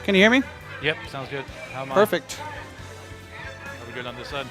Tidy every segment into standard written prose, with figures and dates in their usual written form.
Can you hear me? Yep, sounds good. How am I? Perfect. Are we good on this side?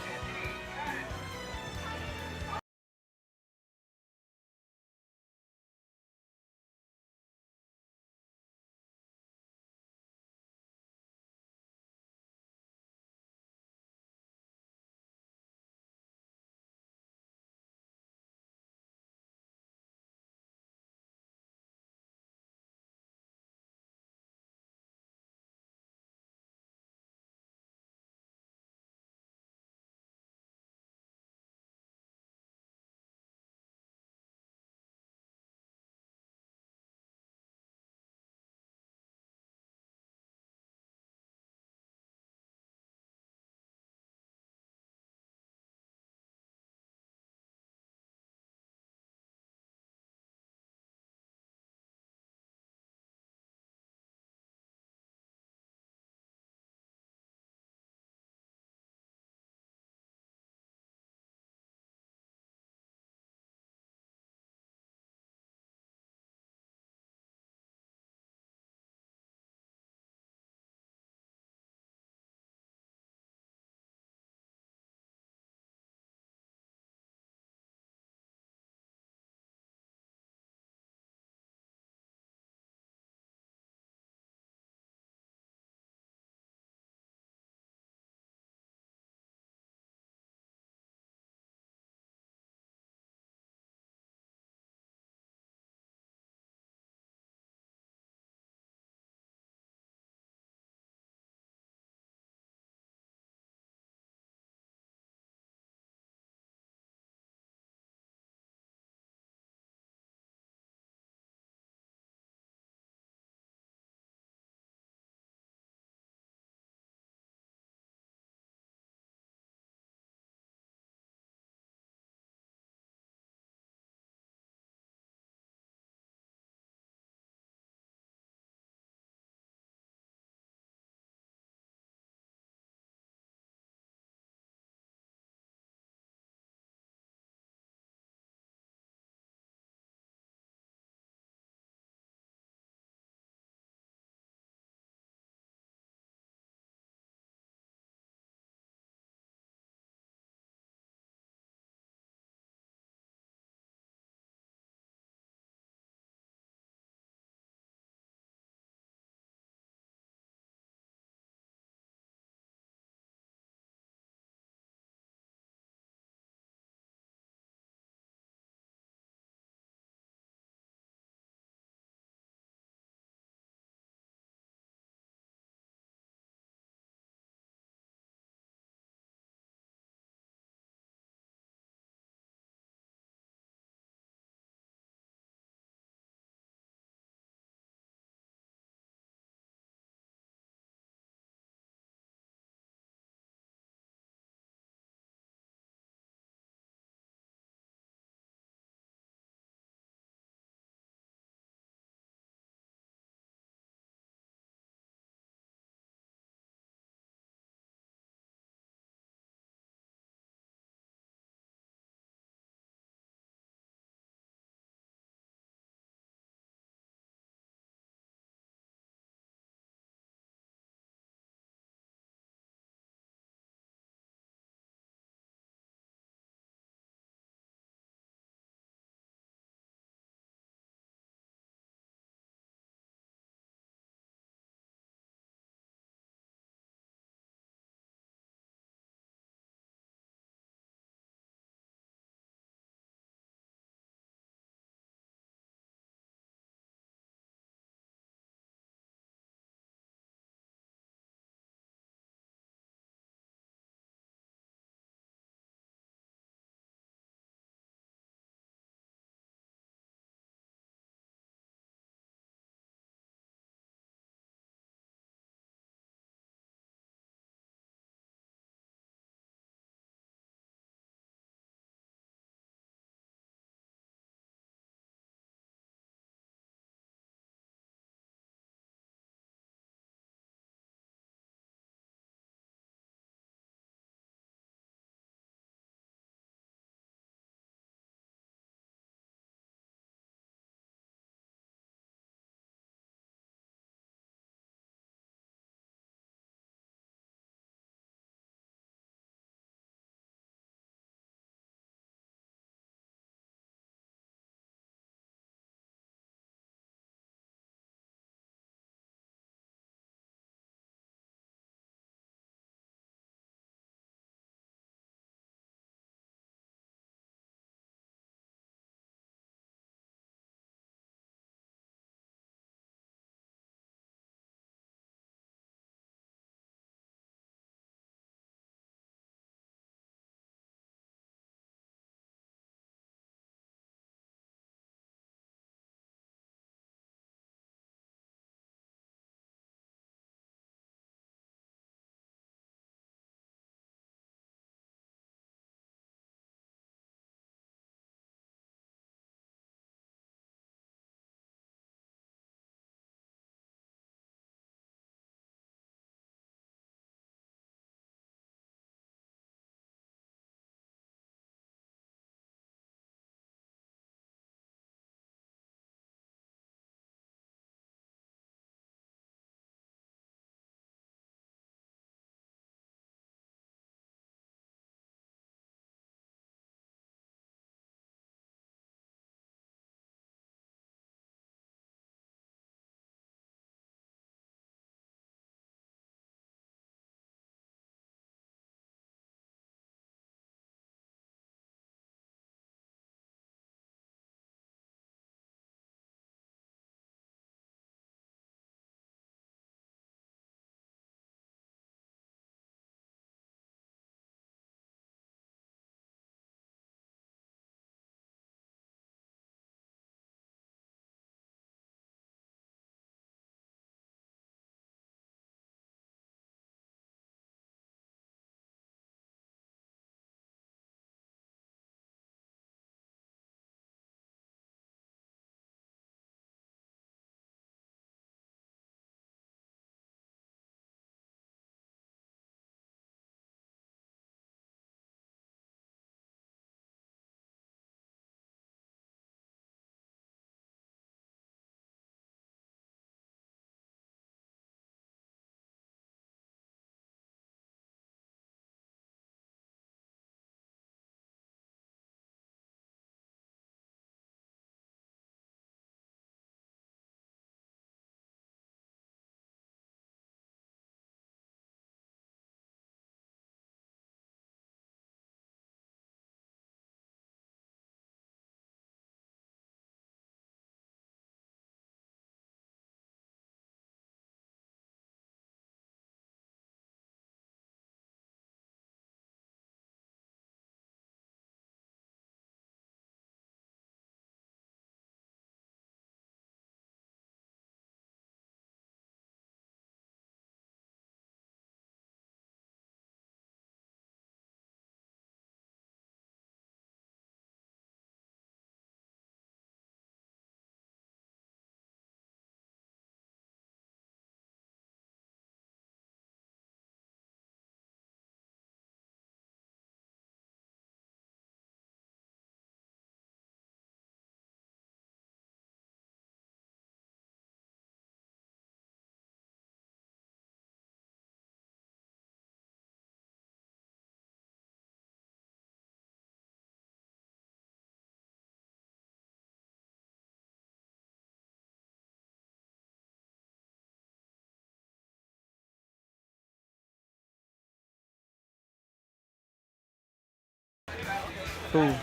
Ooh.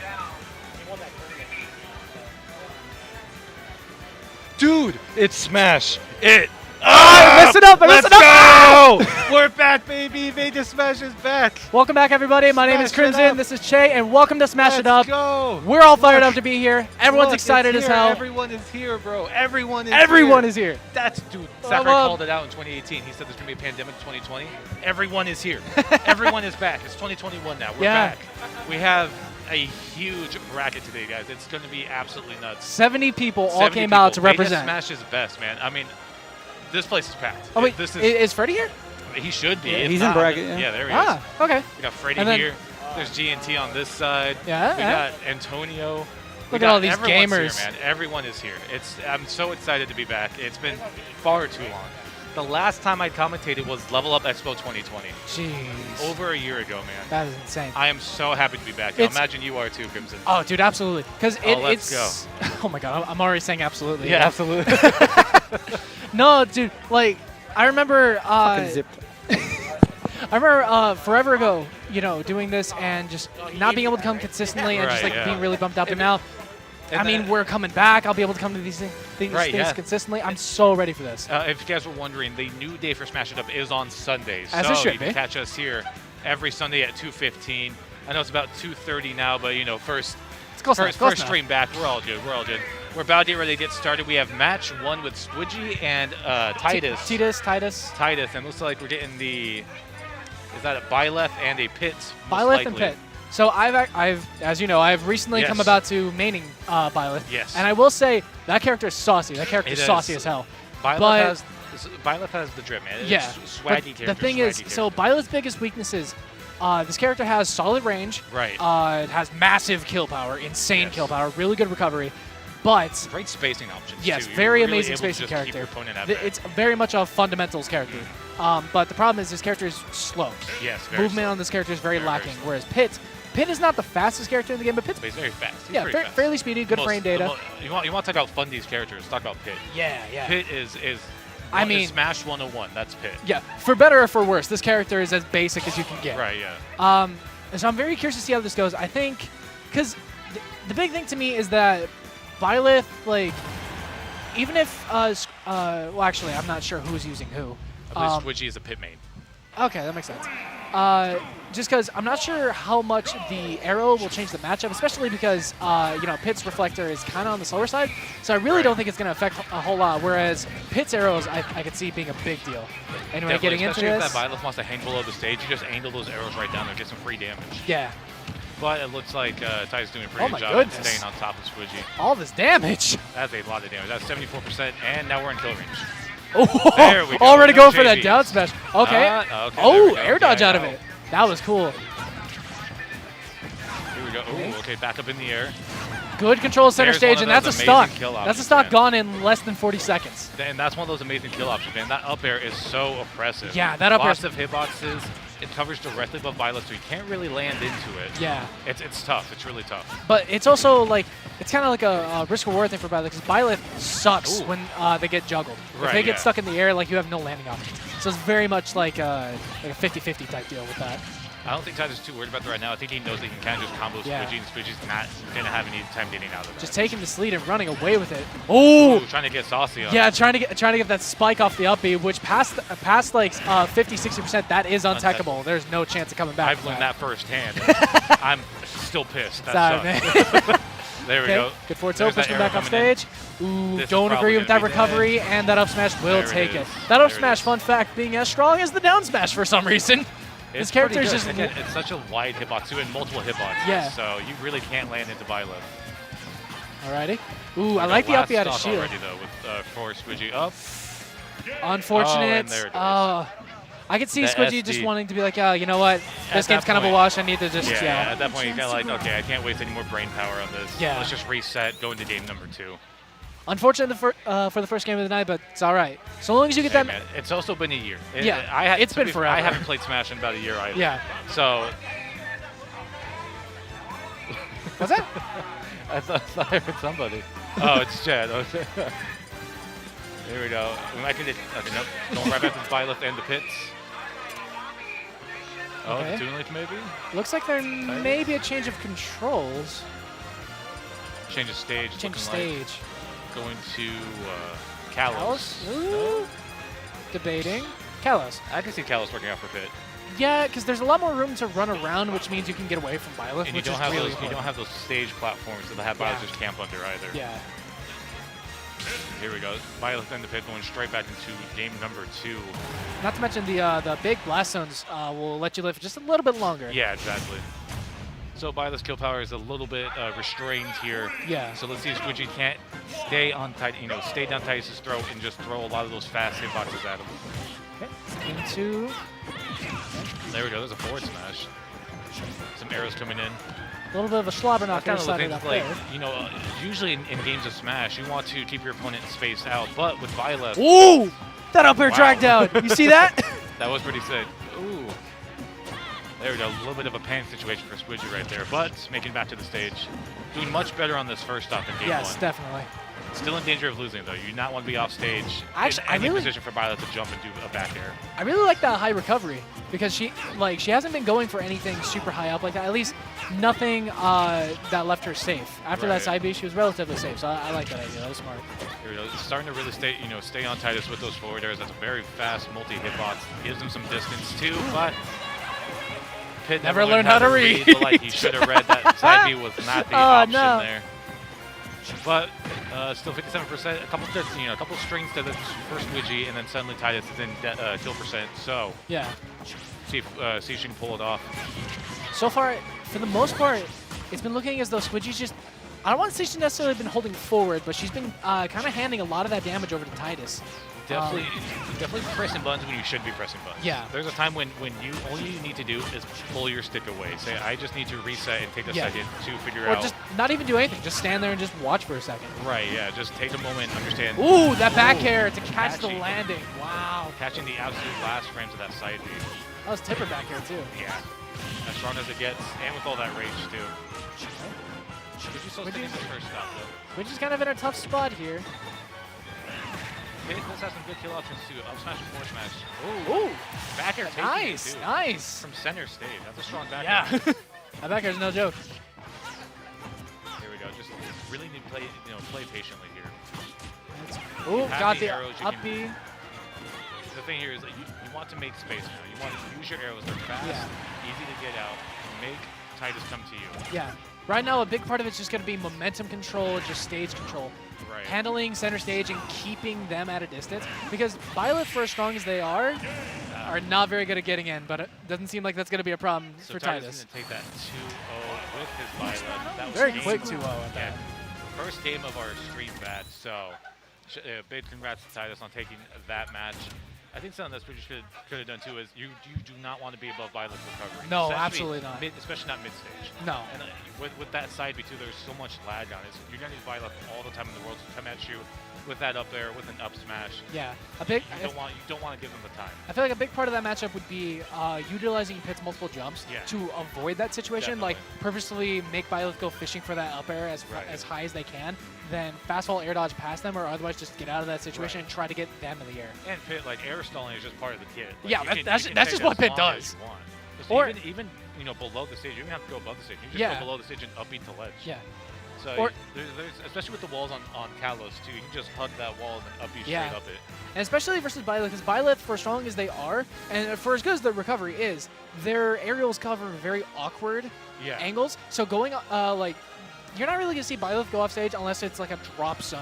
Dude, it's Smash. It. I messed it up. I messed it up. Let's go! We're back, baby. Vegas Smash is back. Welcome back, everybody. My name is Smash it Crimson. up. This is Che, and welcome to Smash It Up. Let's go. We're all fired up to be here. Everyone's excited as hell. Everyone is here, bro. Everyone is here. That's, dude, Zephyr called it out in 2018. He said there's going to be a pandemic in 2020. Everyone is here. Everyone is back. It's 2021 now. We're back. We have a huge bracket today, guys. It's going to be absolutely nuts. 70 people all came out to represent. Vegas Smash is best, man. I mean, this place is packed. Oh, wait. This is Freddie here? He should be. Yeah, If he's not, in bracket. Yeah, there he is. Okay. We got Freddie here. There's GNT on this side. Yeah. We got Antonio. Look at all these Everyone's gamers. Here, man. Everyone is here. I'm so excited to be back. It's been far too long. The last time I commentated was Level Up Expo 2020. Jeez. Over a year ago, man. That is insane. I am so happy to be back. I imagine you are too, Crimson. Oh, dude, absolutely. Because let's it's. Oh my God, I'm already saying absolutely. Yeah, absolutely. No, dude, like I remember. I remember forever ago, doing this and just not being able to come consistently and just being really bummed up. And now, I mean, we're coming back. I'll be able to come to these things consistently. I'm so ready for this. If you guys were wondering, the new day for Smash It Up is on Sundays. As so it should you be. can catch us here every Sunday at 2:15. I know it's about 2:30 now, but first stream back. We're all good. We're about to get ready to get started. We have match 1 with Squidy and Titus. Titus. And looks like we're getting is that a Byleth and a Pit? Byleth and Pit. So I've, as you know, I've recently come about to maining Byleth. Yes. And I will say that character is saucy. That character is saucy as hell. Byleth has the drip, man. Yeah. Swaggy character. The thing is, so Byleth's biggest weakness is this character has solid range. Right. It has massive kill power, insane kill power, really good recovery. But great spacing options. Yes, too. very really amazing spacing character. At it's very much a fundamentals character. But the problem is this character is slow. Yes, movement slow. on this character is very lacking. Whereas Pit is not the fastest character in the game, but Pit's he's very fast. He's fast. Fairly speedy, good frame data. You want to talk about fun these characters? Talk about Pit. Yeah. Pit is Smash 101. That's Pit. Yeah, for better or for worse, this character is as basic as you can get. Right. Yeah. So I'm very curious to see how this goes. I think, because the big thing to me is that Byleth, like, even if, well, actually, I'm not sure who's using who. I believe Squidgy is a Pit main. Okay, that makes sense. Just because I'm not sure how much the arrow will change the matchup, especially because, Pit's reflector is kind of on the slower side. So I really don't think it's going to affect a whole lot, whereas Pit's arrows, I could see being a big deal. Anyway, getting into this. Especially if that Byleth wants to hang below the stage, you just angle those arrows right down there, get some free damage. Yeah. But it looks like Titus is doing a pretty good job of staying on top of Squidgy. All this damage. That's a lot of damage. That's 74%, and now we're in kill range. Oh, there we go. Already going for that down smash. Okay. Okay, air dodge out of it. That was cool. Here we go. Ooh, okay, back up in the air. Good control of center stage, and that's a stock. That's a stock gone in less than 40 seconds. And that's one of those amazing kill options, man. That up air is so oppressive. Yeah, that up air. Lots of hitboxes. It covers directly above Byleth, so you can't really land into it. Yeah. It's tough. It's really tough. But it's also like, it's kind of like a risk-reward thing for Byleth, because Byleth sucks when they get juggled. If they get stuck in the air, like, you have no landing options. So it's very much like a 50-50 type deal with that. I don't think Titus is too worried about that right now. I think he knows that he can kind of just combo Squidgy, and Squidgy's not going to have any time getting out of it. Just taking this lead and running away with it. Oh! Trying to get saucy on Yeah, trying to get that spike off the up B, which past like 50-60%, that is untechable. There's no chance of coming back. I've learned that firsthand. I'm still pissed. Sorry, sucks. man. There we go. Good forward tilt, pushing back off stage. Ooh, don't agree with that recovery, and that up smash will take it. That up smash, fun fact, being as strong as the down smash for some reason. This character is just... Again, it's such a wide hitbox, too, and multiple hitboxes. Yeah. So you really can't land into Byleth. Alrighty. Ooh, I like the up B out of shield. Already, though, with for Squidgy up. Unfortunate. Oh, there it is. I could see Squidgy just wanting to be like, you know what? This game's kind of a wash. I need to just, Yeah, at that point, you're kind of like, okay, I can't waste any more brain power on this. Yeah. Let's just reset, go into game number 2. Unfortunate for the first game of the night, but it's all right. So long as you get that. Man, it's also been a year. It's been forever. I haven't played Smash in about a year either. Yeah. So. What's that? I thought I heard somebody. Oh, it's Chad. Okay. Here we go. We might get it. Okay, nope. Going right back to the Byleth and the Pits. Oh, Okay. the Toon Leaf maybe? Looks like there may be a change of controls. Change of stage. Change of looking stage. Like. Going to Kalos. Ooh. Debating. Kalos. I can see Kalos working out for Pit. Yeah, because there's a lot more room to run around, which means you can get away from Byleth, And which you don't is have really those. You don't have those stage platforms that have Byleth just camp under either. Yeah. Here we go. Byleth and the Pit going straight back into game number 2. Not to mention the big blast zones will let you live just a little bit longer. Yeah, exactly. So Byleth's kill power is a little bit restrained here. Yeah. So let's see if Squidgy can't stay on stay down Titus' throat and just throw a lot of those fast hitboxes at him. Okay. Into. There we go. There's a forward smash. Some arrows coming in. A little bit of a slobber knocker decided up there. Usually in games of Smash, you want to keep your opponent spaced out, but with Byleth, Ooh! That up air drag down. You see that? that was pretty sick. Ooh. There we go. A little bit of a panic situation for Squidgy right there, but making it back to the stage. Doing much better on this first stop in game 1. Yes, definitely. Still in danger of losing, though. You do not want to be off stage Actually, in any position for Byleth to jump and do a back air. I really like that high recovery because she hasn't been going for anything super high up like that. At least nothing that left her safe. After that side B, she was relatively safe. So I like that idea. That was smart. Here we go. Starting to really stay on Titus with those forward airs. That's a very fast multi-hitbox. Gives him some distance too, but Pit never learned how to read. He should have read that side B was not the option there. But still 57%, a couple strings to the first Squidgy, and then suddenly Titus is in kill percent. So yeah, see if she can pull it off. So far, for the most part, it's been looking as though Squidgy's just, I don't want to say she's necessarily been holding forward, but she's been kind of handing a lot of that damage over to Titus. Definitely pressing buttons when you should be pressing buttons. Yeah. There's a time when all you need to do is pull your stick away. Say, I just need to reset and take a second to figure out. Or just not even do anything. Just stand there and just watch for a second. Right, yeah. Just take a moment, understand. Ooh, that back air to catch the landing. Wow. Catching the absolute last frames of that side B. That was tipper back air, too. Yeah. As strong as it gets, and with all that rage, too. Squidgy's still sticking the first stop, though. Squidgy's kind of in a tough spot here. This has some good kill options too. Up smash and forward smash. Ooh. Back air taking nice, too. nice. From center stage. That's a strong back air. Yeah. That back air's no joke. Here we go. Just really need to play patiently here. Ooh, got the up B. The thing here is that you want to make space now. You want to use your arrows. They're fast, easy to get out. Make Titus come to you. Yeah. Right now, a big part of it's just going to be momentum control, just stage control. Right. Handling center stage and keeping them at a distance. Because Byleth, for as strong as they are not very good at getting in, but it doesn't seem like that's going to be a problem for Titus. Titus is going to take that 2-0 with his Byleth. That was very quick 2-0 at that. First game of our stream batch, so big congrats to Titus on taking that match. I think something that Squidgy could have done too is you do not want to be above Byleth's recovery. No, absolutely not. Especially not mid-stage. No. And with that side B too, there's so much lag on it. So you're going to need Byleth all the time in the world to come at you with that up there, with an up smash. Yeah. You don't want to give them the time. I feel like a big part of that matchup would be utilizing Pit's multiple jumps to avoid that situation. Definitely. Like purposely make Byleth go fishing for that up air as high as they can, then fastball air dodge past them, or otherwise just get out of that situation and try to get them in the air. And Pit, like air stalling is just part of the kit. Like, yeah, that's just what Pit does. Or even below the stage, you don't have to go above the stage. You just go below the stage and upbeat to ledge. Yeah. So there's especially with the walls on Kalos too, you can just hug that wall and then upbeat straight up it. And especially versus Byleth, because Byleth, for as strong as they are, and for as good as the recovery is, their aerials cover very awkward angles. So going you're not really gonna see Byleth go off stage unless it's like a drop zone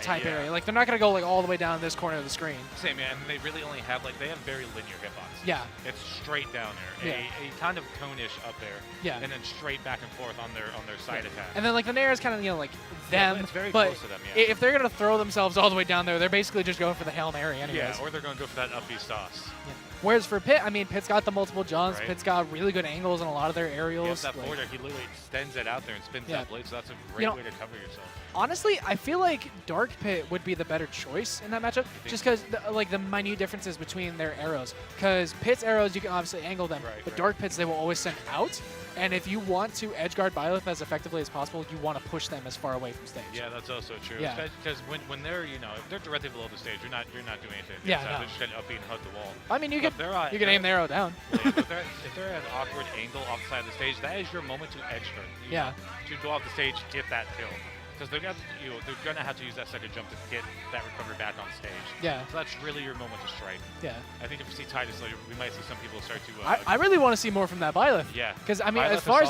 type area. Like they're not gonna go like all the way down this corner of the screen. Same, and they really only have they have very linear hitbox. Yeah. It's straight down there. A kind of cone-ish up there. Yeah. And then straight back and forth on their side attack. And then like the Nair is kind of like them. It's very but close to them, if they're gonna throw themselves all the way down there, they're basically just going for the Hail Mary anyways. Yeah, or they're gonna go for that up B toss. Yeah. Whereas for Pit, I mean, Pit's got the multiple jumps. Pit's got really good angles in a lot of their aerials. That forward air, he literally extends it out there and spins that blade, so that's a great way to cover yourself. Honestly, I feel like Dark Pit would be the better choice in that matchup, just because the minute differences between their arrows. Because Pit's arrows, you can obviously angle them, but Dark Pit's they will always send out. And if you want to edge guard Byleth as effectively as possible, you want to push them as far away from stage. Yeah, that's also true. Yeah. Because when they're if they're directly below the stage, you're not doing anything. Yeah, So no. they're just gonna up B and hug the wall. I mean, you can aim the arrow down. If they're at an awkward angle off the side of the stage, that is your moment to edge guard. Yeah. To go off the stage, get that kill. Because they're gonna have to use that second jump to get that recovery back on stage. Yeah. So that's really your moment to strike. Yeah. I think if we see Titus later, we might see some people start to. I really want to see more from that Byleth. Yeah. Because I mean, Byleth as far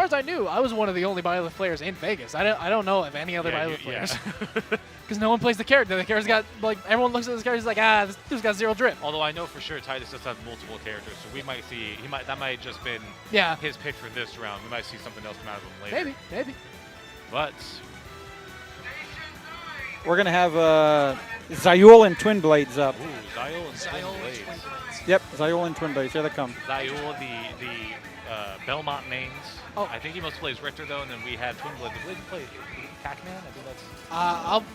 as I knew, I was one of the only Byleth players in Vegas. I don't know of any other Byleth players. Because no one plays the character. The character's got like everyone looks at this character, he's like, this dude's got 0 drip. Although I know for sure Titus does have multiple characters, so we might see that might have just been his pick for this round. We might see something else come out of him later. Maybe. But we're going to have Zyro and Twin Blades up. Ooh, Zyro and Twin Blades. Yep, Zyro and Twin Blades. Here they come. Zyro, the Belmont mains. Oh. I think he mostly plays Richter, though, and then we have Twin Blades. Did he play Pac-Man? I think that's...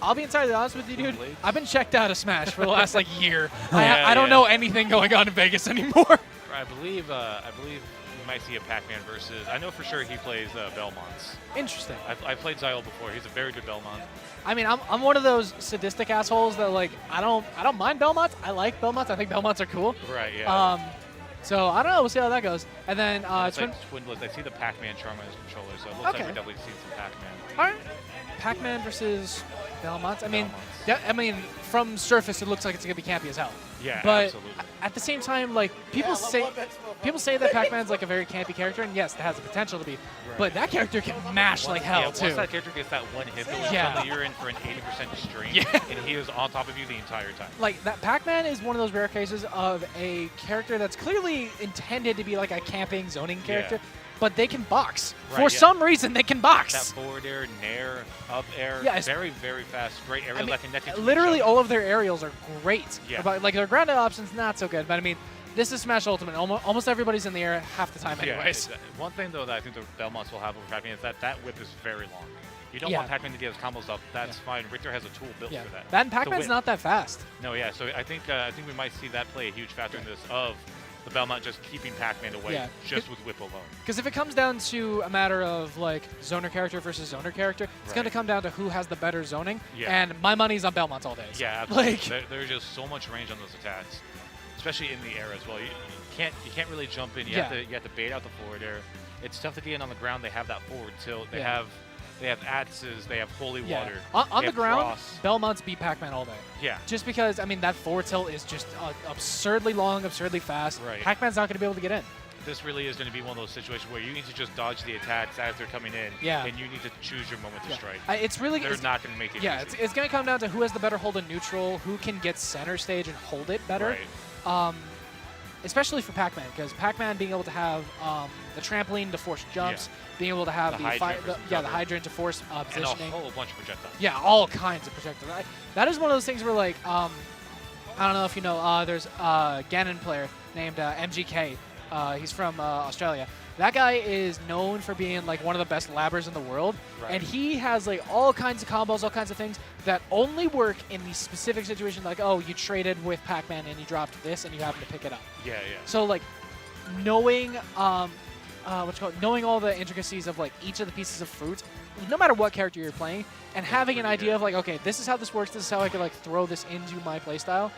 I'll be entirely honest with you, dude. Blades? I've been checked out of Smash for the last, year. I don't know anything going on in Vegas anymore. I believe we might see a Pac-Man versus... I know for sure he plays Belmonts. Interesting. I played Zyro before. He's a very good Belmont. I mean, I'm one of those sadistic assholes that I don't mind Belmonts. I like Belmonts. I think Belmonts are cool. Right. Yeah. So I don't know. We'll see how that goes. And then Twin Blades. I see the Pac-Man charm on his controller, so it looks like we're definitely seeing some Pac-Man. All right. Pac-Man versus Belmonts. I mean, from surface it looks like it's gonna be campy as hell. Yeah, but absolutely. At the same time, people say that Pac-Man's a very campy character, and yes, it has the potential to be. Right. But that character can mash like hell too. Once that character gets that one hit, suddenly you're in for an 80% stream, and he is on top of you the entire time. That Pac-Man is one of those rare cases of a character that's clearly intended to be a camping zoning character. Yeah. But they can box. For some reason, they can box. That forward air, nair, up air, very, very fast. Great aerials that connect to literally all of their aerials are great. Yeah. Their grounded options, not so good. But I mean, this is Smash Ultimate. Almost everybody's in the air half the time anyways. Yeah, one thing, though, that I think the Belmonts will have over Pac-Man is that whip is very long. You don't want Pac-Man to get his combos up. That's fine. Richter has a tool built for that. And Pac-Man's not that fast. No, yeah. So I think we might see that play a huge factor in this of the Belmont just keeping Pac-Man away just with whip alone. Because if it comes down to a matter of zoner character versus zoner character, it's going to come down to who has the better zoning. Yeah. And my money's on Belmonts all day. Yeah, absolutely. There's just so much range on those attacks, especially in the air as well. You can't really jump in. You have to bait out the forward air. It's tough to get in on the ground. They have that forward tilt. They have axes, they have holy water. On the ground, Belmonts beat Pac-Man all day. Yeah. Just because, that forward tilt is just absurdly long, absurdly fast. Right. Pac-Man's not going to be able to get in. This really is going to be one of those situations where you need to just dodge the attacks as they're coming in. Yeah. And you need to choose your moment to strike. They're not going to make it easy. It's going to come down to who has the better hold in neutral, who can get center stage and hold it better. Right. Especially for Pac-Man, because Pac-Man being able to have the trampoline to force jumps, being able to have the hydrant to force positioning. And a whole bunch of projectiles. Yeah, all kinds of projectiles. That is one of those things where, I don't know if you know, there's a Ganon player named MGK. He's from Australia. That guy is known for being one of the best labbers in the world, and he has all kinds of combos, all kinds of things that only work in these specific situations. You traded with Pac-Man and you dropped this and you happen to pick it up. Yeah, yeah. So knowing knowing all the intricacies of each of the pieces of fruit, no matter what character you're playing, and having an idea of okay, this is how this works. This is how I could throw this into my playstyle.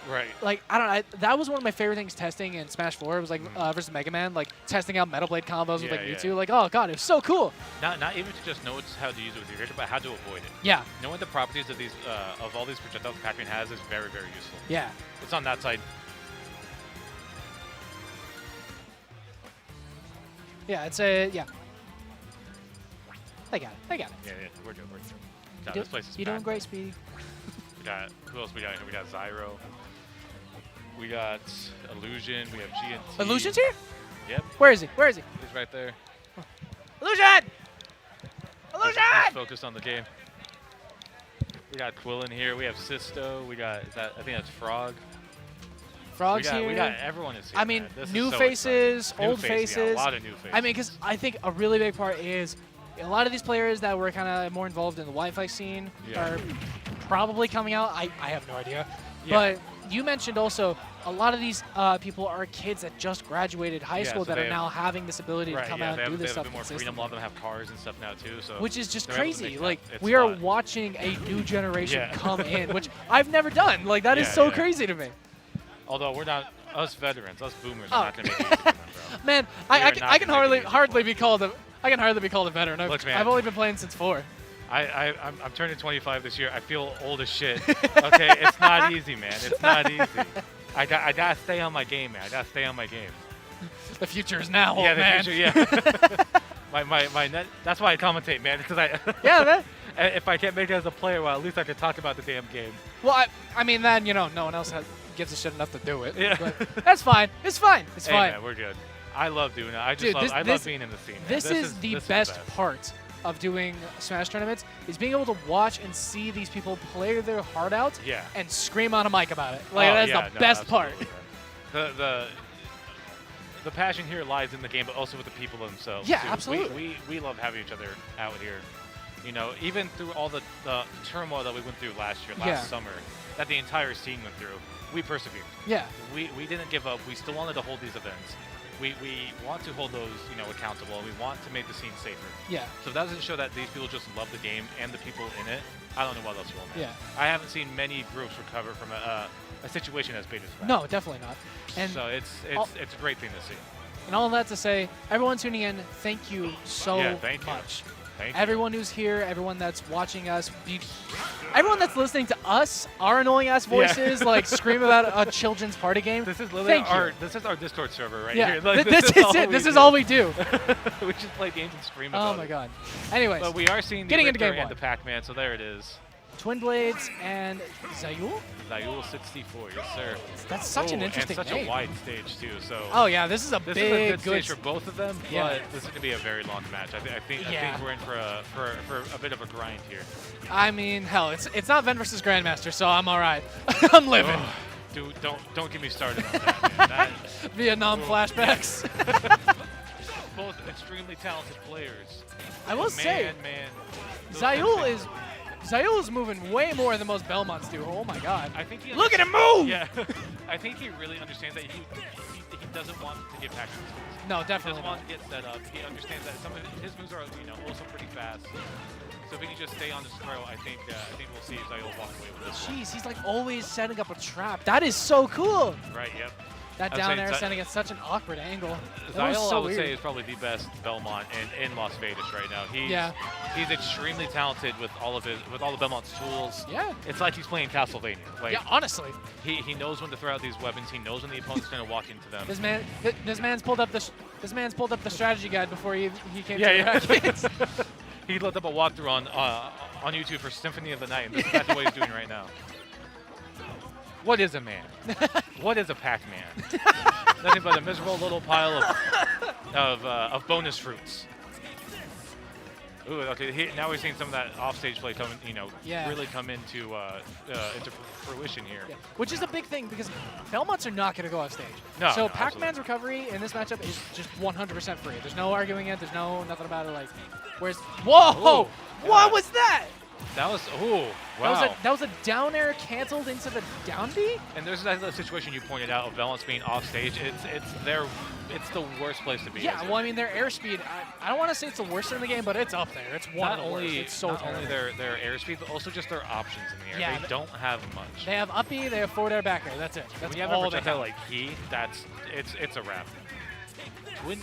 Right. I don't know. That was one of my favorite things testing in Smash 4. It was versus Mega Man, testing out Metal Blade combos with Mewtwo. Oh god, it was so cool. Not even to just know how to use it with your character, but how to avoid it. Yeah. Knowing the properties of these of all these projectiles Pac-Man has is very, very useful. Yeah. It's on that side. Yeah, it's They got it. Yeah, we're good. God, this place is You're doing great, Speedy. Who else we got here? We got Zyro. We got Illusion. We have GNT. Illusion's here? Yep. Where is he? He's right there. Illusion! Let's focus on the game. We got Quillin here. We have Sisto. We got I think that's Frog. Frog's here. We got everyone is here. New faces, old faces. Yeah, a lot of new faces. Because I think a really big part is a lot of these players that were kind of more involved in the Wi-Fi scene are probably coming out. I have no idea. Yeah. But you mentioned also a lot of these people are kids that just graduated high school so that are now having this ability to come out and do this stuff. They have a bit more freedom. A lot of them have cars and stuff now too. So which is just crazy. Like it's we are watching a new generation come in, which I've never done. Like that is so crazy to me. Although we're not, us veterans, us boomers are not going to make it easy for them, bro. Man, I can hardly be called a veteran. Look, man, I've only been playing since 4. I'm turning 25 this year. I feel old as shit. Okay, it's not easy, man. It's not easy. I gotta stay on my game, man. I gotta stay on my game. The future is now, old man. Future, yeah. That's why I commentate, man. Because yeah, man. If I can't make it as a player, well, at least I could talk about the damn game. Well, I mean, then no one else gives a shit enough to do it. Yeah. But that's fine. It's fine. It's fine. Man, we're good. I love doing it. I love being in the scene. Man. This is the best part of doing Smash tournaments is being able to watch and see these people play their heart out and scream on a mic about it. Like that's the best part. The passion here lies in the game, but also with the people themselves. Yeah, too. absolutely. We love having each other out here. Even through all the turmoil that we went through last summer, that the entire scene went through, we persevered. Yeah. We didn't give up. We still wanted to hold these events. We want to hold those accountable. We want to make the scene safer. Yeah. So if that doesn't show that these people just love the game and the people in it, I don't know what else you want. Yeah. I haven't seen many groups recover from a situation as big as that. No, definitely not. And so it's a great thing to see. And all of that to say, everyone tuning in, thank you so much. Everyone who's here, everyone that's watching us, everyone that's listening to us, our annoying ass voices, like scream about a children's party game. This is literally this is our Discord server right here. Like, this is it. This is all we do. We just play games and scream about it. Oh my god. Anyways, but we are seeing the Richter and the Pac-Man, so there it is. Twin Blades and Zyro? Zyro 64, yes sir. That's such an interesting and such name. a wide stage too. So. Oh yeah, this is a good stage for both of them, but this is gonna be a very long match. I think we're in for a bit of a grind here. I mean, hell, it's not Ven versus Grandmaster, so I'm all right. I'm living. Oh, dude, don't get me started on that, man. Vietnam flashbacks. Both extremely talented players. I will say, Zyro is moving way more than most Belmonts do. Oh my god. I think look at him move! Yeah. I think he really understands that he doesn't want to get Pac-Man moves. No, definitely He doesn't want to get set up. He understands that some of his moves are also pretty fast. So if he can just stay on his throw, I think we'll see Zyro walk away with this. Jeez, he's like always setting up a trap. That is so cool. Right, yep. That down there setting at such an awkward angle. Zyro, I would say, is probably the best Belmont in Las Vegas right now. He's extremely talented with all the Belmont's tools. Yeah. It's like he's playing Castlevania. Like, yeah, honestly. He knows when to throw out these weapons. He knows when the opponent's going to walk into them. This man's pulled up the strategy guide before he came to the brackets. He looked up a walkthrough on YouTube for Symphony of the Night, and this is exactly what he's doing right now. What is a man? What is a Pac-Man? Nothing but a miserable little pile of bonus fruits. Ooh, okay. Now we're seeing some of that offstage play coming, really come into fruition here. Yeah. Which is a big thing because Belmonts are not going to go off stage. No. So Pac-Man's recovery in this matchup is just 100% free. There's no arguing it. There's nothing about it. Like, whereas, whoa, what was that? That was wow. That was a down air canceled into the down B. And there's that situation you pointed out of Belmonts being off stage. It's the worst place to be. Yeah, well, I mean their airspeed. I don't want to say it's the worst in the game, but it's up there. It's one of the worst. It's so not only their airspeed, but also just their options in the air. Yeah, they don't have much. They have up B, they have forward air, back air. That's it. That's when you have a projectile like he, it's a wrap. Twin.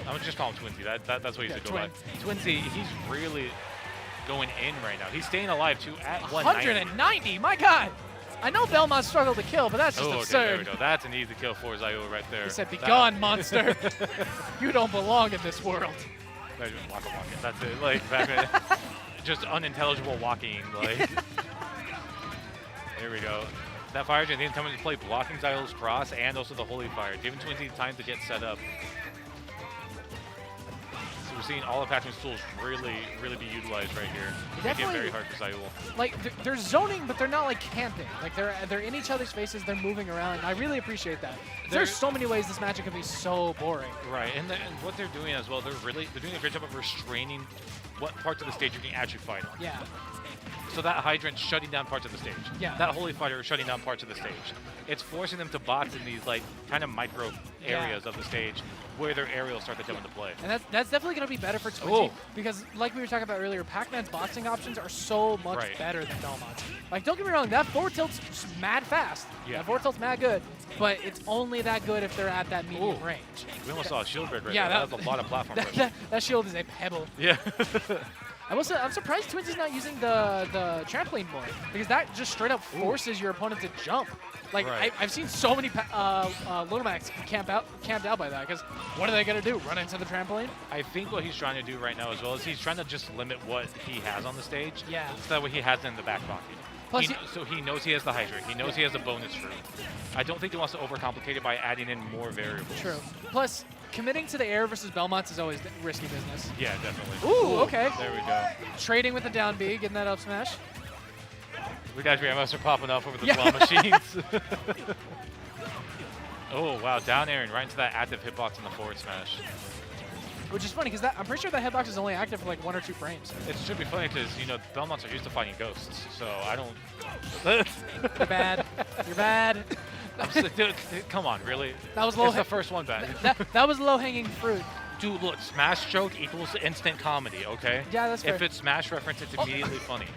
I'm just calling him Twinsy. That's what he's go by. Twinsy, he's really going in right now. He's staying alive too at 190. My God. I know Belmont struggled to kill, but that's just absurd. There we go. That's an easy kill for Zyro right there. He said, "Be gone, monster! You don't belong in this world." Walking. That's it. Like Batman, just unintelligible walking. Like there we go. That fire gen is coming to play, blocking Zyro's cross and also the holy fire, giving Twinsy time to get set up. We're seeing all of Pac-Man's tools really be utilized right here. Making it very hard for Zyro. Like they're zoning, but they're not like camping. Like they're in each other's faces. They're moving around. I really appreciate that. There's so many ways this matchup can be so boring. Right, and what they're doing as well, they're doing a great job of restraining what parts of the stage you can actually fight on. Yeah. So that hydrant's shutting down parts of the stage. Yeah. That holy fighter is shutting down parts of the stage. It's forcing them to box in these like kind of micro areas of the stage where their aerials start to come into play. And that's definitely going to be better for Squidy because, like we were talking about earlier, Pac-Man's boxing options are so much better than Belmont's. Like, don't get me wrong, that forward tilt's mad fast. Yeah. That forward tilt's mad good, but it's only that good if they're at that medium range. We almost saw a shield break right there. That was a lot of platform pressure. That shield is a pebble. Yeah. I'm surprised Twinsy's not using the trampoline more because that just straight up forces your opponent to jump. Like, I've seen so many Little Macs camped out by that because what are they going to do, run into the trampoline? I think what he's trying to do right now as well is he's trying to just limit what he has on the stage. Yeah. So that way he has it in the back pocket. Plus so he knows he has the hydrant. He knows he has a bonus fruit. I don't think he wants to overcomplicate it by adding in more variables. True. Plus, committing to the air versus Belmont's is always risky business. Yeah, definitely. Ooh, okay. There we go. Trading with the down B, getting that up smash. We got Ramos are popping up over the claw machines. Oh, wow. Down airing right into that active hitbox in the forward smash. Which is funny because I'm pretty sure that hitbox is only active for like 1 or 2 frames. It should be funny because, you know, Belmonts are used to fighting ghosts, so I don't... You're bad. You're bad. Dude, come on, really? That was low. It's the first one back. That was low-hanging fruit. Dude, look, smash joke equals instant comedy, okay? Yeah, that's fair. If it's smash reference, it's immediately funny.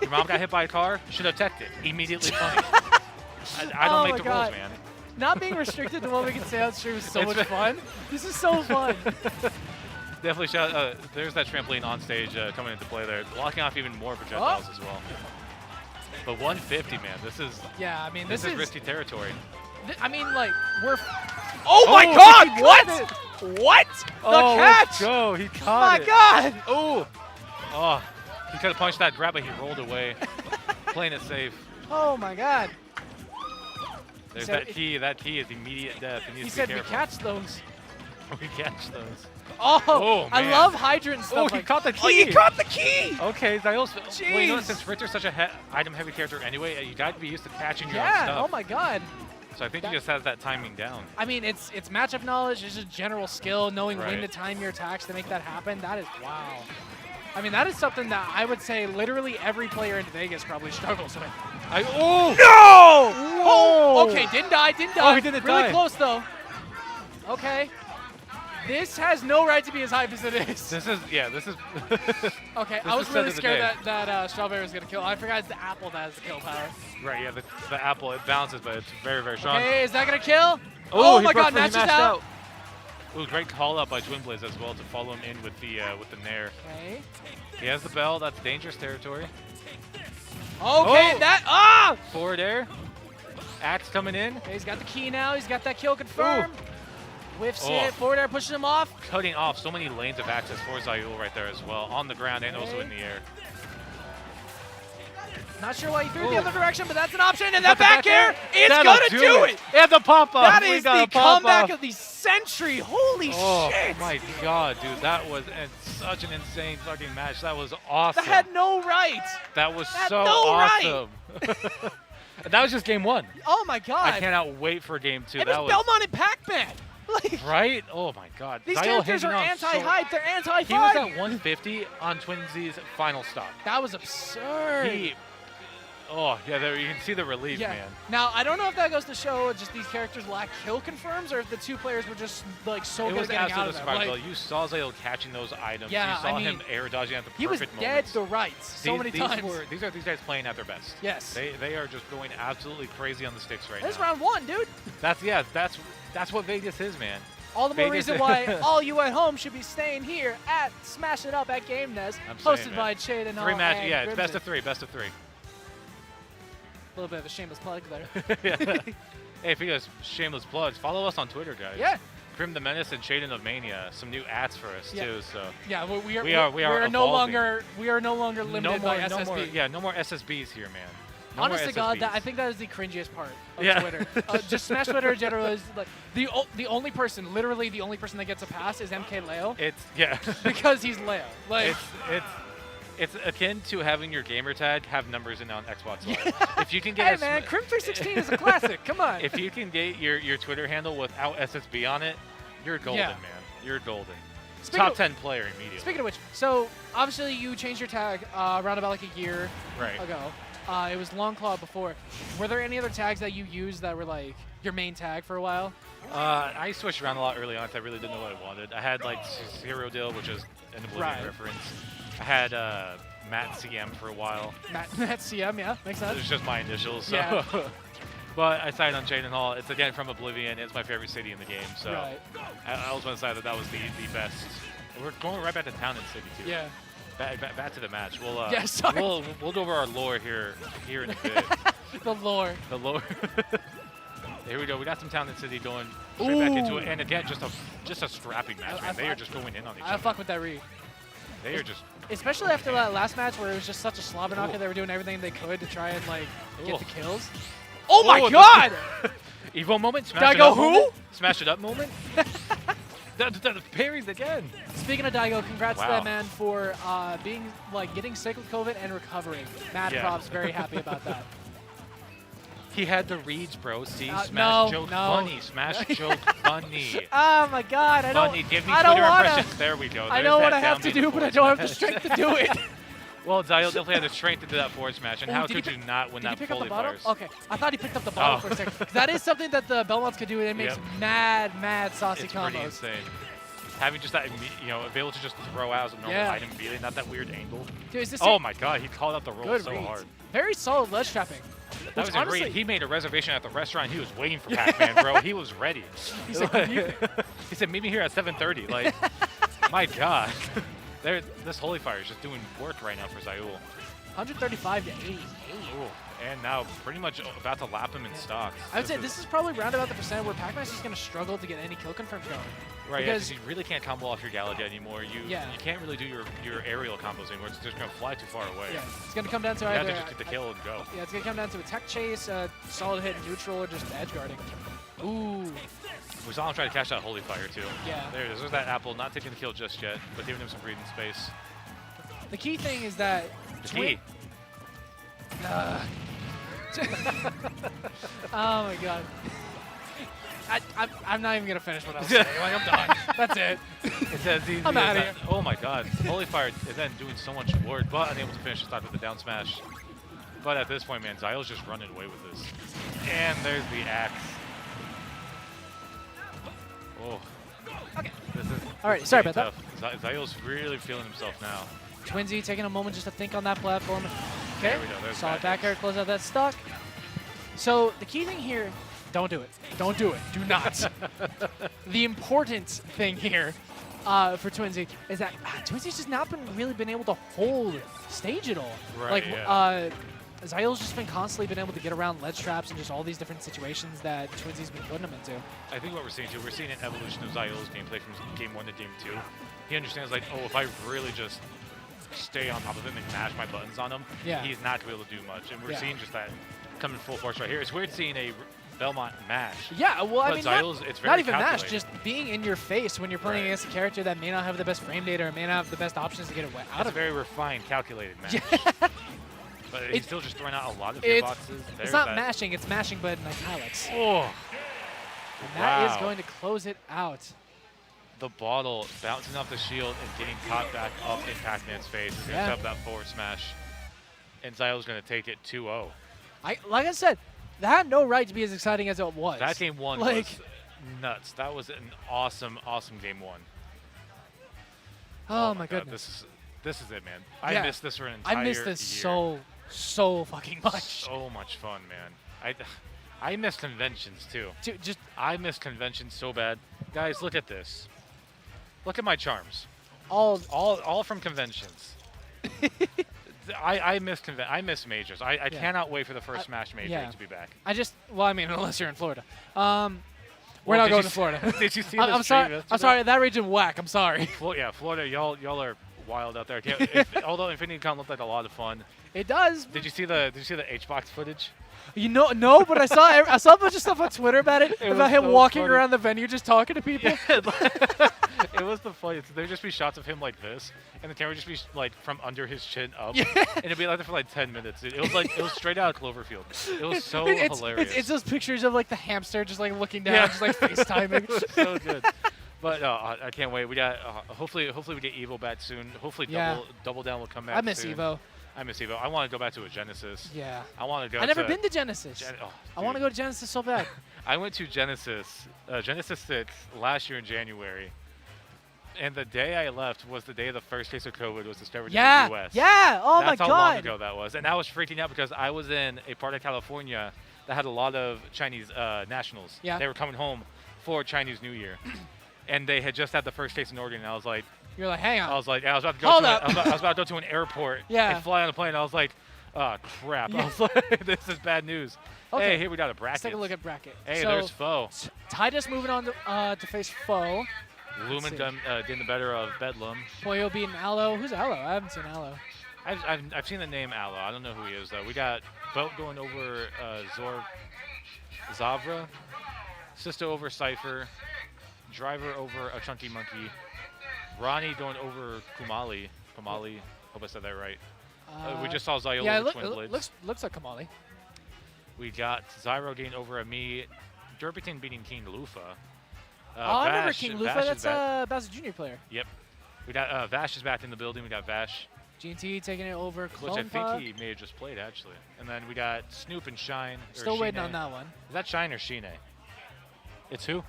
Your mom got hit by a car, should have teched it. Immediately funny. I don't make the rules, man. Not being restricted to what we can say on stream is so much fun. This is so fun. Definitely shout there's that trampoline on stage coming into play there. Blocking off even more projectiles as well. But 150, man, this is... Yeah, I mean, this is risky territory. I mean, like, we're... Oh my god! What? What? The catch! Go. He caught it. My god! Oh, he could have punched that grab, but he rolled away. Playing it safe. Oh my god. There's that key. That key is immediate death. He said we catch those. We catch those. Oh, I love hydrant stuff. Oh, he caught the key. Oh, he caught the key! Okay, Zyro's... Well, you know, since Richter's such a item-heavy character anyway, you got to be used to catching your own stuff. Oh my god. So I think he just has that timing down. I mean, it's matchup knowledge, it's just general skill, knowing when to time your attacks to make that happen. That is, wow. I mean, that is something that I would say literally every player in Vegas probably struggles with. No! Oh, okay, didn't die. Oh, he didn't die. Really close, though. Okay. This has no right to be as hype as it is. This is... Okay, I was really scared that Strawberry was going to kill. I forgot it's the apple that has the kill power. Right, yeah, the apple, it bounces, but it's very, very strong. Okay, is that going to kill? Oh my god, matches out. Ooh, great call out by Twin Blaze as well to follow him in with the Nair. Okay. He has the bell. That's dangerous territory. Okay, forward air. Axe coming in. Okay, he's got the key now. He's got that kill confirmed. Whiffs it. Forward air pushes him off. Cutting off so many lanes of access for Zyro right there as well. On the ground and also in the air. Not sure why he threw it the other direction, but that's an option. And that back air, it's going to do it. And the pop-up. That is the comeback of the century. Holy shit. Oh my god, dude. That was such an insane fucking match. That was awesome. That had no right. That was so awesome. That was just game 1. Oh my god. I cannot wait for game 2. It was Belmont and Pac-Man. Like, right? Oh my god. These characters are anti-hype. They're anti-fight. He was at 150 on Twinsy's final stop. That was absurd. Oh, yeah, there you can see the relief, man. Now, I don't know if that goes to show just these characters lack kill confirms or if the 2 players were just like so good at getting out of them. Like, you saw Zyro catching those items. Yeah, you saw him air dodging at the perfect moments. He was dead to rights so many times. These are these guys playing at their best. Yes. They are just going absolutely crazy on the sticks right now. This is round 1, dude. That's what Vegas is, man. All the more reason why all you at home should be staying here at Smash It Up at Game Nest, hosted by Chade and all. 3 match, yeah, it's best of 3, best of 3. A little bit of a shameless plug there. Hey, if you guys shameless plugs, follow us on Twitter, guys. Yeah. Grim the Menace and Shaden of Mania, some new ads for us too. So yeah, we are no longer limited by SSB. No more SSBs here, man. Honest to God, I think that is the cringiest part of Twitter. Just Smash Twitter in general is like the only person, literally the only person that gets a pass is MK Leo. Because he's Leo. Like it's akin to having your gamer tag have numbers in on Xbox Live. If you can get hey man, Crim 316 is a classic. Come on. If you can get your Twitter handle without SSB on it, you're golden, man. You're golden. top 10 player immediately. Speaking of which, so obviously you changed your tag around about like a year ago. It was Long Claw before. Were there any other tags that you used that were like your main tag for a while? I switched around a lot early on because I really didn't know what I wanted. I had like Zero Deal, which is an Oblivion reference. I had Matt CM for a while. Matt CM, yeah, makes sense. It's just my initials. So. Yeah. But I decided on Jaden Hall. It's again from Oblivion. It's my favorite city in the game. So I also decided that was the best. We're going right back to town in city too. Yeah. Back to the match. We'll we'll go over our lore here in a bit. The lore. The lore. Here we go. We got some Town and City going straight back into it, and again, just a scrapping match, man. They are just going in on each other. I fuck with that read. They are just. Especially after that last match where it was just such a slobber knocker. They were doing everything they could to try and like get the kills. Oh my god! Evo moment. Smash it up who? Moment. Smash it up moment. The parries again. Speaking of Daigo, congrats to that man for getting sick with COVID and recovering. Mad props, very happy about that. He had the reads, bro. See, smash joke funny, smash joke funny. Oh my god, I don't. Funny, give me Twitter impressions. There we go. I know what I have to do, but I don't have the strength to do it. Well, Zyro definitely had the strength to do that forward smash, and how could you not win that fully fires? Okay, I thought he picked up the bottom for a second. That is something that the Belmonts could do, and it makes mad saucy combos. Pretty insane. Having just that, able to just throw out as a normal item immediately, not that weird angle. Dude, is this oh my god, he called out the roll so hard. Very solid ledge trapping. That was honestly, a read. He made a reservation at the restaurant. He was waiting for Pac-Man, bro. He was ready. He said, meet me here at 7:30. Like, my god. This Holy Fire is just doing work right now for Zyro. 135 to 88. Ooh, and now pretty much about to lap him in stocks. I would say this is probably round about the percent where Pac-Man's just going to struggle to get any kill confirms going. Right, because you really can't combo off your Galaga anymore. You can't really do your aerial combos anymore. It's just going to fly too far away. Yeah, it's going to come down to either... You have to just get the kill and go. Yeah, it's going to come down to a tech chase, a solid hit neutral, or just edge guarding. Ooh. We saw him try to catch that Holy Fire, too. Yeah. There it is. There's that apple. Not taking the kill just yet, but giving him some breathing space. The key thing is that... The key? Oh, my God. I'm not even going to finish what I was saying. Like, I'm done. That's it. It's as easy I'm out of here. Oh, my God. Holy Fire is then doing so much work, but unable to finish the stock with the down smash. But at this point, man, Zyro's just running away with this. And there's the axe. Oh. Okay. This all right, sorry about that. Zyro's really feeling himself now. Twinsy taking a moment just to think on that platform. Okay, there we go. There's solid back air, close out that stock. So the key thing here, don't do it. Don't do it. Do not. The important thing here for Twinsy is that Twinsy's just not really been able to hold stage at all. Right, like, Zyro's just been constantly been able to get around ledge traps and just all these different situations that Twinsy's been putting him into. I think what we're seeing, too, we're seeing an evolution of Zyro's gameplay from Game 1 to Game 2. He understands, like, oh, if I really just stay on top of him and mash my buttons on him, he's not going to be able to do much. And we're seeing just that coming full force right here. It's weird seeing a Belmont mash. Yeah, well, I mean, it's very not even calculated. mash, just being in your face when you're playing against a character that may not have the best frame data or may not have the best options to get it out of it. It's a very refined, calculated mash. But he's still just throwing out a lot of boxes. It's not mashing, it's mashing, but in italics. Oh. And that is going to close it out. The bottle bouncing off the shield and getting caught back up in Pac-Man's face. He's going to have that forward smash. And Zyro's going to take it 2-0. Like I said, that had no right to be as exciting as it was. That game 1 was nuts. That was an awesome, awesome game 1. Oh my goodness. This is it, man. I missed this for an entire year. I missed this so fucking much. So much fun, man. I miss conventions, too. I miss conventions so bad. Guys, look at this. Look at my charms. All from conventions. I miss majors. I cannot wait for the first Smash Major to be back. Well, I mean, unless you're in Florida. We're not going to Florida. Did you see I'm sorry. That region whack. I'm sorry. Yeah, Florida, y'all are wild out there. Although Infinity Con looked like a lot of fun. It does. Did you see the HBox footage? No, but I saw a bunch of stuff on Twitter about it about him walking around the venue just talking to people. Yeah, it was the funniest. There'd just be shots of him like this, and the camera would just be like from under his chin up, and it'd be like that for like 10 minutes. It was straight out of Cloverfield. It was so hilarious. It's those pictures of like the hamster just like looking down, just like FaceTiming. It was so good. But I can't wait. We got hopefully we get Evo back soon. Hopefully Double Down will come back. I miss soon. Evo. I miss Evo. I want to go back to a Genesis. Yeah. I want to go. I never been to Genesis. I want to go to Genesis so bad. I went to Genesis 6 last year in January. And the day I left was the day the first case of COVID was discovered in the U.S. Yeah. Oh my God. That's how long ago that was. And I was freaking out because I was in a part of California that had a lot of Chinese nationals. Yeah. They were coming home for Chinese New Year. And they had just had the first case in Oregon. And I was like, you're like, hang on. I was about to go Hold to up. I was about to go to an airport and fly on a plane. I was like, oh, crap. I was like, this is bad news. Okay. Hey, here we got a bracket. Let's take a look at bracket. Hey, so, there's FOW. Titus moving on to face FOW. Lumen getting the better of Bedlam. Poyo beating Aloe. Who's Aloe? I haven't seen Aloe. I've seen the name Aloe. I don't know who he is, though. We got Boat going over Zavra. Sisto over Cypher. Driver over a Chunky Monkey. Ronnie going over Kumali. Hope I said that right. We just saw Zyola over Twin Blades. Looks like Kumali. We got Zyro getting over a me. Derbyton beating King Lufa. I remember King Lufa. That's a Bowser Jr. player. Yep. We got Vash is back in the building. We got Vash. G&T taking it over Clone Which I think Pug. he may have just played, actually. And then we got Snoop and Shine. Still waiting on that one. Is that Shine or Shine? It's who?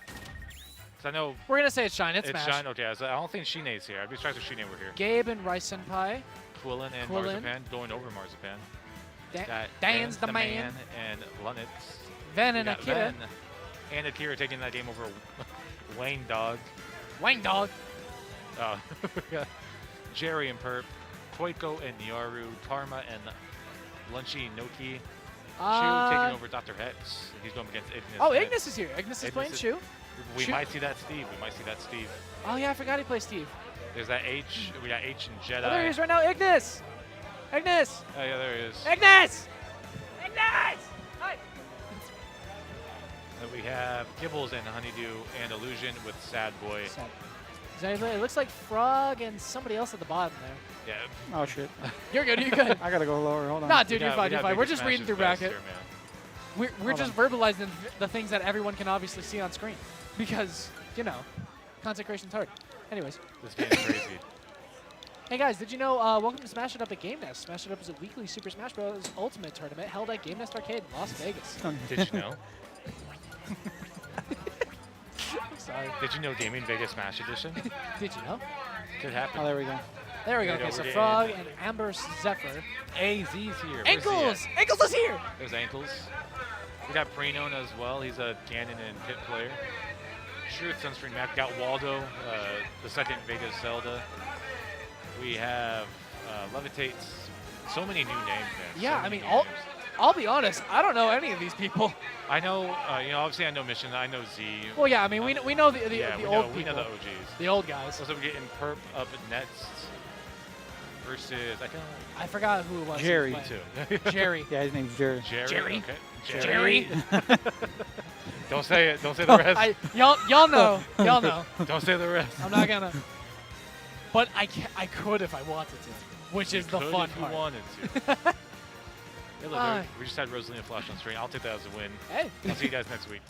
Because I know... We're going to say it's Shine. It's Smash. Shine? Okay, I don't think Shine's here. I'd be surprised if Shine were here. Gabe and Rice Senpai. Quillen and Marzipan going over Marzipan. Dan's the man. And Lunitz. Ven and Akira. And Akira taking that game over Wayne Dog. Wayne Dog. Jerry and Perp. Koiko and Nyaru. Karma and Lunchy Noki. Shu taking over Dr. Hex. He's going against Ignis. Oh, Ignis is here. Ignis is playing Shu. We might see that Steve. Oh, yeah, I forgot he plays Steve. There's that H. We got H and Jedi. Oh, there he is right now. Ignis. Ignis. Oh, yeah, there he is. Ignis. Ignis. Hi. And we have Gibles and Honeydew and Illusion with Sad Boy. It looks like Frog and somebody else at the bottom there. Yeah. Oh, shit. You're good. You're good. I got to go lower. Hold on. Nah, dude, you're fine. You're fine. We're just reading through bracket. Here, We're just verbalizing the things that everyone can obviously see on screen. Because, you know, consecration's hard. Anyways. This game's crazy. Hey guys, did you know, welcome to Smash It Up at Game Nest. Smash It Up is a weekly Super Smash Bros. Ultimate tournament held at Game Nest Arcade in Las Vegas. Did you know? I'm sorry. Did you know Gaming Vegas Smash Edition? Did you know? Could happen. Oh, there we go. There we go. Okay, so Frog and Amber Zephyr. AZ's here. Ankles! Ankles is here! There's Ankles. We got Prenon as well. He's a Ganon and Pit player. Truth Sunscreen Map. Got Waldo, the second Vegas Zelda. We have Levitates. So many new names, man. Yeah, so I mean, names. I'll be honest. I don't know any of these people. I know, obviously I know Mission. I know Z. Well, yeah, I mean, we know the old people. We know the OGs. The old guys. So we're getting Perp up next versus, I forgot who it was. Jerry. too. Jerry. Yeah, his name's Jerry. Jerry. Okay. Jerry. Don't say it. Don't say the rest. Y'all know. Y'all know. Don't say the rest. I'm not gonna. But I could if I wanted to, which is the fun if part. you wanted to. Hey, look, we just had Rosalina Flash on screen. I'll take that as a win. Hey. I'll see you guys next week.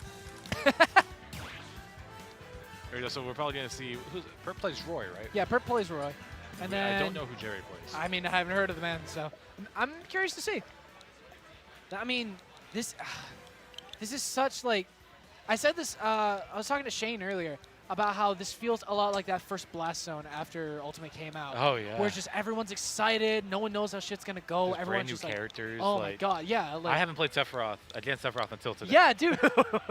So we're probably going to see... Perp plays Roy, right? Yeah, Perp plays Roy. And then I don't know who Jerry plays. I mean, I haven't heard of the man, so I'm curious to see. I mean, this is such, like... I said this... I was talking to Shane earlier about how this feels a lot like that first Blast Zone after Ultimate came out. Oh, yeah. Where just everyone's excited. No one knows how shit's going to go. There's Everyone's brand new characters. oh, my God. Yeah. Like, I haven't played Sephiroth against Sephiroth until today. Yeah, dude.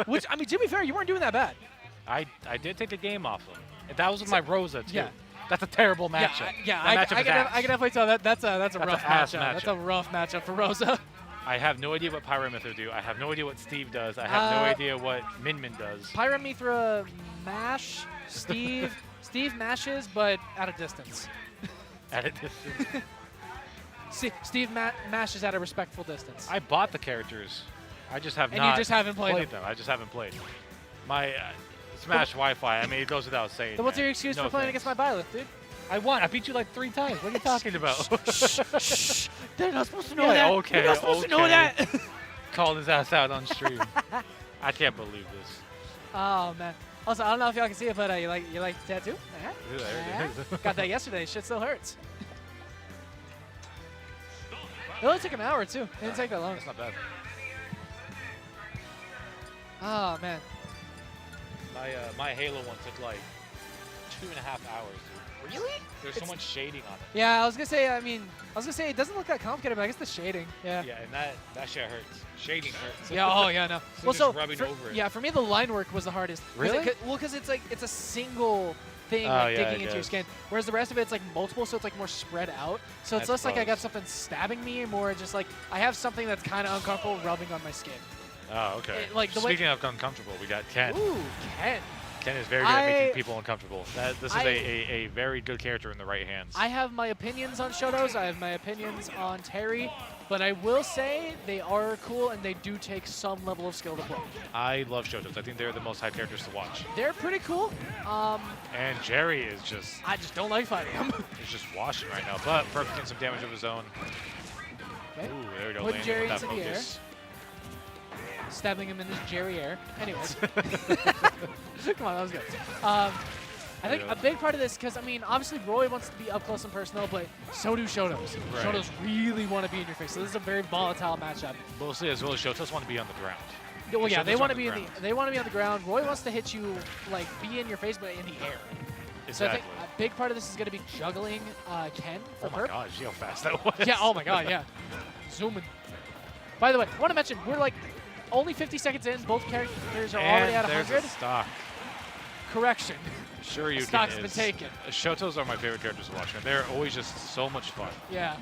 Which, I mean, to be fair, you weren't doing that bad. I did take a game off him. That was with my Rosa, too. Yeah. That's a terrible matchup. I can definitely tell that's a rough matchup. matchup. That's a rough matchup for Rosa. I have no idea what Pyramithra do. I have no idea what Steve does. I have no idea what Min does. Pyramithra mash. Steve mashes, but at a distance. At a distance. Steve mashes at a respectful distance. I bought the characters. I just have and not you just haven't played them. I just haven't played. My Smash Wi-Fi, I mean, it goes without saying. Then what's your excuse for playing against my Byleth, dude? I won. I beat you like 3 times. What are you talking about? Shh. They're not supposed to know that. Okay, They're not supposed to know that. Called his ass out on stream. I can't believe this. Oh man. Also, I don't know if y'all can see it, but you like the tattoo? Ooh, there it is. Got that yesterday. Shit still hurts. It only took an hour too. It didn't take that long. That's not bad. Oh man. My Halo one took like 2.5 hours. Really? There's so much shading on it. Yeah, I was gonna say. It doesn't look that complicated, but I guess the shading. Yeah. Yeah, and that shit hurts. Shading hurts. Yeah. Oh yeah. No. So just rubbing for, over it. yeah, for me the line work was the hardest. Really? Because it's like it's a single thing digging into your skin, whereas the rest of it's like multiple, so it's like more spread out. So it's less like I got something stabbing me, and more just like I have something that's kind of uncomfortable rubbing on my skin. Oh, okay. Speaking of uncomfortable, we got Ken. Ooh, Ken. Ken is very good at making people uncomfortable. This is a very good character in the right hands. I have my opinions on Shotos. I have my opinions on Terry. But I will say they are cool, and they do take some level of skill to play. I love Shotos. I think they're the most hype characters to watch. They're pretty cool. And Jerry is just... I just don't like fighting him. He's just washing right now, but Perfect getting some damage of his own. Okay. Ooh, there we go. Putting Jerry with that into the air. focus. Stabbing him in this Jerry air. Anyways. Come on, that was good. I think a big part of this, because, I mean, obviously Roy wants to be up close and personal, but so do Shotos. Right. Shotos really want to be in your face, so this is a very volatile matchup. Mostly as well as Shotos want to be on the ground. Well, yeah, they want to be they want to be on the ground. Roy wants to hit you, like, be in your face, but in the air. Exactly. So I think a big part of this is going to be juggling Ken for Oh my Perp. gosh, see how fast that was. Yeah, oh my god, yeah. Zooming. By the way, I want to mention, we're like only 50 seconds in. Both characters are already at 100. There's a stock. Correction. Sure, you Stock's been taken. Shotos are my favorite characters to watch. They're always just so much fun. Yeah.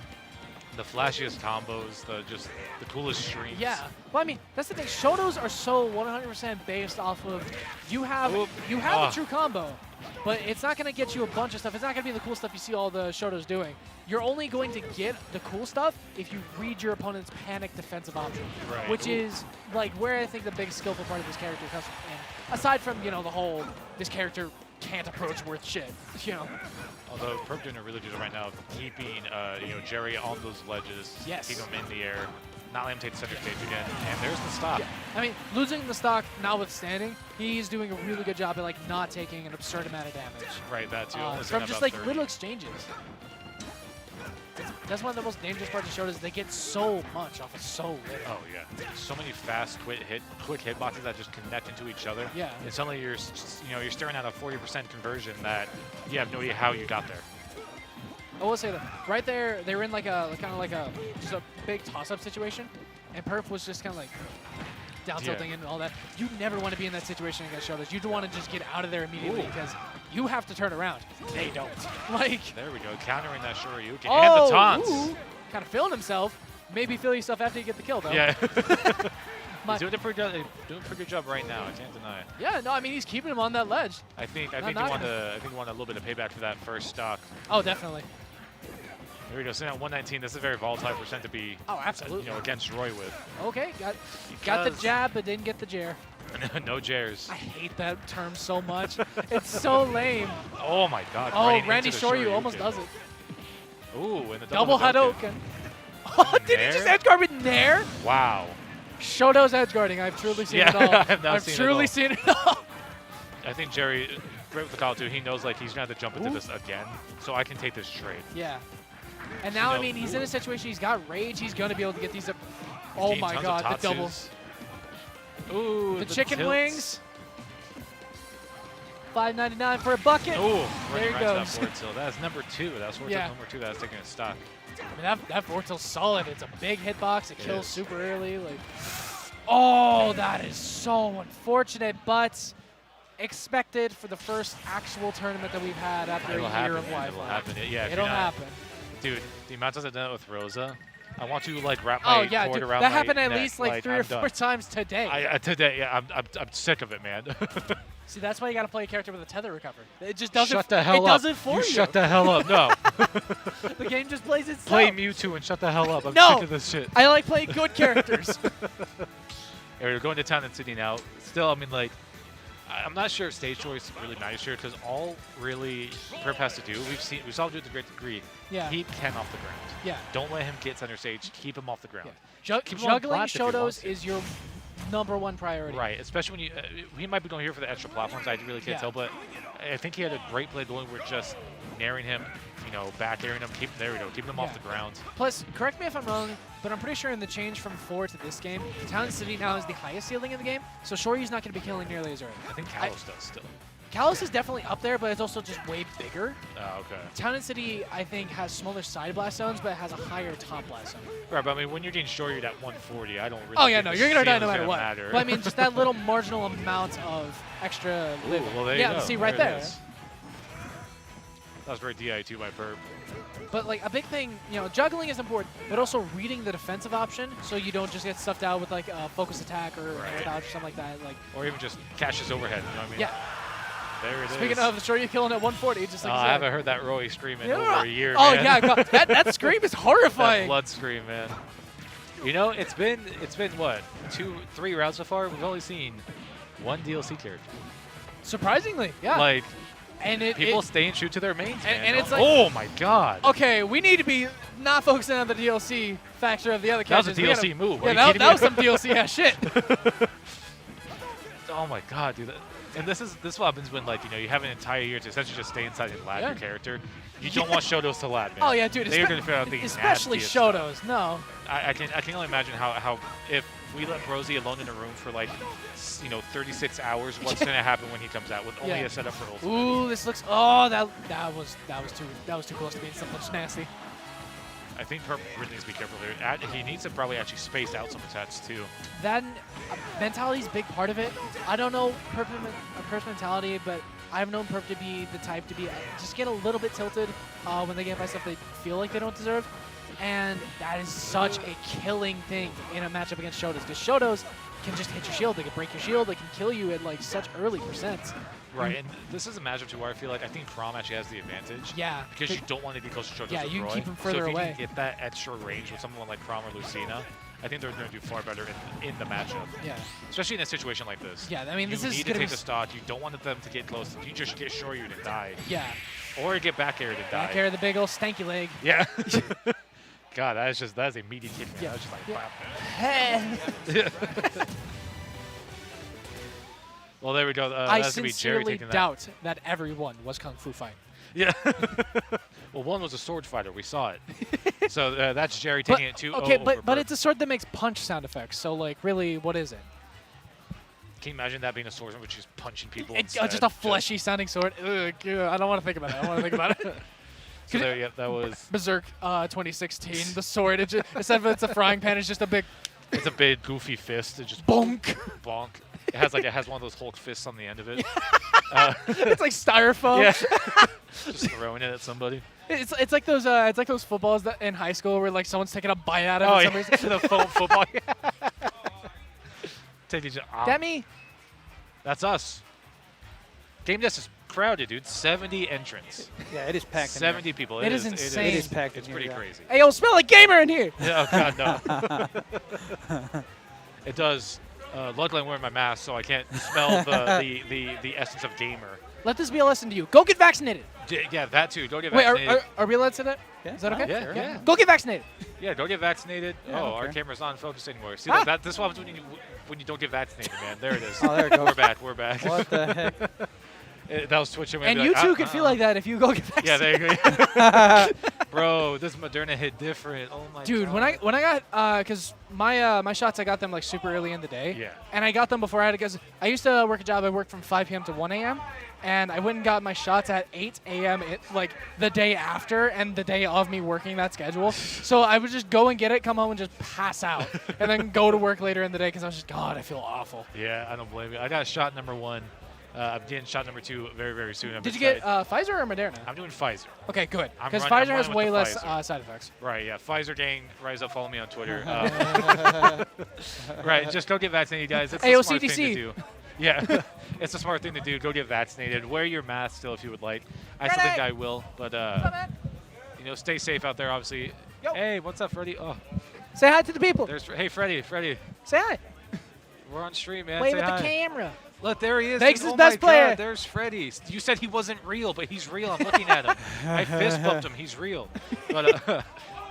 The flashiest combos, the coolest streams. Yeah. Well, I mean, that's the thing. Shotos are so 100% based off of you have a true combo, but it's not going to get you a bunch of stuff. It's not going to be the cool stuff you see all the Shotos doing. You're only going to get the cool stuff if you read your opponent's panic defensive option, Right. which is like where I think the big skillful part of this character comes from. And aside from, you know, the whole this character can't approach worth shit, you know. Although Perp doing a really good job right now of keeping Jerry on those ledges, Yes. keep him in the air, not let him take the center stage again. And there's the stock. Yeah. I mean, losing the stock notwithstanding, he's doing a really good job at like not taking an absurd amount of damage. Right, that too. From just like little exchanges. That's one of the most dangerous parts of Shotos. They get so much off of so little. Oh yeah, so many fast, quick hitboxes that just connect into each other. Yeah. And suddenly you're staring at a 40% conversion that you have no idea how you got there. I will say that right there, they were in like a just a big toss-up situation, and Perf was just kind of like down tilting and all that. You never want to be in that situation against Shotos. You want to just get out of there immediately because you have to turn around. They don't. Like. There we go, countering that Shoryuken and the taunts. Kind of feeling himself. Maybe feel yourself after you get the kill, though. Yeah. He's doing a pretty good job right now. I can't deny it. Yeah, no, I mean he's keeping him on that ledge. I think he wanted a little bit of payback for that first stock. Oh, definitely. There we go. Sitting at 119. That's a very volatile percent to be. Oh, absolutely. Against Roy with. Okay, got the jab, but didn't get the jar. No jars. I hate that term so much. It's so lame. Oh my God. Oh, Randy Shoryu almost does it. Ooh, and the double Hadouken. Oh, did he just edgeguard with Nair? Wow. Shoto's edgeguarding. I've truly seen it all. I've truly seen it all. I think Jerry, great with the call too. He knows like he's gonna have to jump into this again, so I can take this trade. Yeah. And now, I mean, he's in a situation, he's got rage, he's going to be able to get these up. Oh my God, the doubles. Ooh, the chicken tilts. Wings. $5.99 for a bucket. Ooh, there he goes. That forward tilt. That's number 2. That's forward tilt number 2. That's taking a stock. I mean, that forward tilt's solid. It's a big hitbox. It kills super early. Like, oh, that is so unfortunate, but expected for the first actual tournament that we've had after a year of Wi-Fi. It'll happen. Yeah, it'll happen. Dude, the amount I've done it with Rosa, I want to like wrap my cord around that my happened at neck. least like 3 or 4 times today. I'm sick of it, man. See, that's why you got to play a character with a tether recover. It just doesn't. Shut the hell up. It does it for you. Shut the hell up. No. The game just plays itself. Play Mewtwo and shut the hell up. I'm sick of this shit. I like playing good characters. We're going to Town and City now. Still, I mean, like, I'm not sure if stage choice really matters here because all really Perp has to do, we saw him do it to a great degree. Yeah. Keep Ken off the ground. Yeah. Don't let him get center stage. Keep him off the ground. Yeah. Juggling Shotos is your #1 priority. Right, especially when you he might be going here for the extra platforms. I really can't tell, but I think he had a great play going with just naring him, you know, back airing him, keeping him off the ground. Plus, correct me if I'm wrong, but I'm pretty sure in the change from 4 to this game, Town City now has the highest ceiling in the game, so Shoryu's not going to be killing nearly as early. I think Kalos does still. Kalos is definitely up there, but it's also just way bigger. Oh, okay. Town City, I think, has smaller side blast zones, but it has a higher top blast zone. Right, but I mean, when you're getting Shoryu at 140, I don't really. Oh yeah, think no, the you're gonna die no ceiling's matter what. matter. But I mean, just that little marginal amount of extra Ooh, living. well, there you yeah, go. see right There it there. is. That was very DI2 by Perp. But like a big thing, you know, juggling is important, but also reading the defensive option so you don't just get stuffed out with like a focus attack or air dodge or something like that. Like, or even just catch his overhead. You know what I mean? Yeah. There it is. Speaking of, Shoryu killing at 140, just like I haven't heard that Roy scream in over a year, Oh man. yeah, God, that scream is horrifying. That blood scream, man. You know, it's been what, 3 rounds so far. We've only seen 1 DLC character. Surprisingly, yeah. Like, and people staying true to their mains, man. And it's like, oh my God. Okay, we need to be not focusing on the DLC factor of the other That was characters. a DLC move. Yeah, that was some DLC ass shit. Oh my God, dude. And this what happens when, like, you know, you have an entire year to essentially just stay inside and lab your character. You don't want Shotos to lab, man. Oh yeah, dude. They're gonna figure out the especially nastiest Shotos. stuff. No. I can only imagine how if we let Brosy alone in a room for like, you know, 36 hours, what's gonna happen when he comes out with only a setup for ultimate. Ooh, this looks. Oh, that was too close to being something nasty. I think Perp really needs to be careful there. He needs to probably actually space out some attacks too. That mentality is a big part of it. I don't know Perp's mentality, but I've known Perp to be the type to be just get a little bit tilted when they get by stuff they feel like they don't deserve. And that is such a killing thing in a matchup against Shotos, because Shotos can just hit your shield, they can break your shield, they can kill you at like such early percents. Right, and this is a matchup too where I think Chrom actually has the advantage. Yeah. Because you don't want to be close to Shotos Yeah, with you Roy. keep him further so if away. you can get that extra range with someone like Chrom or Lucina, I think they're going to do far better in the matchup. Yeah. Especially in a situation like this. Yeah, I mean, this is you need to take the stock. You don't want them to get close. You just get Shoryu to die. Yeah. Or get back air to die. Back air the big old stanky leg. Yeah. God, that is a meaty kick, man. Yeah. That was just like, Hey. Well, there we go. I that's going to be Jerry sincerely taking that. doubt that everyone was Kung Fu fighting. Yeah. Well, one was a sword fighter. We saw it. So that's Jerry taking it too. Okay, but it's a sword that makes punch sound effects. So, like, really, what is it? Can you imagine that being a swordsman which is punching people It's instead? just a fleshy sounding sword. Ugh, I don't want to think about it. I don't want to think about it. So there, yeah, that was... Berserk 2016. The sword, instead of it's a frying pan, it's just a big... It's a big goofy fist. It just bonk. Bonk. It has one of those Hulk fists on the end of it. It's like styrofoam. Yeah. Just throwing it at somebody. It's like those footballs that in high school where like someone's taking a bite out of Oh, it. yeah. The foam football. Demi. That's us. Game Desk is crowded, dude. 70 entrants. Yeah, it is packed. 70 people. It is insane. It is packed. It's pretty crazy. Hey, yo, smell like gamer in here. Yeah, oh God, no. It does. Luckily, I'm wearing my mask, so I can't smell the essence of gamer. Let this be a lesson to you. Go get vaccinated. Yeah, that too. Go get Wait, vaccinated. are we allowed to say that? Yeah. Is that okay? Yeah, yeah. Go get vaccinated. Yeah, don't get vaccinated. Yeah, oh, our okay. camera's not focused anymore. See, Ah. this is what happens when you don't get vaccinated, man. There it is. Oh, there it goes. We're back. We're back. What the heck? That was twitching. And you too could feel like that if you go get Yeah, vaccinated. there you go. Bro, this Moderna hit different. Oh my Dude, God. when I got because my shots, I got them like super early in the day. Yeah. And I got them before I had to, because I used to work a job. I worked from 5 p.m. to 1 a.m. And I went and got my shots at 8 a.m. like the day after and the day of me working that schedule. So I would just go and get it, come home and just pass out, and then go to work later in the day because I was just, God, I feel awful. Yeah, I don't blame you. I got shot number 1. I'm getting shot number 2 very, very soon. Did you get Pfizer or Moderna? I'm doing Pfizer. Okay, good. I'm Because running Pfizer has with way the less Pfizer. side effects. Right, yeah. Pfizer gang, rise up, follow me on Twitter. Right, just go get vaccinated, guys. It's the smart thing to do. Yeah, it's a smart thing to do. Go get vaccinated. Wear your mask still if you would like. I still think I will, but you know, stay safe out there. Obviously. Yo. Hey, what's up, Freddie? Oh, Say hi to the people. hey, Freddie. Say hi. We're on stream, man. Wave Say at hi. the camera. Look, there he is. Thanks, dude. his Oh best my player. God, there's Freddie. You said he wasn't real, but he's real. I'm looking at him. I fist bumped him. He's real. But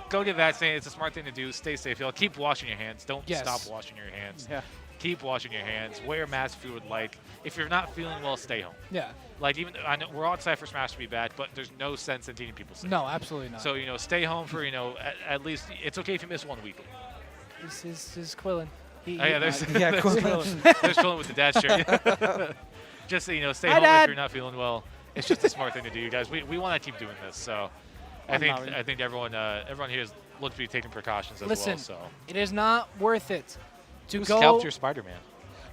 go get vaccinated. It's a smart thing to do. Stay safe, y'all. Keep washing your hands. Don't Yes. stop washing your hands. Yeah. keep washing your hands, wear masks if you would like. If you're not feeling well, stay home. Yeah. Like, even I know we're all excited for Smash to be back, but there's no sense in keeping people sick. No, absolutely not. So, stay home for, at least it's okay if you miss one weekly. This is Quillen. There's Quillen. there's Quillen with the dad shirt. Just, stay Hi, home Dad. if you're not feeling well. It's just a smart thing to do, you guys. We want to keep doing this, so I think everyone here looks to be taking precautions as Listen, well. So it is not worth it to who go. scalped your Spider-Man?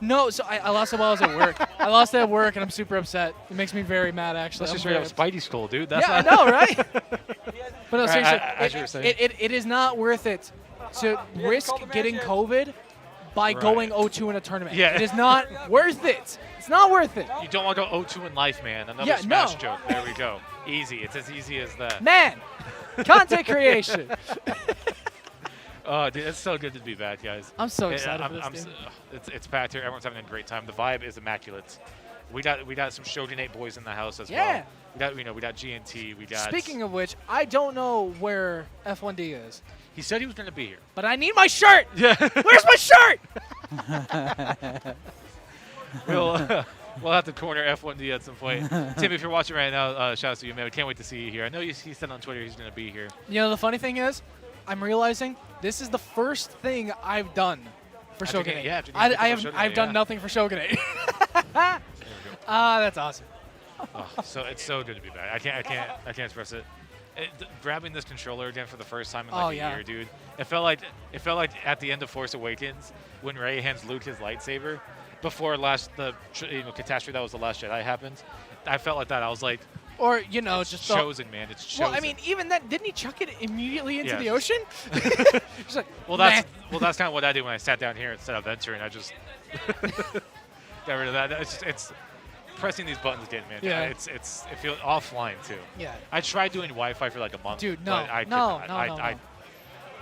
No, so I lost it while I was at work. I lost it at work, and I'm super upset. It makes me very mad, actually. Let's just I'm straight up very Spidey skull, dude. That's yeah, I not know, right? But no, seriously, as you were saying. it is not worth it to risk getting COVID by going 0-2 in a tournament. Yeah. It is not worth it. It's not worth it. You don't want to go 0-2 in life, man. Another Yeah, Smash no. joke. There we go. Easy. It's as easy as that. Man, content creation. Oh, dude, it's so good to be back, guys. I'm so excited for this, dude. It's packed here. Everyone's having a great time. The vibe is immaculate. We got some Shogunate boys in the house as Yeah. well. We got GNT. We got. Speaking of which, I don't know where F1D is, he said he was gonna be here. but I need my shirt. Yeah. Where's my shirt? We'll have to corner F1D at some point. Tim, if you're watching right now, shout out to you, man. We can't wait to see you here. I know he said on Twitter he's gonna be here. You know, the funny thing is, I'm realizing this is the first thing I've done for After Shogunate. getting- yeah, after getting picked up for I've Shogunate, done yeah. nothing for Shogunate. That's awesome. Oh, so it's so good to be back. I can't express it. Grabbing this controller again for the first time in like a year, dude. It felt like at the end of Force Awakens when Rey hands Luke his lightsaber before the catastrophe that was the Last Jedi happened. I felt like that. I was like, Or just it's chosen, man. It's chosen. Well, I mean, even that, didn't he chuck it immediately into Yeah. the ocean? Just like, well, that's kind of what I did when I sat down here instead of entering. I just got rid of that. It's pressing these buttons again, man. Yeah. It feels offline too. Yeah. I tried doing Wi-Fi for like a month. Dude, no, but I could no, not. no.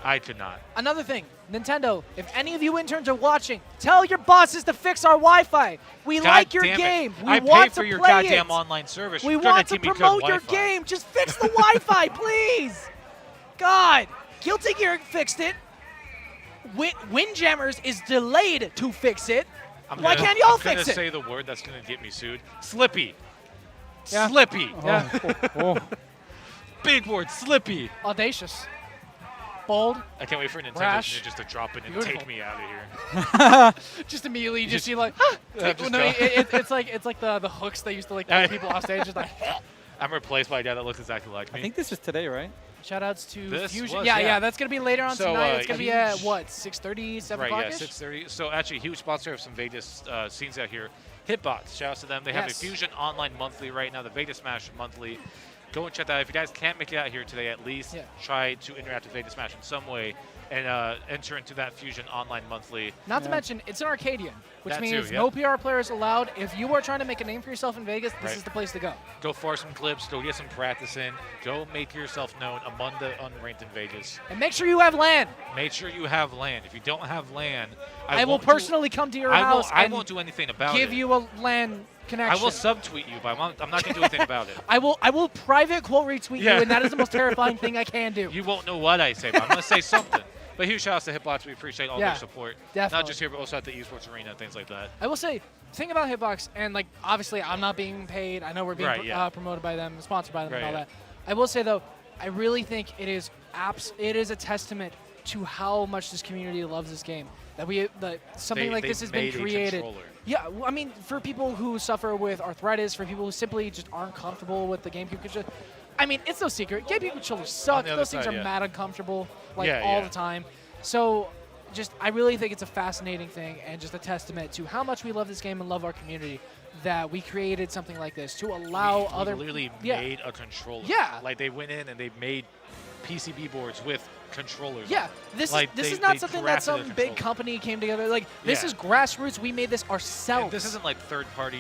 I could not. Another thing, Nintendo, if any of you interns are watching, tell your bosses to fix our Wi-Fi. We God like your damn it. game. We I want pay for to your play goddamn it. online service. We You're trying want to teach me good promote your Wi-Fi. game. Just fix the Wi-Fi, please. God, Guilty Gear fixed it. Windjammers is delayed to fix it. Why can't y'all fix I'm it? gonna say the word that's gonna get me sued. Slippy. Yeah. Slippy. Yeah. Big word. Slippy. Audacious. Bold. I can't wait for Nintendo Brash. just to drop it and Beautiful. take me out of here. Just immediately, Just- see like, just no, go. it's like the hooks they used to like pull people off stage. Just like, I'm replaced by a guy that looks exactly like me. I think this is today, right? shout outs to This Fusion. was, Yeah, yeah. that's gonna be later on So, tonight. It's gonna be at huge- what, 6:30, 7 Right, o'clock? yeah, 6:30. So actually, huge sponsor of some Vegas scenes out here. Hitbox, shout out to them. They have a Yes. Fusion Online monthly right now, the Vegas Smash monthly. Go and check that out. If you guys can't make it out here today, at least try to interact with Vegas Smash in some way and enter into that Fusion Online monthly. Not to mention, it's an Arcadian, which That means too, no PR players allowed. If you are trying to make a name for yourself in Vegas, this Right. is the place to go. Go force some clips. Go get some practice in. Go make yourself known among the unranked in Vegas. And make sure you have LAN. Make sure you have LAN. If you don't have LAN, I will won't do- personally come to your house I and won't do anything about give it. you a LAN connection. I will subtweet you, but I'm not going to do anything about it. I will private quote retweet Yeah. you, and that is the most terrifying thing I can do. You won't know what I say, but I'm going to say something. But huge shout outs to Hitbox. We appreciate all their support. definitely. Not just here, but also at the esports arena and things like that. I will say, the thing about Hitbox, and like obviously I'm not being paid. I know we're being Right, promoted by them, sponsored by them, and Right, all yeah. that. I will say though, I really think it is a testament to how much this community loves this game. That something like this has been made a created. controller. Yeah, well, I mean, for people who suffer with arthritis, for people who simply just aren't comfortable with the GameCube controller. I mean, it's no secret. GameCube controllers suck. the other Those things side, are yeah. mad uncomfortable, like Yeah, all yeah. the time. So, I really think it's a fascinating thing and just a testament to how much we love this game and love our community that we created something like this to allow other. We literally yeah. made a controller. Yeah. Like they went in and they made PCB boards with controllers. Yeah, this They- is not they something that crafted some a big controller. company came together. Like this Yeah. is grassroots. We made this ourselves. And this isn't like third party,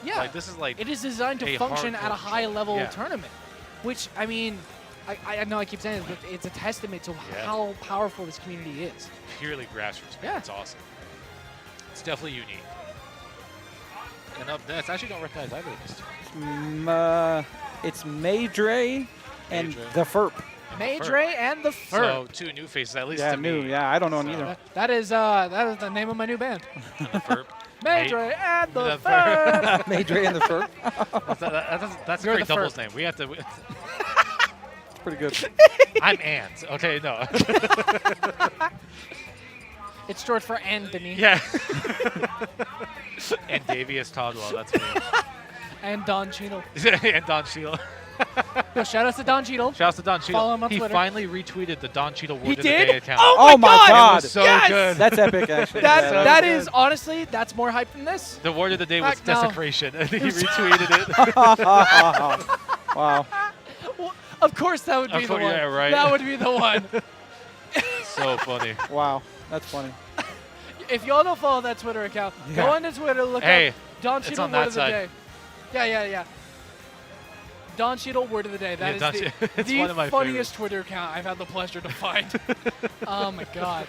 Yeah. Like this is like It is designed to a function hardcore at a high controller. level Yeah. tournament, which I mean, I know I keep saying this, but it's a testament to Yeah. how powerful this community is. purely grassroots. Man. Yeah. It's awesome. It's definitely unique. And up next, I actually don't recognize either of these two. It's Maydre and Maydre. the Ferp. Maydre and the Fur. So 2 new faces, at least Yeah, to new. me. Yeah, I don't know neither. That is the name of my new band. And the Fur. Maydre and the The Fur. Maydre and the Fur. That's a You're great the doubles Fur. name. We have to. It's pretty good. I'm Ant. Okay, no. It's short for Anthony. Yeah. And Davius Todwell, that's me. And Don Cheadle. And Don Cheadle. Yo, shout out to Don Cheadle. Shouts to Don Cheadle. Follow him on he Twitter. finally retweeted the Don Cheadle He Word of the did? Day account. Oh my God! It was so Yes! good. That's epic, actually. That Yeah, is honestly, that's more hype than this. The word of the day was Heck no. desecration, and he retweeted it. Wow. Well, of course that would be Of the course, one. yeah, right. That would be the one. So funny. Wow. That's funny. If y'all don't follow that Twitter account, go onto Twitter, look Hey, up Don it's Cheadle on Word that of the side. Day. Yeah. Don Cheadle Word of the Day. That is it's the one of my funniest Twitter account I've had the pleasure to find. Oh my God.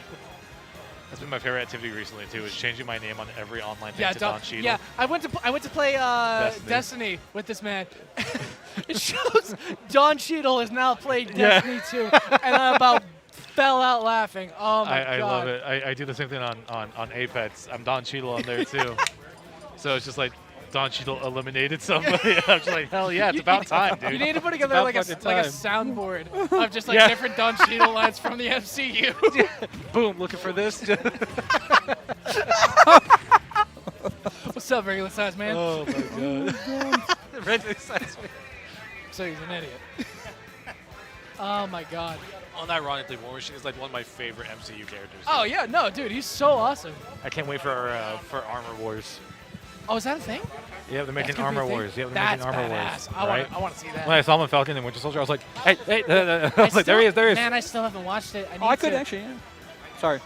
That's been my favorite activity recently too. Is changing my name on every online thing Yeah, to Don Cheadle. yeah. I went to play Destiny with this man. It shows Don Cheadle has now played Destiny 2, and I about fell out laughing. Oh my I God. love it. I do the same thing on Apex. I'm Don Cheadle on there too. So it's just like Don Cheadle eliminated somebody. I'm just like, hell yeah, it's about time, dude. You need to put together about like a fucking soundboard of just like Yeah. different Don Cheadle lines from the MCU. Boom, looking for this. What's up, regular size man? Oh my god. Regular size man. So he's an idiot. Oh my God. Unironically, War Machine is like one of my favorite MCU characters. Oh yeah, no, dude, he's so awesome. I can't wait for Armor Wars. Oh, is that a thing? Yeah, they're making That's gonna be a Armor thing? Wars. Yeah, they're That's making Armor badass. Wars. Right? I want to see that. When I saw him in Falcon and Winter Soldier, I was like, hey, I was like, there he is. Man, I still haven't watched it. Oh, I could actually. Yeah. Sorry.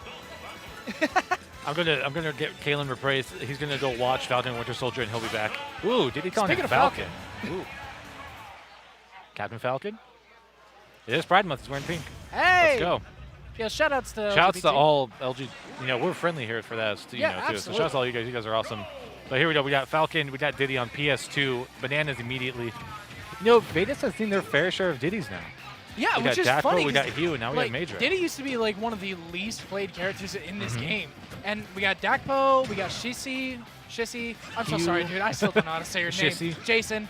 I'm gonna get Kalen replaced. He's gonna go watch Falcon and Winter Soldier, and he'll be back. Ooh, did he call him Speaking of Falcon? Ooh. Captain Falcon. It is Pride Month. He's wearing pink. Hey. Let's go. Yeah, shout outs to Shouts to LGBT. all LG. You know, we're friendly here for that. You Yeah, know, too. So absolutely. shouts to all you guys. You guys are awesome. But here we go. We got Falcon. We got Diddy on PS2. Bananas immediately. You know, Vegas has seen their fair share of Diddies now. Yeah, We which got is Dacko, funny. we 'cause, got Hugh, and now we like, have Major. Diddy used to be like one of the least played characters in this Mm-hmm. game, and we got Dakpo, we got Shissy. I'm so Hugh. sorry, dude. I still don't know how to say your name. Shissy. Jason.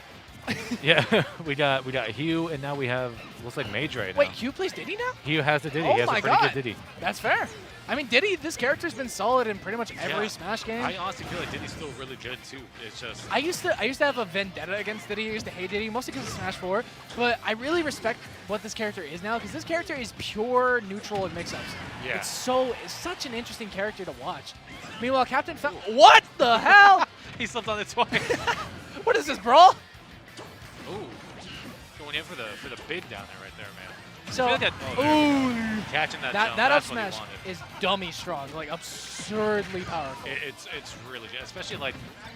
Yeah, we got Hugh, and now we have looks like Major right now. Wait, Q plays Diddy now? Hugh has the Diddy. Oh he has my a pretty God. good Diddy. That's fair. I mean, Diddy, this character's been solid in pretty much every Yeah. Smash game. I honestly feel like Diddy's still really good too. It's just I used to have a vendetta against Diddy. I used to hate Diddy, mostly because of Smash 4. But I really respect what this character is now, because this character is pure neutral in mix-ups. Yeah. It's such an interesting character to watch. Meanwhile, Captain what the hell? he slipped on it twice. What is this, brawl? Ooh, going in for the big down there right there, man. So, I feel like ooh, catching that that jump, up that's what he smash wanted. is dummy strong, like absurdly powerful. It's really good, especially like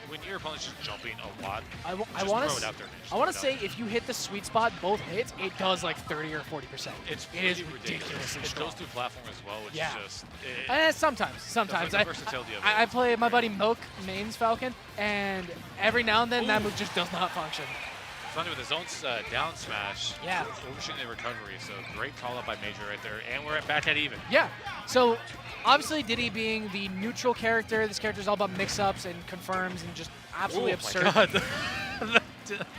when your opponent's just jumping a lot. I just want throw to it out there. Just I want to throw it say if you hit the sweet spot both hits, it does like 30 or 40%. It's it is pretty ridiculous. It goes through platform as well, which Yeah. is just Sometimes. the versatility of it. I play my buddy Moke mains Falcon, and every now and then that move just does not function. Funny with his own down smash. Yeah. Overshooting the recovery, so great call up by Major right there, and we're back at even. Yeah. So obviously Diddy being the neutral character, this character is all about mix-ups and confirms and just absolutely absurd. My God.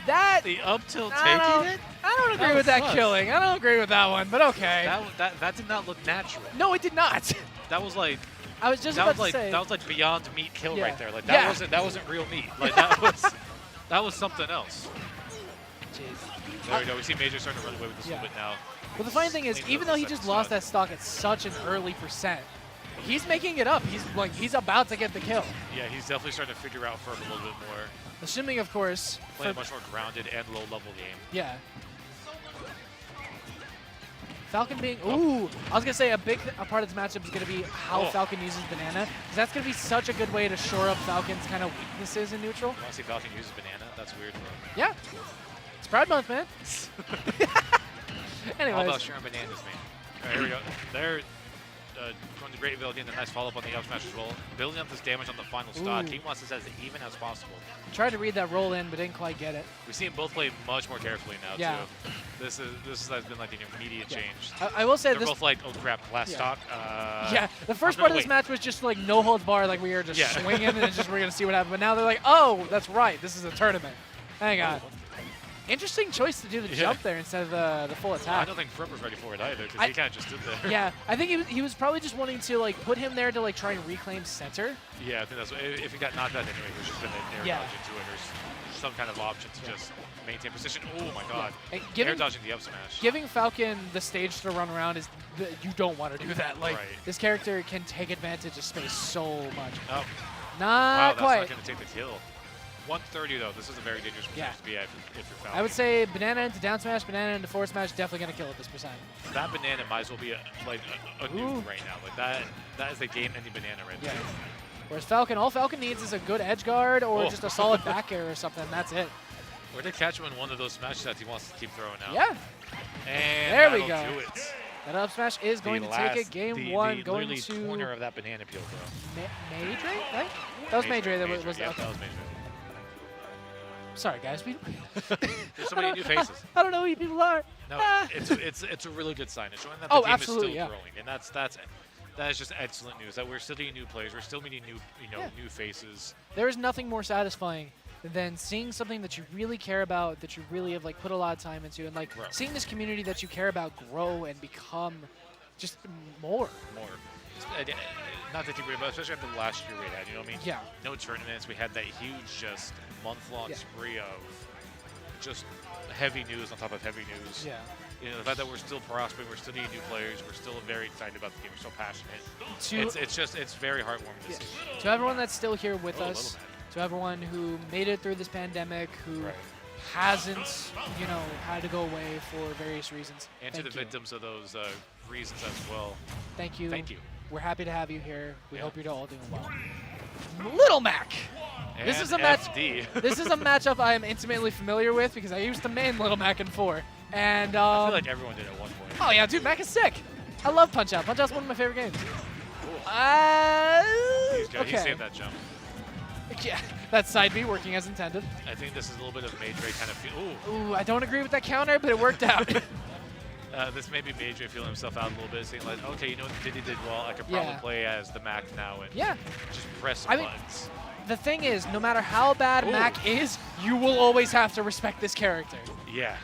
That the up tilt I taking it? don't agree That with that was killing. I don't agree with that one, but okay. That did not look natural. No, it did not. That was like I was just about to say. that was like beyond meat kill Yeah. right there. Like Yeah. that wasn't real meat. Like that was something else. Jeez. There we go. We see Major starting to run away with this a little bit now. Well, the funny thing is, Cleans even up though the he second just lost stock. that stock at such an early %, he's making it up. He's about to get the kill. Yeah, he's definitely starting to figure out Ferb a little bit more. Assuming, of course, Playing a much more grounded and low level game. yeah. Falcon being, ooh, I was going to say a part of this matchup is going to be how Falcon uses banana, because that's going to be such a good way to shore up Falcon's kind of weaknesses in neutral. You want to see Falcon uses banana? That's weird. Yeah. It's Pride Month, man. All Anyways. about sharing bananas, man. All right, here we go. There. going to great ability and a nice follow-up on the up smash as well. Building up this damage on the final stock. He wants this as even as possible. Tried to read that roll in, but didn't quite get it. We've seen both play much more carefully now, Yeah. too. This has been like an immediate change. I will say They're this. both like, oh crap, last stock. Yeah, the first part of this match was just like no holds barred, like we were just swinging and it's just we're gonna see what happens. But now they're like, oh, that's right, this is a tournament. Hang on. Interesting choice to do the jump there instead of the full attack. I don't think Fripp was ready for it either because he kind of just stood there. Yeah, I think he was probably just wanting to like put him there to like try and reclaim center. Yeah, I think that's what, if he got knocked out anyway, he was just going to air dodge into it or some kind of option to just maintain position. Oh my god. Air dodging the up smash. Giving Falcon the stage to run around is you don't want to do that. Like this character can take advantage of space so much. Oh. Not quite. That's not going to take the kill. 130 though. This is a very dangerous position to be at if you're Falcon. I would say banana into down smash, banana into forward smash, definitely going to kill at this percent. That banana might as well be a nuke right now. Like that is a game-ending banana right there. Whereas Falcon, all Falcon needs is a good edge guard or just a solid back air or something. That's it. Or to catch him in one of those smash sets he wants to keep throwing out. Yeah. And there we go. Do it. That up smash is going to take it. Game one going to corner of that banana peel throw. Maydre, right? That was Maydre. That was that was Maydre. Sorry, guys. There's so many new faces. I don't know who you people are. No, it's a really good sign. It's showing that the team is still growing, and that is just excellent news. That we're still getting new players. We're still meeting new faces. There is nothing more satisfying than seeing something that you really care about, that you really have like put a lot of time into, and like seeing this community that you care about grow and become just more. Not that you worry about, especially after the last year we had, you know what I mean? Yeah. No tournaments. We had that huge just month-long spree of just heavy news on top of heavy news. Yeah. You know, the fact that we're still prospering, we're still getting new players, we're still very excited about the game, we're so passionate. It's very heartwarming to see. To everyone that's still here with us, to everyone who made it through this pandemic, who hasn't, had to go away for various reasons. And to the victims of those reasons as well. Thank you. Thank you. We're happy to have you here. We hope you're all doing well. Little Mac. And this is a match. This is a matchup I am intimately familiar with because I used to main Little Mac in 4. And I feel like everyone did at one point. Oh yeah, dude, Mac is sick. I love Punch Out. Punch Out's one of my favorite games. He saved that jump. Yeah, that side B working as intended. I think this is a little bit of Maydre kind of feel. Ooh, I don't agree with that counter, but it worked out. This may be Maydre feeling himself out a little bit, saying like, okay, you know what Diddy did well. I could probably play as the Mac now and just press some buttons. The thing is, no matter how bad Mac is, you will always have to respect this character. Yeah.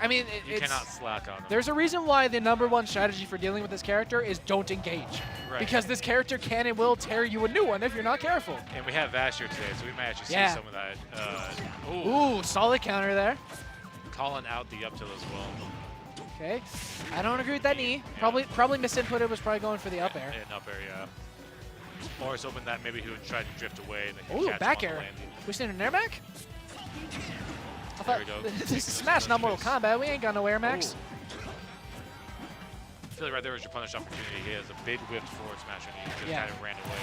I mean, you cannot slack on him. There's a reason why the #1 strategy for dealing with this character is don't engage. Right. Because this character can and will tear you a new one if you're not careful. And we have Vash here today, so we might actually see some of that. Ooh, solid counter there. Calling out the up tilt as well. Okay. I don't agree with that knee. Probably misinputted, was probably going for the up air. An up air, yeah. Or it's hoping that maybe he would try to drift away and then Ooh, catch back him on air. the landing. We seen an air back? There we go. This is Smash, not Mortal Kombat. We ain't got no air max. I feel like right there was your punish opportunity. He has a big whipped forward smash and he just kind of ran away.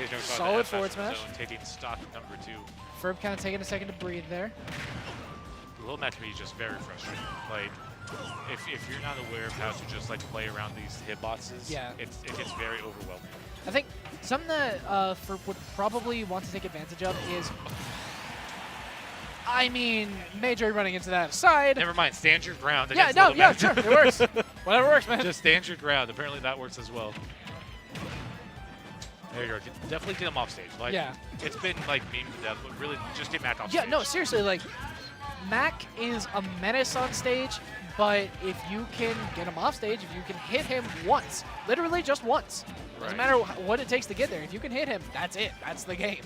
Okay. Solid forward smash. Taking stock number 2. Ferb kind of taking a second to breathe there. The little match to me is just very frustrating. Like, if you're not aware of how to just like play around these hitboxes, it gets very overwhelming. I think something that Ferb would probably want to take advantage of is, I mean, Maydre running into that aside. Never mind, stand your ground. Yeah, sure, it works. Whatever works, man. Just stand your ground. Apparently that works as well. There you go. Definitely get him off stage. Like, it's been like meme to death, but really just get Mac off stage. Yeah, no, seriously, like, Mac is a menace on stage, but if you can get him off stage, if you can hit him once, literally just once, doesn't matter what it takes to get there. If you can hit him, that's it. That's the game.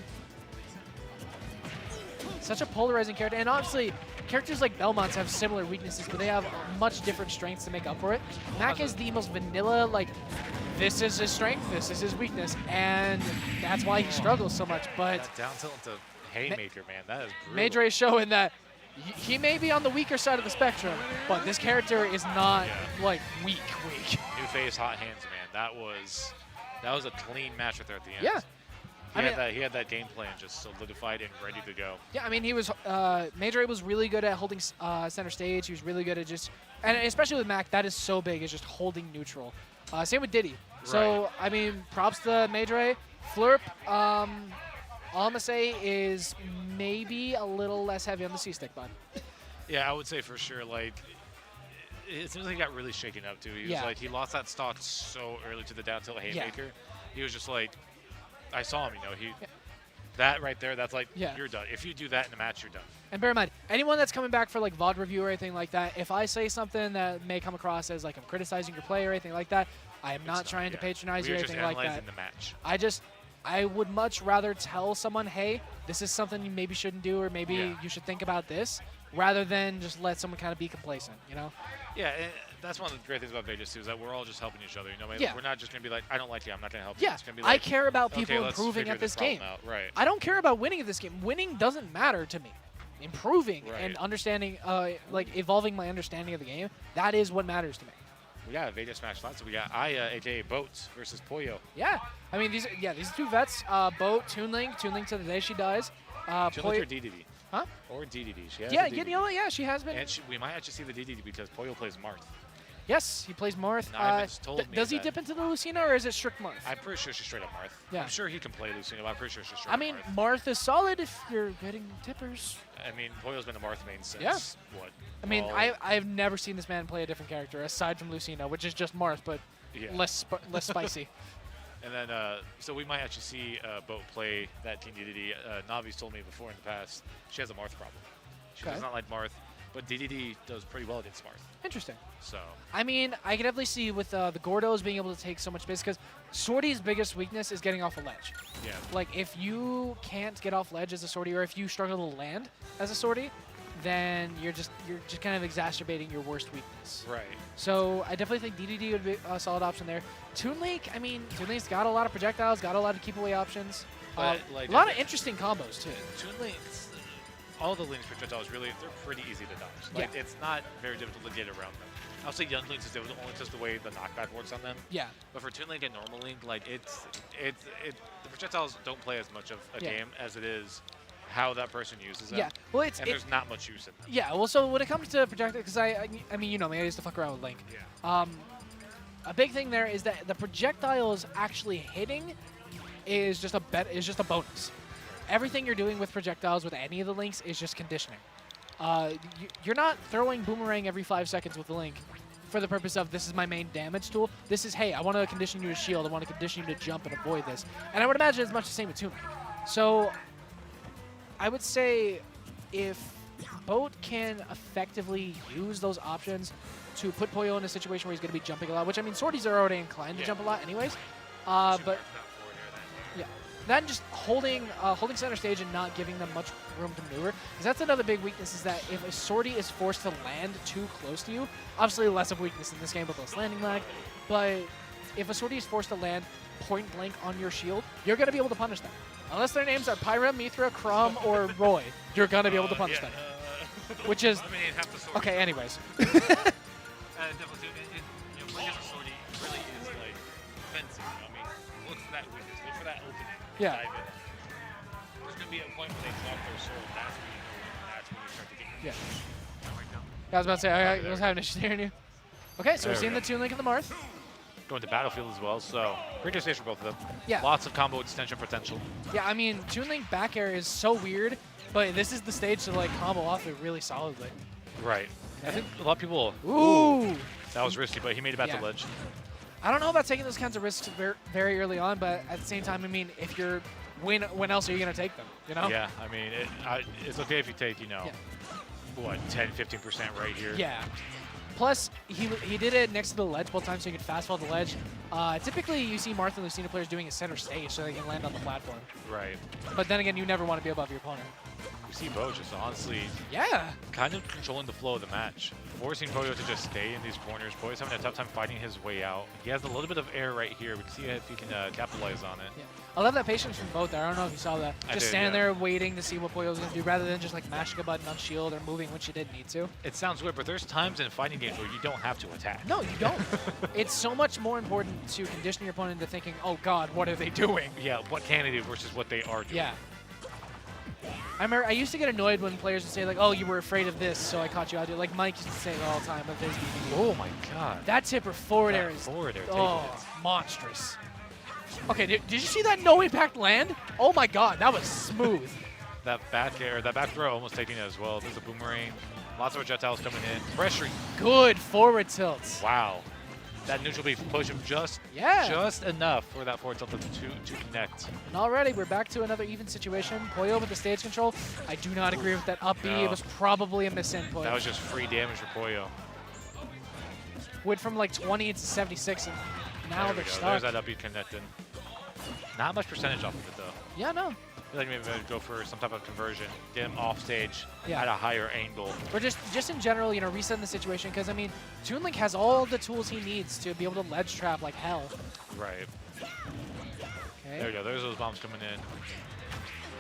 Such a polarizing character, and obviously, characters like Belmonts have similar weaknesses, but they have much different strengths to make up for it. Mac is the most vanilla, like, this is his strength, this is his weakness, and that's why he struggles so much. But that down tilt into haymaker, man, that is brutal. Maydre is showing that he may be on the weaker side of the spectrum, but this character is not like weak. New phase, hot hands, man. That was a clean match right there at the end. Yeah. He had that game plan just solidified and ready to go. Yeah, I mean, he was Maydre was really good at holding center stage. He was really good at just, and especially with Mac, that is so big, is just holding neutral. Same with Diddy. So, I mean, props to Maedre. Flurp, all I'm going to say is maybe a little less heavy on the C-stick, bud. Yeah, I would say for sure, like, it seems like he got really shaken up, too. He was like, he lost that stock so early to the down tilt haymaker. He was just like, I saw him, you know, that right there, that's like, you're done. If you do that in a match, you're done. And bear in mind, anyone that's coming back for like VOD review or anything like that, if I say something that may come across as like I'm criticizing your play or anything like that, I am not trying to patronize you or anything like that. The match. I would much rather tell someone, hey, this is something you maybe shouldn't do or maybe you should think about this, rather than just let someone kind of be complacent, you know? Yeah, and that's one of the great things about Vegas, too, is that we're all just helping each other. You know, we're not just going to be like, I don't like you, I'm not going to help you. It's going to be like, I care about people okay, improving at this game. Right. I don't care about winning at this game. Winning doesn't matter to me. Improving and understanding, like evolving my understanding of the game, that is what matters to me. We got a Vegas match lots. So we got Aya, aka Boats, versus Pollo. Yeah, I mean these two vets, Boat, Toonlink to the day she dies. Toonlink or DDD? Huh? Or DDD. She has you know what? Yeah, she has been. And we might actually see the DDD because Pollo plays Marth. Yes, he plays Marth. Does he dip into the Lucina or is it strict Marth? I'm pretty sure she's straight up Marth. Yeah. I'm sure he can play Lucina, but I'm pretty sure she's straight up Marth. I mean, Marth is solid if you're getting tippers. I mean, Pollo's been a Marth main since what? I mean, I've never seen this man play a different character aside from Lucina, which is just Marth, but less spicy. And then, so we might actually see Boat play that Team DDD. Navi's told me before in the past she has a Marth problem. She does not like Marth, but DDD does pretty well against Marth. Interesting. So. I mean, I can definitely see with the Gordos being able to take so much space because Swordy's biggest weakness is getting off a ledge. Yeah. Like, if you can't get off ledge as a Swordy or if you struggle to land as a Swordy, then you're just kind of exacerbating your worst weakness. Right. So I definitely think DDD would be a solid option there. Toonlink, I mean, Toonlink's got a lot of projectiles, got a lot of keep away options. But, a lot of interesting combos too. Toonlink's, all the Link's projectiles they're pretty easy to dodge. Like it's not very difficult to get around them. I'll say Young Link's is difficult only just the way the knockback works on them. Yeah. But for Toonlink and normal Link, like the projectiles don't play as much of a game as it is how that person uses them. Yeah, well, there's not much use in them. Yeah, well, so when it comes to projectiles, because I mean, you know me, I used to fuck around with Link. Yeah. A big thing there is that the projectiles actually hitting is just a bonus. Everything you're doing with projectiles with any of the Links is just conditioning. You're not throwing Boomerang every 5 seconds with the Link for the purpose of this is my main damage tool. This is, hey, I want to condition you to shield. I want to condition you to jump and avoid this. And I would imagine it's much the same with Toonlink. So I would say if Boat can effectively use those options to put Pollo in a situation where he's going to be jumping a lot, which I mean, Swordies are already inclined to jump a lot anyways. But yeah, then just holding center stage and not giving them much room to maneuver, because that's another big weakness, is that if a Swordy is forced to land too close to you, obviously less of a weakness in this game with less landing lag, but if a Swordy is forced to land point blank on your shield, you're going to be able to punish them. Unless their names are Pyra, Mithra, Crom, or Roy, you're going to be able to punish them. Which is... I mean, half the Swordy. Okay, anyways. Playing as a Swordy really is like fencing. I mean, look for that weakness, look for that opening. Yeah. Dive in. There's going to be a point where they drop their sword. That's when you start to get your I was about to say, I was having issues hearing you. Okay, so we're seeing the Toonlink and the Marth. Going to Battlefield as well, so pretty good stage for both of them. Yeah. Lots of combo extension potential. Yeah, I mean, Toonlink back air is so weird, but this is the stage to like combo off it really solidly. Right. I think a lot of people... Ooh! That was risky, but he made it back to ledge. I don't know about taking those kinds of risks very early on, but at the same time, I mean, if you're... When else are you going to take them, you know? Yeah, I mean, it's okay if you take, you know, what, 10, 15% right here. Yeah. Plus, he did it next to the ledge both times, so you can fast fall the ledge. Typically, you see Marth and Lucina players doing it center stage so they can land on the platform. Right. But then again, you never want to be above your opponent. You see Bo just honestly kind of controlling the flow of the match, forcing Pollo to just stay in these corners. Pollo's having a tough time fighting his way out. He has a little bit of air right here. We can see if he can capitalize on it. Yeah. I love that patience from both there. I don't know if you saw that. Just standing there waiting to see what Pollo's going to do rather than just like mashing a button on shield or moving when she didn't need to. It sounds weird, but there's times in fighting games where you don't have to attack. No, you don't. It's so much more important to condition your opponent into thinking, oh god, what are they doing? Yeah, what can they do versus what they are doing. Yeah. I used to get annoyed when players would say like, "Oh, you were afraid of this, so I caught you out." Like Mike used to say it all the time. But oh my god. That tipper forward air is forward air monstrous. Okay, did you see that no impact land? Oh my god, that was smooth. That back air, that back throw almost taking it as well. There's a boomerang. Lots of projectiles coming in. Pressuring. Good forward tilts. Wow. That neutral beef push him just enough for that forward tilt to connect. And already we're back to another even situation. Poyo with the stage control. I do not agree with that up B. No. It was probably a miss-in Poyo. That was just free damage for Poyo. Went from like 20 to 76, and now they're stuck. There's that up B connecting. Not much percentage off of it though. Yeah, no. I feel like maybe I'd go for some type of conversion, get him off stage Yeah. at a higher angle. Or just in general, you know, resetting the situation. Because, I mean, Toon Link has all the tools he needs to be able to ledge trap like hell. Right. Okay. There we go. There's those bombs coming in.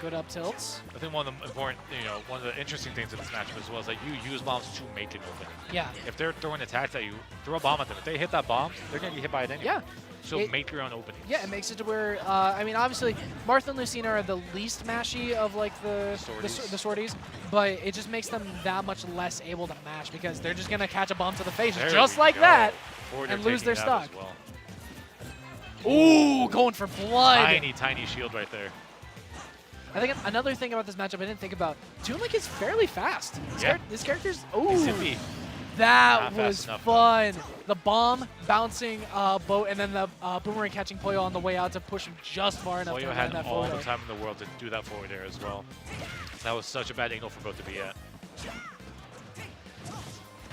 Good up tilts. I think one of the important, one of the interesting things in this matchup as well is that you use bombs to make it open. Yeah. If they're throwing attacks at you, throw a bomb at them. If they hit that bomb, they're going to get hit by it anyway. Yeah. So make your own openings. Yeah, it makes it to where, I mean, obviously, Martha and Lucina are the least mashy of, like, the sorties, but it just makes them that much less able to mash because they're just going to catch a bomb to the face just like that and lose their stock. Well. Ooh, going for blood. Tiny shield right there. I think another thing about this matchup I didn't think about, Toon Link is fairly fast. This character's, He's zippy. That was fun. The bomb bouncing boat and then the boomerang catching Poyo on the way out to push him just far enough to land that forward air. Poyo had all the time in the world to do that forward air as well. That was such a bad angle for both to be at.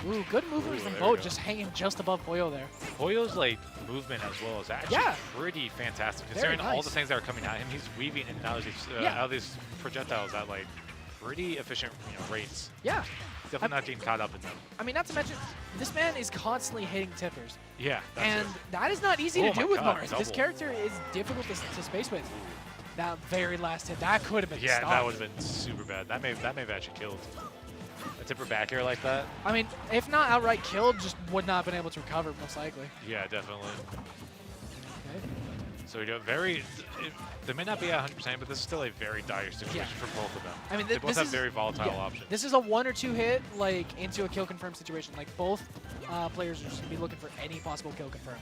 Ooh, good movement from boat, just hanging just above Poyo there. Poyo's like movement as well is actually pretty fantastic considering all the things that are coming at him. He's weaving in and out of these projectiles at like pretty efficient rates. Yeah. Definitely not getting caught up in them. I mean, not to mention, this man is constantly hitting tippers. Yeah, and that is not easy to do with Mars. This character is difficult to space with. That very last hit, that could have been stopped. That would have been super bad. That may have actually killed. A tipper back air like that? I mean, if not outright killed, just would not have been able to recover, most likely. Yeah, definitely. Okay. So they may not be at 100%, but this is still a very dire situation for both of them. I mean, they both have very volatile options. This is a 1 or 2 hit, like, into a kill confirm situation. Like, both players are just be looking for any possible kill confirm.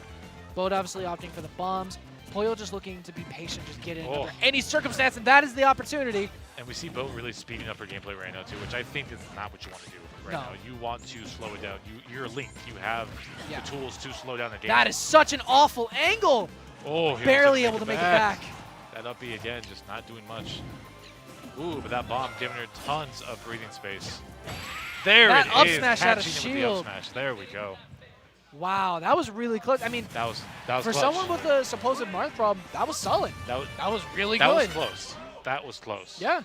Both obviously opting for the bombs. Poyo just looking to be patient, just get in under any circumstance, and that is the opportunity. And we see Boat really speeding up her gameplay right now, too, which I think is not what you want to do right now. You want to slow it down. You're linked. You have the tools to slow down the game. That is such an awful angle! Oh, barely able to make it back. That up B again, just not doing much. Ooh, but that bomb giving her tons of breathing space. There it is. Up smash out of shield. With the up smash. There we go. Wow, that was really close. I mean, that was for clutch. someone with a supposed Marth problem, that was solid. That was really good. That was close. That was close. Yeah.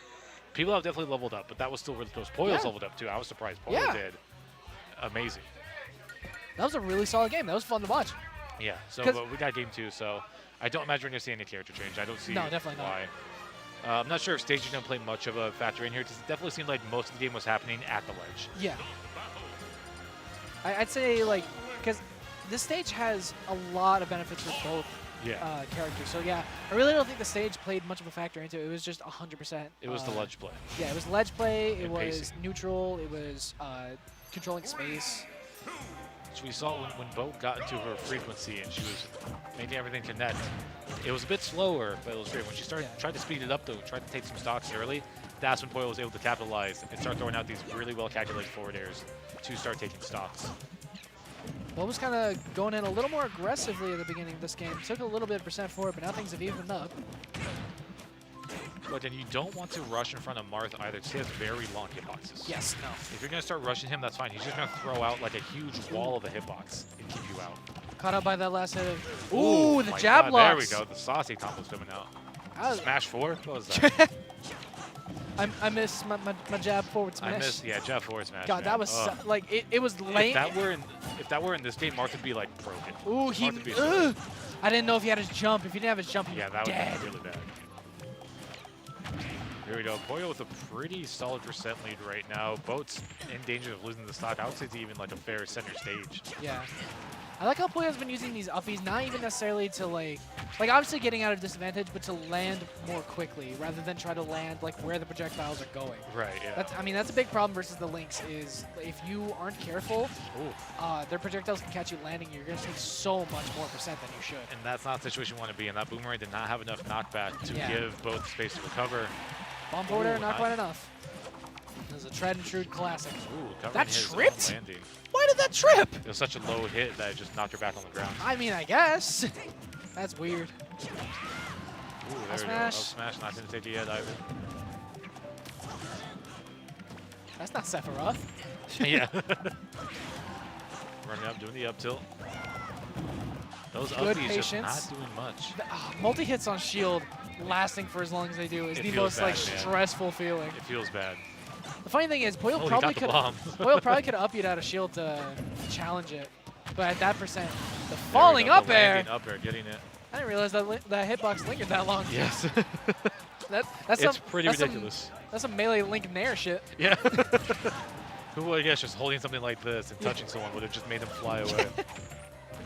People have definitely leveled up, but that was still really close. Poyo's leveled up too. I was surprised. Poyo did amazing. That was a really solid game. That was fun to watch. Yeah. So we got game 2. So I don't imagine we're going to see any character change. I don't see definitely why. I'm not sure if stage is going to play much of a factor in here because it definitely seemed like most of the game was happening at the ledge. Yeah. I'd say, like, because this stage has a lot of benefits for both characters. So, yeah, I really don't think the stage played much of a factor into it. It was just 100%. It was the ledge play. Yeah, it was ledge play. It was neutral. It was controlling space. So we saw when Bo got into her frequency and she was making everything connect. It was a bit slower, but it was great. When she tried to speed it up, though, tried to take some stocks early, that's when Poyo was able to capitalize and start throwing out these really well-calculated forward airs to start taking stocks. Bo was kind of going in a little more aggressively at the beginning of this game. Took a little bit of percent for it, but now things have evened up. But then you don't want to rush in front of Marth either because he has very long hitboxes. Yes, no. If you're going to start rushing him, that's fine. He's just going to throw out like a huge wall of a hitbox and keep you out. Caught out by that last hit of... Ooh, the jab blocks. There we go. The saucy combo's coming out. Smash 4? What was that? I missed my jab forward smash. I missed, jab forward smash. God, that was like it was lame. If that were in this game, Marth would be like broken. Ooh, I didn't know if he had his jump. If he didn't have his jump, he was that dead. would be really bad. Here we go. Poyo with a pretty solid percent lead right now. Boat's in danger of losing the stock. I would say it's even like a fair center stage. Yeah. I like how Polyo's been using these uppies, not even necessarily to like obviously getting out of disadvantage, but to land more quickly rather than try to land like where the projectiles are going. Right, yeah. That's a big problem versus the Lynx is if you aren't careful, their projectiles can catch you landing. You're going to take so much more percent than you should. And that's not the situation you want to be in. That Boomerang did not have enough knockback to give both space to recover. Bomb border, not quite enough. It was a tried and true classic. Ooh, that tripped? Landing. Why did that trip? It was such a low hit that it just knocked her back on the ground. I mean, I guess. That's weird. Ooh, there we smash. go. Smash, not going to take the yet either. That's not Sephiroth. Yeah. Running up, doing the up tilt. Those Good uppies patience. just not doing much. Multi-hits on shield lasting for as long as they do is the most bad, like stressful feeling. It feels bad. The funny thing is, Poyo probably could have up out of shield to challenge it, but at that percent, the falling up air. Up air, getting it. I didn't realize that that hitbox lingered that long. Yes. That's pretty ridiculous. That's some melee Link Nair shit. Yeah. Who, I guess, just holding something like this and touching someone would have just made them fly away.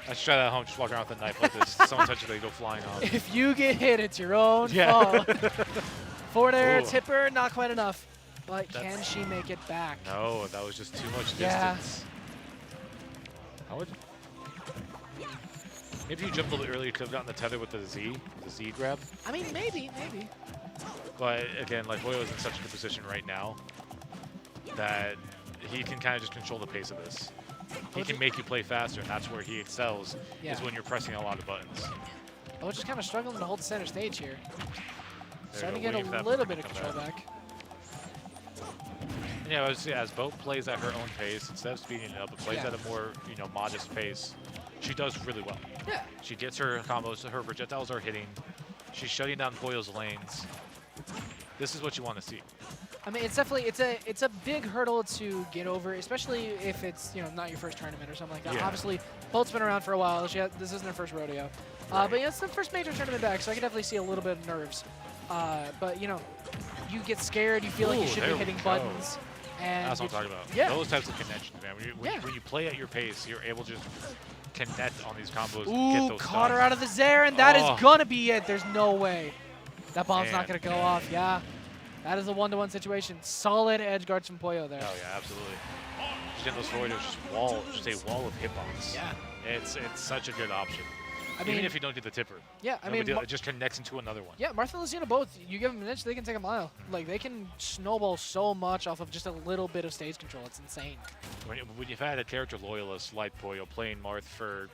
I should try that at home, just walk around with a knife like this. Someone touches it, they go flying off. If you get hit, it's your own fault. Forward air, tipper, not quite enough. But can she make it back? No, that was just too much distance. How would... Maybe if you jumped a little bit earlier, you could have gotten the tether with the Z grab. I mean, maybe. But again, like Waldo is in such a good position right now that he can kind of just control the pace of this. He can make you play faster, and that's where he excels, is when you're pressing a lot of buttons. Oh, just kind of struggling to hold center stage here. Starting to get a that little bit of control back. Yeah, as Bo plays at her own pace, instead of speeding it up, it plays at a more modest pace. She does really well. Yeah. She gets her combos, her projectiles are hitting. She's shutting down Polyo's lanes. This is what you want to see. I mean, it's definitely it's a big hurdle to get over, especially if it's not your first tournament or something like that. Yeah. Obviously, Bolt's been around for a while. This isn't her first rodeo, but it's the first major tournament back, so I can definitely see a little bit of nerves. But you get scared, you feel like you should be hitting buttons. And that's what I'm talking about. Yeah. Those types of connections, man. When you play at your pace, you're able to just connect on these combos Ooh, and get those caught stuns. her out of the Zaire, and that is gonna be it. There's no way. That bomb's not gonna go off. Yeah. That is a one-to-one situation. Solid edge guards from Poyo there. Oh yeah, absolutely. Just getting those forward, just a wall of hitbox. Yeah. It's such a good option. I mean, even if you don't get the tipper. Yeah, I mean, it just connects into another one. Yeah, Martha and Lucina both. You give them an inch, they can take a mile. Like they can snowball so much off of just a little bit of stage control. It's insane. When you've had a character loyalist like Poyo playing Marth for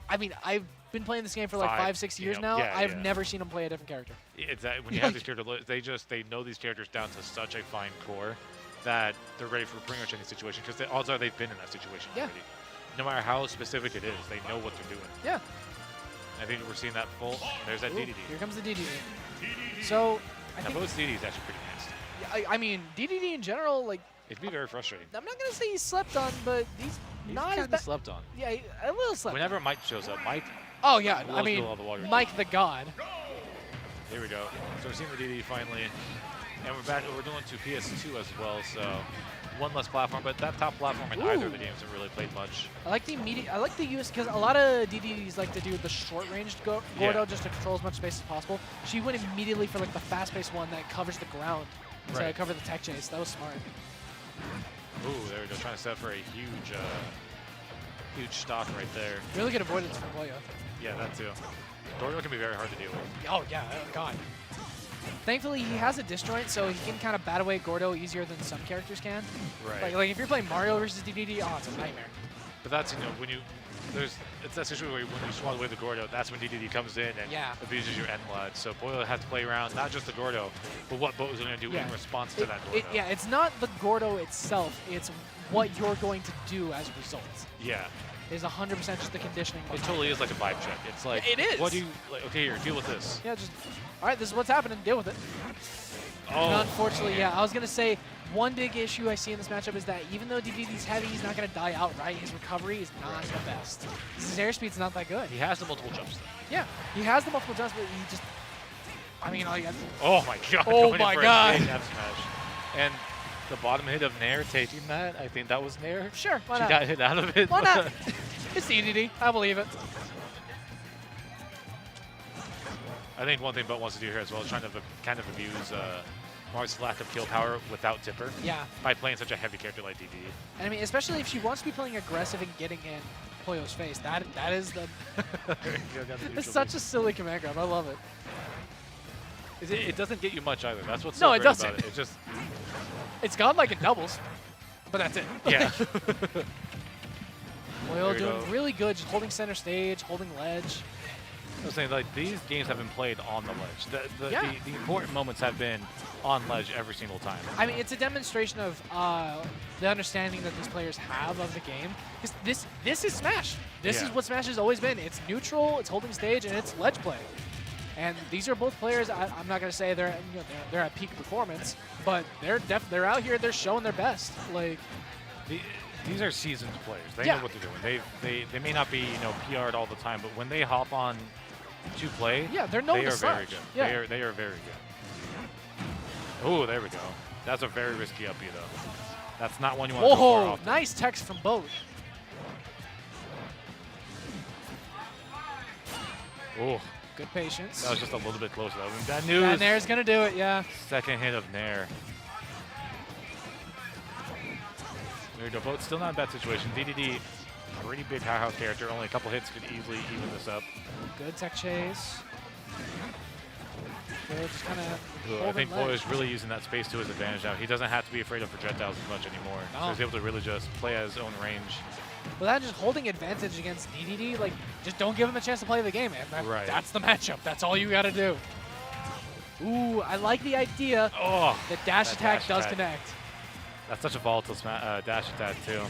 I mean, I've been playing this game for like 5-6 years now. I've never seen him play a different character. It's that when you have these characters, they know these characters down to such a fine core that they're ready for pretty much any situation because the odds are they've been in that situation already. No matter how specific it is, they know what they're doing. Yeah. I think we're seeing that full. There's that DDD. Here comes the DDD. So, I think both DDD is actually pretty nasty. I mean, DDD in general, like... It'd be very frustrating. I'm not going to say he's slept on, but he's not as bad. Slept on. Yeah, a little slept Whenever Mike shows up, Mike... Oh, yeah. I mean, Mike the God. Here we go. So we're seeing the DDD finally. And we're back. We're doing to PS2 as well, so... One less platform, but that top platform in either of the games have really played much. I like the use because a lot of DDDs like to do the short-ranged Gordo just to control as much space as possible. She went immediately for like the fast-paced one that covers the ground to cover the tech chase. That was smart. Ooh, there we go. Trying to set for a huge stock right there. Really good avoidance from Waldo. Yeah, that too. Gordo can be very hard to deal with. Oh yeah, oh god. Thankfully, he has a disjoint, so he can kind of bat away Gordo easier than some characters can. Right. Like if you're playing Mario versus DDD, oh, it's a nightmare. But that's, it's that situation where when you swat away the Gordo, that's when DDD comes in and abuses your end lag. So Poyo has to play around not just the Gordo, but what Bo is going to do in response to that Gordo. It's not the Gordo itself, it's what you're going to do as a result. Yeah. Is 100% just the conditioning. It totally is like a vibe check. It's like, it is. What do you, like, okay, here, deal with this. Yeah, just, all right, this is what's happening, deal with it. Oh, and unfortunately, I was going to say, one big issue I see in this matchup is that even though DDD's heavy, he's not going to die outright. His recovery is not the best. His airspeed's not that good. He has the multiple jumps, though. Yeah, he has the multiple jumps, but he just, I mean, all you have to... Oh my god. Oh my god. F smash. And the bottom hit of Nair taking that, I think that was Nair. Sure, why not? She got hit out of it. Why not? It's DDD. I believe it. I think one thing Boat wants to do here as well is trying to kind of abuse Mars' lack of kill power without Tipper. Yeah. By playing such a heavy character like DD. And I mean, especially if she wants to be playing aggressive and getting in Poyo's face. That is the. It's such a silly command grab. I love it. It doesn't get you much either. That's what's No, so it great doesn't. about it. It's just It's gone like it doubles, but that's it. yeah. Poyo doing really good, just holding center stage, holding ledge. I was saying, like, these games have been played on the ledge. The important moments have been on ledge every single time. I mean, it's a demonstration of the understanding that these players have of the game. Because this is Smash. This is what Smash has always been. It's neutral, it's holding stage, and it's ledge play. And these are both players. I'm not gonna say they're they're at peak performance, but they're out here. They're showing their best. Like these are seasoned players. They know what they're doing. They may not be PR'd all the time, but when they hop on to play, they're known they to are very such. good. Yeah. They are very good. Oh, there we go. That's a very risky up B though. That's not one you want to go for often. Nice text from Boat. Oh. Good patience. That was just a little bit closer though. I mean, bad news. And Nair's gonna do it, yeah. Second hit of Nair. There you go. Boat still not in a bad situation. DDD, pretty big powerhouse character. Only a couple hits could easily even this up. Good tech chase. Good, just kind of. I think Boy is really using that space to his advantage now. He doesn't have to be afraid of projectiles as much anymore. No. So he's able to really just play at his own range. Without just holding advantage against DDD, like, just don't give him a chance to play the game, man. Right. That's the matchup. That's all you got to do. Ooh, I like the idea that dash attack does connect. That's such a volatile dash attack, too.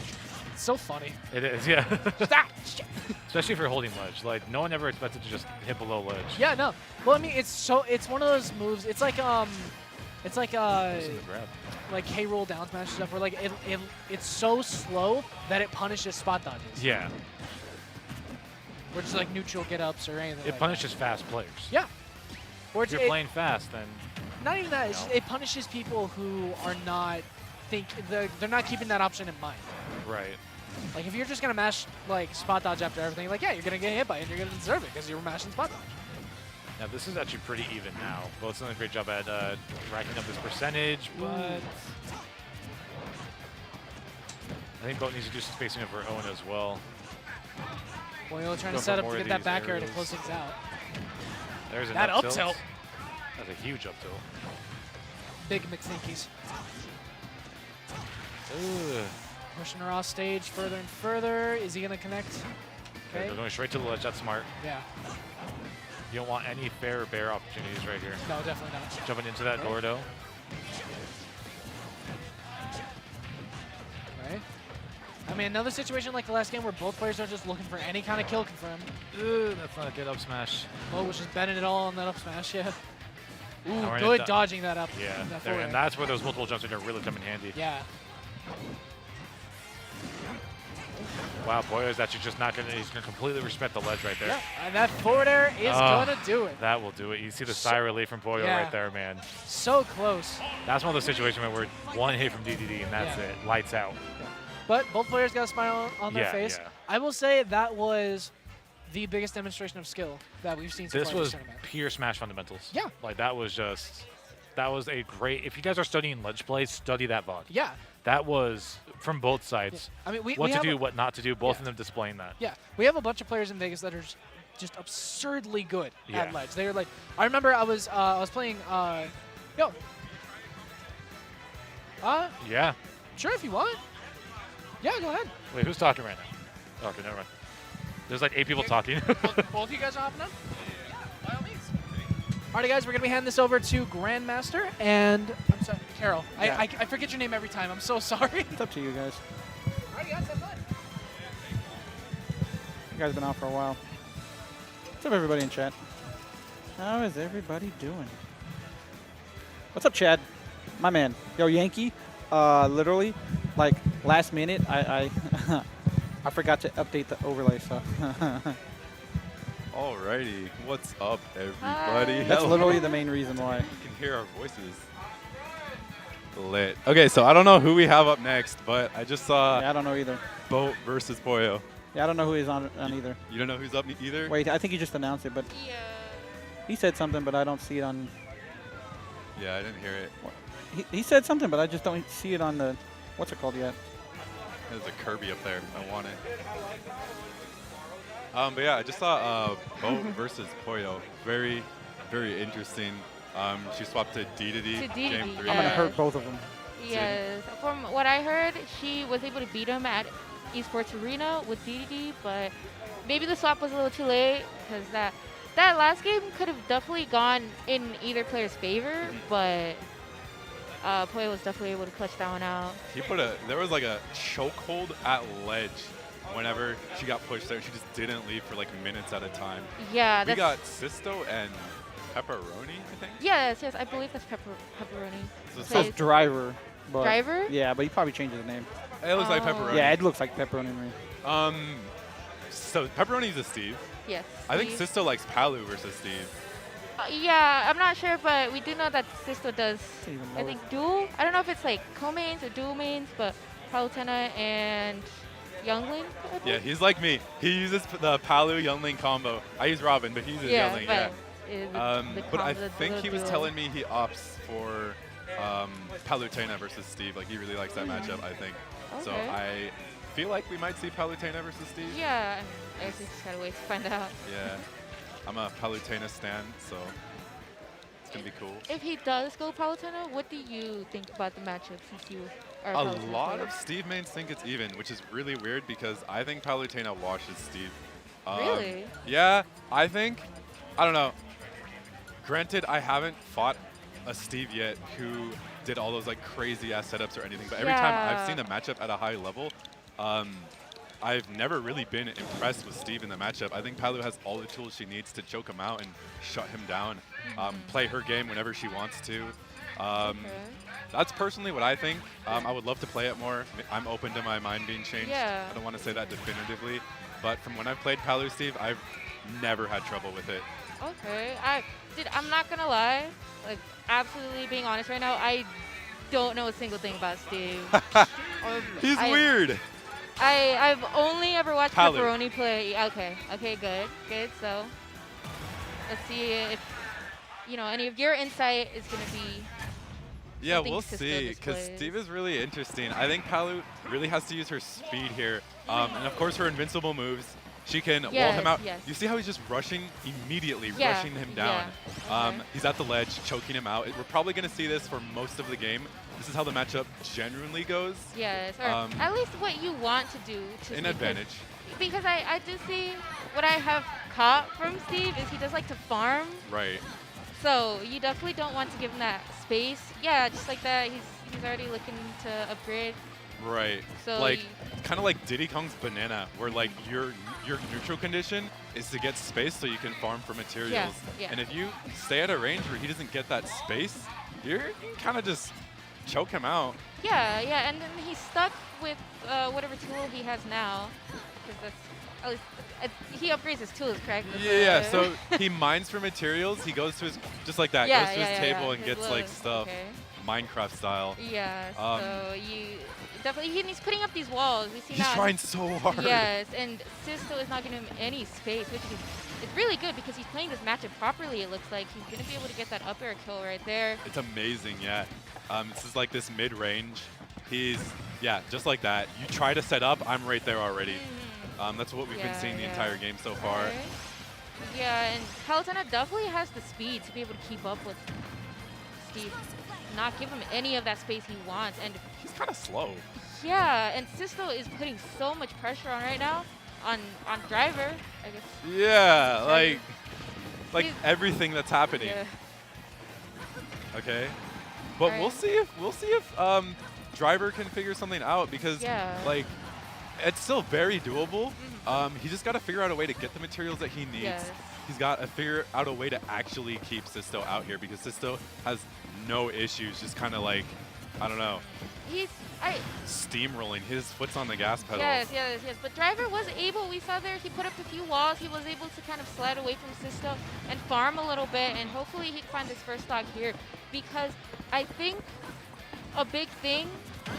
It's so funny. It is, yeah. Shit. Especially if you're holding ledge. Like, no one ever expected to just hit below ledge. Yeah, no. Well, I mean, it's one of those moves. It's like like K-roll down smash stuff where like it's so slow that it punishes spot dodges. Yeah. Or just like neutral get-ups or anything. It punishes fast players. Yeah. Or If you're playing fast, then not even that. It's just, it punishes people who are not they're not keeping that option in mind. right. Like if you're just gonna mash like spot dodge after everything, like you're gonna get hit by it and you're gonna deserve it because you were mashing spot dodge. Now this is actually pretty even now. Boat's doing a great job at racking up this percentage, but I think Boat needs to do some spacing of her own as well. Boyle trying Go to set for up more to of get that these back air to aerials. close things out. There's an That up tilt. tilt. That's a huge up tilt. Big McSneakies. Ugh. Pushing her off stage further and further. Is he gonna connect? Okay. They're going straight to the ledge. That's smart. Yeah. You don't want any fair or bear opportunities right here. No, definitely not. Jumping into that door, though. Right. I mean, another situation like the last game where both players are just looking for any kind of kill confirm. Ugh, that's not a good up smash. Bo was just betting it all on that up smash, yeah. Ooh, we're in good a dodging that up. Yeah, that there, forward and air. that's where those multiple jumps are going to really come in handy. Yeah. Wow, Boyo is actually just not going to, he's going to completely respect the ledge right there. Yeah, and that forward air is gonna do it. That will do it. You see the Zyro lead from Boyo Yeah. right there, man. So close. That's one of those situations where we're one hit from DDD and that's Yeah. it. Lights out. But both players got a smile on their Yeah, face. yeah. I will say that was the biggest demonstration of skill that we've seen so This far in was this tournament. pure Smash fundamentals. Yeah. Like that was just, that was a great, if you guys are studying ledge play, study that VOD. Yeah. That was from both sides. I mean, we What to have do, a, what not to do, both Yeah. of them displaying that. Yeah, we have a bunch of players in Vegas that are just absurdly good Yeah. at ledge. They're like, I remember I was playing, Yeah. sure if you want. Yeah, go ahead. Wait, who's talking right now? Okay, never mind. There's like 8 people talking. Both of you guys are hopping on? By all means. Alrighty, guys, we're going to be handing this over to Grandmaster and, I'm sorry, Carol. Yeah. I forget your name every time. I'm so sorry. It's up to you guys. Alrighty, guys, have fun. You guys have been out for a while. What's up, everybody in chat? How is everybody doing? What's up, Chad? My man. Yo, Yankee. Literally, like last minute, I I forgot to update the overlay, so. Alrighty, what's up, everybody? That's Hello. literally the main reason why. You can hear our voices. Lit. Okay, so I don't know who we have up next, but I just saw Yeah, I don't know either. Boat versus Boyo. Yeah, I don't know who he's on either. You don't know who's up either? Wait, I think he just announced it, but Yeah. he said something, but I don't see it on. Yeah, I didn't hear it. He said something, but I just don't see it on the. What's it called yet? There's a Kirby up there. I want it. But yeah, I just saw Bo versus Poyo. Very, very interesting. She swapped to D To D game 3. I'm gonna Yes. hurt both of them. Yes. From what I heard, she was able to beat him at Esports Arena with DDD, but maybe the swap was a little too late because that last game could have definitely gone in either player's favor, but Poyo was definitely able to clutch that one out. There was like a chokehold at ledge whenever she got pushed there. She just didn't leave for like minutes at a time. Yeah, We that's got Sisto and Pepperoni, I think. yes, I believe that's pepperoni. So It Plays- says Driver. But Driver? Yeah, but he probably changed his name. it looks like Oh. Pepperoni. Yeah, it looks like Pepperoni to me. So Pepperoni's a Steve. Yes. I think Steve. Sisto likes Palu versus Steve. Yeah, I'm not sure, but we do know that Sisto does, Even I lower. think, dual. I don't know if it's like co-mains or dual mains, but Palutena and Youngling. I Yeah, think. he's like me. He uses the Palu Youngling combo. I use Robin, but he uses Youngling. Yeah. but But I think he was telling me he opts for Palutena versus Steve. Like he really likes that matchup, I think. So Okay. I feel like we might see Palutena versus Steve. Yeah, I guess we just gotta wait to find out. Yeah. I'm a Palutena stan, so it's gonna be cool. If he does go Palutena, what do you think about the matchup since you are A Palutena lot player? of Steve mains think it's even, which is really weird because I think Palutena washes Steve. Really? Yeah, I don't know. Granted, I haven't fought a Steve yet who did all those like crazy ass setups or anything, but every time I've Yeah. seen the matchup at a high level, I've never really been impressed with Steve in the matchup. I think Palu has all the tools she needs to choke him out and shut him down, play her game whenever she wants to. Okay. That's personally what I think. I would love to play it more. I'm open to my mind being changed. Yeah. I don't want to say that definitively, but from when I've played Palu Steve, I've never had trouble with it. Okay, I'm not gonna lie, like absolutely being honest right now, I don't know a single thing about Steve. He's weird. I've only ever watched Palu. Pepperoni play. Okay, good. So let's see if any of your insight is gonna be. Yeah, something we'll Sisto see, because displays. Steve is really interesting. I think Palu really has to use her speed here, and of course her invincible moves. She can wall him out. yes. You see how he's just rushing immediately, Yeah, rushing him down. yeah, okay. He's at the ledge, choking him out. We're probably going to see this for most of the game. This is how the matchup generally goes. Yes, or Um, at least what you want to do. To An Steve, advantage. Because I do see what I have caught from Steve is he does like to farm. Right. So you definitely don't want to give him that space. Yeah, just like that, he's already looking to upgrade. Right. So like kind of like Diddy Kong's banana, where like your neutral condition is to get space so you can farm for materials. yeah. And if you stay at a range where he doesn't get that space, you can kind of just choke him out. Yeah, and then he's stuck with whatever tool he has now, because that's at least he upgrades his tools, correct? That's Yeah. what- So he mines for materials. He goes to his just like that. yeah, goes to his yeah, table yeah, and his gets like little- stuff, Okay. Minecraft style. Yeah, Um, so you definitely he's putting up these walls. We see He's now. trying so hard. Yes, and Sisto is not giving him any space, which is it's really good because he's playing this matchup properly. It looks like he's gonna be able to get that up air kill right there. It's amazing, yeah. This is like this mid-range. He's, just like that. You try to set up, I'm right there already. That's what we've been Yeah, seeing the yeah. entire game so far. Okay. Yeah, and Palutena definitely has the speed to be able to keep up with Steve. Not give him any of that space he wants. And He's kind of slow. yeah, and Sisto is putting so much pressure on right now on Driver, I guess. Yeah, like He's- everything that's happening. Yeah. Okay, but Alright. we'll see if Driver can figure something out because Yeah. like it's still very doable. He just got to figure out a way to get the materials that he needs. Yes. He's got to figure out a way to actually keep Sisto out here because Sisto has no issues, just kind of like, I don't know, steamrolling. His foot's on the gas pedal. Yes. But Driver was able, we saw there, he put up a few walls. He was able to kind of slide away from Sisto and farm a little bit. And hopefully he can find his first stock here. Because I think a big thing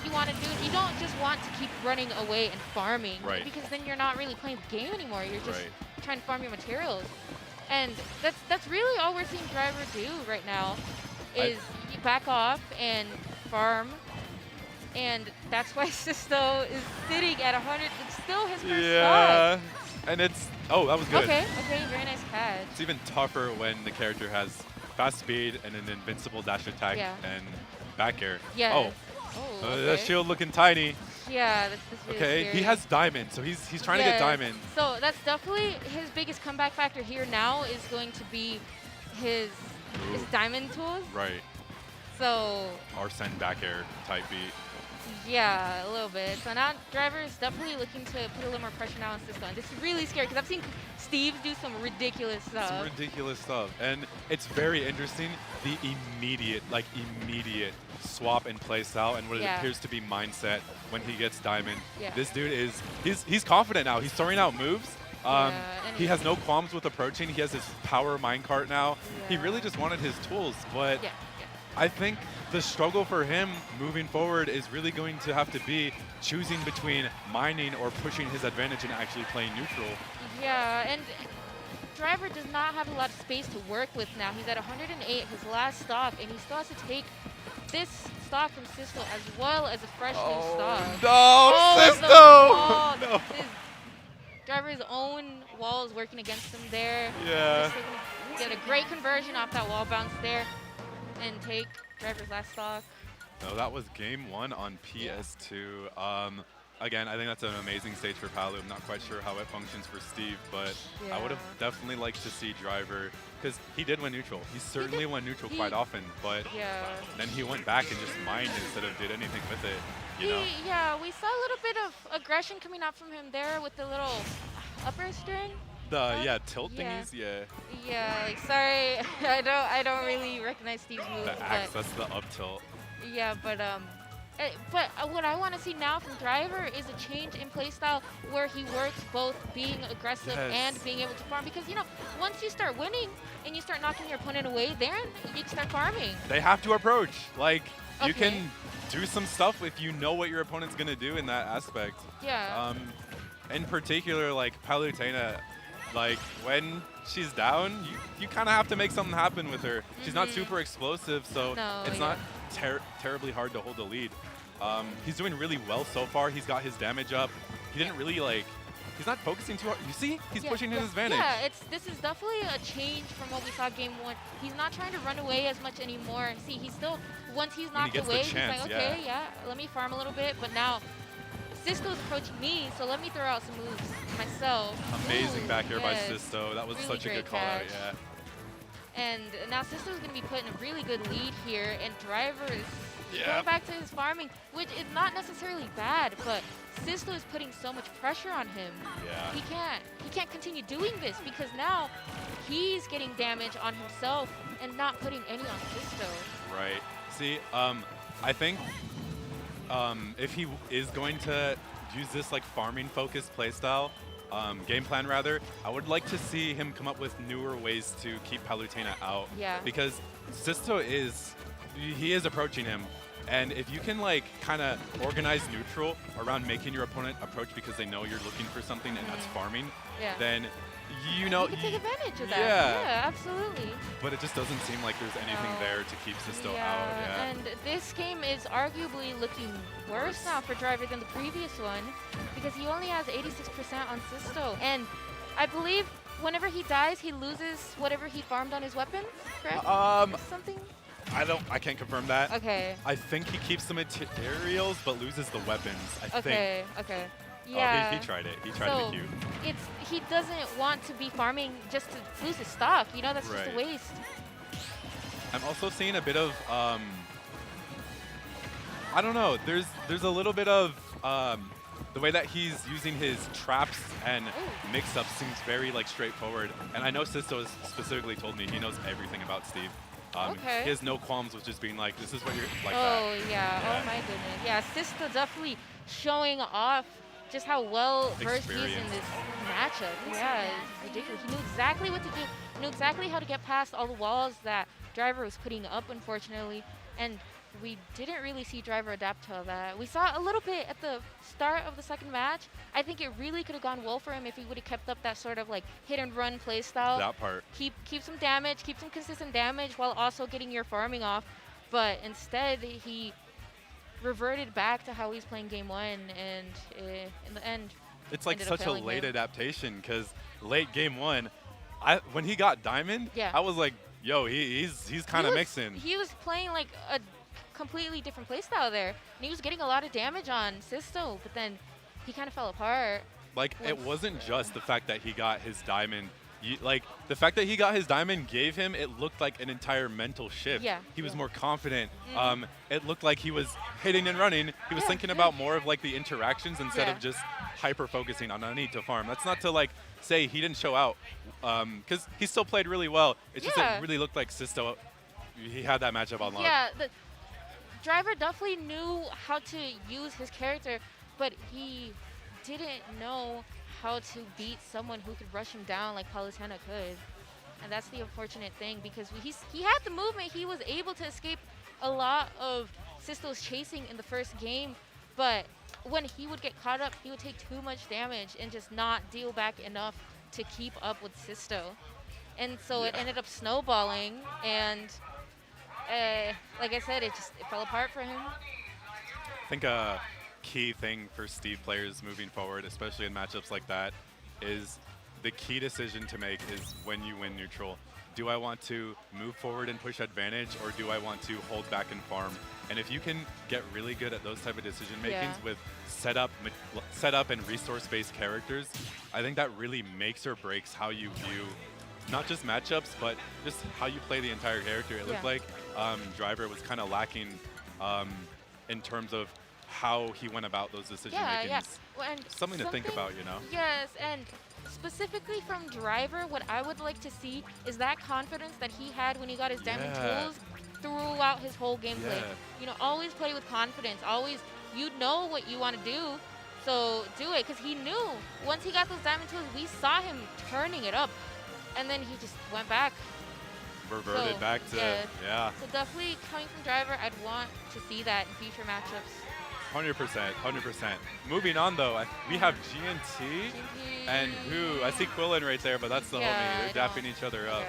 you want to do. You don't just want to keep running away and farming, Right. because then you're not really playing the game anymore. You're just Right. trying to farm your materials, and that's really all we're seeing Driver do right now, is you back off and farm, and that's why Sisto is sitting at 100. It's still his first Yeah. And it's, oh, that was good. Okay, very nice catch. It's even tougher when the character has fast speed and an invincible dash attack and back air. Yeah. Oh, that shield looking tiny. Yeah, that's really Okay, scary. he has diamond, so he's trying to get diamond. So that's definitely his biggest comeback factor here now is going to be his diamond tools. Right. So Arsene back air type beat. yeah, a little bit. So now Driver is definitely looking to put a little more pressure now on Sisto. And this is really scary because I've seen Steve do some ridiculous stuff. Some ridiculous stuff. And it's very interesting, the immediate swap and play style and what it appears to be mindset when he gets diamond. Yeah. This dude is, he's confident now. He's throwing out moves. He has no qualms with approaching. He has his power minecart now. He really just wanted his tools, but I think the struggle for him moving forward is really going to have to be choosing between mining or pushing his advantage and actually playing neutral. Yeah, and Driver does not have a lot of space to work with now. He's at 108, his last stock, and he still has to take this stock from Sisto as well as a fresh new stock. No, Sisto! No. Driver's own wall is working against him there. Yeah. Get a great conversion off that wall bounce there and take Driver's last stock. No, that was game 1 on PS2. Again, I think that's an amazing stage for Palu. I'm not quite sure how it functions for Steve, but I would have definitely liked to see Driver, because he did win neutral. He certainly won neutral quite often, but then he went back and just mined instead of did anything with it. You know? Yeah, we saw a little bit of aggression coming out from him there with the little upper string. The tilt thingies, Yeah, like sorry, I don't really recognize Steve's moves. The axe, that's the up tilt. Yeah, but what I want to see now from Driver is a change in playstyle where he works both being aggressive and being able to farm. Because, you know, once you start winning and you start knocking your opponent away, then you can start farming. They have to approach. Like, you can do some stuff if you know what your opponent's going to do in that aspect. Yeah. In particular, like, Palutena, like, when she's down, you kind of have to make something happen with her. She's not super explosive, so it's not terribly hard to hold the lead. He's doing really well so far. He's got his damage up. He didn't really, like, he's not focusing too hard. You see? He's pushing his advantage. Yeah, this is definitely a change from what we saw game 1. He's not trying to run away as much anymore. See, he's still, once he's knocked away, he's like, okay, let me farm a little bit. But now, Sisto's approaching me, so let me throw out some moves myself. Amazing back here by Sisto. That was really such a good call out, And now Sisto's going to be put in a really good lead here, and Driver is going back to his farming, which is not necessarily bad, but Sisto is putting so much pressure on him. He can't continue doing this because now he's getting damage on himself and not putting any on Sisto. Right. See, I think if he is going to use this like farming focused playstyle, game plan rather, I would like to see him come up with newer ways to keep Palutena out. Because Sisto is approaching him. And if you can like kind of organize neutral around making your opponent approach because they know you're looking for something and that's farming, then you know you can take advantage of that. Yeah, absolutely. But it just doesn't seem like there's anything there to keep Sisto out. And this game is arguably looking worse now for Driver than the previous one because he only has 86% on Sisto. And I believe whenever he dies, he loses whatever he farmed on his weapons, correct? Something? I can't confirm that. Okay. I think he keeps the materials but loses the weapons. I think. Okay. Yeah. Oh, he tried it. He tried to be cute. He doesn't want to be farming just to lose his stock. You know, that's just a waste. I'm also seeing a bit of I don't know. There's a little bit of the way that he's using his traps and mix-ups seems very like straightforward. And I know Sisto has specifically told me he knows everything about Steve. He has no qualms with just being like, this is what you're like that. Oh my goodness. Yeah, Sisto definitely showing off just how well versed he is in this matchup. Yeah, it's ridiculous. He knew exactly what to do. He knew exactly how to get past all the walls that Driver was putting up, unfortunately. And we didn't really see Driver adapt to that. We saw a little bit at the start of the second match. I think it really could have gone well for him if he would have kept up that sort of like hit and run play style. That part. Keep some damage, keep some consistent damage while also getting your farming off. But instead, he reverted back to how he's playing game one, and in the end, It's like ended up such a failing late him. adaptation because late game one, when he got Diamond, Yeah. I was like, yo, he's kind of mixing. He was playing like a completely different playstyle there, and he was getting a lot of damage on Sisto, but then he kind of fell apart. Like, it wasn't just the fact that he got his Diamond. Like, the fact that he got his Diamond gave him, it looked like an entire mental shift. Yeah. He was more confident. It looked like he was hitting and running. He was thinking about more of, like, the interactions instead of just hyper-focusing on I need to farm. That's not to, like, say he didn't show out, because he still played really well. It's just it really looked like Sisto, he had that matchup on lock. Yeah, the Driver definitely knew how to use his character, but he didn't know how to beat someone who could rush him down like Palutena could. And that's the unfortunate thing, because he had the movement. He was able to escape a lot of Sisto's chasing in the first game, but when he would get caught up, he would take too much damage and just not deal back enough to keep up with Sisto. And so it ended up snowballing, and like I said, it fell apart for him. I think a key thing for Steve players moving forward, especially in matchups like that, is the key decision to make is when you win neutral. Do I want to move forward and push advantage, or do I want to hold back and farm? And if you can get really good at those type of decision makings with setup and resource-based characters, I think that really makes or breaks how you view not just matchups, but just how you play the entire character. It looked like Driver was kind of lacking in terms of how he went about those decision makings. Well, and something to think about, you know? Yes, and specifically from Driver, what I would like to see is that confidence that he had when he got his diamond tools throughout his whole gameplay. You know, always play with confidence. Always, you know what you want to do, so do it. Because he knew once he got those diamond tools, we saw him turning it up, and then he just went back. Reverted back to, So definitely coming from Driver, I'd want to see that in future matchups. 100%, 100%. Moving on, though, we have GNT and who? I see Quillen right there, but that's the homie. They're dapping each other up.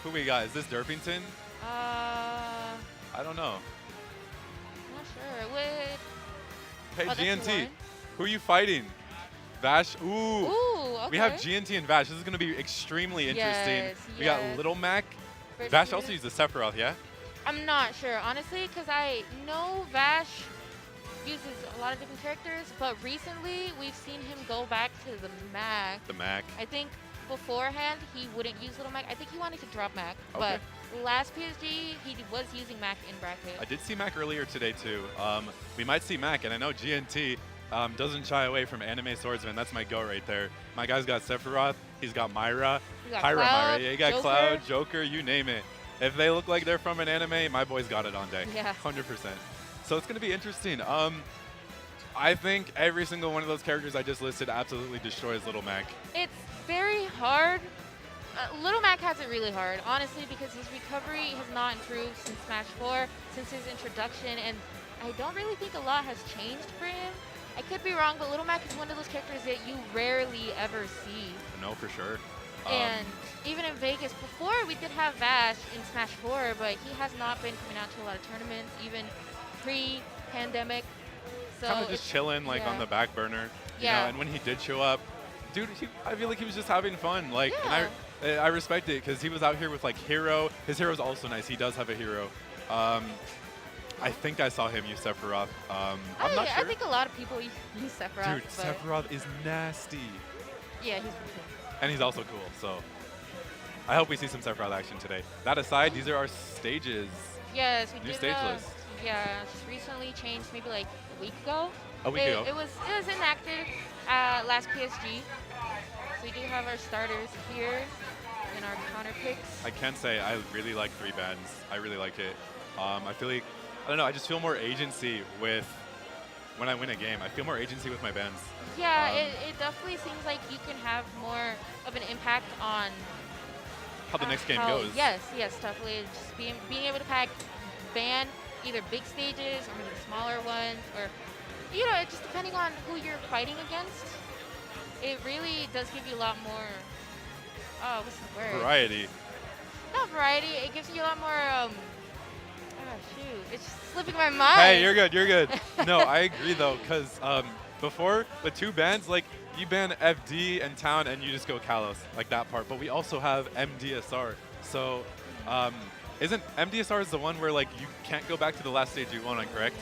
Who we got? Is this Derpington? I don't know. Not sure. Wait. Hey, GNT, who are you fighting? Vash? Ooh. Okay. We have GNT and Vash. This is going to be extremely interesting. We got Little Mac. Vash also uses Sephiroth, yeah? I'm not sure, honestly, because I know Vash uses a lot of different characters, but recently we've seen him go back to the Mac. The Mac. I think beforehand he wouldn't use Little Mac. I think he wanted to drop Mac, but last PSG he was using Mac in bracket. I did see Mac earlier today too. We might see Mac, and I know GNT doesn't shy away from anime swordsman. That's my go right there. My guy's got Sephiroth. He's got Myra. Pyra Myra. Yeah, he got Cloud, Joker, you name it. If they look like they're from an anime, my boy's got it on deck. Yeah. 100%. So it's going to be interesting. I think every single one of those characters I just listed absolutely destroys Little Mac. It's very hard. Little Mac has it really hard, honestly, because his recovery has not improved since Smash 4, since his introduction, and I don't really think a lot has changed for him. I could be wrong, but Little Mac is one of those characters that you rarely ever see. No, for sure. And even in Vegas, before we did have Vash in Smash 4, but he has not been coming out to a lot of tournaments, even pre-pandemic. So kind of just chilling, like on the back burner. You know, and when he did show up, dude, I feel like he was just having fun. Like, and I respect it because he was out here with like Hero. His Hero's also nice. He does have a Hero. I think I saw him use Sephiroth. I'm not sure. I think a lot of people use Sephiroth. Dude, Sephiroth is nasty. Yeah, he's pretty cool. And he's also cool, so I hope we see some Sephiroth action today. That aside, these are our stages. Yes, we New did. stage list. Yeah, just recently changed, maybe like a week ago. A week ago. It was enacted last PSG. So we do have our starters here in our counter picks. I can say I really like 3 bands. I really like it. I feel like, I don't know, I just feel more agency with when I win a game. I feel more agency with my bands. Yeah, it definitely seems like you can have more of an impact on how the next game goes. Yes, definitely. Just being able to pack ban either big stages or maybe the smaller ones, or you know, just depending on who you're fighting against, it really does give you a lot more. Oh, what's the word? Variety. Not variety. It gives you a lot more. Oh shoot! It's just slipping my mind. Hey, you're good. You're good. No, I agree though, because before with 2 bans, like you ban FD and Town and you just go Kalos, like that part. But we also have MDSR. So isn't MDSR is the one where like you can't go back to the last stage you won on, correct?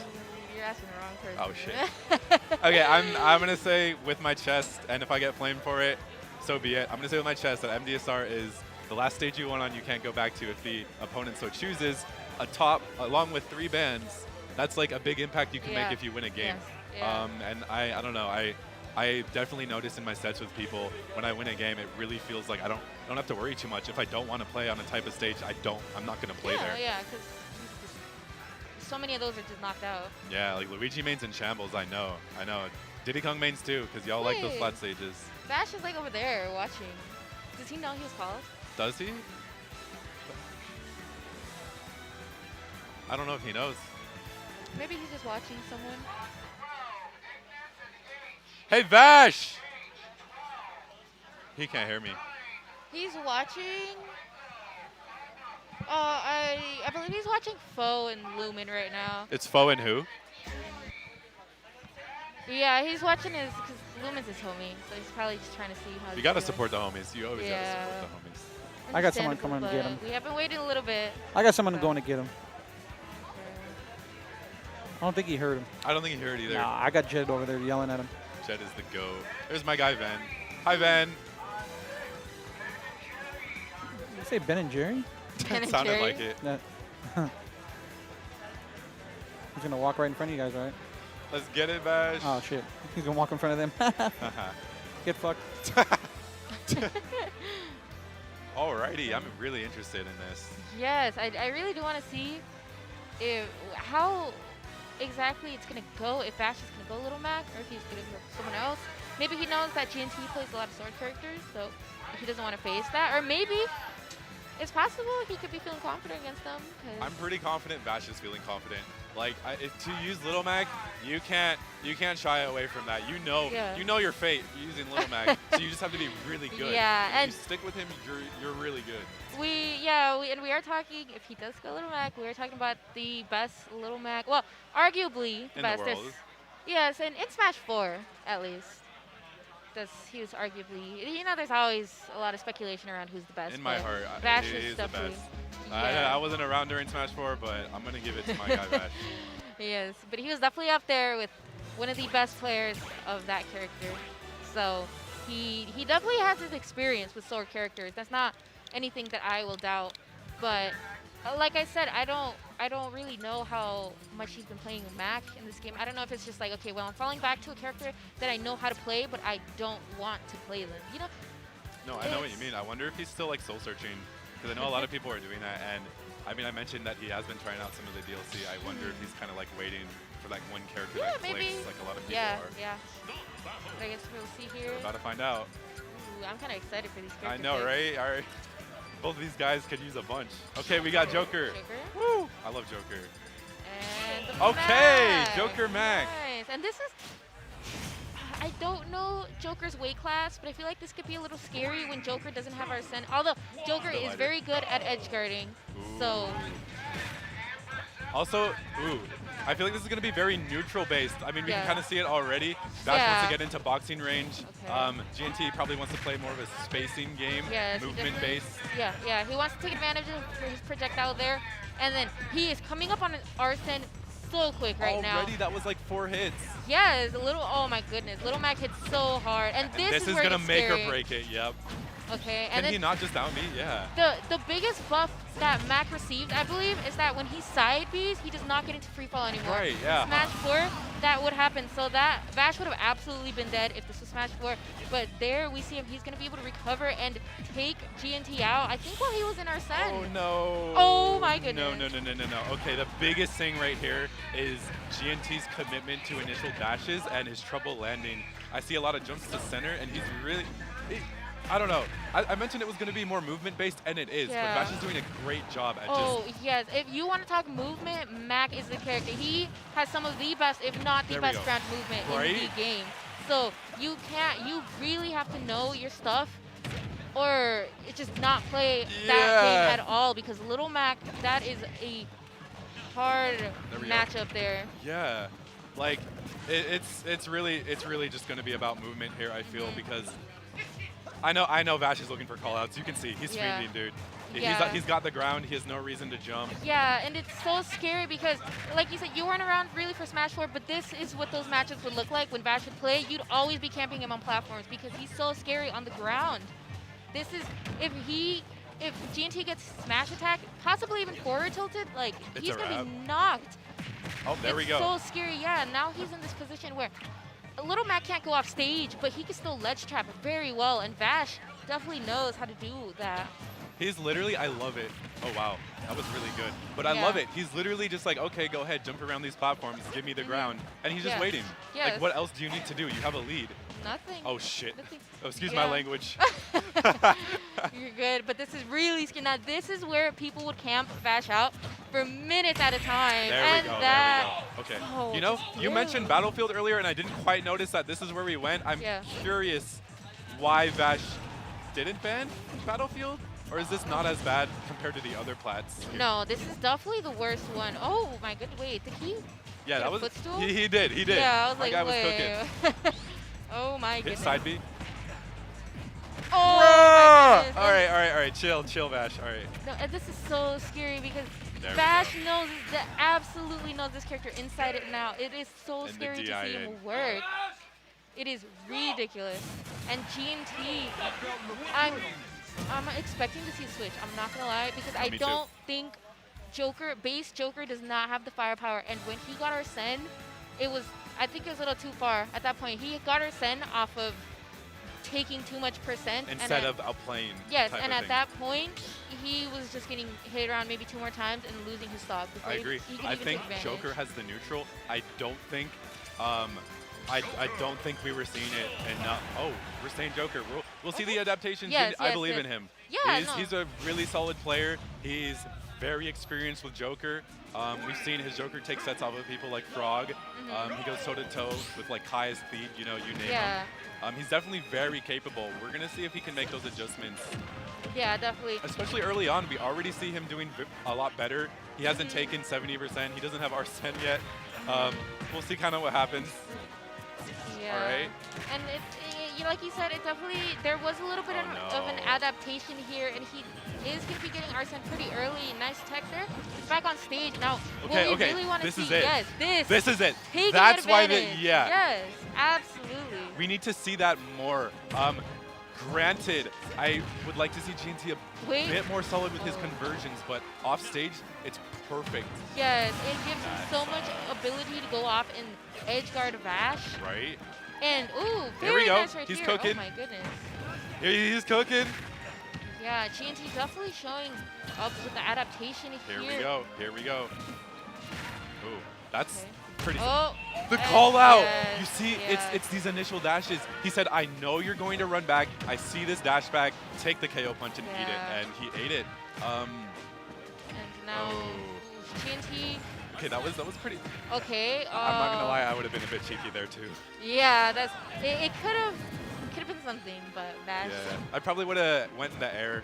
You're asking the wrong person. Oh shit. Okay, I'm gonna say with my chest, and if I get flamed for it, so be it. I'm gonna say with my chest that MDSR is the last stage you won on. You can't go back to if the opponent so chooses. A top along with 3 bans. That's like a big impact you can make if you win a game. Yes. Yeah. And I don't know. I definitely notice in my sets with people when I win a game, it really feels like I don't have to worry too much. If I don't want to play on a type of stage, I'm not gonna play there. Yeah, because so many of those are just knocked out. Yeah, like Luigi mains in shambles. I know. Diddy Kong mains too, because y'all like those flat stages. Vash is like over there watching. Does he know he was called? Does he? I don't know if he knows. Maybe he's just watching someone. Hey, Vash! He can't hear me. He's watching. I believe he's watching FOW and Lumen right now. It's FOW and who? Yeah, he's watching his, because Lumen's his homie, so he's probably just trying to see how. You gotta support the homies. You always gotta support the homies. I got someone coming to get him. We have been waiting a little bit. I got someone going to get him. I don't think he heard him. I don't think he heard either. Nah, I got Jed over there yelling at him. Jed is the GOAT. There's my guy, Van. Hi, Van. Did you say Ben and Jerry? Ben and Sounded Jerry? like it. He's going to walk right in front of you guys, right? Let's get it, Vash. Oh, shit. He's going to walk in front of them. Get fucked. Alrighty, I'm really interested in this. Yes, I really do want to see how exactly it's going to go, if Vash is going to go Little Mac or if he's going to go someone else. Maybe he knows that GNT plays a lot of sword characters, so he doesn't want to face that. Or maybe it's possible he could be feeling confident against them. I'm pretty confident Vash is feeling confident. Like, to use Little Mac, you can't shy away from that. You know your fate using Little Mac, so you just have to be really good. Yeah, if and you stick with him, you're really good. We are talking, if he does go Little Mac, we are talking about the best Little Mac, well, arguably the best. In the world. Yes, and in Smash 4, at least. He was arguably, there's always a lot of speculation around who's the best. In my heart, Vash he is the best. Yeah. I wasn't around during Smash 4, but I'm going to give it to my guy, Vash. Yes, but he was definitely up there with one of the best players of that character. So he definitely has his experience with sword characters. That's not anything that I will doubt. But like I said, I don't really know how much he's been playing Mac in this game. I don't know if it's just like, okay, well, I'm falling back to a character that I know how to play, but I don't want to play them. No, I know what you mean. I wonder if he's still like soul searching, because I know a lot of people are doing that. And I mean, I mentioned that he has been trying out some of the DLC. I wonder if he's kind of like waiting for like one character that clicks, like a lot of people are. Yeah. I guess we'll see here. We're about to find out. Ooh, I'm kind of excited for these characters. I know, right? All right. Both of these guys could use a bunch. Okay, we got Joker. Woo! I love Joker. And okay, Mac. Joker Mac. Nice. And this is, I don't know Joker's weight class, but I feel like this could be a little scary when Joker doesn't have Arsene. Although Joker is very good at edge guarding, so. Also, I feel like this is going to be very neutral based. I mean, we can kind of see it already. Vash wants to get into boxing range. Okay. GNT probably wants to play more of a spacing game, movement based. Yeah, he wants to take advantage of his projectile there. And then he is coming up on an Arsene so quick right now. Already, that was like 4 hits. Yes, oh my goodness. Little Mac hits so hard. And this is going to make scary. or break it, yep. Okay, Can he not just down me? Yeah. The biggest buff that Mac received, I believe, is that when he side Bs, he does not get into free fall anymore. Right, yeah. Smash 4, that would happen. So that Vash would have absolutely been dead if this was Smash 4. But there we see him, he's going to be able to recover and take GNT out, I think while he was in Arsene. Oh, no. Oh, my goodness. No. Okay, the biggest thing right here is GNT's commitment to initial dashes and his trouble landing. I see a lot of jumps to center, and he's really... I don't know. I mentioned it was going to be more movement-based, and it is. Yeah. But Vash is doing a great job at Oh, yes. If you want to talk movement, Mac is the character. He has some of the best, if not the There we best go. ground movement Right? in the game. So you really have to know your stuff or just not play that game at all, because Little Mac, that is a hard matchup there. Yeah, like it's really just going to be about movement here. I feel because I know Vash is looking for callouts. You can see he's streaming, dude. He's got the ground. He has no reason to jump. Yeah, and it's so scary because, like you said, you weren't around really for Smash 4, but this is what those matchups would look like when Vash would play. You'd always be camping him on platforms because he's so scary on the ground. This is if GNT gets smash attack, possibly even forward tilted, like he's gonna be knocked. Oh, there we go. It's so scary, yeah. Now he's in this position where Little Mac can't go off stage, but he can still ledge trap very well, and Vash definitely knows how to do that. He's literally, I love it. Oh, wow. That was really good. But I love it. He's literally just like, okay, go ahead, jump around these platforms, give me the ground. And he's just waiting. Yes. Like, what else do you need to do? You have a lead. Nothing. Oh, shit. Nothing. Oh, excuse my language. You're good, but this is really scary. Now, this is where people would camp Vash out for minutes at a time. There we go, that, there we go. Okay. Oh, You know, you mentioned Battlefield earlier, and I didn't quite notice that this is where we went. I'm curious why Vash didn't ban Battlefield? Or is this not as bad compared to the other plats? No, this is definitely the worst one. Oh my goodness, wait, did he? Yeah, that was. Footstool? He did. Yeah, I was My like, guy was wait. cooking. Oh my Hit goodness. side B. Oh my goodness. All right. Chill, Vash. All right. No, and this is so scary because There Vash knows absolutely knows this character inside and out. It is so And the scary to see him DI work. It is ridiculous. And GNT, I'm expecting to see a switch. I'm not gonna lie, because I don't think base Joker does not have the firepower. And when he got Arsene, I think it was a little too far at that point. He got Arsene off of taking too much percent. Instead of outplaying. Yes, and at that point, he was just getting hit around maybe 2 more times and losing his stock. I agree. I think Joker has the neutral. I don't think we were seeing it enough. Oh, we're saying Joker. We'll see the adaptations. Yes, I believe in him. Yeah, he's a really solid player. He's very experienced with Joker. We've seen his Joker take sets off of people like Frog. He goes toe-to-toe with like Kai's speed, you name him. He's definitely very capable. We're going to see if he can make those adjustments. Yeah, definitely. Especially early on, we already see him doing a lot better. He hasn't taken 70%. He doesn't have Arsene yet. We'll see kind of what happens. Yeah. All right. And like you said, there was a little bit of an adaptation here, and he is going to be getting Arsene pretty early. Nice tech there. He's back on stage. Now, what we really want to see, this is it. Taking That's why advantage. Yes, absolutely. We need to see that more. Granted, I would like to see GNT a bit more solid with his conversions, but off stage, it's perfect. Yes, it gives him so much ability to go off and edge guard Vash. Right. And, ooh, Here we very go. nice right He's here. cooking. Oh, my goodness. He's cooking. Yeah, GNT definitely showing up with the adaptation here. Here we go. Ooh, that's pretty. Oh, the call out. Yes, you see, it's these initial dashes. He said, I know you're going to run back. I see this dash back. Take the KO punch and eat it. And he ate it. And now GNT. Okay, that was pretty. Okay. I'm not gonna lie, I would have been a bit cheeky there too. Yeah, it could have been something, but Vash. Yeah, I probably would have went in the air,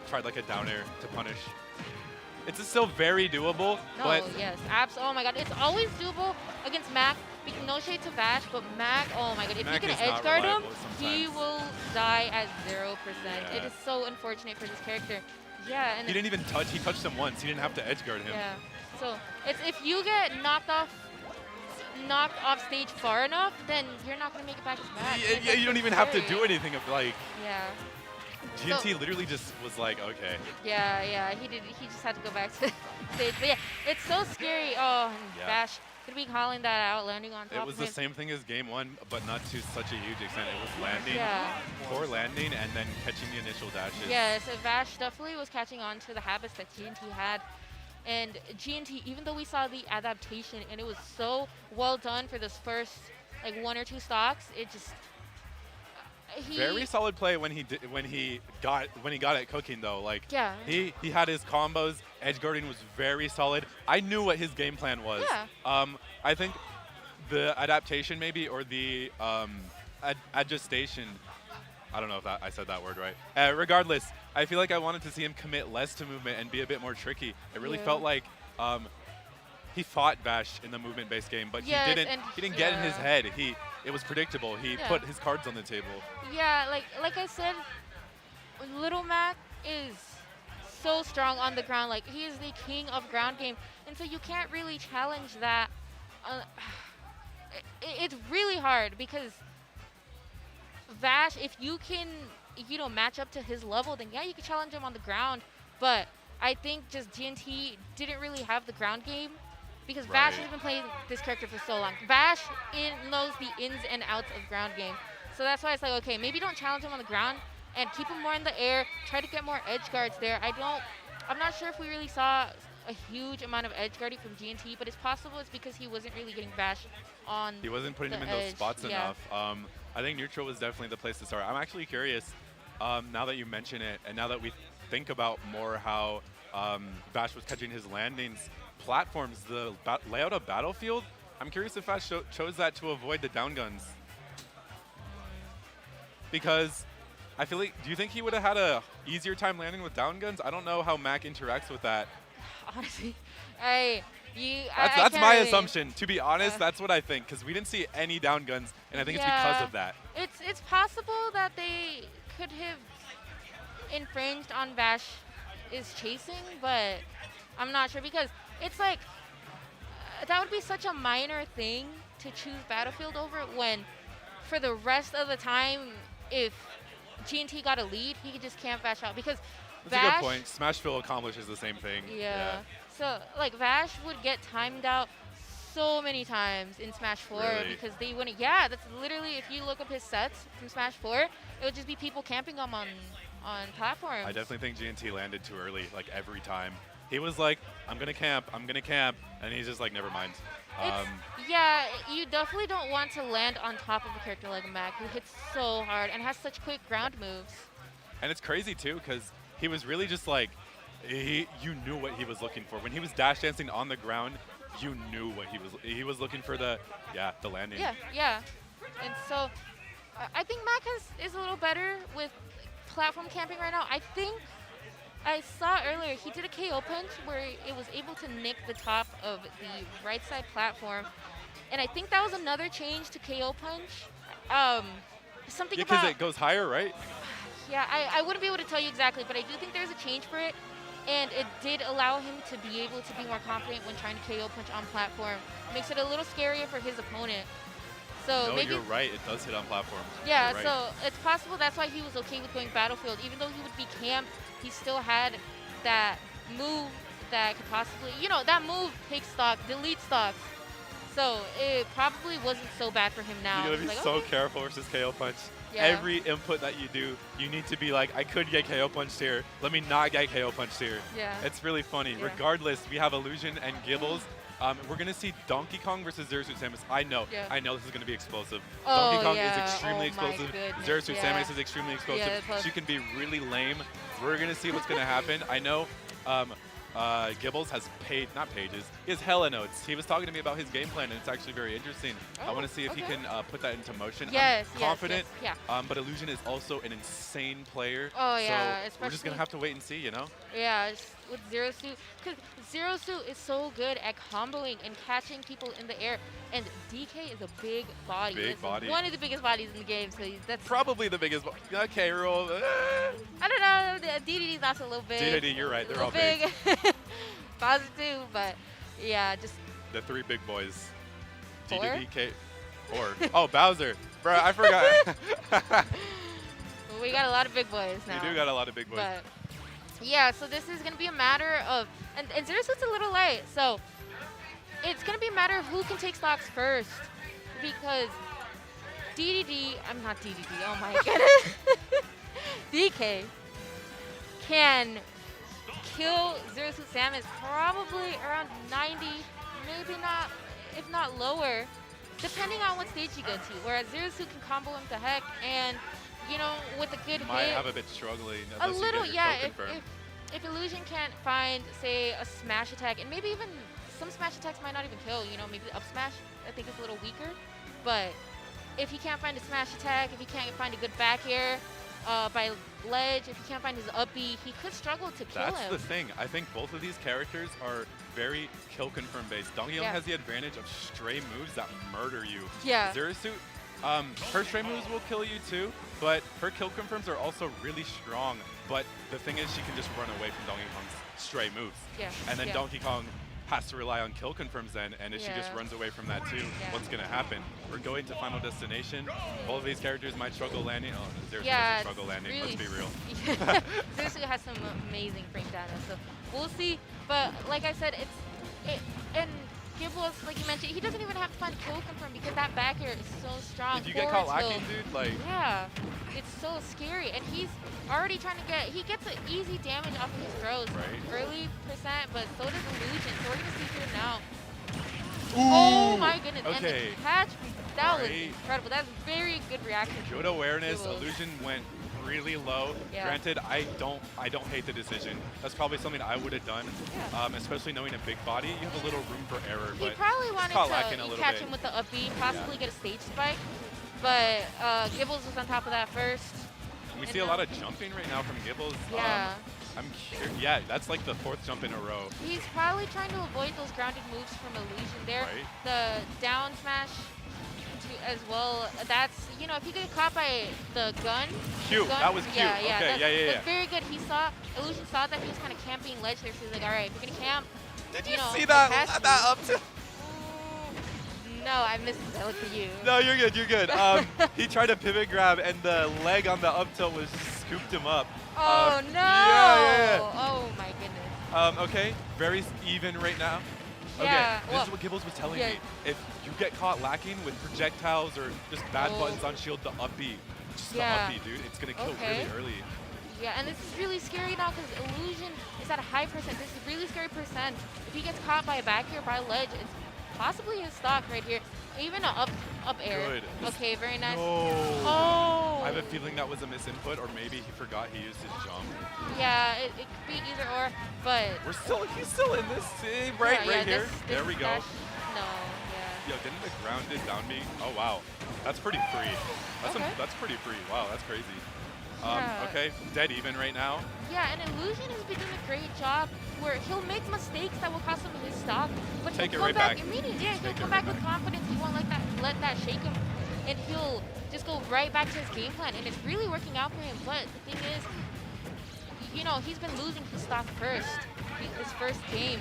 tried like a down air to punish. It's still very doable, but yes, oh my god, it's always doable against Mac. No shade to Vash, but Mac, oh my god, if you can edge guard him, he will die at 0%. Yeah. It is so unfortunate for this character. Yeah, and he didn't even touch. He touched him once. He didn't have to edge guard him. Yeah. So if you get knocked off stage far enough, then you're not gonna make it back as Mac. Yeah, you don't even have to do anything of like. Yeah. GNT literally just was like, okay. Yeah, he did. He just had to go back to stage. But yeah, it's so scary. Oh, and Vash could be calling that out, landing on top of him. It was the same thing as game 1, but not to such a huge extent. It was landing, poor landing, and then catching the initial dashes. Yeah, so Vash definitely was catching on to the habits that GNT had. And GNT, even though we saw the adaptation and it was so well done for this first like 1 or 2 stocks, Very solid play when he got it cooking though. Like Yeah. he had his combos. Edge guarding was very solid. I knew what his game plan was. Yeah. I think the adaptation maybe or the adjustation. I don't know if I said that word right. Regardless, I feel like I wanted to see him commit less to movement and be a bit more tricky. It really felt like he fought Vash in the movement-based game, but he didn't get in his head. It was predictable. He put his cards on the table. Yeah, like I said, Little Mac is so strong on the ground. Like, he is the king of ground game, and so you can't really challenge that. It's really hard because Vash, if you can, match up to his level, then yeah, you can challenge him on the ground. But I think just GNT didn't really have the ground game because Vash has been playing this character for so long. Vash knows the ins and outs of ground game. So that's why it's like, okay, maybe don't challenge him on the ground and keep him more in the air. Try to get more edge guards there. I'm not sure if we really saw a huge amount of edge guarding from GNT, but it's possible it's because he wasn't really getting Vash on He wasn't putting him in those spots enough. I think neutral was definitely the place to start. I'm actually curious, now that you mention it, and now that we think about more how Vash was catching his landings, platforms, the layout of Battlefield, I'm curious if Vash chose that to avoid the down guns. Because I feel like, do you think he would have had a easier time landing with down guns? I don't know how Mac interacts with that. Honestly, that's my assumption. To be honest, that's what I think, because we didn't see any down guns, and I think it's because of that. It's possible that they could have infringed on Vash's chasing, but I'm not sure because it's like that would be such a minor thing to choose Battlefield over when for the rest of the time, if GNT got a lead, he could just camp Vash out because that's a good point. Smashville accomplishes the same thing. Yeah. So, like, Vash would get timed out so many times in Smash 4 because they wouldn't. Yeah, that's literally, if you look up his sets from Smash 4, it would just be people camping him on platforms. I definitely think GNT landed too early, like, every time. He was like, I'm going to camp, and he's just like, never mind. Yeah, you definitely don't want to land on top of a character like Mac, who hits so hard and has such quick ground moves. And it's crazy, too, because he was really just like, you knew what he was looking for. When he was dash dancing on the ground, you knew what he was looking for the landing. Yeah. And so I think Mac is a little better with platform camping right now. I think I saw earlier he did a KO punch where it was able to nick the top of the right side platform. And I think that was another change to KO punch. Something about because it goes higher, right? Yeah, I wouldn't be able to tell you exactly, but I do think there's a change for it. And it did allow him to be able to be more confident when trying to KO punch on platform. Makes it a little scarier for his opponent. So no, maybe you're right. It does hit on platform. Yeah, right. So it's possible that's why he was okay with going Battlefield. Even though he would be camped, he still had that move that could possibly, that move takes stock, delete stocks. So it probably wasn't so bad for him now. You gotta be so careful versus KO punch. Yeah. Every input that you do, you need to be like, I could get KO punched here. Let me not get KO punched here. Yeah. It's really funny. Yeah. Regardless, we have Illusion and Gibles. We're going to see Donkey Kong versus Zero Suit Samus. I know this is going to be explosive. Donkey Kong is extremely explosive. Zero Suit Samus is extremely explosive. She can be really lame. We're going to see what's going to happen. I know Gibles has he has hella notes. He was talking to me about his game plan, and it's actually very interesting. I want to see if he can put that into motion. I'm confident, but Illusion is also an insane player. Oh, yeah. So we're just going to have to wait and see, Yeah, with Zero Suit. Because Zero Suit is so good at comboing and catching people in the air. And DK is a big body. One of the biggest bodies in the game. So that's probably the biggest. Okay, roll. I don't know. DDD's also a little big. DDD, you're right. They're all big. Positive, but yeah, just the three big boys. Four? DDD, oh, Bowser. Bro, I forgot. We got a lot of big boys now. We do got a lot of big boys. But yeah, so this is going to be a matter of, and Zero Suit's a little light, so it's going to be a matter of who can take stocks first, because oh my goodness, DK can kill Zero Suit Samus probably around 90, maybe not, if not lower, depending on what stage you go to, whereas Zero Suit can combo him to heck, and you know, with a good Might hit. have a bit struggling. A unless you little, get your yeah. kill confirmed. If Illusion can't find, say, a smash attack, and maybe even some smash attacks might not even kill, you know, maybe the up smash I think is a little weaker, but if he can't find a smash attack, if he can't find a good back air by ledge, if he can't find his up B, he could struggle to kill him. That's the thing. I think both of these characters are very kill confirm based. Dongyong has the advantage of stray moves that murder you. Yeah. Zyro Suit, her stray moves will kill you too, but her kill confirms are also really strong. But the thing is, she can just run away from Donkey Kong's stray moves. Yeah. And then Donkey Kong has to rely on kill confirms then, and if she just runs away from that too, what's going to happen? We're going to Final Destination. All of these characters might struggle landing. Oh, Zyro doesn't struggle landing, really, let's be real. Zyro Suit has some amazing frame data, so we'll see. But like I said, and Gibles, like you mentioned, he doesn't even have to find kill confirm because that back air is so strong. If you get caught lacking, dude, like... Yeah, it's so scary. And he's already trying to get... He gets an easy damage off of his throws. Right. Early percent, but so does Illusion. So we're going to see here now. Oh my goodness. Okay. And the catch, that was incredible. That's very good reaction. Good awareness. Illusion went really low. Yeah. Granted, I don't hate the decision. That's probably something I would have done, especially knowing a big body. You have a little room for error. He but probably wanted to catch him with the up B, possibly get a stage spike, but Gibles was on top of that first. We see a lot of jumping right now from Gibles. Yeah. I'm curious. Yeah, that's like the 4th jump in a row. He's probably trying to avoid those grounded moves from Illusion there. Right. The down smash as well. That's, you know, if you get caught by the gun. Cute. That was cute. Yeah, Okay, that's very good. Illusion saw that he was kind of camping ledge there, so he's like, all right, if you're going to camp. Did you see that up to? No, I missed it. I looked for you. No, you're good. You're good. He tried to pivot grab, and the leg on the up tilt was scooped him up. Oh, no. Yeah. Oh, my goodness. Okay, very even right now. Yeah, okay, this is what Gibles was telling me. If you get caught lacking with projectiles or just bad buttons on shield, the up B, just the up B, dude, it's going to kill really early. Yeah, and this is really scary now because Illusion is at a high percent. This is really scary percent. If he gets caught by a back air, by a ledge, it's possibly his stock right here. Even an up air. Good. Okay, very nice. No. Oh. I have a feeling that was a misinput, or maybe he forgot he used his jump. Yeah, it could be either or, but... He's still in this, right here. There we go. No, Yo, didn't the grounded down B? Oh, wow. That's pretty free. That's pretty free. Wow, that's crazy. Okay, dead even right now. Yeah, and Illusion has been doing a great job where he'll make mistakes that will cost him his stock, but he'll come back immediately. Yeah, he'll come back with confidence. He won't let that shake him, and he'll just go right back to his game plan, and it's really working out for him. But the thing is, you know, he's been losing his stock his first game,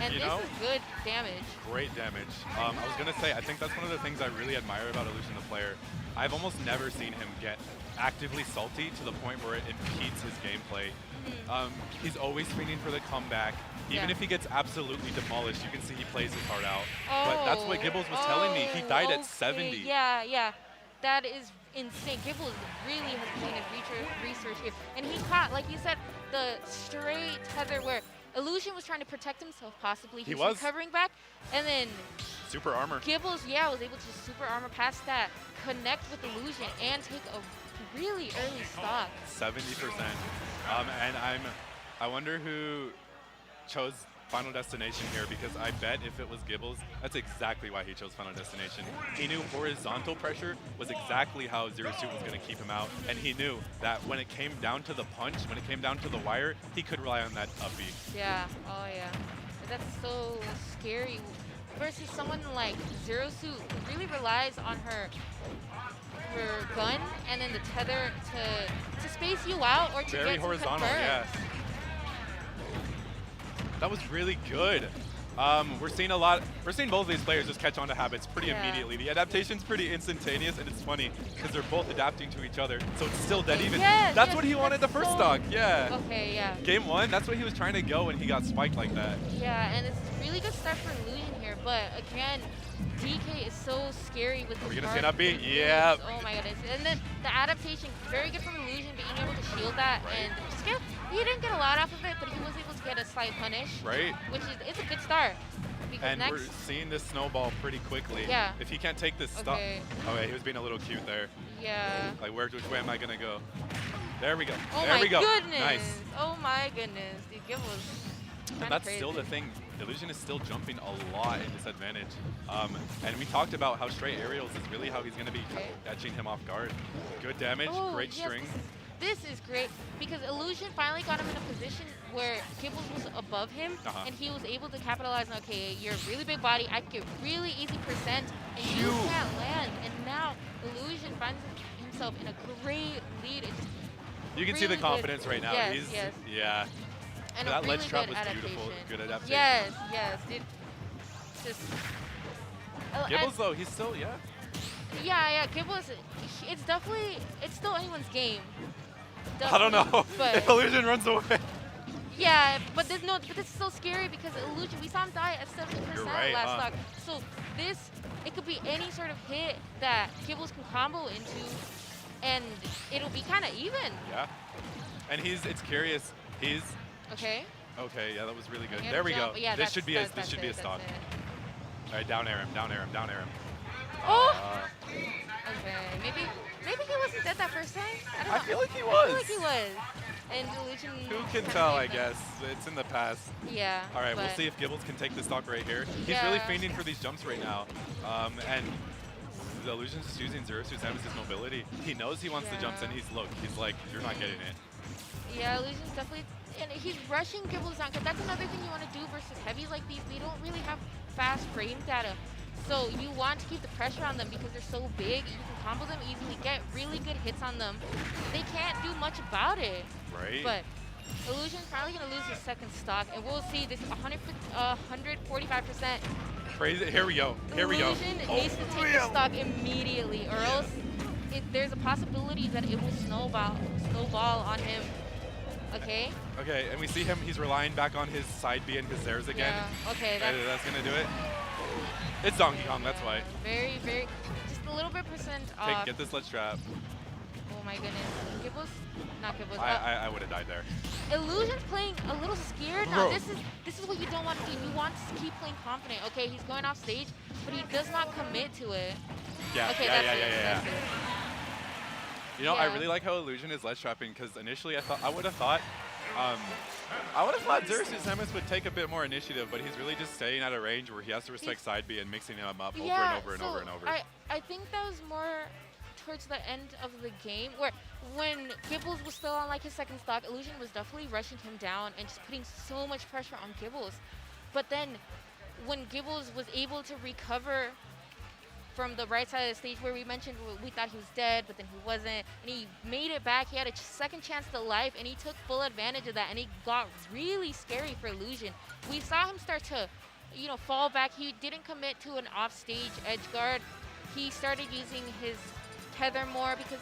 and this is good damage. Great damage. I was going to say, I think that's one of the things I really admire about Illusion the player. I've almost never seen him get actively salty to the point where it impedes his gameplay. He's always swinging for the comeback. Even if he gets absolutely demolished, you can see he plays his heart out. But that's what Gibles was telling me. He died at 70. Yeah. That is insane. Gibles really has been doing his research here. And he caught, like you said, the straight tether where Illusion was trying to protect himself possibly. He was recovering back. And then super armor. Gibles, was able to super armor past that, connect with Illusion, and take a really early stock. 70%. And I wonder who chose Final Destination here, because I bet if it was Gibles, that's exactly why he chose Final Destination. He knew horizontal pressure was exactly how Zyro Suit was going to keep him out, and he knew that when it came down to the punch, when it came down to the wire, he could rely on that up B. Yeah, oh yeah. That's so scary. Versus someone like Zyro Suit, who really relies on her gun and then the tether to space you out or to very get horizontal, confirm. yeah. That was really good. We're seeing both of these players just catch on to habits pretty immediately. The adaptation's pretty instantaneous, and it's funny because they're both adapting to each other, so it's still dead even. That's what he wanted the first stock, Okay, yeah. Game 1, that's what he was trying to go when he got spiked like that. Yeah, and it's a really good start for Illusion here, but again, DK is so scary with his Are we gonna see an up B? Yeah. Oh my goodness. And then the adaptation, very good from Illusion, being able to shield that and just he didn't get a lot off of it, but he was able to get a slight punish. Right. Which is, it's a good start. Because And next, we're seeing this snowball pretty quickly. Yeah. If he can't take this stock. Okay. Okay, he was being a little cute there. yeah. Like, which way am I going to go? There we go. Oh there my we go. goodness. Nice. Oh my goodness. Dude, Gibles. And that's still the thing. Illusion is still jumping a lot in disadvantage. And we talked about how straight aerials is really how he's going to be catching him off guard. Good damage, great yes, string. This is great because Illusion finally got him in a position where Gibles was above him, and he was able to capitalize on, okay, you're a really big body, I get really easy percent, and you can't land. And now Illusion finds himself in a great lead. It's You can see the confidence right now. Yes, He's, yes. Yeah. And that a really ledge trap good was adaptation. beautiful. Good adaptation. Yes, yes, dude. Just. Gibles, though, he's still, yeah. Yeah, Gibles, it's definitely, it's still anyone's game. I don't know. But Illusion runs away. yeah, but there's no, but it's so scary because Illusion, we saw him die at 70% right, last stock. So this, it could be any sort of hit that Gibles can combo into, and it'll be kind of even. Yeah. And it's curious. He's Okay. okay. Yeah, that was really good. And There we go. yeah, this should be a stock. That's it. All right, down air him, down air him, down air him. Oh. Okay. Maybe he wasn't dead that first time. I don't know. I feel like he I was. feel like he was. And Illusion. Who can kinda tell, I made them. guess. It's in the past. Yeah. All right, we'll but- see if Gibles can take the stock right here. He's Yeah. really fiending for these jumps right now. And the Illusion's just using Zyro Samus' his mobility. He knows he wants the jumps, and he's like, you're not getting it. Yeah, Illusion's definitely, and he's rushing Gibles down, because that's another thing you want to do versus heavies like these. They don't really have fast frame data. So you want to keep the pressure on them because they're so big. You can combo them easily, get really good hits on them. They can't do much about it. Right. But Illusion's probably going to lose his second stock, and we'll see this 145%. Crazy. Here we go. Here we go. Illusion needs to take the stock immediately, or else there's a possibility that it will snowball on him. Okay. Okay, and we see him. He's relying back on his side B and his Zers again. Yeah. Okay. That's gonna do it. It's Donkey Kong. That's why. Very, very, just a little bit percent off. Get this ledge trap. Oh my goodness. Gibles? Not Gibles. I would have died there. Illusion's playing a little scared now. This is what you don't want to do. You want to keep playing confident. Okay, he's going off stage, but he does not commit to it. Yeah. Okay, yeah. that's it. You know, I Yeah. really like how Illusion is ledge trapping because initially I would have thought Zyro Samus would take a bit more initiative, but he's really just staying at a range where he has to respect side B and mixing him up over and over and over and over. I think that was more towards the end of the game, where when Gibles was still on like his second stock, Illusion was definitely rushing him down and just putting so much pressure on Gibles. But then when Gibles was able to recover from the right side of the stage where we mentioned we thought he was dead, but then he wasn't, and he made it back. He had a second chance to life, and he took full advantage of that, and it got really scary for Illusion. We saw him start to, fall back. He didn't commit to an off-stage edge guard. He started using his tether more because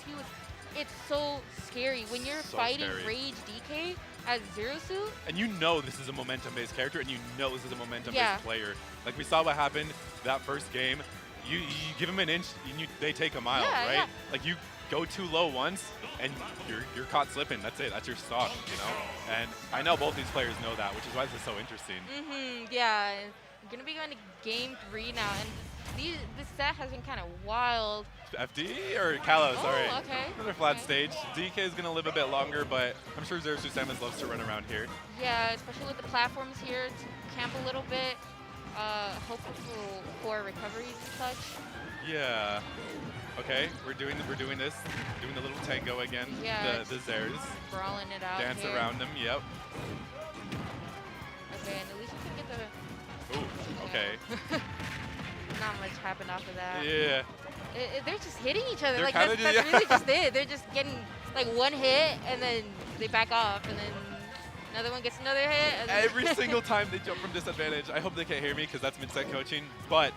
it's so scary when you're fighting Rage DK as Zero Suit. And you know this is a momentum-based character, and you know this is a momentum-based player. Like we saw what happened that first game. You give them an inch, and they take a mile, right? Yeah. Like you go too low once, and you're caught slipping. That's it. That's your stock, And I know both these players know that, which is why this is so interesting. Yeah. We're gonna be going to game 3 now, and this set has been kind of wild. FD or Kalos? Oh, Sorry. okay. Another flat stage. DK is gonna live a bit longer, but I'm sure Zyro Samus loves to run around here. Yeah, especially with the platforms here to camp a little bit. Hopeful for recoveries and such. Yeah. Okay, we're doing this. Doing the little tango again. Yeah. The Zers. Brawling it out. Dance here. around them. Yep. Okay, and at least you can get the. Ooh. Okay. Not much happened off of that. Yeah. They're just hitting each other. They're Like kinda that's really just it. They're just getting like one hit and then they back off and then another one gets another hit. And Every single time they jump from disadvantage. I hope they can't hear me because that's mid-set coaching. But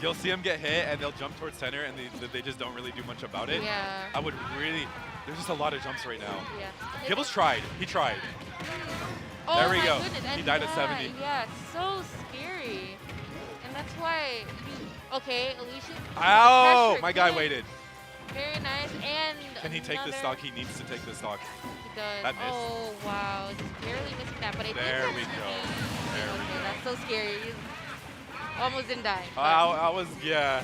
you'll see them get hit and they'll jump towards center and they just don't really do much about it. Yeah. I would really. There's just a lot of jumps right now. Yeah. Gibles tried. He tried. Oh There we my go. goodness. He And died at 70. Yeah, it's so scary. And that's why okay, Alicia. Ow! pressure My guy good. waited. Very nice. And Can he take the another- stock? He needs to take the stock. He does. That missed. Oh wow, just barely missing that, but I There think we that's go. easy. There we Okay, go. that's so scary. Almost didn't die. I was, yeah.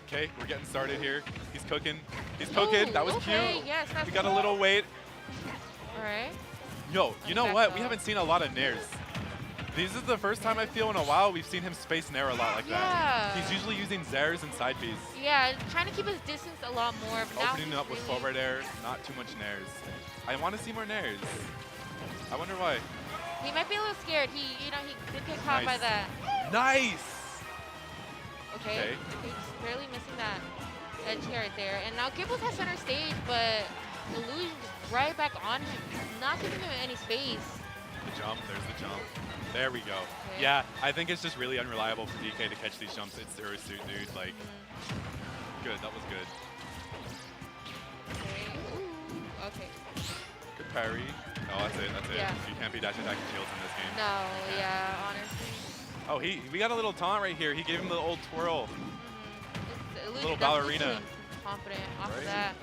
Okay, we're getting started here. He's cooking. He's cooking. That was okay. cute. Yes, that's We got a little wait. All right. Yo, you know back what? up. We haven't seen a lot of nairs. This is the first time I feel in a while we've seen him space nair a lot like that. He's usually using Zers and side Bs. Yeah, trying to keep his distance a lot more. But now Opening he's up with really- forward air, not too much nairs. I want to see more nairs. I wonder why. He might be a little scared. He did get caught by Nice. that. Nice! Okay. Okay. He's barely missing that edge here right there. And now Gibles has center stage, but Illusion is right back on him. Not giving him any space. The jump, there's the jump. There we go. Okay. Yeah, I think it's just really unreliable for DK to catch these jumps. It's Zyro suit, dude. Like, good, that was good. Okay. Ooh. Okay. Good parry. Oh, that's it, that's it. Yeah. You can't be dash attacking shields in this game. No, yeah, honestly. Oh, we got a little taunt right here. He gave him the old twirl. Illusion Little definitely ballerina. seems confident off of Right? that.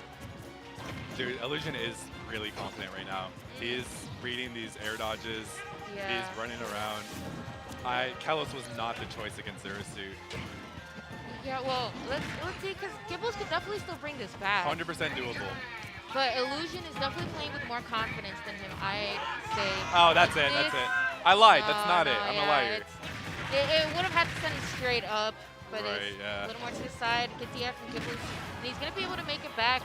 Dude, Illusion is really confident right now. He is reading these air dodges. Yeah. He's running around. Kalos was not the choice against Zyro suit. Yeah, well, let's see, because Gibles could definitely still bring this back. 100% doable. But Illusion is definitely playing with more confidence than him, I'd say. Oh, that's it, that's it. I lied, that's not it. No, I'm yeah, a liar. It would have had to send it straight up, but Right, it's yeah. a little more to the side. Get DF from Gibles, and he's going to be able to make it back.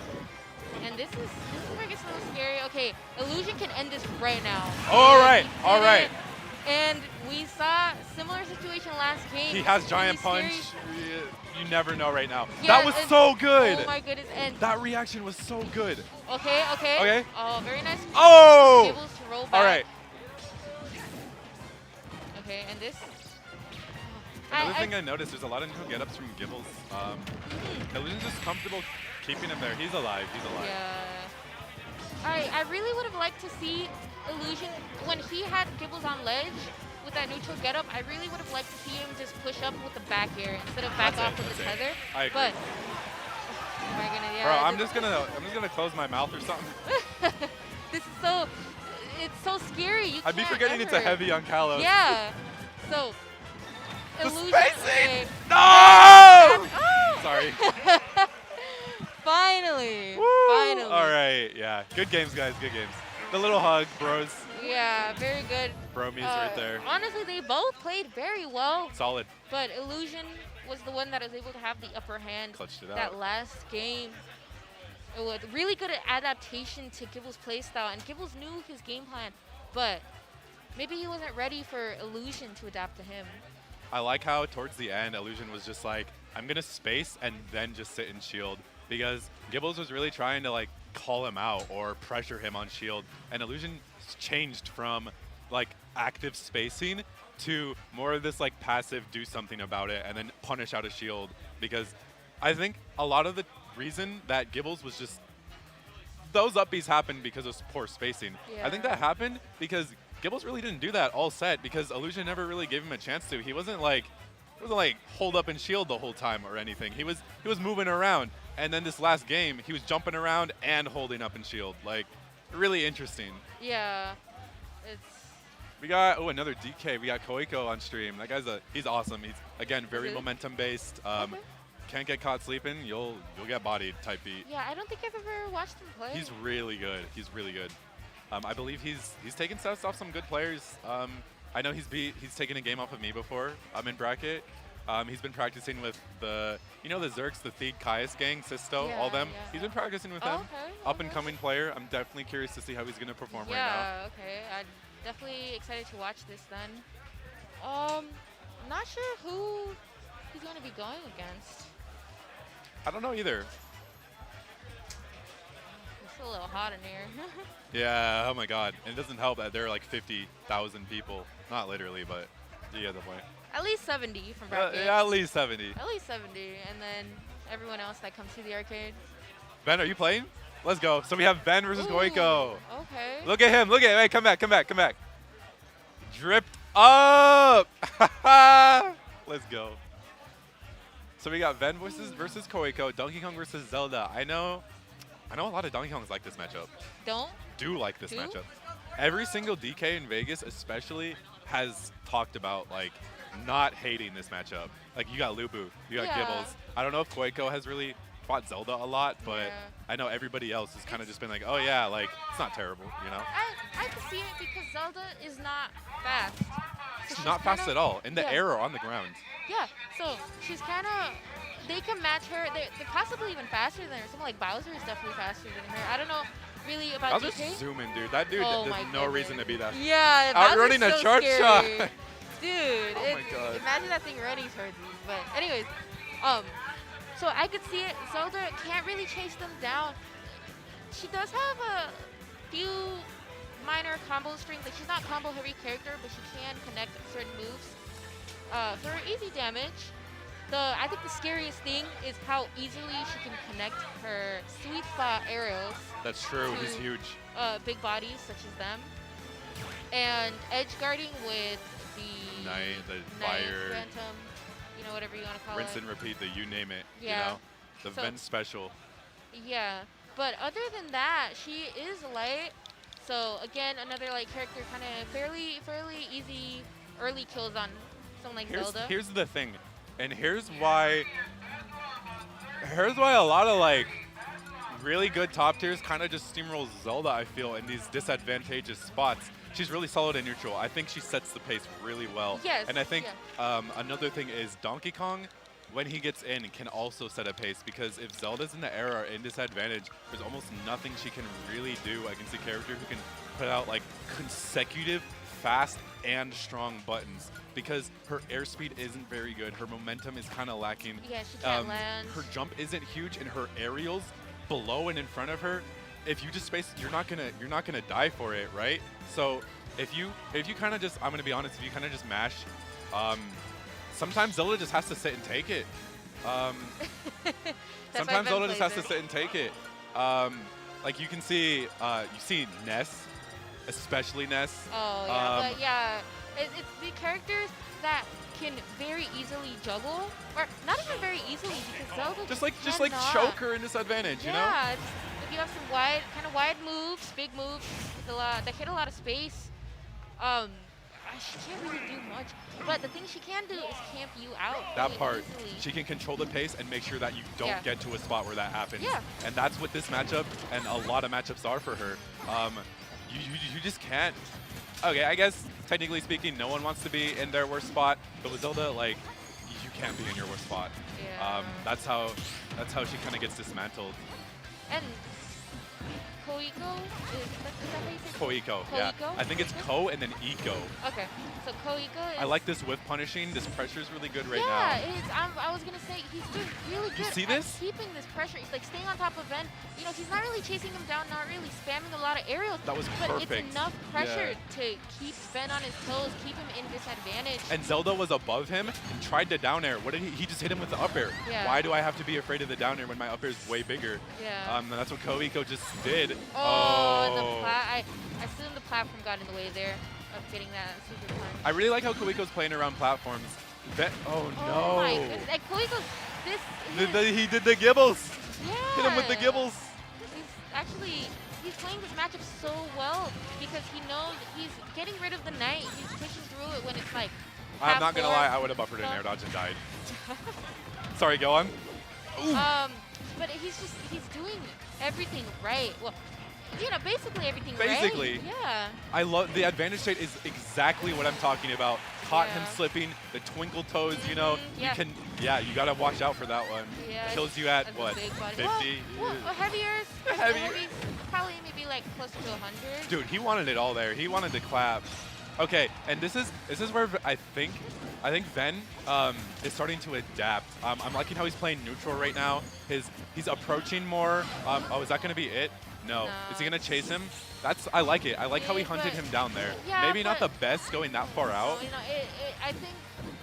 And this is where it gets a little scary. Okay, Illusion can end this right now. All And right, he all did right. it. And we saw similar situation last game. He has It's giant really punch. scary. You never know right now. Yeah, that was and- so good. Oh my goodness. And That reaction was so good. okay. Okay. Oh, very nice. Oh! Gibles to roll back. All right. Okay, and this. Another thing I noticed, there's a lot of new get-ups from Gibles. Illusion's just comfortable keeping him there. He's alive. He's alive. Yeah. I really would have liked to see Illusion when he had Gibles on ledge with that neutral getup. I really would have liked to see him just push up with the back air instead of back That's off with the that's tether. I agree. But oh my goodness, yeah. Bro, I'm just gonna close my mouth or something. This is so. It's so scary. You I'd be can't forgetting it's a ever. heavy on Kalos. Yeah. So. The Illusion. spacing! Okay. No! Oh! Sorry. Finally. Woo! Finally. All right, yeah. Good games, guys. Good games. The little hug, bros. Yeah, very good. Bromies right there. Honestly, they both played very well, Solid. but Illusion was the one that was able to have the upper hand Clutched it that out. last game. It was really good adaptation to Gibles' playstyle, and Gibles knew his game plan, but maybe he wasn't ready for Illusion to adapt to him. I like how towards the end, Illusion was just like, I'm going to space and then just sit in shield. Because Gibles was really trying to like call him out or pressure him on shield. And Illusion changed from like active spacing to more of this like passive do something about it and then punish out a shield. Because I think a lot of the reason that Gibles was just, those up Bs happened because of poor spacing. I think that happened because Gibles really didn't do that all set because Illusion never really gave him a chance to. He wasn't like hold up and shield the whole time or anything. He was moving around. And then this last game, he was jumping around and holding up and shield. Like, really interesting. Yeah, it's We got, another DK. We got Koiko on stream. That guy's he's awesome. He's, again, very Really? momentum based. Okay. Can't get caught sleeping. You'll get bodied type beat. yeah. I don't think I've ever watched him play. He's really good. He's really good. I believe he's taken sets off some good players. I know he's taken a game off of me before. I'm in bracket. He's been practicing with the Zerks, the Theed Caius gang, Sisto, all them. Yeah. He's been practicing with Oh, them. okay, Up and okay. coming player. I'm definitely curious to see how he's going to perform right now. Yeah, okay. I'm definitely excited to watch this then. I'm not sure who he's going to be going against. I don't know either. It's a little hot in here. Yeah, oh my god. And it doesn't help that there are like 50,000 people. Not literally, but you get the point. At least 70 from bracket. Yeah, at least 70. At least 70, and then everyone else that comes to the arcade. Ben, are you playing? Let's go. So we have Ben versus Goiko. Okay. Look at him. Look at him. Hey, come back. Dripped up. Let's go. So we got Ben versus Koiko, Donkey Kong versus Zelda. I know a lot of Donkey Kongs like this matchup. Do like this matchup. Every single DK in Vegas especially has talked about like not hating this matchup. Like, you got Lubu, you got Yeah. Gibles. I don't know if Koiko has really fought Zelda a lot, but Yeah. I know everybody else has kind of just been like, oh yeah, like, it's not terrible, you know? I can see it because Zelda is not fast. So It's she's not fast kinda- at all, in the yeah. air or on the ground. Yeah, so she's kind of, they can match her. They're possibly even faster than her. Someone like Bowser is definitely faster than her. I don't know really about I'll just DK. zoom in, dude. That dude, Oh my there's no reason to be that. Yeah, Outrunning Bowser's a so charge scary. shot. Dude, Oh my God. imagine that thing running towards you. But anyways, so I could see it. Zelda can't really chase them down. She does have a few minor combo strings. Like, she's not combo heavy character, but she can connect certain moves for easy damage. I think the scariest thing is how easily she can connect her sweet spot aerials. That's true. He's to, huge. Big bodies such as them, and edge guarding with the Knight, the Knight, fire, Phantom, you know, whatever you want to call rinse it. and repeat, the you name it. Yeah. You know, the So- vent special. Yeah, but other than that, she is light. So again, another like character, kind of fairly easy early kills on someone like Zelda. Here's the thing, and here's why a lot of like really good top tiers kind of just steamroll Zelda, I feel, in these disadvantageous spots. She's really solid in neutral. I think she sets the pace really well. Yes, And I think yeah. another thing is Donkey Kong, when he gets in, can also set a pace, because if Zelda's in the air or in disadvantage, there's almost nothing she can really do against a character who can put out like consecutive, fast, and strong buttons, because her airspeed isn't very good. Her momentum is kind of lacking. Yeah, she can't land. Her jump isn't huge, and her aerials below and in front of her, if you just space, you're not gonna die for it, right? So if you kind of just, I'm gonna be honest, if you kind of just mash, sometimes Zelda just has to sit and take it. Sometimes Zelda just has to sit and take it. Like you can see, you see Ness, especially Ness. Oh yeah, but yeah, it's the characters that can very easily juggle, or not even very easily, because Zelda Just like cannot. choke her in disadvantage, you know? Yeah, if you have some kind of wide moves, big moves, that hit a lot of space, she can't really do much. But the thing she can do is camp you out. That really part, easily. she can control the pace and make sure that you don't Yeah. get to a spot where that happens. Yeah. And that's what this matchup and a lot of matchups are for her. You just can't. Okay, I guess technically speaking, no one wants to be in their worst spot, but with Zelda, like, you can't be in your worst spot. Yeah. That's how she kind of gets dismantled. And Koiko, is that how you say it? Koiko, yeah. Koiko? I think it's Ko and then Iko. Okay, so Koiko is... I like this whiff punishing. This pressure is really good right yeah, now. it is. I was going to say, he's doing really good see at this? keeping this pressure. He's like staying on top of Ben. You know, he's not really chasing him down, not really spamming a lot of aerials. That was but perfect. it's enough pressure Yeah. to keep Ben on his toes, keep him in disadvantage. And Zelda was above him and tried to down air. What did he just hit him with the up air. Yeah. Why do I have to be afraid of the down air when my up air is way bigger? Yeah. And that's what Koiko just did. Oh, and I assume the platform got in the way there of getting that super punch. I really like how Koiko's playing around platforms. Oh Oh my no. goodness. Like, Koiko's this... He did the Gibles. Yeah. Hit him with the Gibles. He's playing this matchup so well because he knows he's getting rid of the knight. He's pushing through it when it's like I'm not gonna half lie, forward. I would have buffered an air dodge and died. Sorry, go on. But he's doing everything right. Well, you know, basically everything Basically. right. Yeah. I love the advantage state is exactly what I'm talking about. Caught him Yeah. slipping, the twinkle toes, you know. Yeah. You gotta watch out for that one. Yeah. Kills you at That's a what? big body. 50? Well, heavier. Heavier. Probably maybe like close to 100. Dude, he wanted it all there. He wanted to clap. Okay, and this is where I think Ven is starting to adapt. I'm liking how he's playing neutral right now. He's approaching more. Oh, is that gonna be it? No. No. Is he gonna chase him? I like it. I like how he Yeah, hunted but- him down there. Yeah, Maybe not the but- best going that far out. You know, I think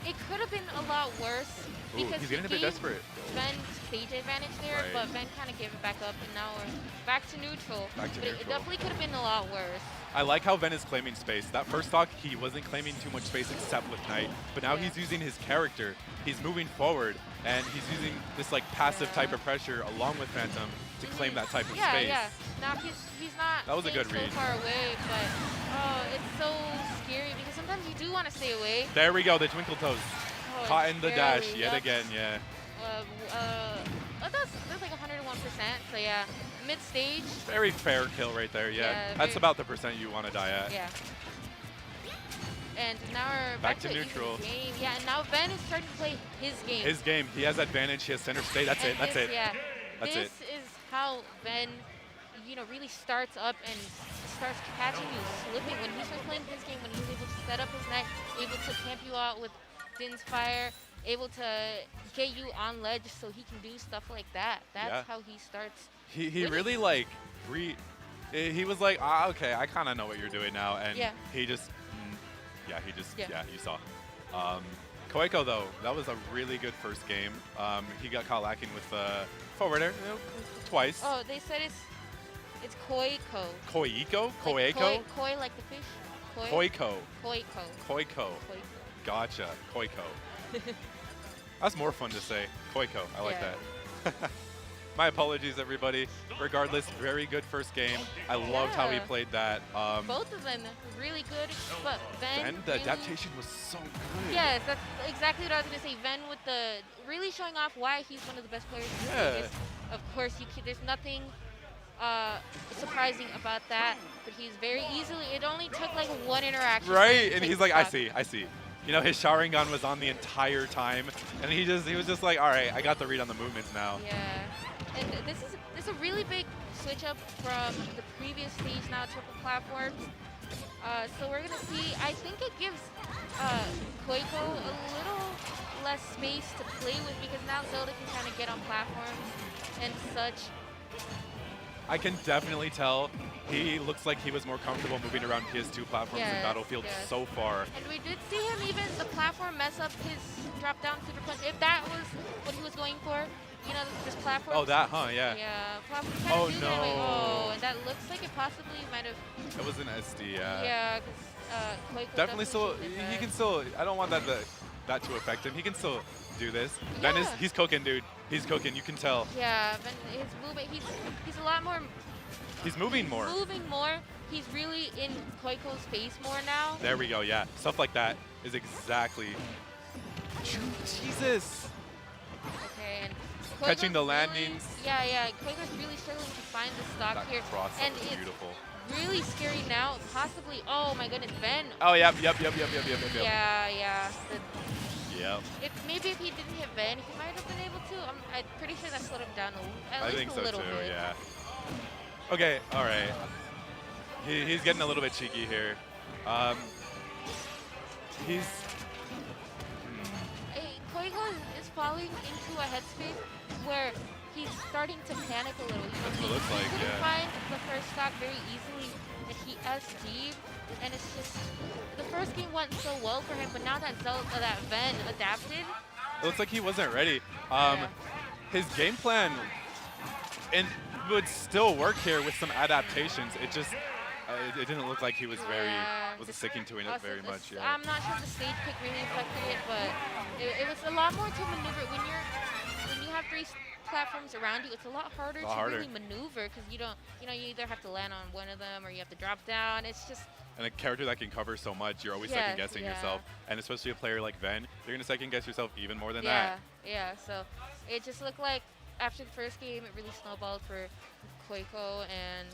it could have been a lot worse Ooh, because he's getting a bit gave desperate. Ben stage advantage there, Right. but Ben kind of gave it back up, and now we're back to neutral. Back to but it neutral. definitely could have been a lot worse. I like how Ven is claiming space. That first stock, he wasn't claiming too much space except with Knight, but now Yeah. he's using his character. He's moving forward, and he's using this like passive Yeah. type of pressure along with Phantom to claim that type of Yeah, space. yeah. Now he's not That was a staying good so read. far away, but oh, it's so scary because sometimes you do want to stay away. There we go, the Twinkle Toes. Oh, Caught in the dash barely, yet yep. again, yeah. That's like 101%. So yeah, mid stage. Very fair kill right there, yeah. Yeah, That's very- about the percent you want to die at. Yeah. And now we're Back to an even neutral. game. Yeah, and now Ben is starting to play his game. His game, he has advantage, he has center state, that's And it, that's this, it. Yeah. That's this is how Ben, really starts up and starts catching you slipping. When he starts playing his game, when he's able to set up his net, able to camp you out with Din's fire, able to get you on ledge so he can do stuff like that. That's Yeah. how he starts. He Really? really like, he was like, okay, I kind of know what you're doing now. And Yeah. he just, yeah, Yeah. you saw. Koeko though, that was a really good first game. He got caught lacking with forwarder twice. Oh, they said it's Koiko. Koiko? Like Koeko? koi like the fish. Koiko. Koiko. Koiko. Koiko. Gotcha. Koiko. That's more fun to say. Koiko. I like Yeah. that. My apologies, everybody. Regardless, very good first game. I loved how he Yeah. played that. Both of them really good, but Ben. And the really- adaptation was so good. Yes, that's exactly what I was gonna say. Ven with the really showing off why he's one of the best players in the Yeah. Vegas. Of course, there's nothing surprising about that, but he's very easily. It only took like one interaction. for him Right? to And take he's the like, I stock. see. You know, his showering gun was on the entire time, and he was just like, all right, I got the read on the movements now. Yeah, and this is a really big switch up from the previous stage now, triple platforms. So we're gonna see. I think it gives Koiko a little less space to play with because now Zelda can kind of get on platforms and such. I can definitely tell he looks like he was more comfortable moving around PS2 platforms in Yes, Battlefield yes. so far. And we did see him even the platform mess up his drop down super punch. If that was what he was going for, this platform. Oh, that, huh? Yeah. Yeah, platform Oh, kind of do that. Like, no. oh, and that looks like it possibly might have. It was an SD, yeah. Yeah, because Koiko Definitely still, should've did he that. can still, I don't want that to affect him. He can still do this. Ben Yeah. he's cooking, dude. He's cooking, you can tell. Yeah, but his movement, he's a lot more He's moving more. moving more. He's really in Koiko's face more now. There we go, yeah. Stuff like that is exactly. Jesus. Okay, and Catching the Koiko's landings. Really, yeah, Koiko's really struggling to find the stock That here. cross And was it's beautiful. really scary now. Possibly, oh my goodness, Ben. Oh, yep. Yeah. Maybe if he didn't hit Ben, he might have been able to. I'm pretty sure that slowed him down at I least think a so little too, bit. yeah. Okay, all right. He's getting a little bit cheeky here. He's Koiko is falling into a headspace where he's starting to panic a little. That's what it looks like, He couldn't yeah. find the first stock very easily, and he SD'd, and it's just the first game went so well for him, but now that that Ven adapted, It looks like he wasn't ready. Yeah. His game plan would still work here with some adaptations. It just it didn't look like he was just sticking to it also very the much. s- Yeah. I'm not sure if the stage pick really affected it, but it was a lot more to maneuver. When you have three platforms around you, it's a lot harder to really maneuver because you either have to land on one of them or you have to drop down. It's just And a character that can cover so much, you're always Yes, second guessing yeah. yourself. And especially a player like Ven, you're gonna second guess yourself even more than yeah, that. yeah. So it just looked like after the first game, it really snowballed for Koiko, and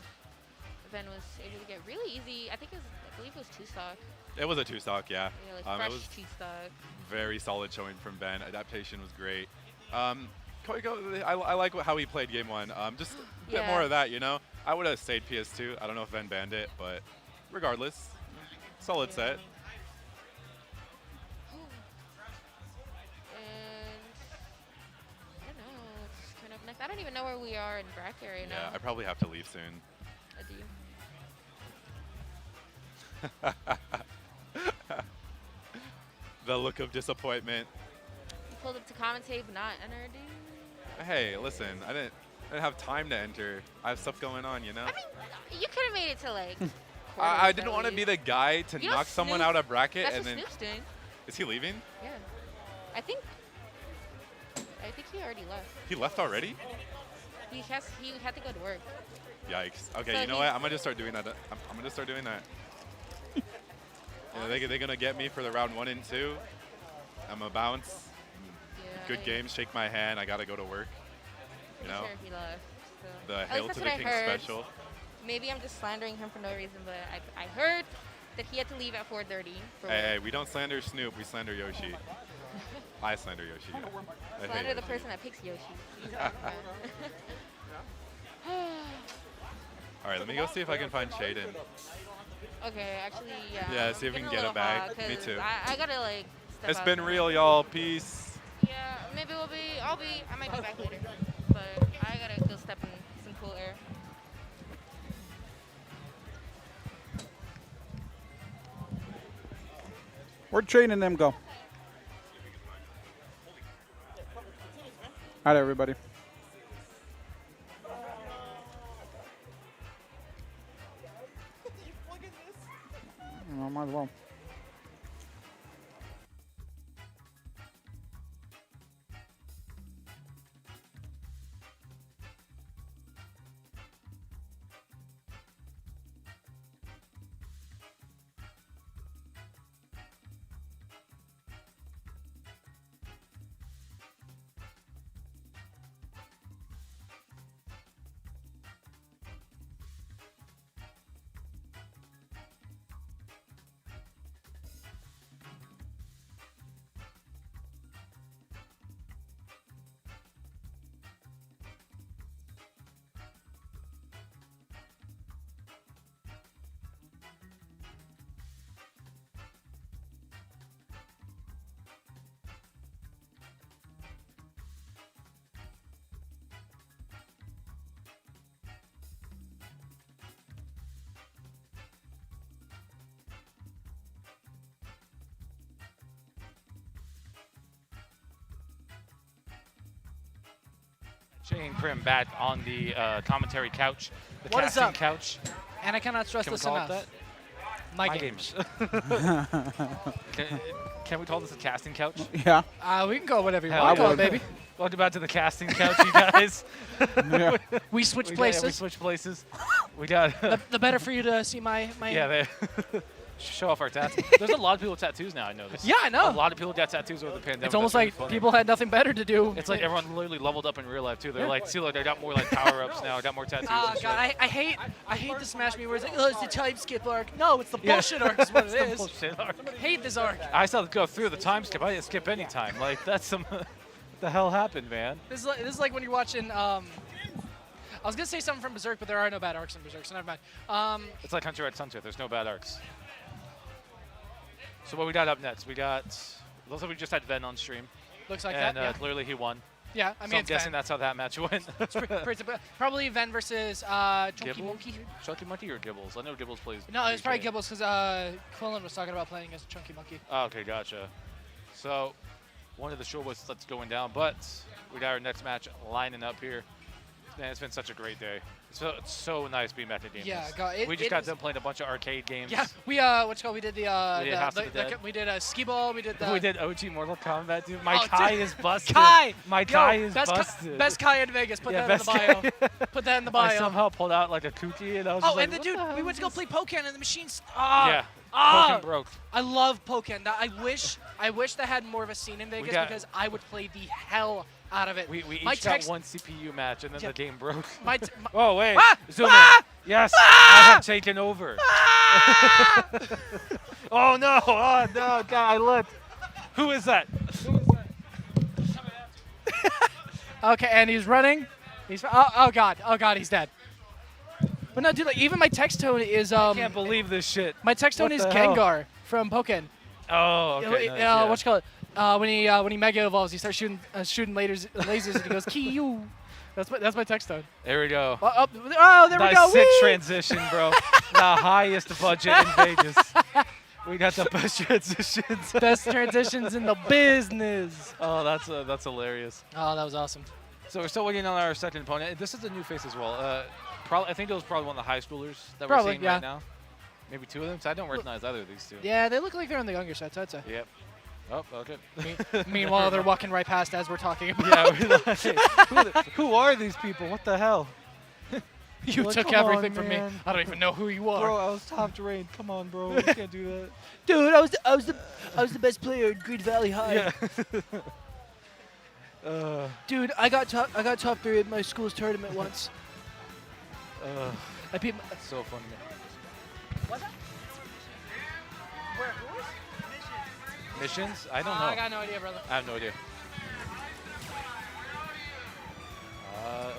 Ven was able to get really easy. I believe it was 2-stock. It was a 2-stock, yeah. Yeah, like It fresh was 2-stock. very solid showing from Ben. Adaptation was great. Koiko, I like how he played game one. Just a bit Yeah. more of that, you know? I would have stayed PS2. I don't know if Ven banned it, but regardless, solid set. And I don't know, it's kind of next. I don't even know where we are in bracket right Yeah, now. I probably have to leave soon. Do. The look of disappointment. Pulled up to commentate, but not NRD. Hey, listen, I didn't have time to enter. I have stuff going on, you know? I mean, you could have made it to like. I didn't want to be the guy to You know knock someone Snoop- out of bracket That's and what then. Snoop's doing. Is he leaving? Yeah. I think he already left. He left already? He had to go to work. Yikes. Okay, So you know what? I'm gonna just start doing that. I'm gonna start doing that. They're gonna get me for the round 1 and 2. I'm gonna bounce. Yeah. Good games. Shake my hand. I gotta go to work. You know. Sure he left. So. The At Hail least to that's the what I King heard. special. Maybe I'm just slandering him for no reason, but I heard that he had to leave at 4:30. Hey, we don't slander Snoop. We slander Yoshi. I slander Yoshi. I hate Slander the Yoshi. person that picks Yoshi. All right, let me go see if I can find Shaden. Okay, actually, yeah. Yeah, see if we I'm can getting get a it back. little hot Me 'cause too. I gotta like. Step It's out been now. real, y'all. Peace. Yeah, maybe I might be back later, but I gotta go step in some cool air. Where'd Train and them go? All right, everybody. Might as well. Shane Prim back on the commentary couch, the What is casting up? couch. And I cannot stress Can we this call it enough. that? My games. Can we call this a casting couch? Yeah. We can go whatever you Hell want, yeah. call it, baby. Welcome back to the casting couch, you guys. Yeah. We switch We places. switched places. We got. The better for you to see my. Yeah, they show off our tattoos. There's a lot of people with tattoos now, I noticed. Yeah, I know. A lot of people got tattoos over the pandemic. It's almost That's really like funny. people had nothing better to do. It's like everyone literally leveled up in real life too. They're like, see, look, they got more like power ups now. Got more tattoos. Oh and shit. god, I hate the Smash Me where it's like, oh, it's the time skip arc. No, it's the Yeah. bullshit arc is what it It's the is. bullshit arc. I hate this arc. I still go through the time skip. I didn't skip any time. Like that's some. What the hell happened, man? This is like when you're watching. I was gonna say something from Berserk, but there are no bad arcs in Berserk, so never mind. It's like Hunter x Hunter. There's no bad arcs. So what we got up next? We got. Looks like we just had Ven on stream, Looks like and that. Yeah. clearly he won. Yeah, I So mean, I'm it's guessing Ven. that's how that match went. Probably Ven versus Chunky Gibbles? Monkey. Chunky Monkey or Gibles? I know Gibles plays. No, it was probably DK. Gibles because Quillen was talking about playing as Chunky Monkey. Oh, okay, gotcha. So one of the show was that's going down, but we got our next match lining up here. Man, it's been such a great day. It's so nice being back at Games. Yeah, God, we just it got was- done playing a bunch of arcade games. Yeah, we we did the House of the Dead. we did a skee ball. We did the We did OG Mortal Kombat, dude. My Oh, Kai dude. is busted. Kai. My Yo, Kai is best busted. best Kai in Vegas. Put Yeah, that in the best bio. Kai. Put that in the I bio. somehow pulled out like a cookie, and I was just Oh, like, and the what dude, hell we went to go is play this? Pokken, and the machines. Yeah. Ah, Pokken broke. I love Pokken. I wish they had more of a scene in Vegas got- because I would play the hell out of it. We My each got text- one CPU match, and then Yeah. the game broke. My Oh, wait. Ah! Zoom Ah! in. Yes, I have taken over. Oh, no. Oh, no. God, I looked. Who is that? Okay, and he's running. He's oh god, he's dead. But no, dude, like even my text tone is I can't believe this shit. my text tone What is the hell? Gengar from Pokken. Oh, okay. Nice, yeah. What you call it? When he mega evolves, he starts shooting lasers, and he goes Kiyu. That's my text tone. There we go. Oh, there we Nice go. sick Whee! transition, bro. The highest budget in Vegas. We got the best transitions. Best transitions in the business. Oh, that's hilarious. Oh, that was awesome. So we're still waiting on our second opponent. This is a new face as well. I think it was probably one of the high schoolers that we're seeing right now. Maybe two of them. So I don't recognize either of these two. Yeah, they look like they're on the younger side, so I'd say. Yep. Oh, okay. Meanwhile, they're walking right past as we're talking about. Yeah, who are these people? What the hell? You Like, took come on, everything from me. man. I don't even know who you are. Bro, I was top drained. Come on, bro. You can't do that. Dude, I was the best player in Green Valley High. Yeah. Dude, I got top 3 at my school's tournament once. I beat my, That's so funny. What's that? Missions? I don't know. I got no idea, brother. I have no idea.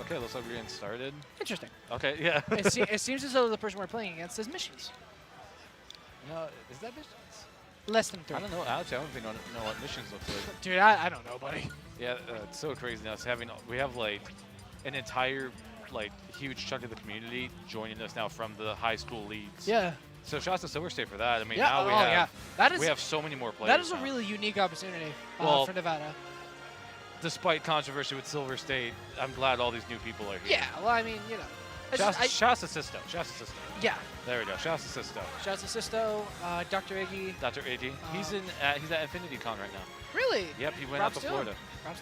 Okay, looks like we're getting started. Interesting. Okay, yeah. It seems as though the person we're playing against is missions. No, is that missions? Less than 3. I don't know. Actually, I don't even know what missions looks like. Dude, I don't know, buddy. Yeah, it's so crazy now. We have like an entire like huge chunk of the community joining us now from the high school leagues. Yeah. So shouts to Silver State for that. I mean, Yeah. now we have so many more players. That is a now. really unique opportunity Well, for Nevada. Despite controversy with Silver State, I'm glad all these new people are here. Yeah. Well, I mean, you know. Shouts to Sisto. Shouts to Sisto. Yeah. There we go. Shouts to Sisto. Shouts to Sisto, Dr. Iggy. Dr. AD. He's at Infinity Con right now. Really? Yep, he went out to Florida.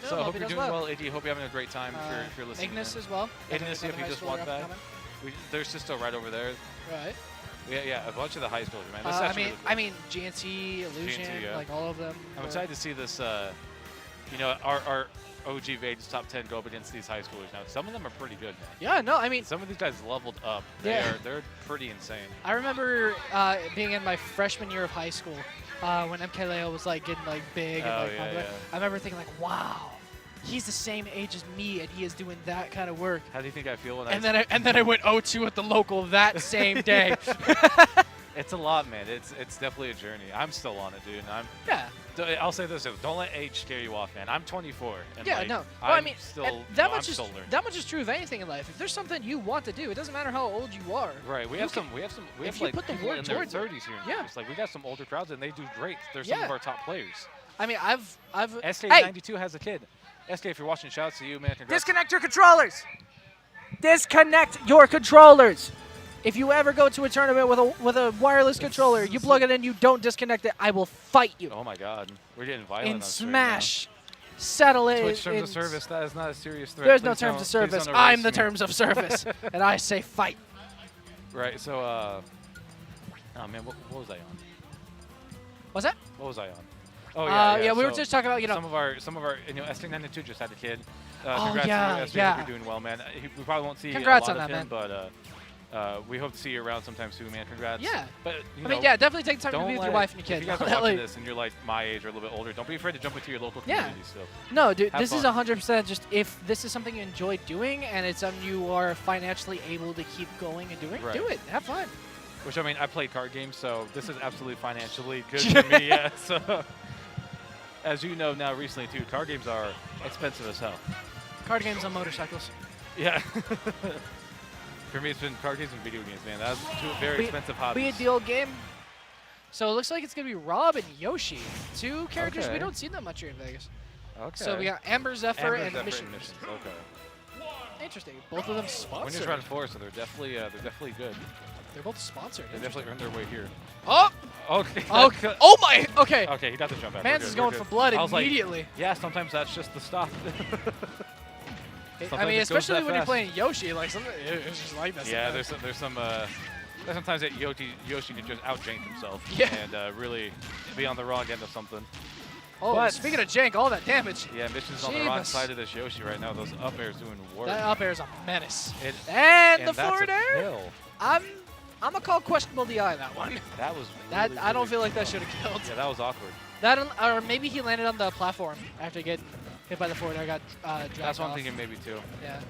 So I hope you're doing well, AD. Hope you're having a great time if you're listening. Ignis as well. Ignis, if you just want that. There's Sisto right over there. Right. Yeah, a bunch of the high schoolers, man. I mean, GNC, Illusion, yeah. like all of them. I'm excited to see this. Our OG Vegas top 10 go up against these high schoolers now. Some of them are pretty good, man. Yeah, no, I mean, Some of these guys leveled up. They're pretty insane. I remember being in my freshman year of high school when MKLeo was like getting like big and like popular. I remember thinking like, wow, he's the same age as me and he is doing that kind of work. How do you think I feel when And then I went 0-2 at the local that same day. It's a lot, man. It's definitely a journey. I'm still on it, dude. And I'll say this: don't let age scare you off, man. I'm 24. And Yeah, like, no. Well, I'm I mean, still, and that I'm still learning. much is true of anything in life. If there's something you want to do, it doesn't matter how old you are. Right. We have if you like put the people work in their towards it. 30s here. In Yeah. Vegas. Like we got some older crowds and they do great. They're some of our top players. I mean, I've SK92 has a kid. SK, if you're watching, shouts to you, man. Congrats. Disconnect your controllers. Disconnect your controllers. If you ever go to a tournament with a wireless controller, you plug it in, you don't disconnect it, I will fight you. Oh my God, we're getting violent. In on stream Smash, settle it. Twitch terms of service. That is not a serious threat. There's no Please terms don't- of service. please don't I'm erase the me. terms of service, and I say fight. Right. So, oh man, what was I on? What's that? What was I on? Oh yeah. We were so just talking about some of our SK92 just had a kid. Oh, Congrats yeah, to you, SK. yeah. Hope you're doing well, man. We probably won't see Congrats a lot on of that, him, man. but we hope to see you around sometime soon, man. Congrats. Yeah. But I mean, yeah, definitely take time to don't be with your let- wife and your If kids. you guys are watching this and you're like my age or a little bit older, don't be afraid to jump into your local Yeah. community still. No, dude, Have this is fun. 100% just if this is something you enjoy doing and it's something you are financially able to keep going and doing, Right. do it. Have fun. Which, I mean, I play card games, so this is absolutely financially good for me, yeah. So, as you know now recently, too, card games are expensive as hell. Card games on motorcycles. Yeah. For me, it's been card games and video games, man. That's two very expensive hobbies. Be it the old game. So it looks like it's going to be Rob and Yoshi. Two characters we Okay. don't see that much here in Vegas. Okay. So we got Amber Zephyr Amber and Zephyr Missions. Okay. Interesting. Both of them Winners sponsored. Run 4, so they're definitely good. They're both sponsored. They definitely earned their way here. Oh! Okay. Okay. Oh my! Okay. Okay, he got the jump back. Mans We're is good, going we're for good. blood I was like, immediately. yeah, sometimes that's just the stop. I Sometimes mean, it goes especially that when you're fast. playing Yoshi, like it's just like that. Yeah, sometimes. there's sometimes that Yoshi can just out-jank himself Yeah. and really be on the wrong end of something. Oh, but- speaking of jank, all that damage. Yeah, Mission's on the wrong Jeebus. side of this Yoshi right now. Those up airs doing work. That up air is a menace. And the that's forward a air. kill. I'm gonna call questionable DI that one. That was That really, I don't really feel like good. that should have killed. Yeah, that was awkward. That or maybe he landed on the platform after getting hit by the forward air. Got dragged That's what I'm off. thinking maybe too. Yeah.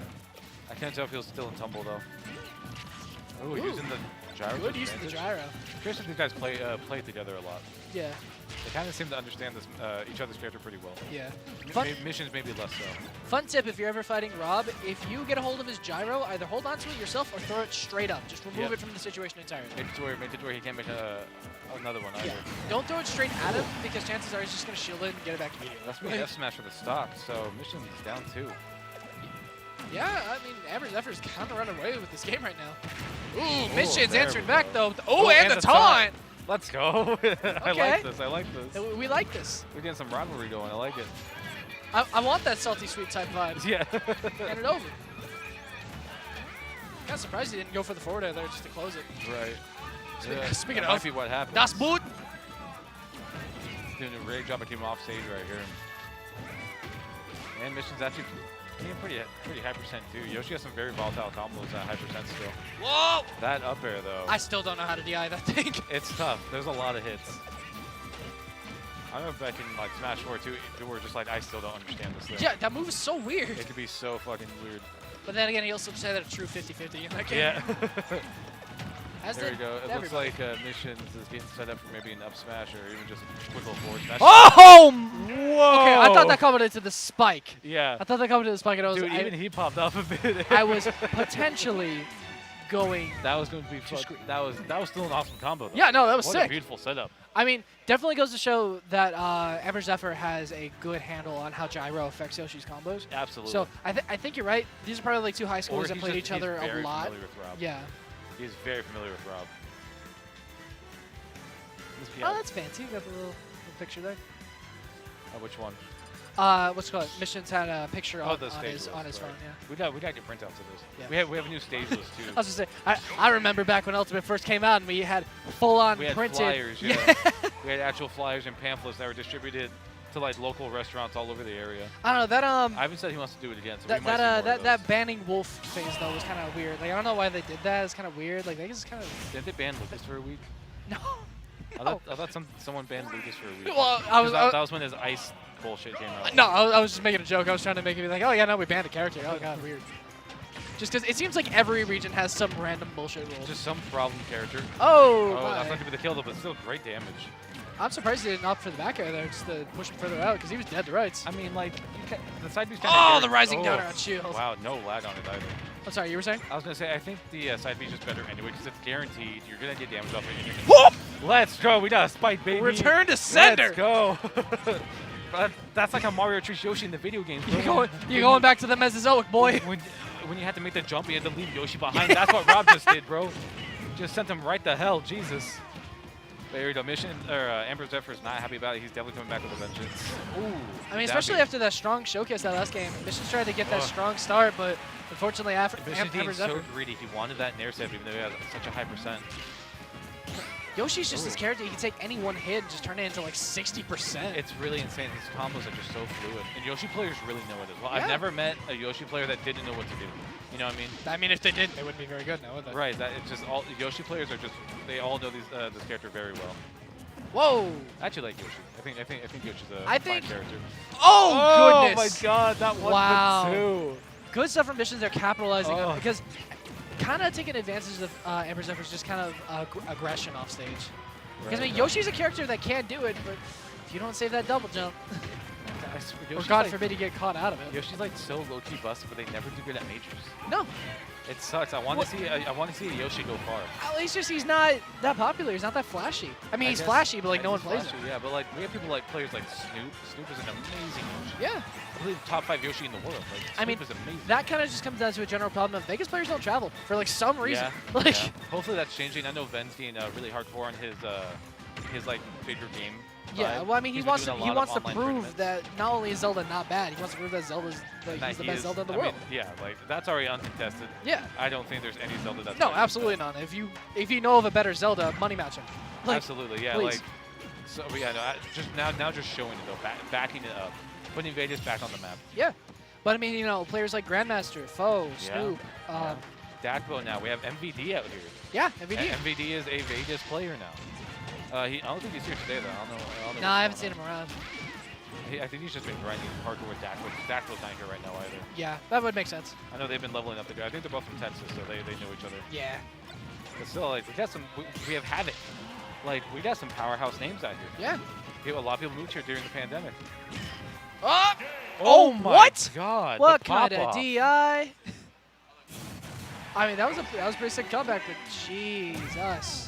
I can't tell if he was still in tumble though. Ooh, Ooh. using the gyro. Good use of the gyro. Curious if these guys play together a lot. Yeah. They kind of seem to understand this each other's character pretty well. Yeah. Fun, Missions maybe less so. fun tip if you're ever fighting Rob, if you get a hold of his gyro, either hold on to it yourself or throw it straight up. Just remove Yep. it from the situation entirely. Make it to where he can't make another one either. Yeah. Don't throw it straight at him because chances are he's just going to shield it and get it back immediately. That's me F smash for the stock, so Missions is down 2. Yeah, I mean, Amber Zephyr's kind of running away with this game right now. Ooh, Mission's answering back, though. Oh, and the taunt! Let's go. I like this. I like this. We like this. We're getting some rivalry going. I like it. I want that salty sweet type vibe. Yeah. Hand it over. Kind of surprised he didn't go for the forward air there just to close it. Right. Speaking that of, might be what happened. Das Boot! Doing a great job of keeping off stage right here. And Mission's actually being pretty high percent too. Yoshi has some very volatile combos at high percent still. Whoa! That up air though. I still don't know how to DI that thing. It's tough. There's a lot of hits. I don't know if I can like Smash 4 too. We're just like I still don't understand this thing. Yeah, that move is so weird. It could be so fucking weird. But then again, he also just had a true 50-50 in that game. Yeah. There we go. It looks like Missions is getting set up for maybe an up smash or even just a quick little forward smash. Oh! Whoa! Okay, I thought that coming into the spike. Yeah. I thought that coming into the spike, and I was. Dude, even he popped off a bit. I was potentially going. That was going to be fun. That was still an awesome combo. Though. Yeah, no, that was what sick. A beautiful setup. I mean, definitely goes to show that Amber Zephyr has a good handle on how Gyro affects Yoshi's combos. Absolutely. So I think you're right. These are probably like two high schools that played each other a lot. Yeah. He's very familiar with Rob. Oh, that's fancy. Got the little picture there. Which one? What's it called? Missions had a picture on his phone. Yeah. We got to get printouts of this. Yeah. We have a new stage list too. I was just say I remember back when Ultimate first came out and we had full on we had printed flyers. Yeah. We had actual flyers and pamphlets that were distributed to like local restaurants all over the area. I don't know that Ivan said he wants to do it again. So that we might see more of those. that banning Wolf phase though was kind of weird. Like I don't know why they did that. It's kind of weird. Like they just kind of. Didn't they ban Lucas for a week? No. I thought someone banned Lucas for a week. Well, that was when his ice bullshit came out. No, I was just making a joke. I was trying to make it be like, oh yeah, no, we banned a character. Oh god, weird. Just because it seems like every region has some random bullshit rule. Just some problem character. Oh, that's not gonna be the kill though, but still great damage. I'm surprised he didn't opt for the back air there, just to push him further out, because he was dead to rights. I mean, like, the side B's kind of Oh, the rising counter on shield. Wow, no lag on it either. I'm sorry, you were saying? I was going to say, I think the side B is just better anyway, because it's guaranteed you're going to get damage off it. And you're Whoop! Let's go. We got a spike, baby. Return to sender. Let's go. That's like a Mario treats Yoshi in the video games. You're going back to the Mesozoic, boy. When you had to make the jump, you had to leave Yoshi behind. That's what Rob just did, bro. Just sent him right the hell. Jesus. There you go. Amber Zephyr is not happy about it. He's definitely coming back with a vengeance. Ooh. I mean, especially after that strong showcase that last game. Mission's tried to get that strong start, but unfortunately, Amber Zephyr. So greedy. He wanted that nair save, even though he has such a high percent. Yoshi's just this character. He can take any one hit and just turn it into like 60%. It's really insane. His combos are just so fluid. And Yoshi players really know it as well. Yeah. I've never met a Yoshi player that didn't know what to do. You know what I mean? I mean, if they did, they wouldn't be very good now, would they? Right. It's just all Yoshi players are just they all know this character very well. Whoa! I actually like Yoshi. I think Yoshi's a fine character. Oh goodness! Oh my God! That one. Wow. Two. Good stuff from Missions. They're capitalizing on because kind of taking advantage of Amber Zephyr's just kind of aggression off stage. Because I mean, Yoshi's a character that can do it, but if you don't save that double jump, or God forbid you get caught out of it. Yoshi's like so low-key busted, but they never do good at majors. No. It sucks. I want to see a Yoshi go far. At least just he's not that popular. He's not that flashy. I mean, he's flashy, but like no one plays him. Yeah, but like we have people like players like Snoop. Snoop is an amazing Yoshi. Yeah. I believe top 5 Yoshi in the world. Like, I mean, is amazing. that kind of just comes down to a general problem of Vegas players don't travel for like some reason. Yeah. Like, Hopefully that's changing. I know Ven's getting really hardcore on his like bigger game. Yeah, well, I mean, he wants to prove that not only is Zelda not bad, he wants to prove that Zelda's he's the best Zelda in the world. Mean, yeah, like that's already uncontested. Yeah. I don't think there's any Zelda that's no, absolutely not. If you know of a better Zelda, money match him. Like, absolutely, yeah. Please. Like, so yeah, no, just showing it though, backing it up, putting Vegas back on the map. Yeah, but I mean, you know, players like Grandmaster, FOW, Snoop. Dakbo now. We have MVD out here. Yeah, MVD. MVD is a Vegas player now. I don't think he's here today, though. I don't know. No, I haven't seen him around. I think he's just been grinding hardcore with Dakbo. Dakbo's not here right now either. Yeah, that would make sense. I know they've been leveling up the guy. I think they're both from Texas, so they know each other. Yeah. But still, like, we have Havoc. Like, we got some powerhouse names out here. Yeah. A lot of people moved here during the pandemic. Oh my what? God! What kind of DI? I mean, that was a pretty sick comeback, but Jesus.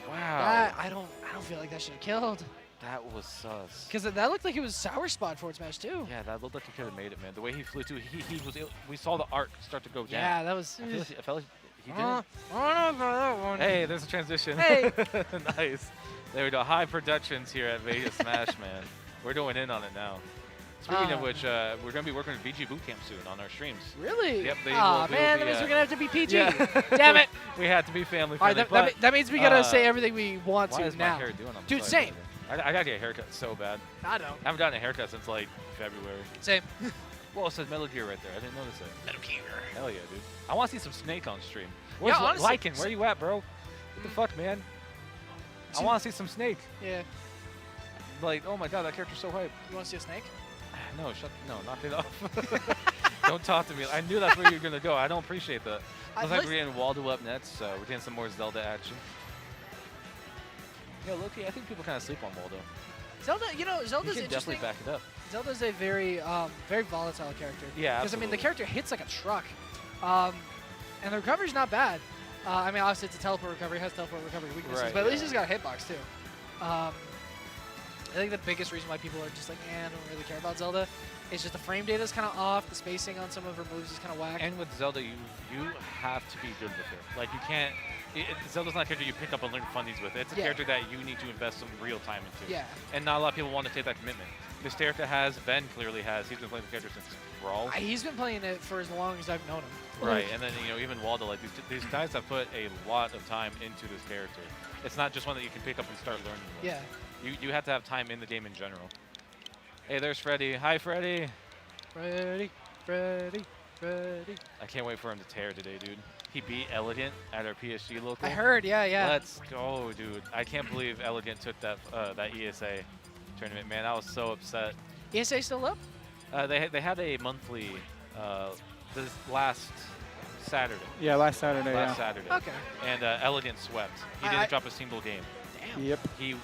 Wow. I don't feel like that should have killed. That was sus. Because that looked like it was sour spot forward smash too. Yeah, that looked like he could have made it, man. The way he flew too, he was. We saw the arc start to go down. Yeah, that was. I felt like he did. I don't know about that one. Hey, there's a transition. Hey. Nice. There we go. High productions here at Vegas Smash, man. We're going in on it now. Speaking of which, we're going to be working with VG Bootcamp soon on our streams. Really? Yep. Aw, man, that means we're going to have to be PG. Damn it. We had to be family All friendly. right, that means we got to say everything we want why to is now. my hair doing? I'm Dude, sorry, same. brother. I got to get a haircut so bad. I don't. I haven't gotten a haircut since like February. Same. Well, it says Metal Gear right there. I didn't notice it. Metal Gear. Hell yeah, dude. I want to see some Snake on stream. Where's honestly, Lycan? Where you at, bro? What the fuck, man? I want to see some Snake. Yeah. Like, oh my god, that character's so hype. You want to see a snake? No, knock it off. Don't talk to me. I knew that's where you were going to go. I don't appreciate that. Looks like we're getting Waldo up next, so we're getting some more Zelda action. Yo, Loki, I think people kind of sleep on Waldo. Zelda, Zelda's You can interesting. definitely back it up. Zelda's a very, very volatile character. Yeah, Because, I mean, the absolutely. character hits like a truck. And the recovery's not bad. I mean, obviously, it's a teleport recovery. It has teleport recovery weaknesses. Right, but at least yeah. it's got a hitbox, too. I think the biggest reason why people are just like, I don't really care about Zelda is just the frame data is kind of off. The spacing on some of her moves is kind of whack. And with Zelda, you have to be good with her. Like, you can't... Zelda's not a character you pick up and learn funnies with. It's a character that you need to invest some real time into. Yeah. And not a lot of people want to take that commitment. This character has, Ben clearly has. He's been playing the character since Brawl. He's been playing it for as long as I've known him. Right, and then, even Waldo, like, these guys have put a lot of time into this character. It's not just one that you can pick up and start learning with. Yeah. You have to have time in the game in general. Hey, there's Freddy. Hi, Freddy. Freddy. I can't wait for him to tear today, dude. He beat Elegant at our PSG local. I heard, yeah. Let's go, dude. I can't believe Elegant took that ESA tournament, man. I was so upset. ESA still up? They had a monthly this last Saturday. Yeah, last Saturday. Last Saturday. Okay. And Elegant swept. He didn't drop a single game. Damn. Yep. He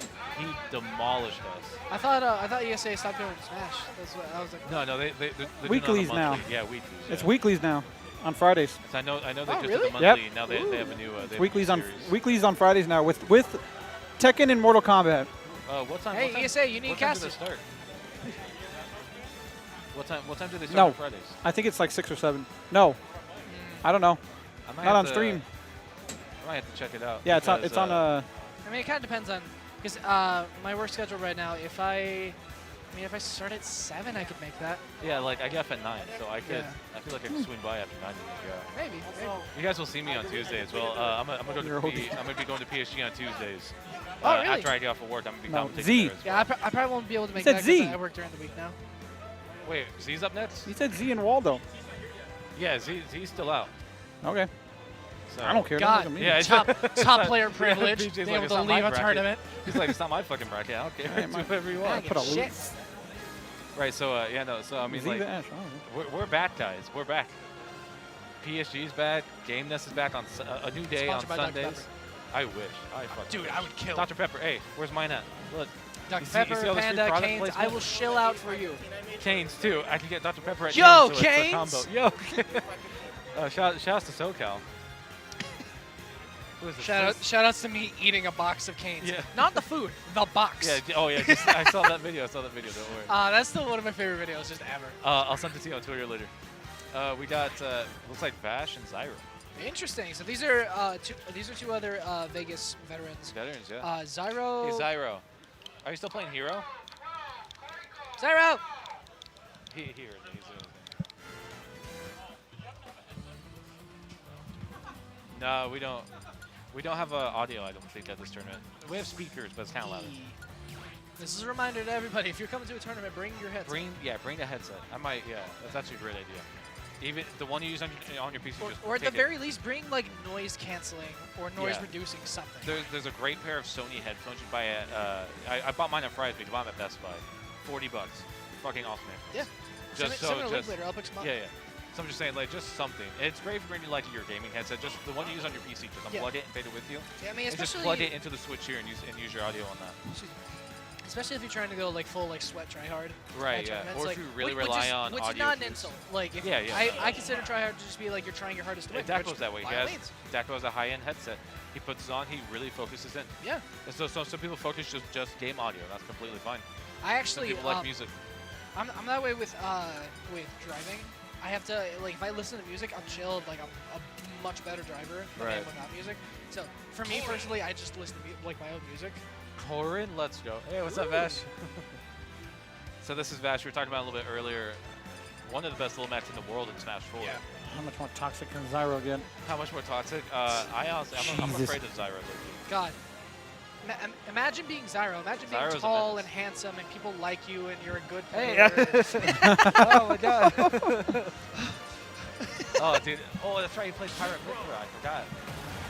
demolished us. I thought ESA stopped doing Smash. That's what I was like. No, they're doing it on a Weeklies monthly. now. Yeah, weeklies. It's yeah. weeklies now, on Fridays. So I know they Oh, just really? did the monthly. Now they have a new. It's they have weeklies a on new series. weeklies on Fridays now with Tekken and Mortal Kombat. What time? Hey, what time, ESA, you need what time do casters. they start? What time do they start No. on Fridays? I think it's like 6 or 7. No, I don't know. I might Not have on to- stream. I might have to check it out. Yeah, because, it's on a. I mean, it kind of depends on, because my work schedule right now. If I start at 7, I could make that. Yeah, like I get up at 9, so I could. Yeah. I feel like I could swing by after 9 and go. Maybe. You guys will see me on Tuesday as well. I'm gonna You're be going to PSG on Tuesdays. Oh, really? After I get off of work, I'm gonna be No, commentating Z. there as Yeah, well. I probably won't be able to make said that because Z. I work during the week now. Wait, Z's up next? He said Z and Waldo. Yeah, Z's still out. Okay. So. I don't care. God, Don't look at me. Yeah, top player Yeah, privilege, BJ's being like, able it's to not my leave a bracket. tournament. He's like, it's not my fucking bracket. I don't care. Do whatever you want. Put a Shit. loot. Right. So I mean, Z like, the Ash. I don't know. we're back, guys. We're back. PSG's back. Game Nest is back on a new day Sponsored by on Dr. Sundays. Pepper. I wish. I fucking Dude, wish. I would kill. Dr. Pepper. Hey, where's mine at? Look. Dr. You see Pepper, all this free Panda, product Canes, placement? I will shill out for you. Canes too. I can get Dr. Pepper at Yo, noon, so it's a Canes! combo. Yo. Shout outs to SoCal. Who is this? Shout outs to me eating a box of Canes. Yeah. Not the food, the box. Yeah. Oh yeah. I saw that video. Don't worry. That's still one of my favorite videos just ever. I'll send it to you on Twitter later. We got looks like Vash and Zyro. Interesting. So these are two other Vegas veterans. Veterans, yeah. Zyro. Hey Zyro, are you still playing Hero? Zyro. He heard me. He's doing his thing. No, we don't. We don't have audio. I don't think at this tournament. We have speakers, but it's kind of loud. This is a reminder to everybody: if you're coming to a tournament, bring your headset. Bring a headset. I might. Yeah, that's actually a great idea. Even the one you use on your PC. Or at the very least, bring like noise canceling or noise reducing something. There's a great pair of Sony headphones you can buy at. I bought mine at Fridays, but you can buy them at Best Buy. $40. Fucking awesome headphones. Yeah. Just Send me a so link just later. I'll pick some up. yeah. So I'm just saying, like, just something. It's great for when you like your gaming headset. Just the one you use on your PC. Just unplug it and take it with you. Yeah, I mean, And just especially plug it into the switch here and use your audio on that. Especially if you're trying to go like full like sweat try hard. Right, yeah. Or like, if you really which rely is, on which audio is not an cues. insult. Like if Yeah, yeah. I consider try hard to just be like you're trying your hardest to win. Daco's which, that way. by all means. Daco has a high-end headset. He puts it on, he really focuses in. Yeah. And so some people focus just game audio. That's completely fine. I Some actually people like music. I'm that way with driving. I have to like if I listen to music, I'm chilled. Like I'm a much better driver than I am Right. without music. So for me personally, I just listen to like my own music. Corin, let's go. Hey, what's up, Vash? So this is Vash. We were talking about a little bit earlier. One of the best little matches in the world in Smash 4. Yeah. How much more toxic can Zyro get? How much more toxic? I honestly, I'm Jesus. afraid of Zyro. God. Imagine being Zyro. Imagine being Zyro's a tall menace. and handsome and people like you and you're a good Hey. player. Oh my god. Oh, dude. Oh, that's right. He plays Pirate Victor. I forgot.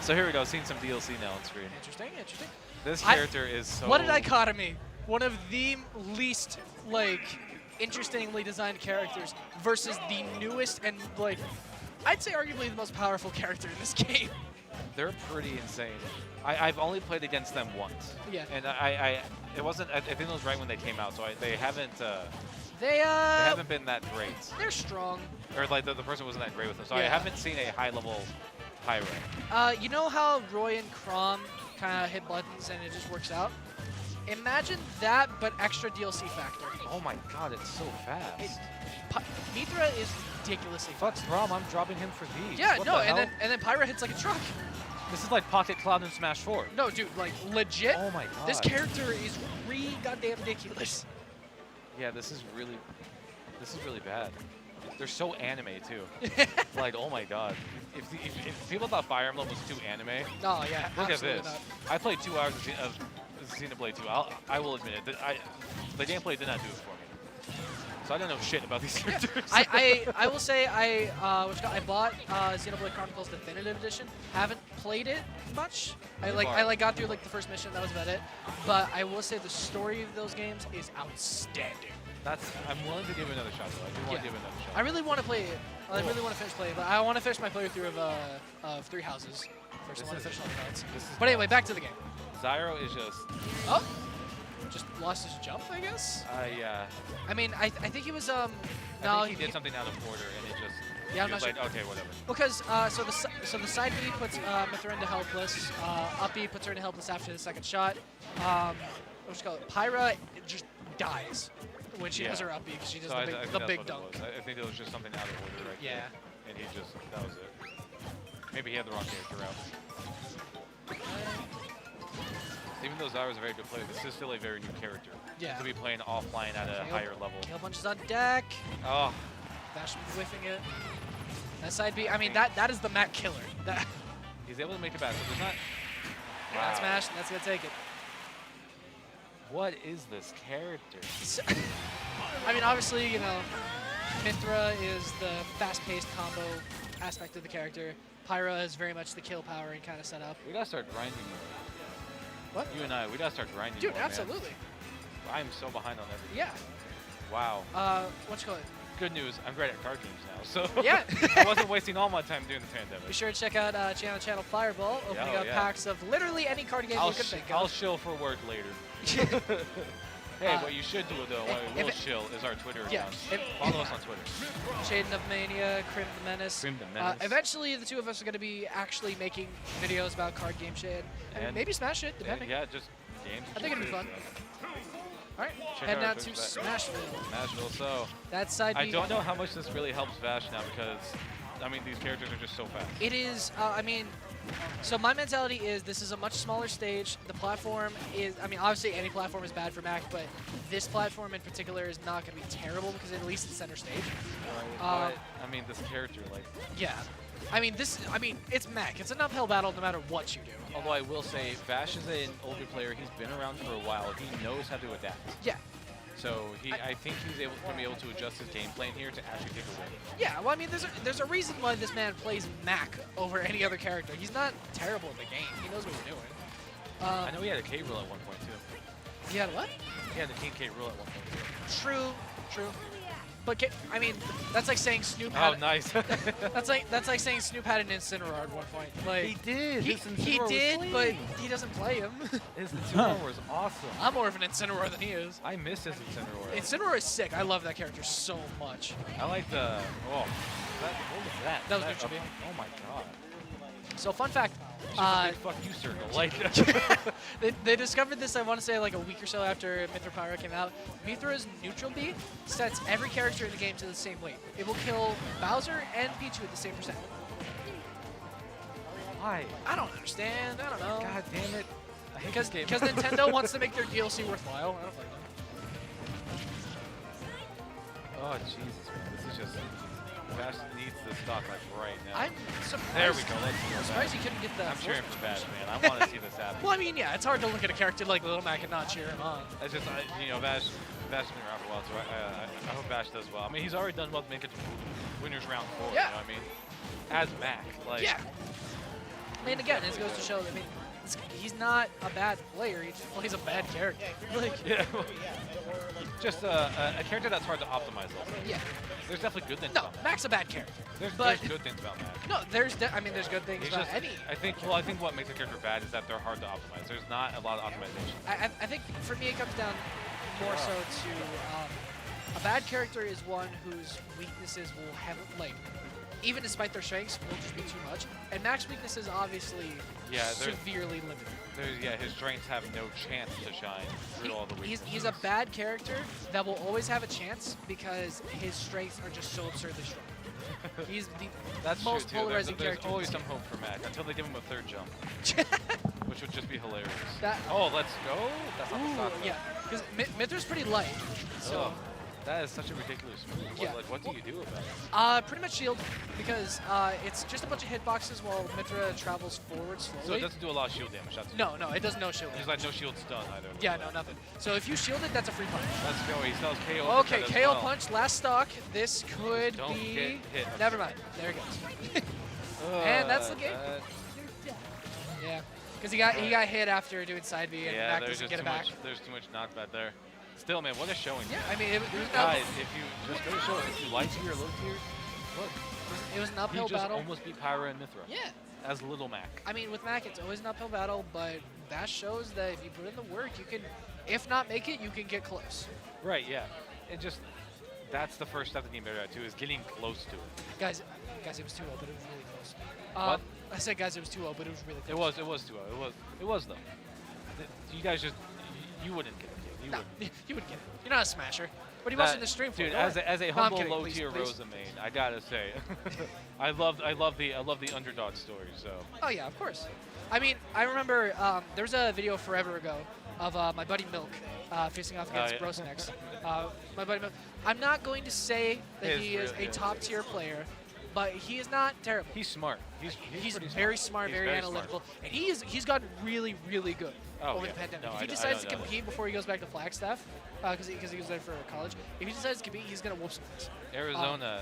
So here we go. Seeing some DLC now on screen. Interesting, interesting. This character is so. What a dichotomy. One of the least, like, interestingly designed characters versus the newest and, like, I'd say arguably the most powerful character in this game. They're pretty insane. I've only played against them once. Yeah. And it wasn't. I think it was right when they came out. So they haven't. They They haven't been that great. they're strong. Or like the person wasn't that great with them. So I Yeah. haven't seen a high level Pyro. You know how Roy and Chrom kind of hit buttons and it just works out? Imagine that, but extra DLC factor. Oh my god, it's so fast. Mithra is ridiculously Fuck fast. Throm, I'm dropping him for these. Yeah, What no, the and hell? then Pyra hits like a truck. This is like Pocket Cloud in Smash 4. No, dude, like legit. Oh my god. This character is goddamn ridiculous. Yeah, this is really bad. They're so anime too. Like, oh my god. If people thought Fire Emblem was too anime, No, yeah, look at absolutely this. not. I played 2 hours of Xenoblade 2. I will admit it. The gameplay did not do it for me. So I don't know shit about these characters. I will say I bought Xenoblade Chronicles Definitive Edition. Haven't played it much. I got through like the first mission. That was about it. But I will say the story of those games is outstanding. I'm willing to give it another shot though. I do want to give it another shot. I really want to play it. I really want to finish playing it, but I want to finish my playthrough of Three Houses. First, I want to finish all the cards. But anyway, back to the game. Zyro is just. Oh, just lost his jump, I guess. Yeah. I mean, I think he was I no, think he did something out of order, and it just. Yeah, I'm he not was sure. like, okay, whatever. Because so the side B puts Mithra into helpless. Up B puts her into helpless after the second shot. What's it called? Pyra just dies when she has her up B because she does So I the think big that's big what dunk. it was. I think it was just something out of order right Yeah. there. And he just, that was it. Maybe he had the wrong character out. Even though Zyro's a very good player, this is still a very new character. Yeah. To be playing offline at a higher level. Kill punches on deck. Oh, Vash whiffing it. That side B. I mean, that is the Mac killer. That. he's able to make it back, but there's not. Wow. Smash. That's gonna take it. What is this character? So, I mean, obviously, you know, Mithra is the fast-paced combo aspect of the character. Pyra is very much the kill power and kind of setup. We gotta start grinding more. What? You and I, we gotta start grinding Dude, more, man. absolutely. I'm so behind on everything. Yeah. Wow. What's called? Good news, I'm great at card games now, so Yeah. I wasn't wasting all my time during the pandemic. Be sure to check out channel Fireball, opening up yeah. packs of literally any card game you can think I'll of. shill for work later. Hey, what you should do though, what we will shill, is our Twitter Yeah, account. Follow us on Twitter. Shaden of Mania, Crim the Menace. Crim the Menace. Eventually, the two of us are going to be actually making videos about card game shit. And maybe Smash it, depending. Yeah, just games. I think it'd be fun. All right, Check heading out out our to Twitter. Smashville. Smashville, so That side I B. don't know how much this really helps Vash now because, I mean, these characters are just so fast. It is, I mean, so my mentality is this is a much smaller stage. The platform is, I mean, obviously any platform is bad for Mac, but this platform in particular is not going to be terrible because at least it's center stage. But, I mean, this character, like... Yeah. I mean, it's Mac. It's an uphill battle no matter what you do. Although I will say, Vash is an older player. He's been around for a while. He knows how to adapt. Yeah. So I think he's going to be able to adjust his game plan here to actually take a win. Yeah, well, I mean, there's a reason why this man plays Mac over any other character. He's not terrible at the game. He knows what he's doing. I know he had a K rule at one point, too. He had what? He had the King K rule at one point, too. True. But I mean, that's like saying Snoop. Oh, Had, nice. that's like saying Snoop had an Incineroar at one point. Like He did. He, His he Incineroar was did, clean. but he doesn't play him. His Incineroar was awesome. I'm more of an Incineroar than he is. I miss his Incineroar. Incineroar is sick. I love that character so much. I like the. Oh, what was that? That was neutral beam. Oh my god. So fun fact. It's just a big fuck you circle. Like. They discovered this, I want to say, like a week or so after Mithra Pyro came out. Mithra's neutral B sets every character in the game to the same weight. It will kill Bowser and Pichu at the same percent. Why? I don't understand. I don't know. God damn it. I hate Because this game. Nintendo wants to make their DLC worthwhile. I don't blame them. Oh Jesus, man. This is just. Vash needs to stop like right now. I'm surprised. There we go. Let's I'm go. surprised you couldn't get the. I'm cheering for force Vash, push. man. I want to see this happen. Well, I mean, yeah, it's hard to look at a character like Little Mac and not cheer him on. It's just, Vash has been around for a while, so I hope Vash does well. I mean, he's already done well to make it to winners round 4. Yeah. You know what I mean? As Mac, like. Yeah. I mean, again, this goes to show. I mean, he's not a bad player. He just plays a bad character. Like, Yeah. Just a character that's hard to optimize. Also. yeah. There's definitely good things No, about Mac. Mac's a bad character. There's but good things about Mac. no, there's good things He's about just, any. I think what makes a character bad is that they're hard to optimize. There's not a lot of optimization. I think for me it comes down more so to a bad character is one whose weaknesses will have like, even despite their strengths, will just be too much. And Mac's weaknesses obviously severely limited. His strengths have no chance to shine through all the weaknesses. He's a bad character that will always have a chance because his strengths are just so absurdly strong. He's the That's most true too. polarizing There's character. in always this some hope for Mac until they give him a third jump, game. which would just be hilarious. That- Oh, let's go. That's not the stop. Ooh, yeah, because Mithra's pretty light, so. Oh, that is such a ridiculous move. Yeah. What do you do about it? Pretty much shield, because it's just a bunch of hitboxes while Mithra travels forward slowly. So it doesn't do a lot of shield damage. That's No, it does no shield. There's damage. like no shield stun either. Yeah, no, nothing. So if you shield it, that's a free punch. Let's go. He sells KO. Okay, uppercut as KO well. punch, last stock. This could Don't be. get hit. Never mind. There it goes. And that's the game. Yeah, because he got hit after doing side B, and Yeah, Mac there's doesn't just get too it back. much. There's too much knockback there. Still, man, what a showing. Yeah, I mean, it was Guys, if you just go to show, if you like tier or low tier, look, it was an he uphill just battle. almost beat Pyra and Mithra Yeah. as Little Mac. I mean, with Mac, it's always an uphill battle, but that shows that if you put in the work, you can, if not make it, you can get close. Right, yeah. It just, that's the first step that you better at too, is getting close to it. Guys, it was 2-0, but it was really close. What? I said, guys, it was 2-0, but it was really close. It was 2-0. It was though. You guys just, you wouldn't get it. You No, wouldn't. you would get it. You're not a smasher. What are you watching the stream for? Dude, Go as ahead. a No, I'm humble kidding. low Please, tier please. Rosa main, I gotta say, I love the underdog story. So Oh yeah, of course. I mean, I remember there was a video forever ago of my buddy Milk facing off against yeah. Brosnex. My buddy Milk. I'm not going to say that he is a yeah. top tier player, but he is not terrible. he's smart. He's He's pretty very smart, He's very very analytical, and he's gotten really, really good Oh, over yeah. the pandemic. No, if he I decides to don't doubt it. compete before he goes back to Flagstaff, because he goes there for college, if he decides to compete, he's gonna whoop some ass. Arizona,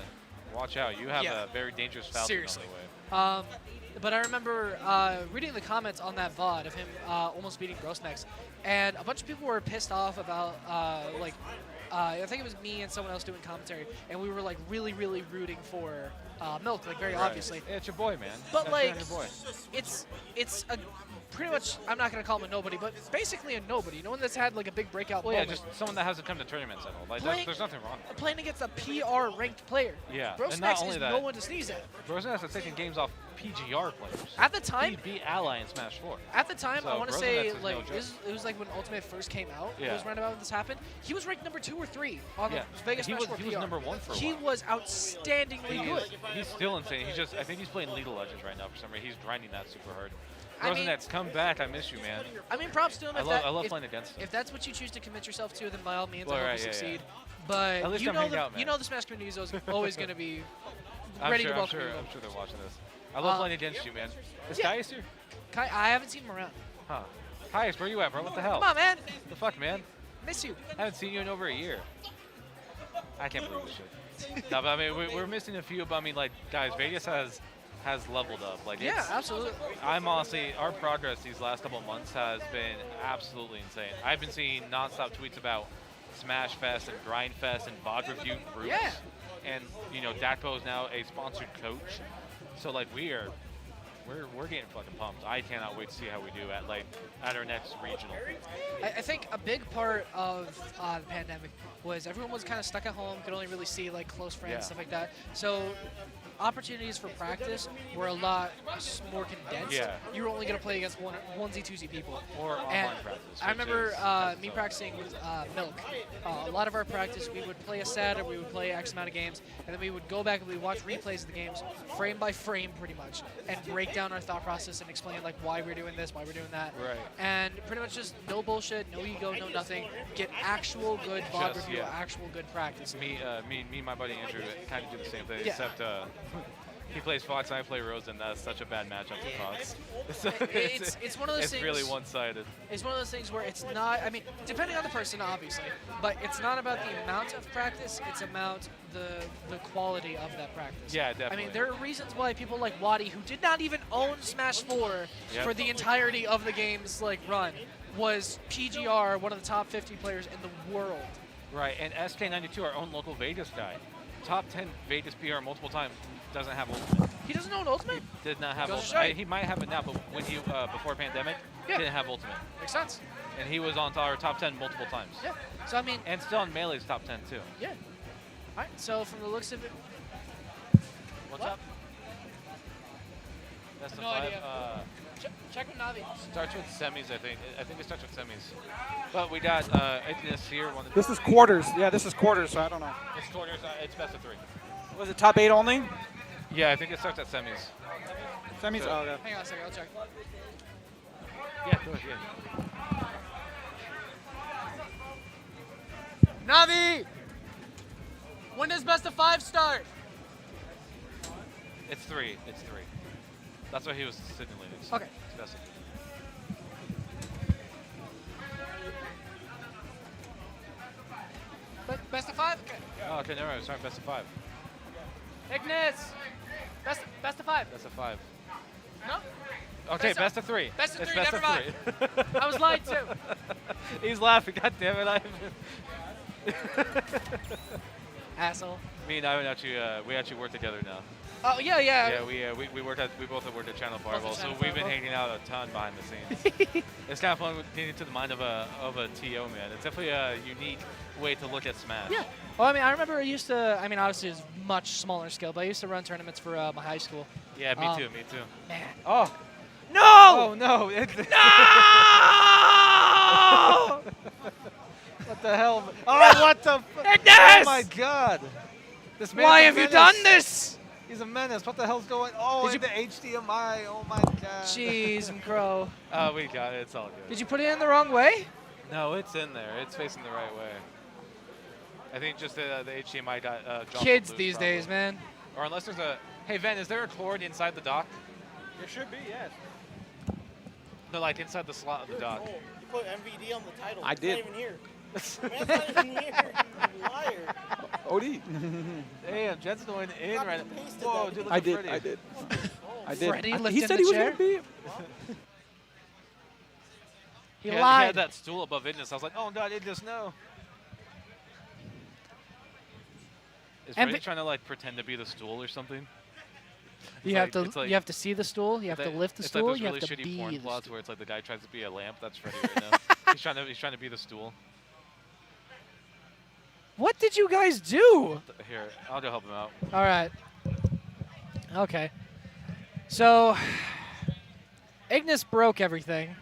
watch out. You have yeah. a very dangerous Falcon Seriously. on But I remember reading the comments on that VOD of him almost beating Grossnex, and a bunch of people were pissed off about I think it was me and someone else doing commentary, and we were like really, really rooting for Milk, like very the way. obviously. It's your boy, man. But That's like, your boy. it's a pretty much, I'm not gonna call him a nobody, but basically a nobody. No one that's had like a big breakout Well, yeah, moment. just someone that hasn't come to tournaments at all. Like, Playing- there's nothing wrong. Playing against a PR ranked player. Yeah, and Grossnex not only is that- no one to sneeze at. Rosen has taken games off PGR players. At the He time, beat Ally in Smash 4. At the time, I So want to Rosenetz say is no like joke. it was like when Ultimate first came out. It Yeah. was right about when this happened. He was ranked number 2 or 3 on Yeah. the Vegas He Smash was- 4 he was PR. number 1 for a He while. was outstandingly good. He's still insane. I think he's playing League of Legends right now for some reason. He's grinding that super hard. I mean- Rosenetz, come back. I miss you, man. I mean, props to him. I If love if, playing against him. if that's what you choose to commit yourself to, then by all means, Well, I hope right, you yeah, succeed. yeah. But At least you I'm know hanging the out, man. you know the Smash community is always going to be I'm ready sure, to I'm welcome sure, you. I'm sure they're watching this. I love playing against you, man. Is yeah. Titus here? Kai, I haven't seen him around. Huh. Titus, where you at, bro? What the hell? Come on, man. The fuck, man? Miss you. I haven't seen you in over a year. I can't believe this shit. No, but I mean, we're missing a few, but I mean, like, guys, Vegas has leveled up. Like, Yeah, it's, absolutely. I'm honestly, our progress these last couple of months has been absolutely insane. I've been seeing nonstop tweets about Smash Fest and Grind Fest and VOD review groups. Yeah. And you know, Dakpo is now a sponsored coach. So like we're getting fucking pumped. I cannot wait to see how we do at our next regional. I think a big part of the pandemic was everyone was kind of stuck at home, could only really see like close friends, stuff like that. So opportunities for practice were a lot more condensed. Yeah. You were only going to play against onesie, twosie people. Or And online practice. I remember which is me tough. practicing with Milk. A lot of our practice, we would play a set or we would play X amount of games, and then we would go back and we would watch replays of the games, frame by frame pretty much, and break down our thought process and explain like why we're doing this, why we're doing that. Right. And pretty much just no bullshit, no ego, no nothing. Get actual good VOD Just, review, yeah. actual good practice. Me, and my buddy Andrew kind of do the same thing, Yeah. except he plays Fox and I play Rose, and that's such a bad matchup for Fox. It's one of those It's things. really one-sided. It's one of those things where it's not, I mean, depending on the person, obviously, but it's not about the amount of practice, it's about the quality of that practice. Yeah, I definitely. mean, there are reasons why people like Wadi, who did not even own Smash 4 Yep. for the entirety of the game's like run, was PGR, one of the top 50 players in the world. Right, and SK92, our own local Vegas guy, top 10 Vegas PR multiple times, doesn't have ultimate. He doesn't own Ultimate? Did not have Goes to ultimate. show you. He might have it now, but when he before pandemic, Yeah. didn't have ultimate, Makes sense. and he was on our top 10 multiple times. Yeah. So, I mean, And still on Melee's top 10 too. yeah. All right, so from the looks of it, What's What? up? Best of No 5. idea. check with Navi. Starts with semis, I think. I think it starts with semis. But we got Ignis here. This is quarters. Yeah, this is quarters, so I don't know. It's quarters. It's best of 3. Was it top 8 only? Yeah, I think it starts at semis. Semis? So- Oh, okay. Hang on a second, I'll check. Yeah, go ahead. Yeah. Navi! When does best of 5 start? It's 3. It's 3. That's what he was simulating. So Okay. It's best of 3. But best of 5? Okay. Oh, okay, never mind. Sorry, best of 5. Ignis! Best of 5. Best of 5. No? Okay, Best best of- of 3. best of It's 3, never mind. 3. I was lied to. He's laughing. God damn it, Asshole. Me and Ivan we actually work together now. Oh, yeah. Yeah, we both have worked at Channel Fireball, so Channel we've been Fireball. hanging out a ton behind the scenes. It's kind of fun getting into the mind of a TO, man. It's definitely a unique way to look at Smash. Yeah. Well, I mean, I remember I mean, obviously it's much smaller scale, but I used to run tournaments for my high school. Yeah, me too. Man. Oh. No! Oh no! No! What the hell? Oh, what the? Ignis! Oh my God! This man's Why a have you menace. done this? He's a menace. What the hell's going? Oh, Did the HDMI. Oh my God. Jeez and crow. Oh, we got it. It's all good. Did you put it in the wrong way? No, it's in there. It's facing the right way. I think just the HDMI got jostled Kids loose, these probably. days, man. Or unless there's a. Hey, Ven, is there a cord inside the dock? There should be, yes. No, like inside the slot of the dock. You put MVD on the title. I It's did. not even here. Man's not even here. You liar. OD. Damn, Jen's going in Copy right and pasted Whoa, that. dude, look I at did. Freddy. I did. I did. Freddie I- lifting he said the he was chair? going to be. He He had lied. that stool above Ignis. I was like, oh God, Ignis, no. Is And Freddy trying to like pretend to be the stool or something? You It's have like- to it's you have to see the stool. You have to lift the it's stool. like those You really have to shitty be porn the plots stool. where it's like the guy tries to be a lamp. That's Freddy right now. he's trying to be the stool. What did you guys do? Here, I'll go help him out. All right. Okay. So, Ignis broke everything,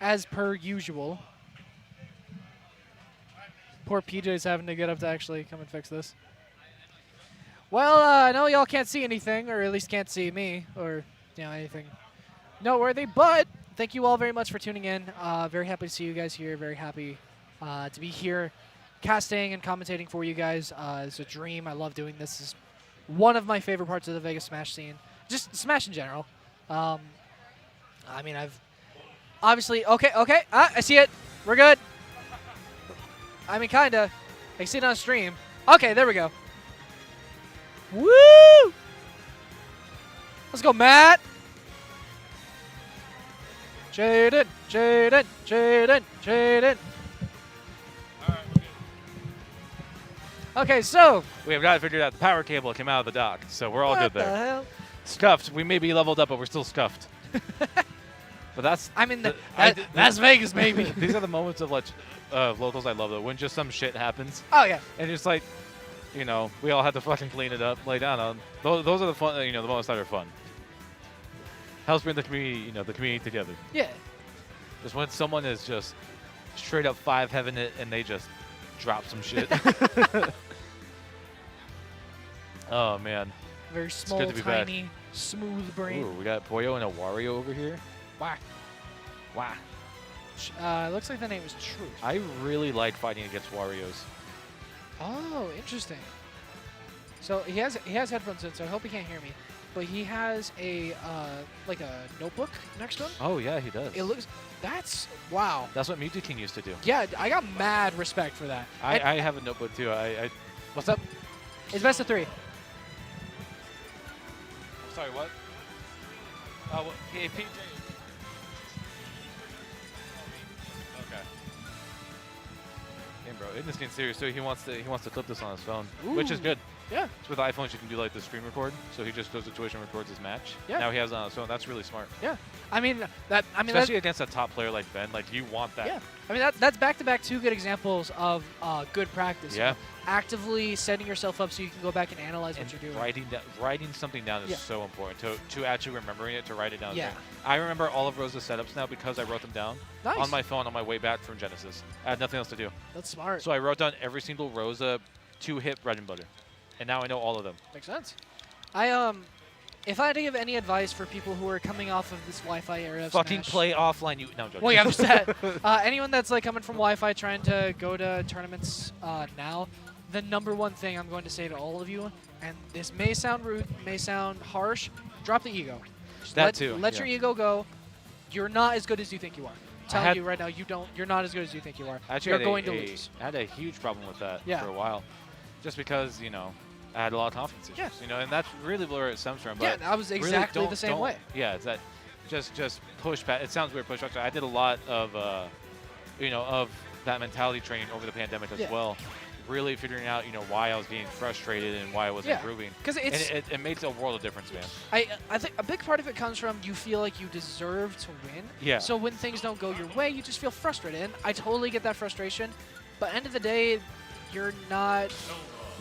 as per usual. Poor PJ's having to get up to actually come and fix this. Well, I know y'all can't see anything, or at least can't see me, or anything noteworthy. But thank you all very much for tuning in. Very happy to see you guys here. Very happy to be here, casting and commentating for you guys. It's a dream. I love doing this. This is one of my favorite parts of the Vegas Smash scene. Just Smash in general. I mean, I've obviously okay. I see it. We're good. I mean, kinda. I can see it on stream. Okay, there we go. Woo! Let's go, Matt. Jaden. Okay, so We have not figured out the power cable that came out of the dock, so we're all what good the there. hell? Scuffed. We may be leveled up, but we're still scuffed. But that's I mean, I- Las Vegas, baby. these are the moments of like locals I love though, when just some shit happens Oh yeah. and it's like, you know, we all have to fucking clean it up. Like I don't know, those are the fun, you know, the moments that are fun. Helps bring the community, you know, the community together. Yeah. Just when someone is just straight up 5-heaven it and they just drop some shit. Oh man. Very good small, to be back. tiny, smooth brain. Ooh, we got Pollo and a Wario over here. Wow. Wow. Looks like the name is Truth. I really like fighting against Wario's. Oh, interesting. So he has headphones in, so I hope he can't hear me. But he has a like a notebook next to him. Oh yeah, he does. It looks. That's wow. That's what Mewtwo King used to do. Yeah, I got mad respect for that. I have a notebook too. What's up? It's best of 3. Sorry, what? Hey, PJ. Okay. Damn, bro, Ignis getting serious too. He wants to clip this on his phone, which is Ooh. good. Yeah. So with iPhones, you can do like the screen record. So he just goes to Twitch and records his match. Yeah. Now he has it on his phone. That's really smart. Yeah. I mean Especially against a top player like Ben. Like you want that. Yeah. I mean that's back-to-back 2 good examples of good practice. Yeah. You know, actively setting yourself up so you can go back and analyze And what you're doing. writing something down is Yeah. so important. To actually remembering it, to write it down. Yeah. I remember all of Rosa's setups now because I wrote them down Nice. on my phone on my way back from Genesis. I had nothing else to do. That's smart. So I wrote down every single Rosa 2-hit bread and butter. And now I know all of them. Makes sense. If I had to give any advice for people who are coming off of this Wi-Fi era of Fucking Smash, play offline. No, I'm joking. well, yeah, there's that. Anyone that's like coming from Wi-Fi trying to go to tournaments now, the #1 thing I'm going to say to all of you, and this may sound rude, may sound harsh, drop the ego. Just That let, too, Let yeah. your ego go. You're not as good as you think you are. I'm telling had- you right now, you're not as good as you think you are. I actually You're had going to lose. I had a huge problem with that Yeah. for a while. Just because, you know, I had a lot of confidence issues. Yeah. You know, and that's really where it stems from. Yeah, But I was really exactly the same don't- way. Yeah, it's that just push back. It sounds weird, push back. I did a lot of, you know, of that mentality training over the pandemic as Yeah. well. Really figuring out, you know, why I was getting frustrated and why I wasn't Yeah. improving. Because And it's it makes a world of difference, man. I think a big part of it comes from you feel like you deserve to win. Yeah. So when things don't go your way, you just feel frustrated. And I totally get that frustration. But end of the day, you're not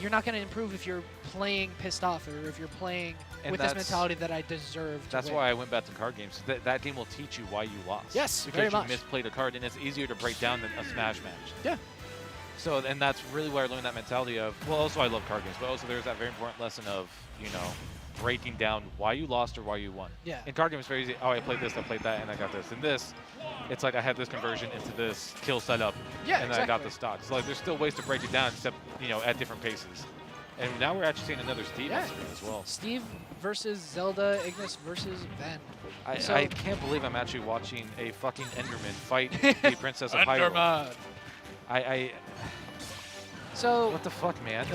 going to improve if you're playing pissed off or if you're playing And with this that's- mentality that I deserve to That's win. why I went back to card games. That game will teach you why you lost. Yes, because very you much. misplayed a card, and it's easier to break down than a Smash match. Yeah. So, and that's really where I learned that mentality of, well, also I love card games, but also there's that very important lesson of, you know, breaking down why you lost or why you won. Yeah. In card games, it's very easy. Oh, I played this, I played that, and I got this. In this, it's like I had this conversion into this kill setup, Yeah, and then I got exactly. the stock. So like, there's still ways to break it down, except, you know, at different paces. And now we're actually seeing another Steve Yeah. on screen as well. Steve versus Zelda, Ignis versus Ben. So- I can't believe I'm actually watching a fucking Enderman fight the Princess of Hyrule. So What the fuck, man?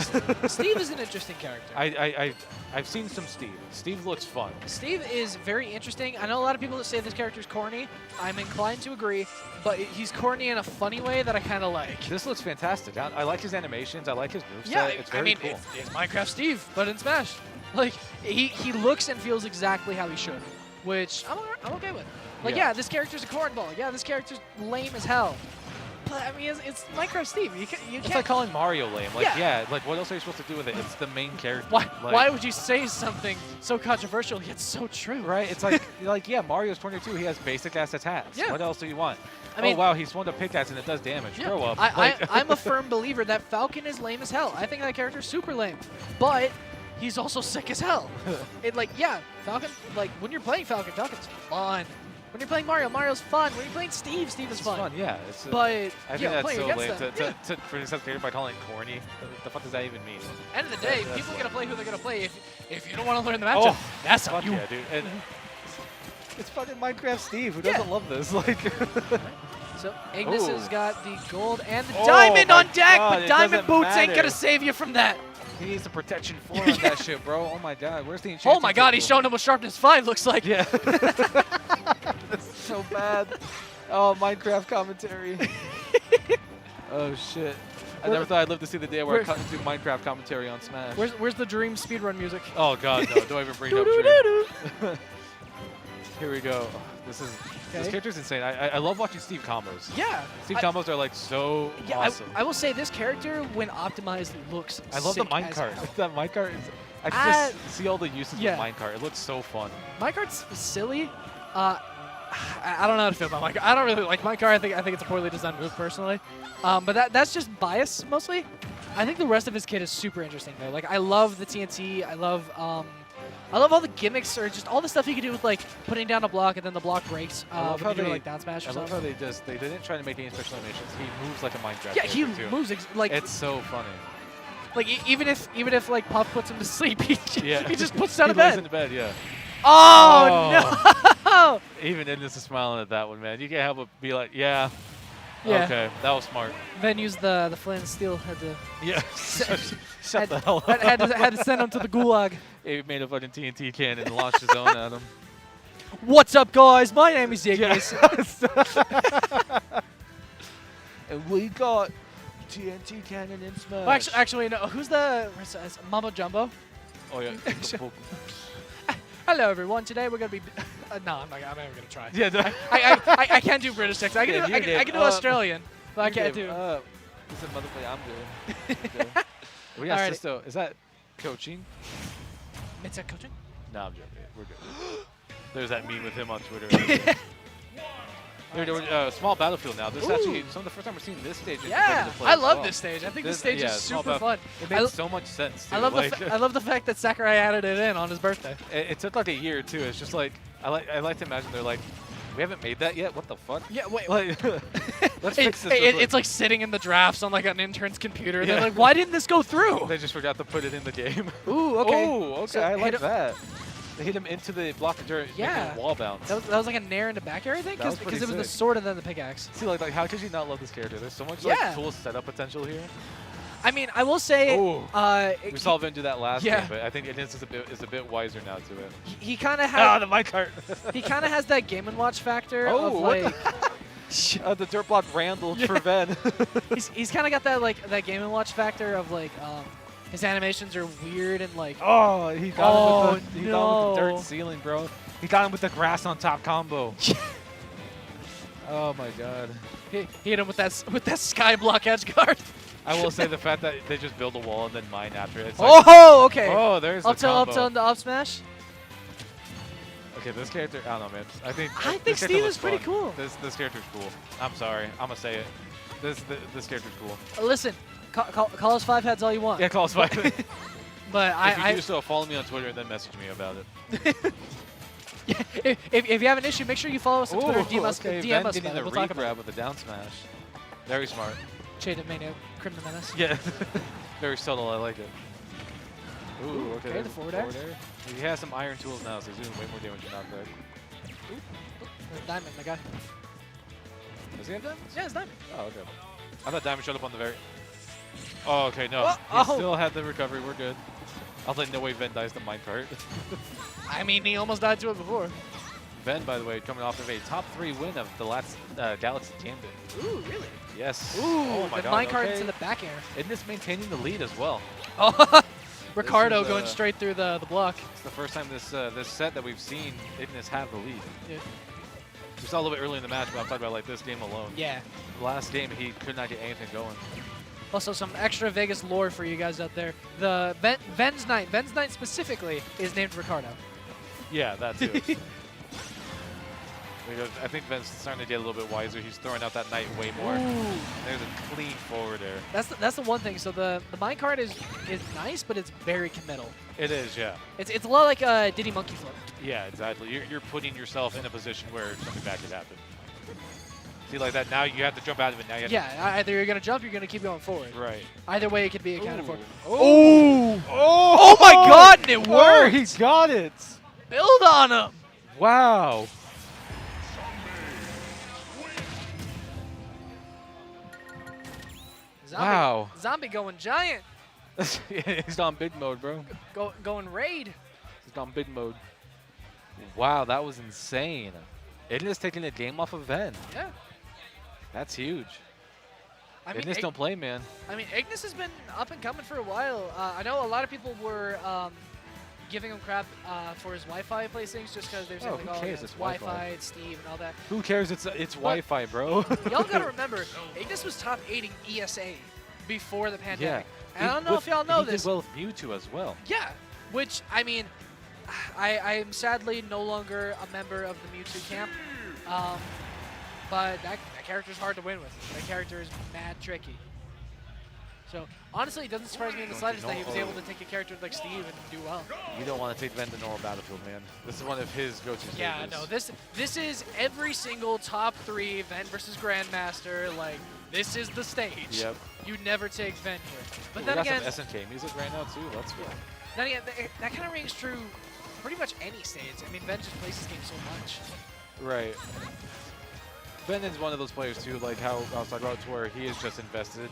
Steve is an interesting character. I've seen some Steve. Steve looks fun. Steve is very interesting. I know a lot of people that say this character's corny. I'm inclined to agree, but he's corny in a funny way that I kind of like. This looks fantastic. I like his animations. I like his moveset. Yeah, it's I very mean, cool. it's Minecraft Steve, but in Smash. Like, he looks and feels exactly how he should, which I'm okay with. Like, Yeah. yeah, this character's a cornball. Yeah, this character's lame as hell. But, I mean, it's Minecraft Steve. You It's can't... like calling Mario lame. Like, Yeah. yeah, like what else are you supposed to do with it? It's the main character. Why would you say something so controversial yet so true? Right? It's like, yeah, Mario's 22. He has basic ass attacks. Yeah. What else do you want? I mean- oh, wow, he swung a pickaxe and it does damage. Yeah. Grow up. I'm a firm believer that Falcon is lame as hell. I think that character's super lame. But he's also sick as hell. Falcon, like, when you're playing Falcon's fun. When you're playing Mario, Mario's fun. When you're playing Steve, Steve is It's fun. fun, yeah. It's, But, I think yeah, that's playing so against lame them. to criticize a character by calling it corny. The fuck does that even mean? End of the day, That's people are fun. going to play who they're going to play. If you don't want to learn the matchup, that's on Fuck you. yeah, dude. And it's fucking Minecraft Steve. Who doesn't love this? Like, So Ignis Ooh. has got the gold and the Oh diamond my on deck, God, but it diamond doesn't boots ain't matter. going to save you from that. he needs a protection 4 on that shit, bro. Oh my god, where's the Oh enchanting my god, he's table? showing him what sharpness 5 looks like. Yeah. That's so bad. Oh, Minecraft commentary. Oh shit. I never thought I'd live to see the day where I cut into Minecraft commentary on Smash. Where's the dream speedrun music? Oh god, no! Don't even bring it up. Dream. Here we go. This character's insane. I love watching Steve combos. Yeah. Steve combos are like so awesome. I will say this character, when optimized, looks I love the sick minecart. as hell. That minecart is. I can just see all the uses of minecart. It looks so fun. Minecart's silly. I don't know how to feel about minecart. I don't really like minecart. I think it's a poorly designed move personally. But that's just bias mostly. I think the rest of his kit is super interesting though. Like I love the TNT. I love all the gimmicks or just all the stuff he can do with like putting down a block and then the block breaks. I love how when you do they like down smash. I love how they didn't try to make any special animations. He moves like a Minecraft. Yeah, he too. moves like It's so funny. like even if like Puff puts him to sleep, he just puts down he a bed. lays in bed, yeah. Oh no! Even Ignis is smiling at that one, man. You can't help but be like, yeah. Yeah. Okay, that was smart. Then used the flint and steel. Had to Yeah. Shut the hell up. had to send him to the gulag. He made a fucking TNT cannon and launched his own at him. What's up, guys? My name is Ignis. And we got TNT cannon in Smash. Well, actually, no. Who's the Mama Jumbo? Oh yeah. Hello, everyone. Today we're gonna be. No, I'm never gonna try. Yeah. I can't do British text. I can Yeah, do I can do Australian, but I can't do. This is motherfucker I'm doing. Okay. We got Alrighty. Sisto. Is that coaching? It's a coaching. No, I'm joking. We're good. There's that meme with him on Twitter. They're doing small battlefield now. This is actually some of the first time we're seeing this stage. In Yeah, competitive play I as love well. this stage. I think this stage is small super fun. It makes so much sense. Too. I love like, I love the fact that Sakurai added it in on his birthday. It took like a year too. It's just like I like to imagine they're like, we haven't made that yet. What the fuck? Yeah, wait. Like, let's fix this. real quick. It's like sitting in the drafts on like an intern's computer. They're like, why didn't this go through? They just forgot to put it in the game. Ooh, okay. Oh, okay. So I hit like him- that. They hit him into the block during Yeah. wall bounce. That was like a nair into back air, I think, That was because pretty it was the sick. sword and then the pickaxe. See, like how could you not love this character? There's so much Yeah. like cool setup potential here. I mean, I will say, Oh. We saw Vin do that last Yeah. game, but I think Ignis is a bit wiser now to it. he kind of has the minecart. he kind of has that Game and Watch factor Oh, of what like the dirt block Randall for Ven. he's kind of got that like that Game and Watch factor of like his animations are weird and like Oh, he got him with the no. dirt ceiling, bro. He got him with the grass on top combo. Oh my god. he hit him with that sky block edge guard. I will say the fact that they just build a wall and then mine after it. It's Oh, okay. Oh, there's the Up tilt, combo. into up smash. Okay, this character, I don't know, man. I think I this think character Steve looks is pretty fun. cool. This character's cool. I'm sorry, I'm gonna say it. This character's cool. Listen, call us 5 heads all you want. Yeah, call us by. But If you do so, follow me on Twitter and then message me about it. if you have an issue, make sure you follow us on Twitter. DM us, okay, DM Ven us. getting About it. the We'll talk about grab with the down smash. Very smart. it. Shade of Mania, Criminal Menace. Yeah. Very subtle, I like it. Ooh, okay, okay, there's the a forward air. He has some iron tools now, so he's doing way more damage than knockback. Diamond, my guy. Does he have diamonds? Yeah, it's Diamond. Oh, okay. I thought diamond showed up on the very... Oh, okay, no. Oh, He still had the recovery, we're good. I was like, no way Ven dies to minecart. I mean, he almost died to it before. Ven, by the way, coming off of a top 3 win of the last Galaxy Gambit. Ooh, really? Yes. Ooh, oh my the god, minecart okay. into the back air. Ignis maintaining the lead as well. Oh, Ricardo is, going straight through the block. It's the first time this set that we've seen Ignis have the lead. Yeah. We saw a little bit early in the match, but I'm talking about like this game alone. Yeah. Last game, he could not get anything going. Also, some extra Vegas lore for you guys out there. The Ven's Knight specifically is named Ricardo. Yeah, that too. Because I think Ven's starting to get a little bit wiser. He's throwing out that knight way more. Ooh. There's a clean forward there. That's the one thing. So the minecart is nice, but it's very committal. It is, yeah. It's a lot like Diddy Monkey Flip. Yeah, exactly. You're putting yourself in a position where something bad could happen. See, like that, now you have to jump out of it. Now you have Yeah, either you're gonna jump, or you're gonna keep going forward. Right. Either way, it could be accounted for. Oh! Oh my God! And it worked. He got it! Build on him. Wow. Wow. Zombie going giant. He's on big mode, bro. Going raid. He's gone big mode. Wow, that was insane. Ignis taking the game off of Ven. Yeah. That's huge. I mean, Ignis don't play, man. I mean, Ignis has been up and coming for a while. I know a lot of people were giving him crap for his Wi-Fi placings just because they're saying Oh, like, who oh, cares? it's It's Wi-Fi, Wi-Fi. it's Steve, and all that. Who cares? It's Wi-Fi, bro. Y'all gotta remember, Ignis was top 8 in ESA before the yeah. pandemic. And I don't know if y'all know he this. did well with Mewtwo as well. Yeah, which, I mean, I am sadly no longer a member of the Mewtwo camp, but that character's hard to win with. That character is mad tricky. So, honestly, it doesn't surprise me in the slightest that he was able to take a character like Steve and do well. You don't want to take Ven to normal battlefield, man. This is one of his go-to Yeah, stages. no, this is every single top 3 Ven versus Grandmaster. Like, this is the stage. Yep. You never take Ven here. But We then got again, some SNK music right now, too. Let's go. then again, that kind of rings true pretty much any stage. I mean, Ven just plays this game so much. Right. Ben is one of those players, too, like how I was talking about, to where he is just invested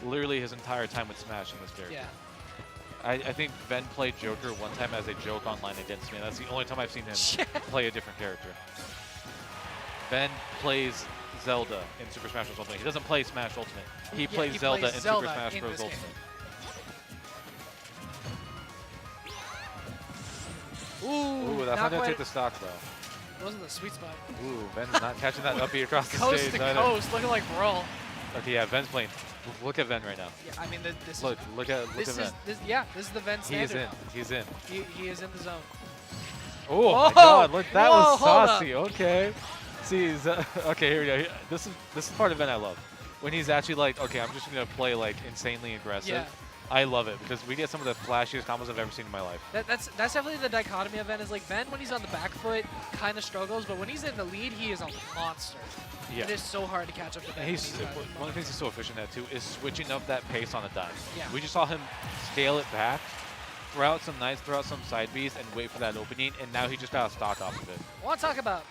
literally his entire time with Smash in this character. Yeah. I think Ben played Joker one time as a joke online against me. That's the only time I've seen him play a different character. Ben plays Zelda in Super Smash Bros. Ultimate. He doesn't play Smash Ultimate. He plays he Zelda plays in Zelda Super Smash in Bros. this game. Ooh, Ooh, that's not not going to quite. take the stock, though. Wasn't the sweet spot. Ooh, Ben's not catching that up across the Coast stage. to either. coast, looking like Brawl. Okay, yeah, Ben's playing. Look at Ben right now. Yeah, I mean, this Look at this Ben. is this, yeah, this is the Ven He is standard. in. He's in. He is in the zone. Oh Whoa! my God! Look, that Whoa, was hold saucy. Okay. See, okay, here we go. This is part of Ben I love. When he's actually like, okay, I'm just gonna play like insanely aggressive. Yeah. I love it because we get some of the flashiest combos I've ever seen in my life. That's definitely the dichotomy of Ven. Is like Ven when he's on the back foot kind of struggles, but when he's in the lead, he is a monster. Yeah. It is so hard to catch up to Ven. And when he's got it. one of the things he's so efficient at too is switching up that pace on a dime. Yeah. We just saw him scale it back, throw out some nice, throw out some side Bs, and wait for that opening. And now he just got a stock off of it. I want to talk about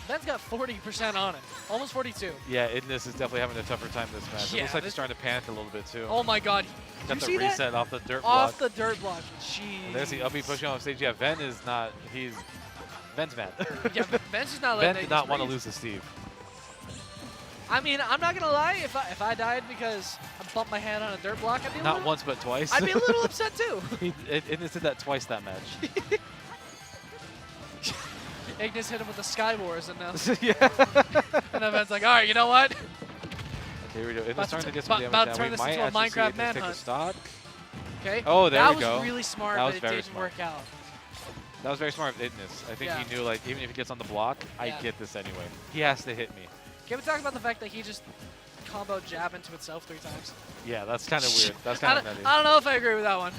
Ben's got 40% on it, almost 42. Yeah, Ignis is definitely having a tougher time this match. It Yeah, looks like this- he's starting to panic a little bit too. Oh my God! Got you the see reset that? off the dirt Off block. the dirt block. Jeez. And there's the uppy pushing off stage. Yeah, Ven is not. Ven's mad. Yeah, Ben's just not Ven letting did it not just want to breathe. lose to Steve. I mean, I'm not gonna lie. If I died because I bumped my head on a dirt block, I'd be a Not little, once, but twice. I'd be a little upset too. Ignis did that twice that match. Ignis hit him with the Sky Wars, and yeah. and then Ben's like, all right, you know what? Okay, here we go. Ignis About to starting to t- get some about damage to turn down. We this might into a actually see Minecraft Ignis take the manhunt. stock. Okay. Oh, there that we go. was really smart, That but was it very didn't smart. work out. That was very smart of Ignis. I think Yeah. he knew, like, even if he gets on the block, I Yeah. get this anyway. He has to hit me. Can we talk about the fact that he just combo jab into itself 3 times? Yeah, that's kind of weird. That's I kind of don't, nutty. I don't know if I agree with that one.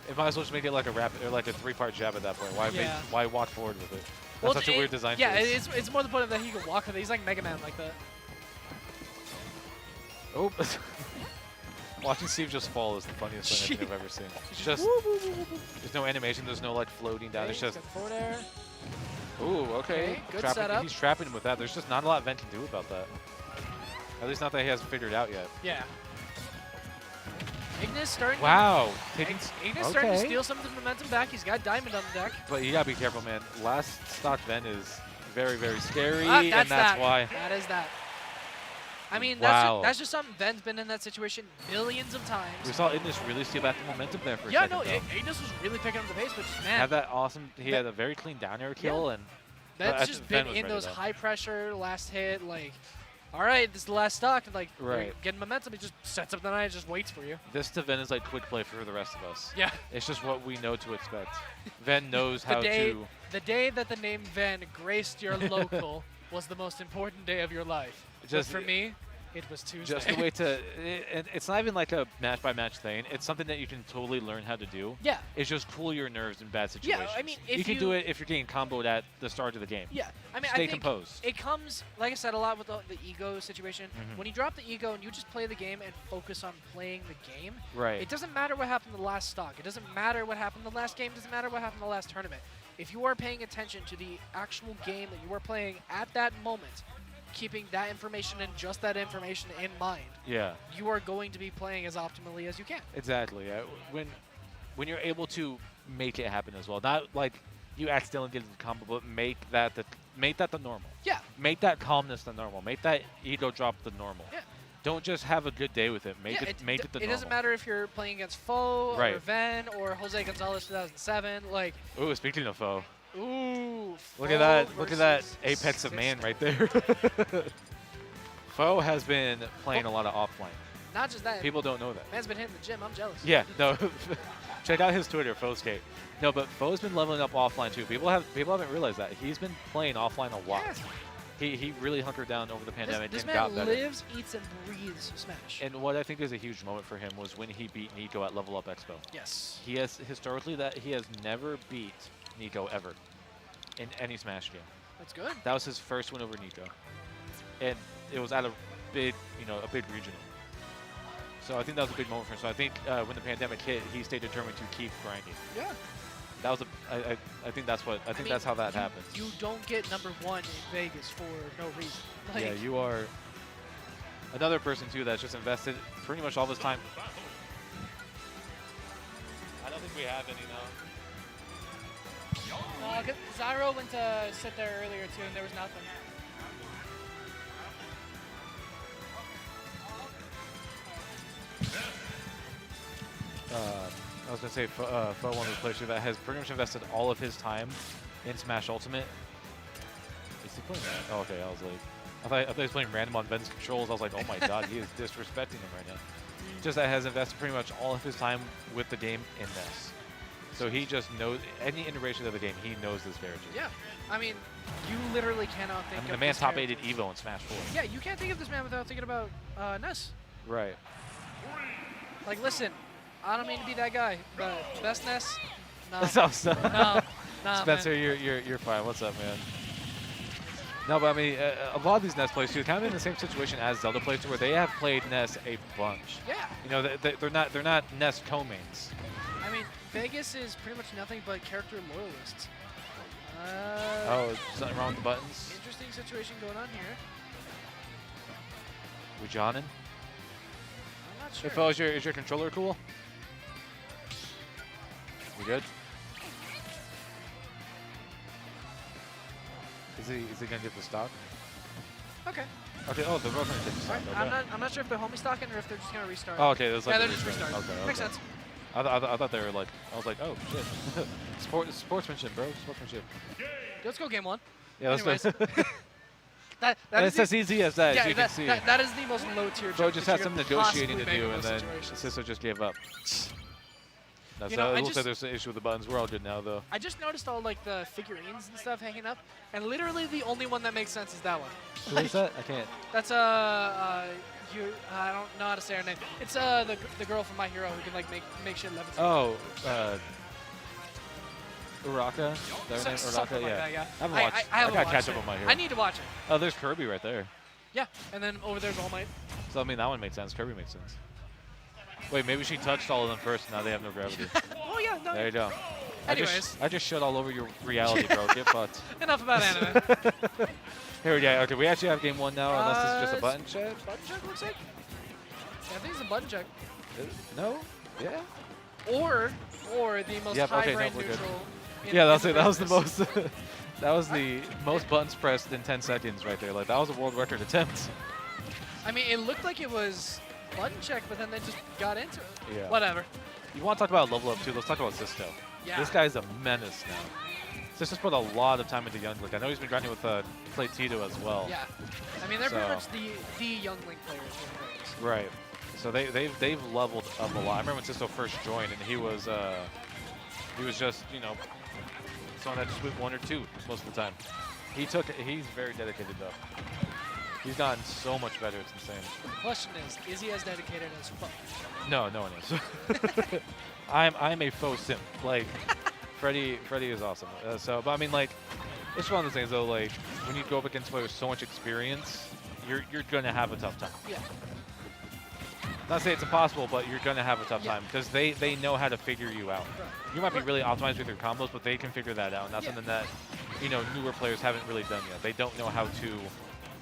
It might as well just make it like a rapid or like a 3-part jab at that point. Why Yeah. why walk forward with it? That's Well, such a weird design. Yeah, choice. it's more the point of that he can walk with it. He's like Mega Man like that. Oh. Watching Steve just fall is the funniest thing I think I've ever seen. It's just there's no animation, there's no like floating down. Okay, It's just got forward air. ooh, okay. Good Trapping- setup. He's trapping him with that. There's just not a lot Ven can do about that. At least not that he hasn't figured it out yet. Yeah. Ignis starting. Wow. Ignis starting to steal some of the momentum back. He's got Diamond on the deck. But you gotta be careful, man. Last stock Ven is very, very scary, Ah, and that's why. That is that. I mean, Wow. that's just something. Ben's been in that situation millions of times. We saw Ignis really steal back the momentum there for a Yeah, second. no, though. Ignis was really picking up the pace, but man, Had that awesome. He had a very clean down air kill, and Ben's I just think Ben been was in ready, those though. high pressure last hit. Like, all right, this is the last stock. And like, Right. you're getting momentum. He just sets up the night and just waits for you. this to Ven is like quick play for the rest of us. Yeah. It's just what we know to expect. Ven knows how The day that the name Ven graced your local was the most important day of your life. Just- but for me, it was Tuesday. just the way to. It's not even like a match by match thing. It's something that you can totally learn how to do. Yeah. It's just cool your nerves in bad Yeah, situations. I mean, you if can you- do it if you're getting comboed at the start of the game. Yeah, I mean, Stay I think composed. it comes, like I said, a lot with the ego situation. Mhm. When you drop the ego and you just play the game and focus on playing the game, Right. it doesn't matter what happened in the last stock. It doesn't matter what happened in the last game. It doesn't matter what happened in the last tournament. If you are paying attention to the actual game that you are playing at that moment, keeping that information and just that information in mind, Yeah. you are going to be playing as optimally as you can. Exactly. Yeah. When you're able to make it happen as well, not like you accidentally get the combo, but make that the normal. Yeah. Make that calmness the normal. Make that ego drop the normal. Yeah. don't just have a good day with it. Make it the It normal. doesn't matter if you're playing against FOW or Right. Ven or Jose Gonzalez 2007. Like, Ooh, speaking of FOW, ooh. look at that! FOW Look at that versus apex of man System. right there. FOW has been playing a lot of offline. Not just that. People don't know that. Man's been hitting the gym. I'm jealous. Yeah, no. Check out his Twitter, FOWskate. No, but FOW's been leveling up offline too. People haven't realized that. He's been playing offline a lot. Yeah. He really hunkered down over the pandemic This and got man better. lives, eats, and breathes Smash. And what I think is a huge moment for him was when he beat Nico at Level Up Expo. Yes. He has historically he has never beat Nico ever in any Smash game. That's good. That was his first win over Nico, and it was at a big regional. So I think that was a big moment for him. So I think when the pandemic hit, he stayed determined to keep grinding. Yeah. That was I think that's what I think that's how that happens. You don't get #1 in Vegas for no reason. Like, Yeah, you are another person too that's just invested pretty much all of his time. I don't think we have any now. Zyro went to sit there earlier too, and there was nothing. I was gonna say, FOW, one of the players that has pretty much invested all of his time in Smash Ultimate. Is he playing that? Oh, okay. I was like, I thought he was playing random on Ben's controls. I was like, oh my god, he is disrespecting him right now. Just that has invested pretty much all of his time with the game in this. So he just knows any iteration of the game. He knows this character. Yeah. I mean, you literally cannot think I mean, of the man this top character. 8'd Evo in Smash 4. Yeah, you can't think of this man without thinking about Ness. Right. Like, listen, I don't mean to be that guy, but best Ness? No. No, Nah, Spencer, man. you're fine. What's up, man? No, but I mean, a lot of these Ness players too, kind of in the same situation as Zelda players, where they have played Ness a bunch. Yeah. You know, they're not Ness co-mains. I mean, Vegas is pretty much nothing but character loyalists. Oh, something wrong with the buttons? Interesting situation going on here. We Johnin? I'm not sure. Hey, fellas, is your controller cool? We good? Is he gonna get the stock? Okay. Okay. Oh, they're both gonna get the stock. Alright, Okay. I'm not sure if they're homie stocking or if they're just gonna restart. Oh, okay. That's like yeah, a they're just restart. restarting. Okay. Makes okay. sense. I thought they were like. I was like, oh shit. Sportsmanship, bro. Sportsmanship. Let's go game one. Yeah, let's Anyways. go. That And is it's as easy as that, yeah, as you can see. that is the most low tier. Bro joke just that had some you could negotiating to possibly do, make and in then those situations. Sisso just gave up. No, You so know, it looks like there's an issue with the buttons. We're all good now, though. I just noticed all like the figurines and stuff hanging up, and literally the only one that makes sense is that one. Who is that? I can't. That's I don't know how to say her name. It's the girl from My Hero who can like make shit levitate. Oh, Uraka? Is that her name? Something Uraka? like Yeah. that, yeah. I haven't watched. I haven't gotta watched catch it. up on my hero. I need to watch it. Oh, there's Kirby right there. Yeah, and then over there's All Might. So I mean, that one makes sense. Kirby makes sense. Wait, maybe she touched all of them first. Now they have no gravity. Oh yeah, no. There you go. Anyways. I just shit all over your reality, bro. Get fucked. Enough about anime. Here we go. Okay, we actually have game one now, unless it's just a button check. Button check looks like. Yeah, I think it's a button check. No? Yeah? Or the most Yep, high okay, no, brain we're good. neutral. Yeah, that's in it. That was the business. most. That was the most buttons pressed in 10 seconds right there. Like that was a world record attempt. I mean, it looked like it was button check, but then they just got into it. Yeah. Whatever. You want to talk about level up too? Let's talk about Sisto. Yeah. This guy's a menace now. Sisto's put a lot of time into Younglink. I know he's been grinding with Play Tito as well. Yeah. I mean, they're pretty So- much the young Link players. with those. Right. So they've leveled up a lot. I remember when Sisto first joined, and he was just someone that just went 1 or 2 most of the time. He's very dedicated though. He's gotten so much better. It's insane. The question is he as dedicated as fuck? No, no one is. I'm a faux simp. Like Freddie is awesome. But I mean, like, it's one of those things though. Like when you go up against players with so much experience, you're gonna have a tough time. Yeah. Not to say it's impossible, but you're gonna have a tough Yeah. time because they know how to figure you out. Right. You might be really optimized with your combos, but they can figure that out, and that's Yeah. something that newer players haven't really done yet. They don't know how to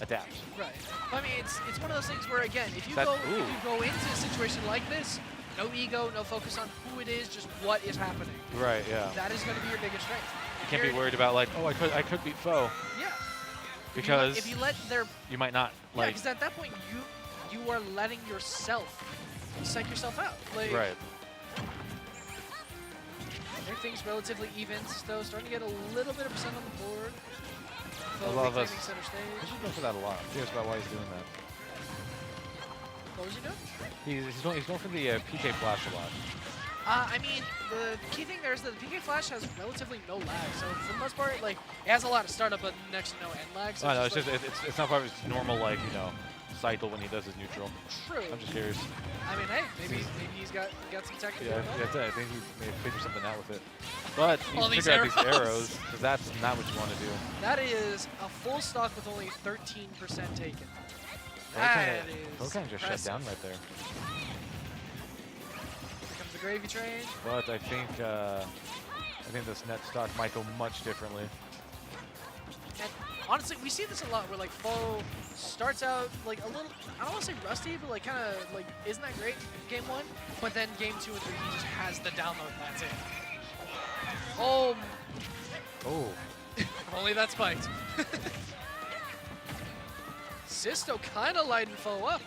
adapt. Right. I mean, it's one of those things where, again, if you That- go ooh. into a situation like this, no ego, no focus on who it is, just what is happening. Right. Yeah. That is going to be your biggest strength. You can't be worried about like, oh, I could beat foe Yeah. because if you let their you might not yeah, like. because at that point you are letting yourself psych yourself out. Like, Right. everything's relatively even. Still starting to get a little bit of percent on the board. A lot of us. Reclaiming center He's stage. going for that a lot. I'm curious about why he's doing that. What was he doing? He's going for the PK flash a lot. I mean, the key thing there is that the PK Flash has relatively no lag. So for the most part, like, it has a lot of startup, but next to no end lag. So Oh, no, it's it's just just it's not part of his normal, like, you know, cycle when he does his neutral. true. I'm just curious. I mean, hey, maybe he's got some technical. Yeah, going on. that's it. I think he may figure something out with it. But you All need to these figure out these arrows. arrows, because that's not what you want to do. That is a full stock with only 13% taken. What That kind is of just shut impressive. down right there. Here comes the gravy train. But I think this net stock might go much differently. And honestly, we see this a lot where like FOW starts out like a little, I don't want to say rusty, but like kind of like isn't that great game 1, but then game 2 and 3 he just has the download and that's it. Oh, Oh. only that spiked. Sisto kind of lighting FOW up.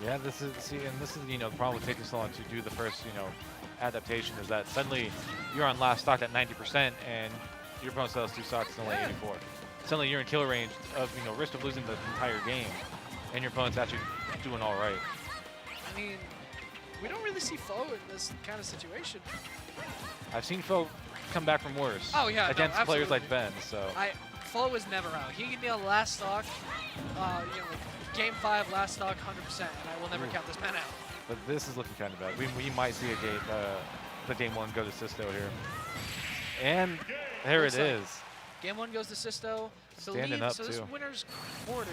Yeah, this is you know, the problem with taking so long to do the first, you know, adaptation is that suddenly you're on last stock at 90% and your opponent still has 2 stocks and only 84. Suddenly you're in kill range of, you know, risk of losing the entire game, and your opponent's actually doing all right. I mean, we don't really see FOW in this kind of situation. I've seen FOW come back from worse. Oh, yeah, no, against players like absolutely. Ben. So FOW is never out. He gave me a last stock, you know, like game 5 last stock 100%, and I will never count this man out. but this is looking kind of bad. We might see a game, the game 1 go to Sisto here, and there Looks it like is. Game 1 goes to Sisto. I Standing believe, up, so this too. winner's quarters.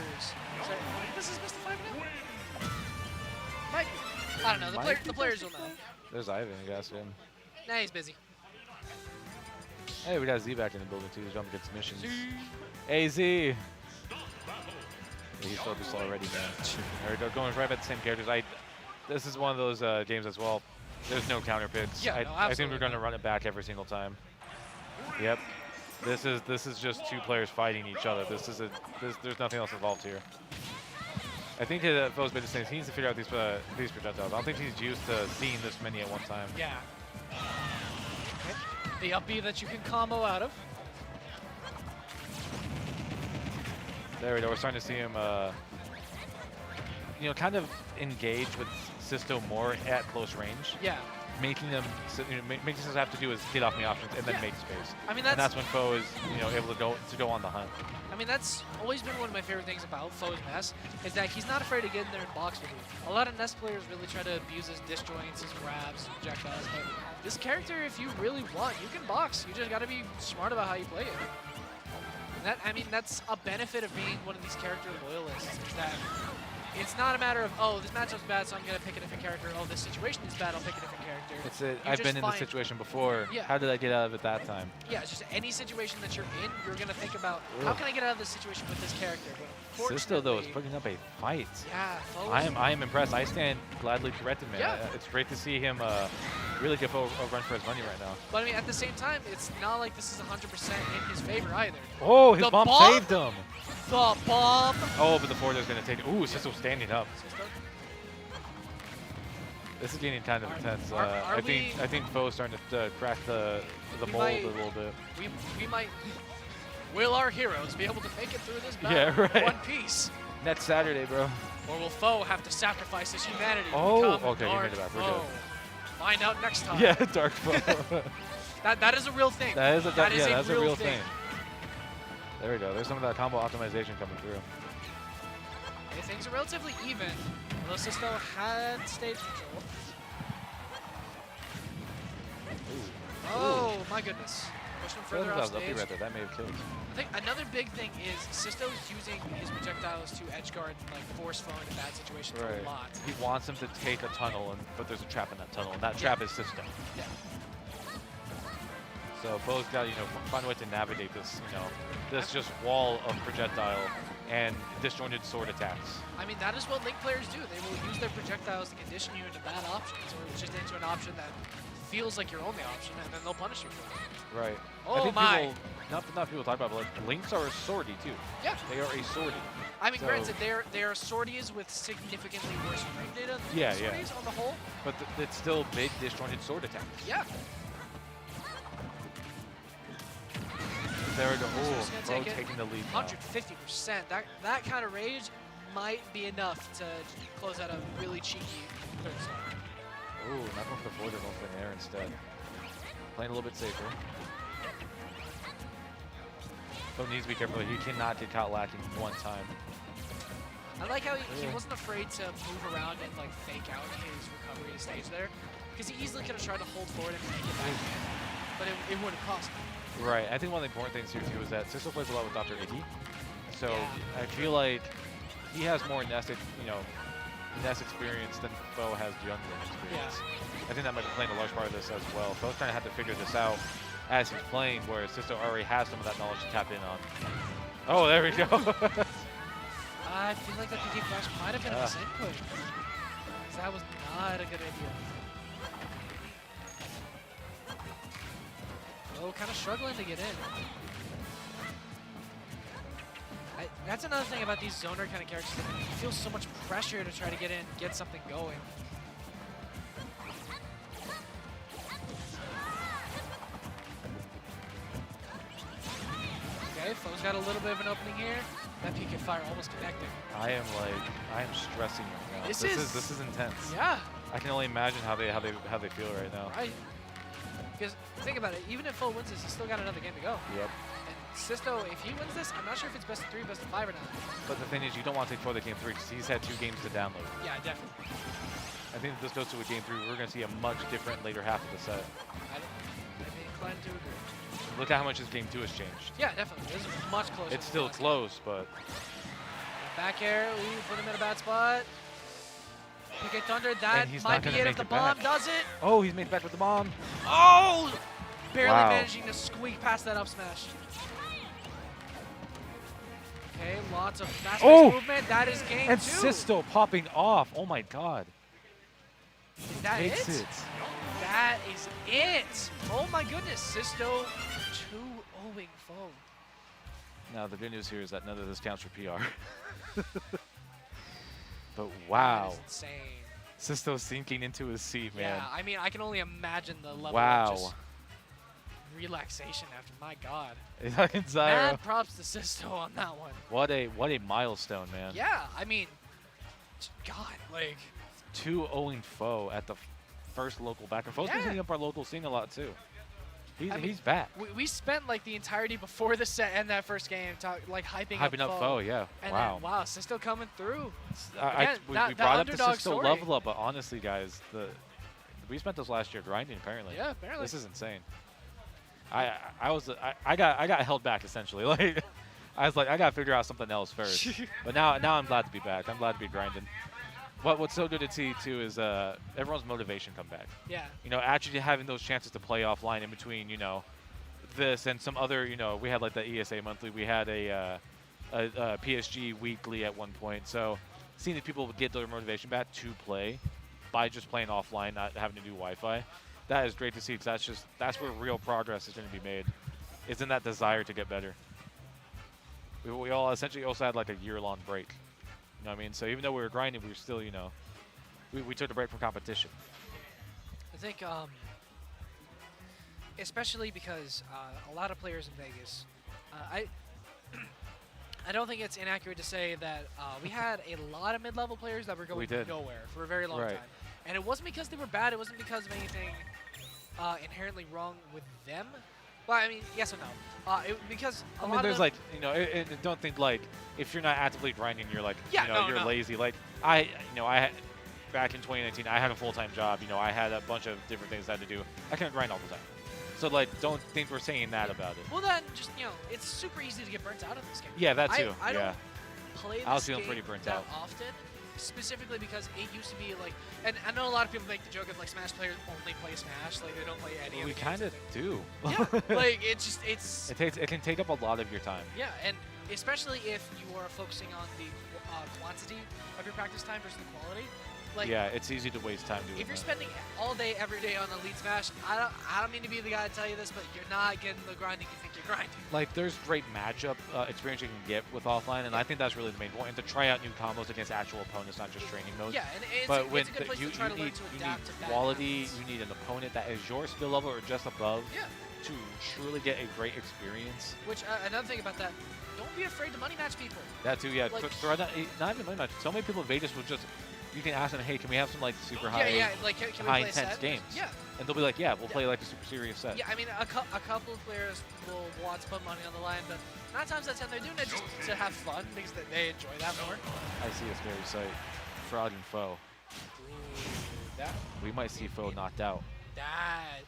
So, this is Mr. 5 now? Might be. I don't know. Might The be players will know. There's Ivan, I guess. Him. Nah, he's busy. Hey, we got Z back in the building too. He's jumping against missions. AZ. Yeah, he's focused already, man. They're going right at the same characters. This is one of those games as well. There's no counter picks. Yeah, I no, think we're absolutely going to run it back every single time. Yep. This is just 2 players fighting each other. There's nothing else involved here. I think that FOW's been saying he needs to figure out these projectiles. I don't think he's used to seeing this many at one time. Yeah. Okay. The up B that you can combo out of. There we go. We're starting to see him, you know, kind of engage with Sisto more at close range. Yeah. Making them, making Sisto have to do is get off the options and then Yeah. make space. I mean, And that's when FOW is, you know, able to go on the hunt. I mean, that's always been one of my favorite things about FOW's Nest, is that he's not afraid to get in there and box with you. A lot of Nest players really try to abuse his disjoints, his grabs, his projectiles, but this character, if you really want, you can box. You just got to be smart about how you play it. And that, I mean, that's a benefit of being one of these character loyalists, is that it's not a matter of, oh, this matchup's bad, so I'm going to pick a different character. Oh, this situation is bad, I'll pick a different character. It's it. You I've just been in this find- situation before. Yeah. How did I get out of it that time? Yeah, it's just any situation that you're in, you're going to think about, how can I get out of this situation with this character? But Sisto though is unfortunately- putting up a fight. Yeah, FOW I am impressed. I stand gladly corrected, man. Yeah. It's great to see him really give FOW a run for his money right now. But I mean, at the same time, it's not like this is 100% in his favor either. Oh, his The bomb bomb? saved him. The bomb! Oh, but the forwarder's going to take it. Ooh, Sisto standing up. Sisto? This is getting kind of intense. Are I think FOW's starting to crack the We mold might- a little bit. We might... Will our heroes be able to make it through this battle Yeah, right. in one piece? Next Saturday, bro. Or will FOW have to sacrifice his humanity to Oh, become okay, you Dark made it back. We're FOW? good. Find out next time. Yeah, Dark FOW. That is a real thing. That is a That real thing. There we go. There's some of that combo optimization coming through. Okay, things are relatively even. Although Sisto had stage control. Oh my goodness. Push him further off Lucky stage. right there. That may have killed. I think another big thing is Sisto's using his projectiles to edge guard and like force FOW into bad situations Right. a lot. He wants him to take a tunnel, but there's a trap in that tunnel, and that trap is Sisto. Yeah. So FOW's got to, find a way to navigate this, this just wall of projectile and disjointed sword attacks. I mean, that is what Link players do. They will use their projectiles to condition you into bad options or just into an option that feels like your only option, and then they'll punish you for it. Right. I Oh think my! People, not people talk about, but like Links are a swordy too. Yeah. They are a swordy. I mean, So- granted, they're sorties with significantly worse frame data than Yeah, sorties on the whole. But it's still big disjointed sword attacks. Yeah. There we go. So just Oh, gonna Fo take it. taking the lead now. 150%. That kind of rage might be enough to close out a really cheeky third set. Ooh, not going for the void, going for an air instead. Playing a little bit safer. But needs to be careful. He cannot get caught lacking one time. I like how he Yeah. wasn't afraid to move around and like fake out his recovery stage there, because he easily could have tried to hold forward and make it back in, but it would have cost him. Right. I think one of the important things here too is that Sisto plays a lot with Dr. Iggy. So Yeah. I feel like he has more Nest, Nest experience than Fo has jungling experience. I think that might be playing a large part of this as well. Fo's trying to have to figure this out as he's playing, whereas Sisto already has some of that knowledge to tap in on. Oh, there we go. I feel like that PK flash might have been a misinput. Because that was not a good idea. Oh, kind of struggling to get in. That's another thing about these zoner kind of characters. You feel so much pressure to try to get in, get something going. Okay, Fo's got a little bit of an opening here. That PK fire almost connecting. I am stressing right now. This is intense. Yeah. I can only imagine how they feel right now. Right. Because think about it, even if Fo wins this, he's still got another game to go. Yep. And Sisto, if he wins this, I'm not sure if it's best of 3, best of 5 or not. But the thing is, you don't want to take Fo to game 3 because he's had 2 games to download. Yeah, definitely. I think if this goes to a game 3, we're going to see a much different later half of the set. I'd be inclined to agree. Look at how much his game 2 has changed. Yeah, definitely. This is much closer. It's still close, but Back air, ooh, put him in a bad spot. PK Thunder, that he's might not be gonna it make if the it bomb back. does it. oh, he's made back with the bomb. Oh! Barely Wow. managing to squeak past that up smash. Okay, lots of fast movement. That is game 2. And Sisto popping off. Oh my god. Is that Takes it? it. That is it. Oh my goodness, Sisto 2-0ing Fo. Now the good news here is that none of this counts for PR. But wow. That is insane. Sisto sinking into his seat, man. Yeah, I mean, I can only imagine the level Wow. of just relaxation after. My God. Zyro. Mad props to Sisto on that one. What a milestone, man. Yeah, I mean, God, like. 2-0ing Fo at the first local back. And Fo's been Yeah. hitting up our local scene a lot too. I mean, He's back. We spent like the entirety before the set and that first game like hyping Hyping up Fo, yeah. And wow. then, wow, Sisto coming through. We that brought up the underdog Sisto story. level up, but honestly, guys, we spent this last year grinding. Apparently, Yeah, apparently. this is insane. I got held back essentially. Like I was like, I gotta figure out something else first. But now I'm glad to be back. I'm glad to be grinding. What's so good to see too is everyone's motivation come back. Yeah. You know, actually having those chances to play offline in between, this and some other, we had like the ESA monthly, we had a PSG weekly at one point. So seeing that people get their motivation back to play by just playing offline, not having to do Wi-Fi, that is great to see because that's where real progress is going to be made, is in that desire to get better. We all essentially also had like a year-long break. You know what I mean? So even though we were grinding, we were still, we took a break from competition. I think, especially because a lot of players in Vegas, I don't think it's inaccurate to say that we had a lot of mid-level players that were going nowhere for a very long time. And it wasn't because they were bad. It wasn't because of anything inherently wrong with them. Well, I mean, yes and no. Because a lot there's of like, don't think like if you're not actively grinding, you're like, Yeah, you're no. lazy. Like back in 2019, I had a full-time job. I had a bunch of different things I had to do. I couldn't grind all the time. So like, don't think we're saying that about it. Well, then just it's super easy to get burnt out in this game. Yeah, that too. I yeah. don't play I was this feeling game pretty burnt that out. often, specifically because it used to be like, and I know a lot of people make the joke of like Smash players only play Smash, like they don't play any. We other kind of games. do. Yeah, like it's. It can take up a lot of your time. Yeah, and especially if you are focusing on the quantity of your practice time versus the quality. Like, yeah, it's easy to waste time doing if you're that. spending all day, every day on Elite Smash, I don't mean to be the guy to tell you this, but you're not getting the grinding you think you're grinding. Like, there's great matchup experience you can get with offline, and I think that's really the main point. And to try out new combos against actual opponents, not just training modes. Yeah, and it's, But it's when a good place to try to learn to adapt to bad quality, habits. you need an opponent that is your skill level or just above Yeah. to truly get a great experience. Which, another thing about that, don't be afraid to money match people. That too, yeah. Like- Not even money match. So many people in Vegas will just, you can ask them, hey, can we have some like super high, Yeah, like, can we high play a intense set? games? Yeah. And they'll be like, yeah, we'll play like a super serious set. Yeah, I mean, a couple of players will want to put money on the line, but 9 times out of 10 they're doing it just to have fun because they enjoy that more. I see a scary sight. Frog and foe. That. We might see foe knocked out. That.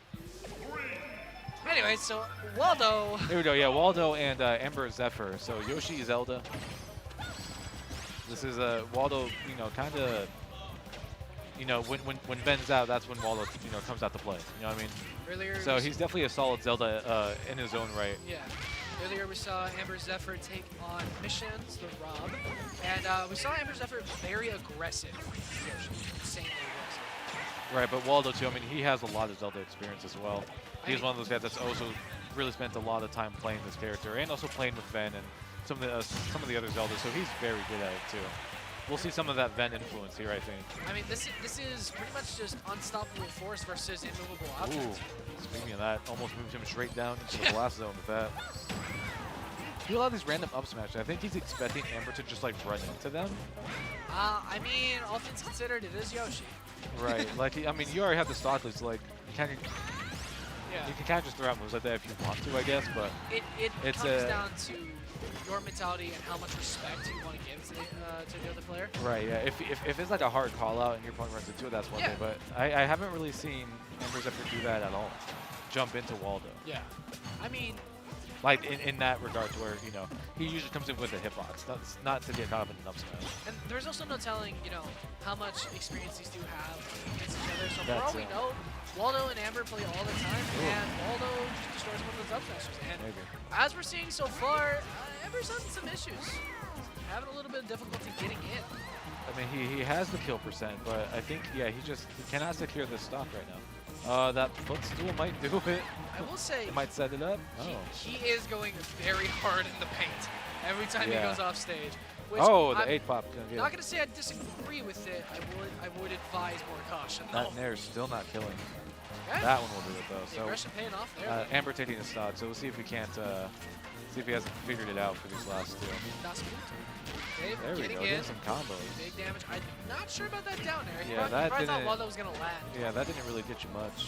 Anyway, so Waldo. There we go. Yeah, Waldo and Amber Zephyr. So Yoshi, Zelda. This is Waldo. You know, kind of. You know, when Ben's out, that's when Waldo, you know, comes out to play. You know what I mean? Earlier. So he's definitely a solid Zelda in his own right. Yeah. Earlier we saw Amber Zephyr take on Missions, the Rob, and we saw Amber Zephyr very aggressive. Insanely aggressive. Right, but Waldo too. I mean, he has a lot of Zelda experience as well. He's one of those guys that's also really spent a lot of time playing this character and also playing with Ven and some of the other Zeldas. So he's very good at it too. We'll see some of that Ven influence here, I think. I mean, this is pretty much just unstoppable force versus immovable Ooh, objects. speaking of that, almost moved him straight down into the blast zone with that. Do a lot of these random up smash. I think he's expecting Amber to just like run into them. I mean, all things considered, it is Yoshi. Right. Like, I mean, you already have the stock lead, so like, you can kind of just throw out moves like that if you want to, I guess. But It it's comes down to your mentality and how much respect you want to give to the other player. right, yeah. If it's like a hard call out and your opponent runs into it, that's one thing. But I haven't really seen Amber Zephyr do that at all. Jump into Waldo. Yeah. I mean, Like in that regard, to where, you know, he usually comes in with a hitbox. That's not to get caught up in an up smash. and there's also no telling, you know, how much experience these two have against each other. So for That's all we it. know, Waldo and Amber play all the time, and Waldo just destroys one of those up smashers. And Maybe. as we're seeing so far, Amber's having some issues. Having a little bit of difficulty getting in. I mean, he has the kill percent, but I think, yeah, he cannot secure this stock right now. That footstool might do it. I will say, It might set it up. he is going very hard in the paint every time he Yeah. goes off stage. Which Oh, the I'm 8 pop. Yeah. not going to say I disagree with it. I would advise more caution. That Nair's still not killing. Okay. That one will do it, though. The So aggression paying off there. Amber taking the stock, so we'll see if we can't, see if he hasn't figured it out for these last two. That's good. Dave There we getting go, in. getting some combos. Big damage. I'm not sure about that down air. He Yeah, probably, that he probably thought didn't- Waldo was going to land. Yeah, that didn't really get you much.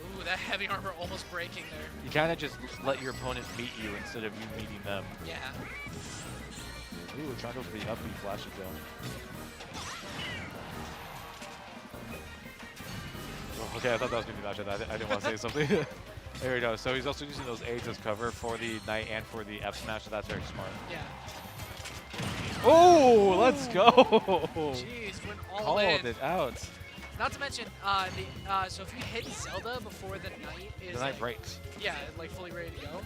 Ooh, that heavy armor almost breaking there. You kind of just let your opponent meet you instead of you meeting them. Yeah. Ooh, trying to go for the up B flash kill. Oh, okay, I thought that was going to be match. I didn't want to say something. There we go. So he's also using those aids as cover for the Knight and for the F smash, so that's very smart. Yeah. Oh, let's go! Jeez, went all Called in. it out. Not to mention, so if you hit Zelda before the Knight is The Knight like, breaks. yeah, like fully ready to go.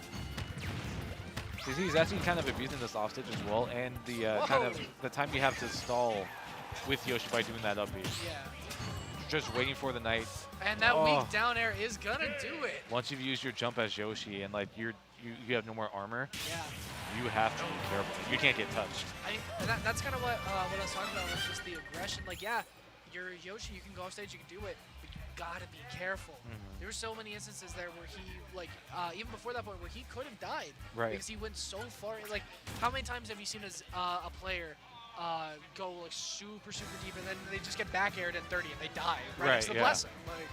He's actually kind of abusing this offstage as well, and the kind of the time you have to stall with Yoshi by doing that up B. Yeah. Just waiting for the Knight. And that Oh. weak down air is gonna do it. Once you've used your jump as Yoshi and like you have no more armor, Yeah. you have to be careful. You can't get touched. I mean, that's kind of what I was talking about, was just the aggression. Like, yeah, you're Yoshi, you can go off stage, you can do it, but you gotta be careful. There were so many instances there where he, like, even before that point, where he could have died. Right. Because he went so far. Like, how many times have you seen a player go, like, super, super deep, and then they just get back aired at 30 and they die right next to the yeah. blessing? Like,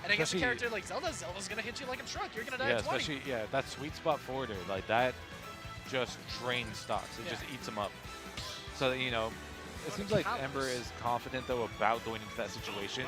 and against a Especially- character like Zelda's gonna hit you like a truck. You're gonna die Yeah, at 20. especially that sweet spot forwarder, like that just drains stocks. It Yeah. just eats them up. So that, you know, it seems like Ember is confident though about going into that situation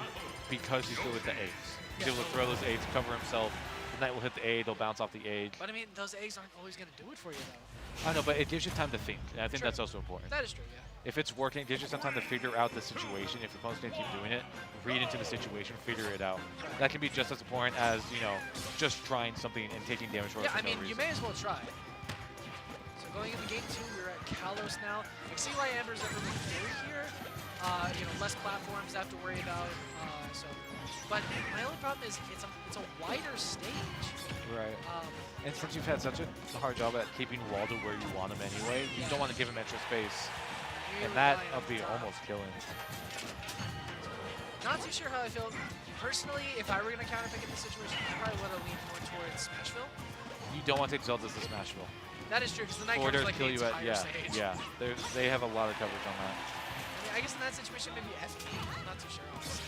because he's good with the aids. He's able to throw those aids, cover himself. The Knight will hit the aid, they'll bounce off the aid. But I mean, those eggs aren't always gonna do it for you though. I know, but it gives you time to think, and I think True. that's also important. That is true, yeah. If it's working, it gives you some time to figure out the situation. If the opponent's going to keep doing it, read into the situation, figure it out. That can be just as important as, you know, just trying something and taking damage for it Yeah, for I no mean, reason. you may as well try. So going into game 2, we're at Kalos now. I can see why Amber Zephyr would carry here. You know, less platforms to have to worry about. But my only problem is it's a wider stage. Right. And since you've had such a hard job at keeping Waldo where you want him anyway, you don't want to give him extra space. And that would be almost killing. Not too sure how I feel. Personally, if I were going to counterpick in this situation, I probably would have leaned more towards Smashville. You don't want to take Zelda's to Smashville. That is true, because the night Forwarders covers like kill the you at, entire stage. they have a lot of coverage on that. I guess in that situation, maybe FP. I'm not too sure, honestly.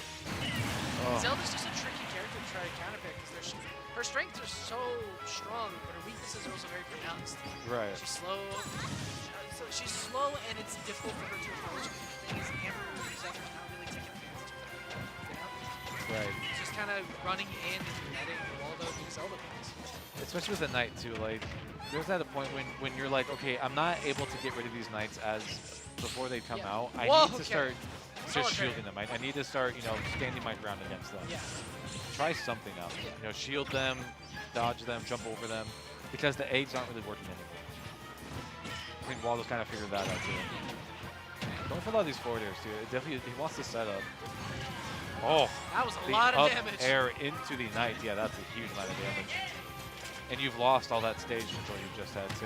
Oh. Zelda's just a tricky character to try to counterpick, because her strengths are so strong, but her weaknesses are also very pronounced. Right. She's slow. So she's slow, and it's difficult for her to approach. The thing is, Amber Zephyr's not really taking advantage of that. Right. She's just kind of running in and letting Waldo do Zelda things. Especially with the knight too, like there's at a point when you're like, okay, I'm not able to get rid of these knights as before they come out. I need to start just shielding them. I need to start, you know, standing my ground against them. Yeah. Try something out. Yeah. You know, shield them, dodge them, jump over them, because the eggs aren't really working anymore. I think Waldo's kind of figured that out too. Don't fill out these forwarders too. It definitely, he wants to set up. Oh, that was a lot of up damage. Air into the knight. Yeah, that's a huge amount of damage. And you've lost all that stage control you just had too.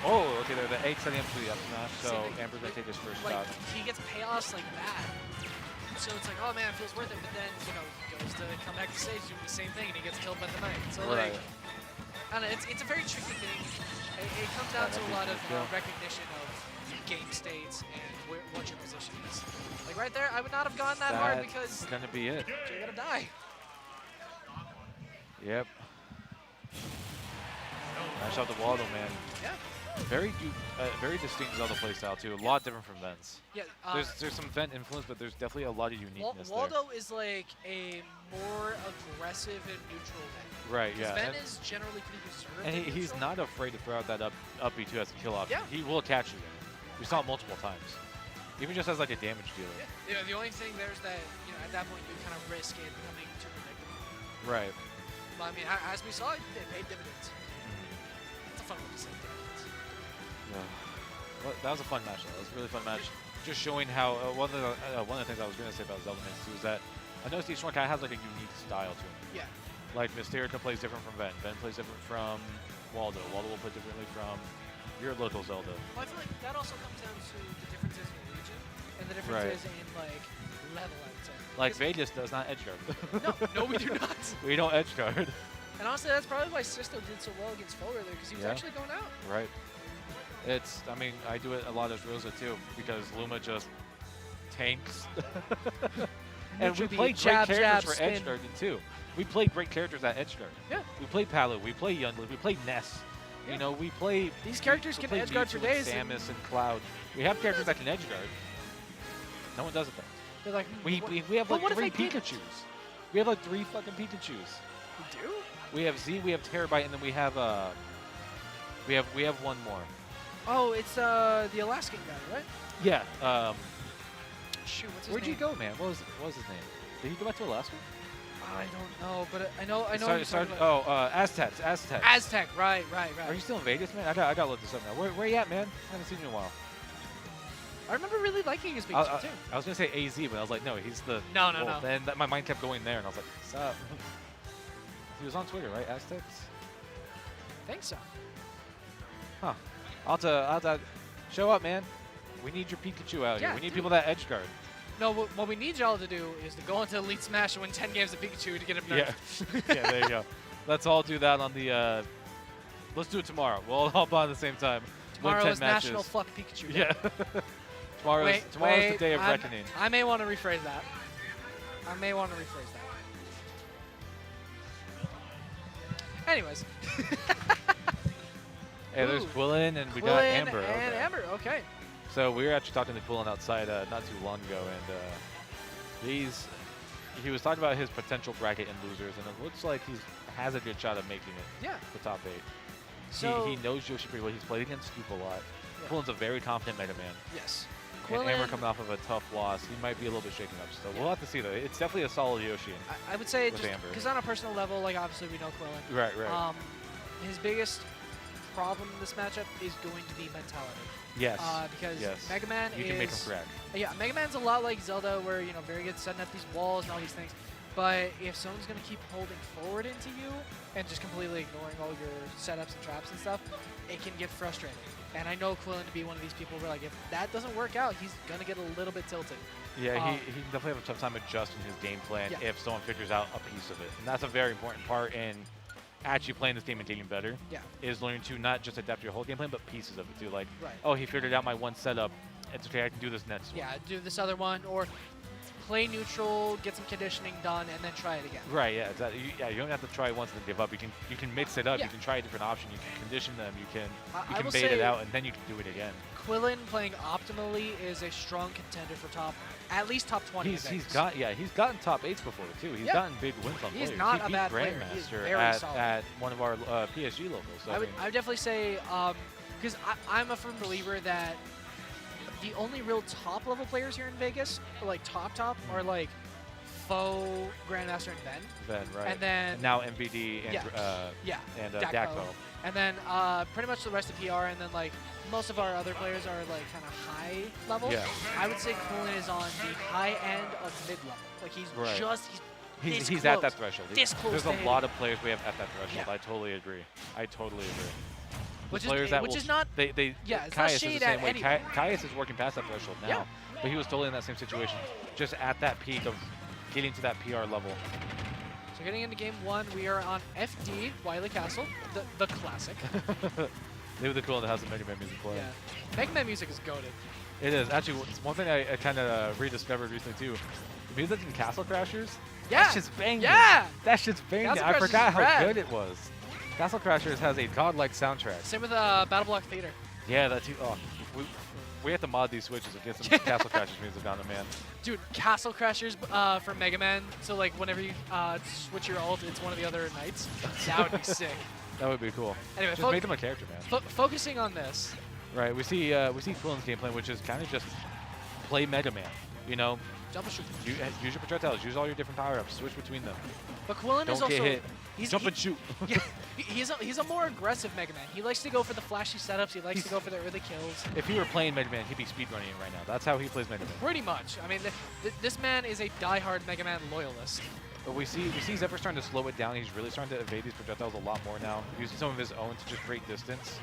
Oh, okay, they're the egg setting up for the up smash, so Amber's gonna take his first shot. He gets payoffs like that. So it's like, oh man, it feels worth it, but then, you know, he goes to come back to stage, doing the same thing, and he gets killed by the knight. So like, I don't know, it's a very tricky thing. It comes down to a lot of recognition of game states and what your position is. Like right there, I would not have gone that hard because it's gonna be it. You're gonna die. Yep. Nice shot to Waldo, man. Yeah. Very distinct Zelda playstyle too. A lot different from Ven's. Yeah. There's some Ven influence, but there's definitely a lot of uniqueness Waldo is like a more aggressive and neutral Ven. Right. Yeah. Ven is generally pretty reserved. And he's not afraid to throw out that up B too as a kill option. Yeah. He will catch you. We saw it multiple times. Even just as like a damage dealer. Yeah. The only thing there's that, you know, at that point you kind of risk it becoming too predictable. Right. But I mean, as we saw, it paid dividends. It's a fun one to say, dividends. Yeah. Well, that was a fun match, though. It was a really fun match. Just showing how one of the things I was going to say about Zelda Mans too is that I noticed each one kind of has like a unique style to it. Yeah. Like Mysterica plays different from Ven. Ven plays different from Waldo. Waldo will play differently from your local Zelda. Well, I feel like that also comes down to the differences in region and the differences in like level, I would say. Like Vegas does not edge guard. No, we do not. We don't edge guard. And honestly, that's probably why Sisto did so well against Foe earlier, because he was actually going out. Right. I mean, I do it a lot as Rosa too, because Luma just tanks. And we play great characters for edge guarding too. We play great characters at edge guard. Yeah. We play Palu, we play Yundli, we play Ness. You know, we play... These characters can edge guard for days. Samus and Cloud. We have characters that can edge guard. No one does it though. They're like, we have like 3 Pikachus. We have like 3 fucking Pikachus. We do? We have Z, we have Terabyte, and then we have one more. Oh, it's the Alaskan guy, right? Yeah. Shoot, what's his name? Where'd you go, man? What was his name? Did he go back to Alaska? I don't know, but I know. Aztecs. Aztec, right. Are you still in Vegas, man? I gotta look this up now. Where you at, man? I haven't seen you in a while. I remember really liking his Pikachu too. I was gonna say AZ, but I was like, no, he's the. No. Then my mind kept going there, and I was like, what's up? He was on Twitter, right? Aztecs. I think so. Huh. I'll have to show up, man. We need your Pikachu out here. We need people that edge guard. No, what we need y'all to do is to go into Elite Smash and win 10 games of Pikachu to get him nerfed. Yeah, there you go. Let's all do that on the. Let's do it tomorrow. We'll all hop on at the same time. Tomorrow is matches. National Fuck Pikachu Day. Yeah. Tomorrow's the day of reckoning. I may want to rephrase that. Anyways. Hey, there's Quillen and we got Amber. And Amber, okay. So we were actually talking to Quillen outside not too long ago, and he was talking about his potential bracket in losers, and it looks like he has a good shot of making it. Yeah. The top 8. So he knows Yoshi pretty well. He's played against Scoop a lot. Yeah. Quillen's a very confident Mega Man. Yes. And Amber coming off of a tough loss, he might be a little bit shaken up. So we'll have to see, though. It's definitely a solid Yoshi. I would say with just Amber. because on a personal level, like obviously we know Quillen. Right. His biggest problem in this matchup is going to be mentality. Yes. Because yes. Mega Man you is... can make him crack. Yeah, Mega Man's a lot like Zelda, where, you know, very good at setting up these walls and all these things. But if someone's going to keep holding forward into you and just completely ignoring all your setups and traps and stuff, it can get frustrating. And I know Quillen to be one of these people where, like, if that doesn't work out, he's going to get a little bit tilted. Yeah, he can definitely have a tough time adjusting his game plan Yeah. if someone figures out a piece of it. And that's a very important part in actually playing this game and getting better. Yeah. Is learning to not just adapt your whole game plan, but pieces of it too. Like, Right. oh, he figured out my one setup. It's okay, I can do this next one. Yeah, do this other one, or play neutral, get some conditioning done, and then try it again. Right, yeah, exactly. You don't have to try it once and then give up. You can mix it up. Yeah. You can try a different option. You can condition them. You can I will bait it say out, and then you can do it again. Quillen playing optimally is a strong contender for at least top 20. He's gotten top 8s before too. He's Yeah. gotten big wins on He's players. not he a beat bad player. He's Grandmaster very solid. at one of our PSG locals. So I would definitely say, because I'm a firm believer that the only real top level players here in Vegas, or like top, are like FOW, Grandmaster, and Ben. Ben, right. And then now MVD and and Dakpo. And then pretty much the rest of PR, and then like most of our other players are like kind of high level. Yeah. I would say Quillen is on the high end of mid level. Like he's Right. He's he's at that threshold. This close There's to a hitting. lot of players we have at that threshold. Yeah. I totally agree. Which players is that which will is not they yeah, it's Caius not shade is the at same way. anyone. Caius is working past that threshold now, Yeah. but he was totally in that same situation, just at that peak of getting to that PR level. So getting into game 1, we are on FD, Wily Castle, the classic. They were the cool in the House of Mega Man music playing. Yeah. Mega Man music is goated. It is. Actually, it's one thing I kind of rediscovered recently, too. The music in Castle Crashers, Yeah. that shit's banging. Yeah. That shit's banging. Castle I Crashers forgot is how rad. good it was. Castle Crashers has a godlike soundtrack. Same with Battle Block Theater. Yeah, that too. Oh, we have to mod these switches and get some Castle Crashers music on them, man. Dude, Castle Crashers for Mega Man. So like whenever you switch your ult, it's one of the other knights. That would be sick. That would be cool. Anyway, just make them a character, man. Focusing on this. Right, we see Quillen's game plan, which is kind of just play Mega Man. You know, Jump and shoot. use your projectiles, use all your different power-ups, switch between them. But Quillen is Don't get also hit. Jump and shoot. Yeah, he's a more aggressive Mega Man. He likes to go for the flashy setups. He likes to go for the early kills. If he were playing Mega Man, he'd be speedrunning it right now. That's how he plays Mega Man. Pretty much. I mean, this man is a diehard Mega Man loyalist. But we see Zephyr starting to slow it down. He's really starting to evade these projectiles a lot more now, using some of his own to just create distance.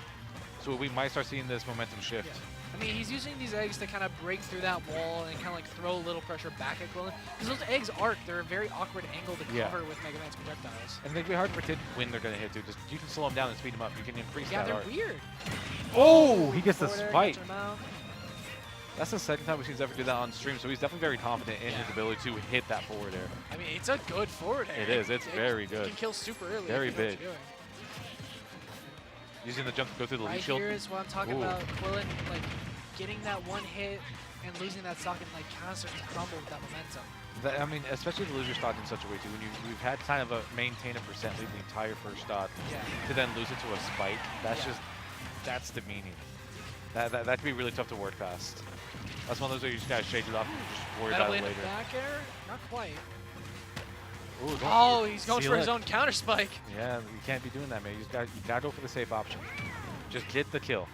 So we might start seeing this momentum shift. Yeah. I mean, he's using these eggs to kind of break through that wall and kind of like throw a little pressure back at Quillen. Because those eggs arc. They're a very awkward angle to cover with Mega Man's projectiles. And they can be hard to predict when they're going to hit, too. Just, you can slow them down and speed them up. You can increase Yeah, that they're arc. weird. Oh, he gets the Forward air, spike. catch him out. That's the second time we've seen Zephyr do that on stream, so he's definitely very confident in his ability to hit that forward air. I mean, it's a good forward air. It is. It's very good. You can kill super early. Very if you know what big. you're doing. Using the jump to go through the Right leaf shield. here is what I'm talking Ooh. about. Quillen, like, getting that one hit and losing that stock and, like, kind of starts to crumble with that momentum. I mean, especially to lose your stock in such a way, too. When you've had kind of a maintain a percent lead the entire first stock, to then lose it to a spike, that's just, that's demeaning. That could be really tough to work past. That's one of those where you just gotta shake it off and just worry about it later. Back air? Not quite. Ooh, Oh, he's going seal for his it. own counter spike. Yeah, you can't be doing that, man. You gotta go for the safe option. Just get the kill.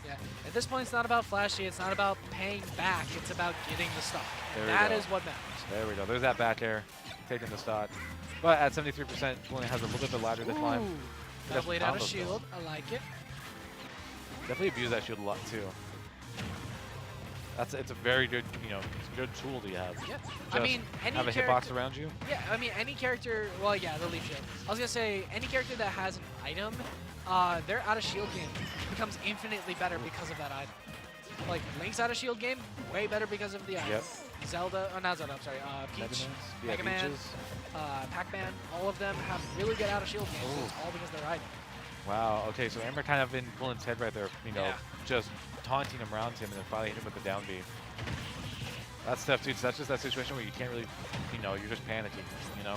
Yeah. At this point, it's not about flashy. It's not about paying back. It's about getting the stock. There we That go. is what matters. There we go. There's that back air, taking the stock. But at 73%, Quillen has a little bit of a ladder to climb. Ooh. He That blade out of combos, though. shield. I like it. Definitely abuse that shield a lot too. It's a very good, it's a good tool to have. Yeah. Just I mean, any have a character. hitbox around you. Yeah, I mean, any character. Well, yeah, the leaf shield. I was gonna say any character that has an item, their out of shield game becomes infinitely better because of that item. Like Link's out of shield game, way better because of the item. Yep. Zelda, not Zelda. I'm sorry. Peach, Mega Man, Peaches. Pac-Man. All of them have really good out of shield games. So it's all because of their item. Wow. Okay, so Amber kind of in Quillen's head right there. Yeah. Just taunting him around him and then finally hit him with the down B. That's tough, too. So that's just that situation where you can't really, you're just panicking. Yeah,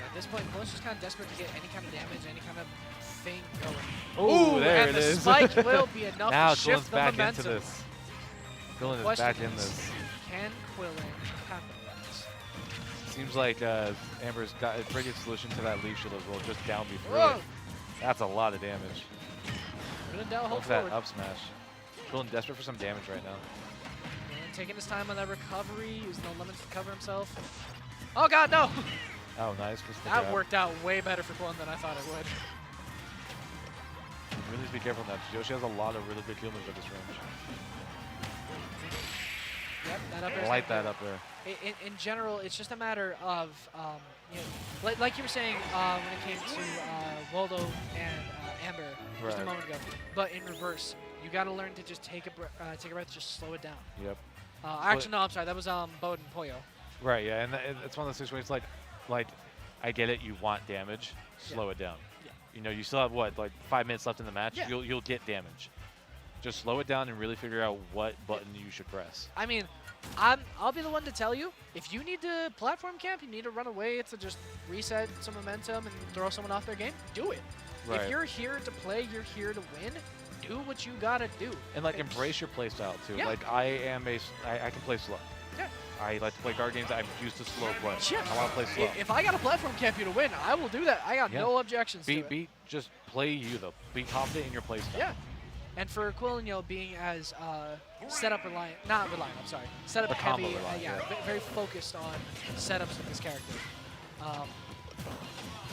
at this point, Quillen's just kind of desperate to get any kind of damage, any kind of thing going. Oh, there and it the is. spike will be enough Now to shift Quillen's the back momentum. into this. Quillen is Question back in is, this. Can Quillen capitalize? Seems like Amber's got a pretty good solution to that leaf shield as well. Just down B through Whoa! it. That's a lot of damage. Quillen down, hold Look at that forward. up smash. Quillen desperate for some damage right now. Quillen taking his time on that recovery, using the lemons to cover himself. Oh god, no! Oh, nice. Just the That grab. worked out way better for Quillen than I thought it would. You really need to be careful now. Yoshi has a lot of really good heal moves at this range. Yep, that up air. Light that up there. In general, it's just a matter of, you know, like you were saying when it came to Waldo and Amber just a Right. moment ago. But in reverse, you got to learn to just take a breath, just slow it down. Yep. Actually, no, I'm sorry. That was Bode and Poyo. Right, yeah, and it's one of those situations like, I get it, you want damage, slow it down. Yeah. You know, you still have, what, like 5 minutes left in the match? Yeah. You'll get damage. Just slow it down and really figure out what button you should press. I mean, I'll be the one to tell you, if you need to platform camp, you need to run away to just reset some momentum and throw someone off their game, do it. Right. If you're here to play, you're here to win, do what you gotta do. And like embrace your playstyle too. Yeah. Like I can play slow. Yeah. I like to play guard games. I'm used to slow play. Yeah. I want to play slow. If I got a platform camp you to win, I will do that. I got Yeah. no objections to it. Just play you though. Be confident in your playstyle. Yeah. And for Quillen, you know, being as setup reliant, not reliant, I'm sorry, setup But combo heavy, reliant, yeah, yeah. very focused on setups with this character.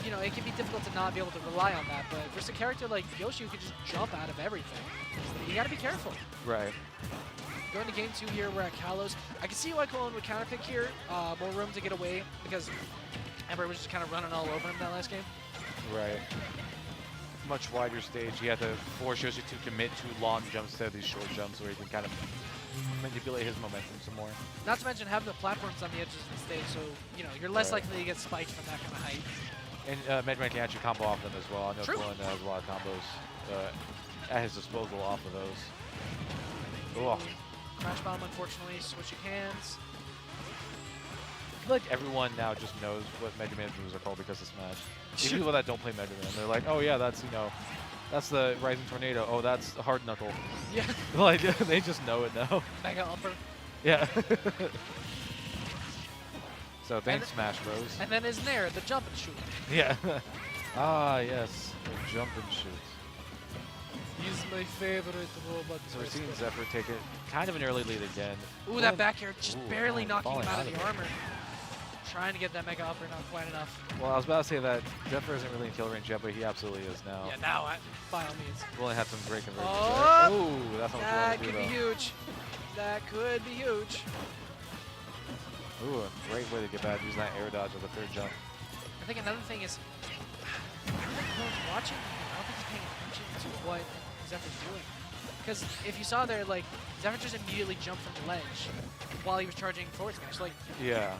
You know, it can be difficult to not be able to rely on that, but versus a character like Yoshi who can just jump out of everything, you gotta be careful. Right. Going to game 2 here, we're at Kalos. I can see why Quillen would counterpick here, more room to get away, because Amber was just kind of running all over him that last game. Right. Much wider stage. You have to force Yoshi to commit to long jumps instead of these short jumps where he can kind of manipulate his momentum some more. Not to mention having the platforms on the edges of the stage, so, you know, you're less Right. likely to get spiked from that kind of height. And Mega Man can actually combo off them as well. I know True. Quillen has a lot of combos at his disposal off of those. Oh. Crash Bomb, unfortunately, switching hands. I feel like everyone now just knows what Mega Man moves are called because of Smash. Even people that don't play Mega Man, they're like, oh yeah, that's, you know, that's the Rising Tornado. Oh, that's the Hard Knuckle. Yeah. Like, they just know it now. Mega upper. Yeah. So thanks, Smash Bros. And then isn't there the jump and shoot? Yeah. Ah, yes. The jump and shoot. He's my favorite robot. So we're seeing Zephyr take it kind of an early lead again. Ooh, that back air just Ooh, barely man, knocking him falling out of out the of it. armor. Trying to get that mega upper, not quite enough. Well, I was about to say that Zephyr isn't really in kill range yet, but he absolutely is now. Yeah, now, by all means. Quillen had some great conversions Oh! there. Ooh, that's not what That Quillen could do, be though. huge. That could be huge. Ooh, a great way to get back using that air dodge of the third jump. I think another thing is, I don't think Quillen's watching. I don't think he's paying attention to what Zephyr's doing. Because if you saw there, like, Zephyr just immediately jumped from the ledge while he was charging forward smash. Like, Yeah.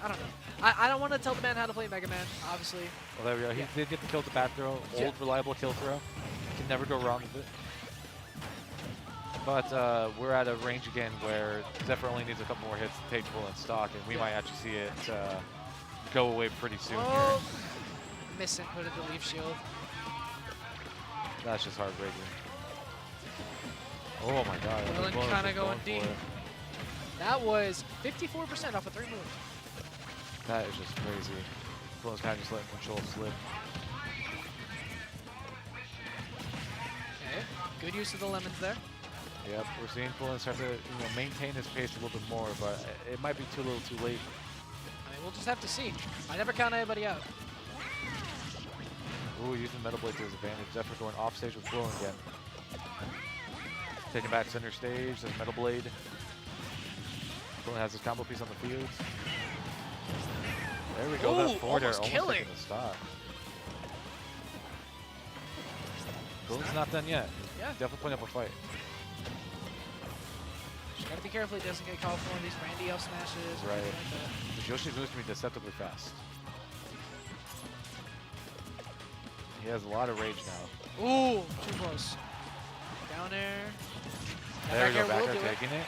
I don't know. I don't want to tell the man how to play Mega Man, obviously. Well, there we go. He Yeah. did get the kill to back throw. Yeah. Old, reliable kill throw. Can never go wrong with it. But we're at a range again where Zephyr only needs a couple more hits to take full in stock, and we might actually see it go away pretty soon Oh, here. misinputted the leaf shield. That's just heartbreaking. Oh my god. Quillen Quillen's kinda just going for deep. it. That was 54% off of 3 moves. That is just crazy. Quillen's kind of just letting control slip. Okay, good use of the lemons there. Yep, we're seeing Quillen start to maintain his pace a little bit more, but it might be too little too late. I mean, we'll just have to see. I never count anybody out. Ooh, using Metal Blade to his advantage. Zephyr going off stage with Quillen again. Taking back center stage, there's Metal Blade. Quillen has his combo piece on the field. There we go, Ooh, that forward air almost almost killing. taking the stock. Quillen's not done yet. Yeah. Definitely putting up a fight. Just gotta be careful he doesn't get called for one of these Randy L smashes. or Right. anything like that. Because Yoshi's moves can be deceptively fast. He has a lot of rage now. Ooh, too close. Down air. That There we go, will back air do it. taking it.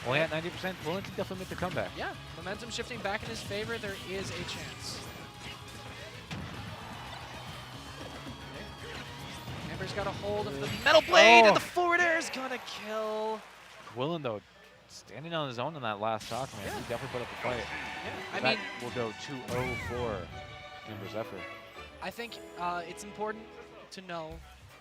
Only at 90%, Quillen can definitely make the comeback. Yeah, momentum shifting back in his favor. There is a chance. Okay. Amber's got a hold of the metal blade, and the forward air is gonna kill. Quillen, though, standing on his own in that last stock, man. Yeah. He definitely put up a fight. Yeah, I That mean, will go 2-0 for Amber Zephyr. I think it's important to know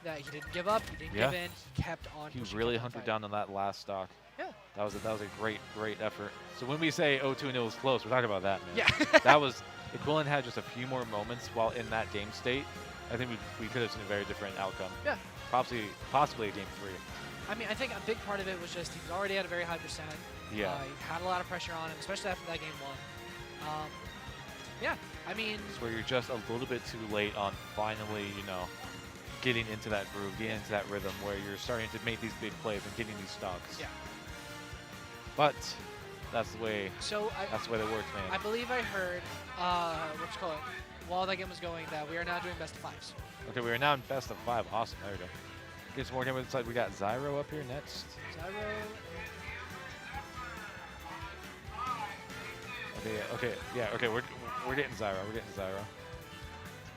that he didn't give up, he didn't Yeah. give in, he kept on. He pushing, really kept on hunkered fighting. down on that last stock. Yeah. That was a great effort. So when we say 0-2 and it was close, we're talking about that, man. Yeah. That was, if Quillen had just a few more moments while in that game state, I think we could have seen a very different outcome. Yeah. Possibly a game 3. I mean, I think a big part of it was just he was already at a very high percent. Yeah. He had a lot of pressure on him, especially after that game 1. Yeah, I mean, It's where you're just a little bit too late on finally, getting into that groove, getting into that rhythm where you're starting to make these big plays and getting these stocks. yeah. But that's the way So that works, man. I believe I heard, while that game was going, that we are now doing best of 5s. Okay, we are now in best of 5. Awesome. There we go. Get some more game inside. We got Zyro up here next. Zyro. Okay, we're getting Zyro. We're getting Zyro.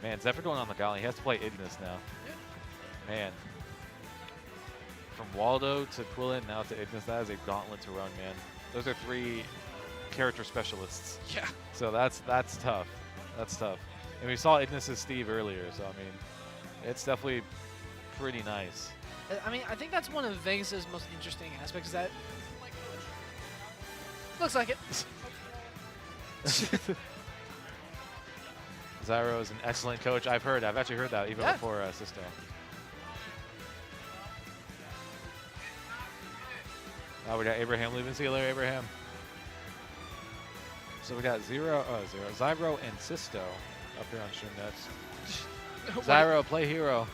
Man, Zephyr going on the gauntlet. He has to play Ignis now. Yeah. Man. From Waldo to Quillen, now to Ignis, that is a gauntlet to run, man. Those are 3 character specialists. Yeah. So that's tough. That's tough. And we saw Ignis' Steve earlier, so I mean, it's definitely pretty nice. I mean, I think that's one of Vegas' most interesting aspects. Is that looks like it. Zyro is an excellent coach. I've actually heard that even Yeah. before Sisto. Oh, we got Abraham leaving. See you later, Abraham. So we got Zyro and Sisto up here on stream next. Zyro, play hero.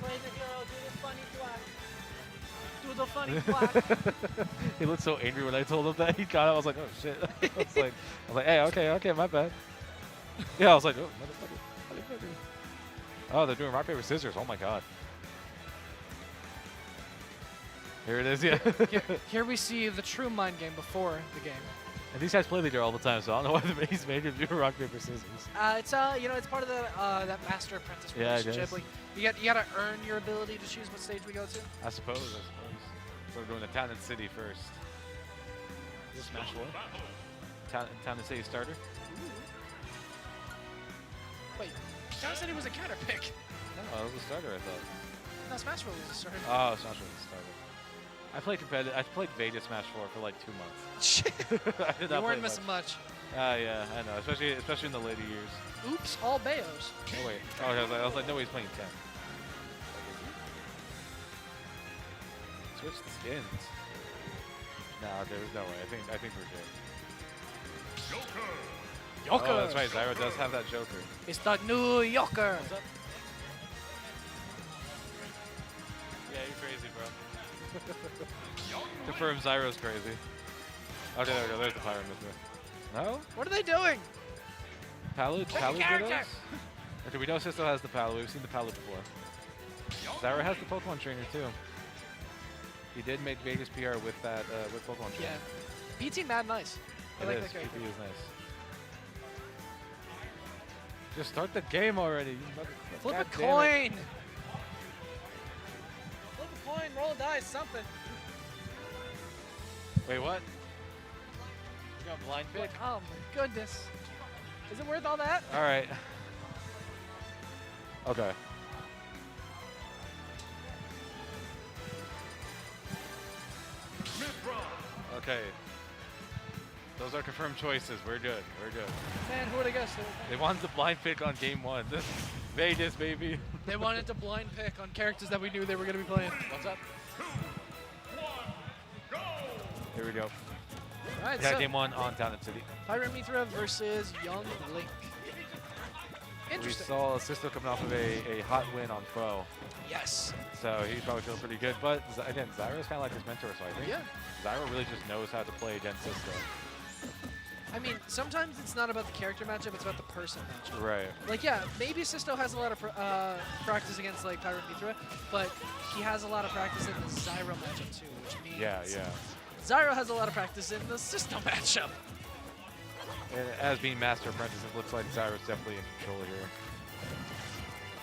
Play the hero, do the funny flag. Do the funny flag. He looked so angry when I told him that. He got it. I was like, oh shit. I was like, hey, okay, my bad. Yeah, I was like, oh, motherfucker. Oh, they're doing rock, paper, scissors. Oh my god. Here it is, yeah. Here we see the true mind game before the game. And these guys play leader all the time, so I don't know why he's made him do rock, paper, scissors. It's it's part of the that master apprentice Yeah, it relationship. is. Like you gotta earn your ability to choose what stage we go to. I suppose. So we're going to Town and City first. This Smash 4. Town and City starter. Wait, Town City was a counter pick. No, it was a starter, I thought. No, Smash Bros. was a starter. Oh, Smash 4 was a starter. I played competitive. I played Vegas Smash 4 for like 2 months. Shit. I did You not weren't play missing much. Yeah, I know. Especially in the later years. Oops, all Bayos. Oh wait. Oh, I was like, no, he's playing 10. Switch the skins. No, there's no way. I think we're good. Joker. Oh, that's right. Zyro does have that Joker. It's the new Joker. Yeah, you're crazy, bro. Confirm Zyro's crazy. Okay, there we go. There's the Pyramid. No? What are they doing? Palu character. Dittos? Okay, we know Sisto has the Palu. We've seen the Palu before. Zyro has the Pokemon Trainer too. He did make Vegas PR with that with Pokemon Trainer. Yeah. PT Mad nice. I It like is. that character. PP is nice. Just start the game already. You motherfucker. Flip God a damn it. coin. Flip a coin, roll a dice, something. Wait, what? You got blind pick? Oh my goodness. Is it worth all that? All right. Okay. Okay. Those are confirmed choices. We're good. We're good. Man, who would have guessed it? They wanted the blind pick on game 1. This Vegas, baby. They wanted to blind pick on characters that we knew they were going to be playing. What's up? Here we go. All right, We got so game 1 on Town and City. Pyra Mithra versus Young Link. We Interesting. saw Sisto coming off of a hot win on FOW. Yes. So he's probably feeling pretty good. But again, Zyro's kind of like his mentor, so I think Yeah. Zyro really just knows how to play against Sisto. I mean, sometimes it's not about the character matchup, it's about the person matchup. Right. Like, yeah, maybe Sisto has a lot of practice against, like, Pyra Mithra, but he has a lot of practice in the Zyro matchup, too, which means Yeah. Zyro has a lot of practice in the Sisto matchup. And as being Master Apprentice, it looks like Zyro's definitely in control here.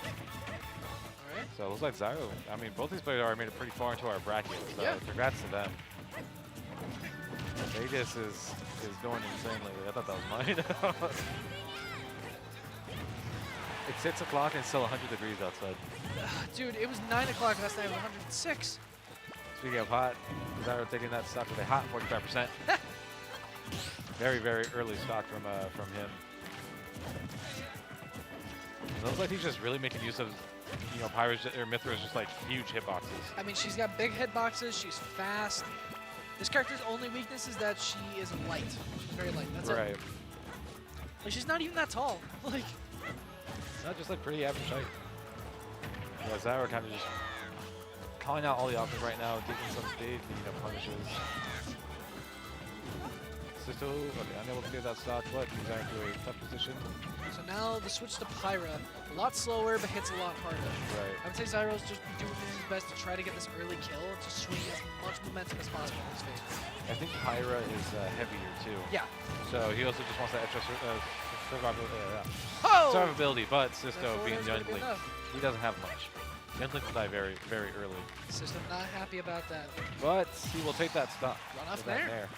All right. So it looks like Zyro, I mean, both these players already made it pretty far into our bracket, so Yeah. congrats to them. Vegas is going insane lately. I thought that was mine. It's 6 o'clock and it's still 100 degrees outside. Dude, it was 9 o'clock last night. It was 106. Speaking of hot, Zyro taking that stock with a hot 45%. Very, very early stock from him. It looks like he's just really making use of, you know, Mythra's just like huge hitboxes. I mean, she's got big hitboxes. She's fast. This character's only weakness is that she is light. She's very light. That's Right. it. Like, she's not even that tall. Like, It's not just like pretty average height. Yeah, Zyro kind of just calling out all the options right now, getting some big, you know, punishes. Sisto, okay, unable to get that stock, but he's into a tough position. so now the switch to Pyra. A lot slower, but hits a lot harder. Right. I would say Zyro's just doing his best to try to get this early kill to swing as much momentum as possible in his favor. I think Pyra is heavier too. Yeah. So he also just wants that extra Oh! survivability, but Sisto Therefore, being that's gonna be Youngling, enough. he doesn't have much. Youngling will die very, very early. System not happy about that. But he will take that stock. Run off with that there. nair.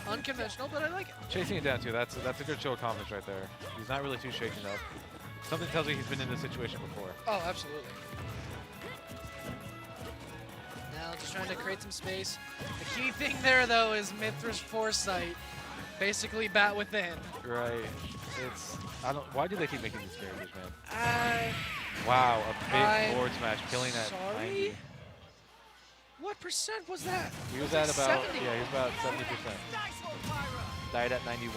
Unconventional, but I like it. Chasing it down too, that's a good show of confidence right there. He's not really too shaken up. Something tells me he's been in this situation before. Oh, absolutely. Now just trying to create some space. The key thing there, though, is Mythra's foresight. Basically, bat within. Right. Why do they keep making these characters, man? Wow, a big I'm board smash, killing at sorry? 90. What percent was that? He was It at about, 70. yeah, he was about 70%. Died at 91.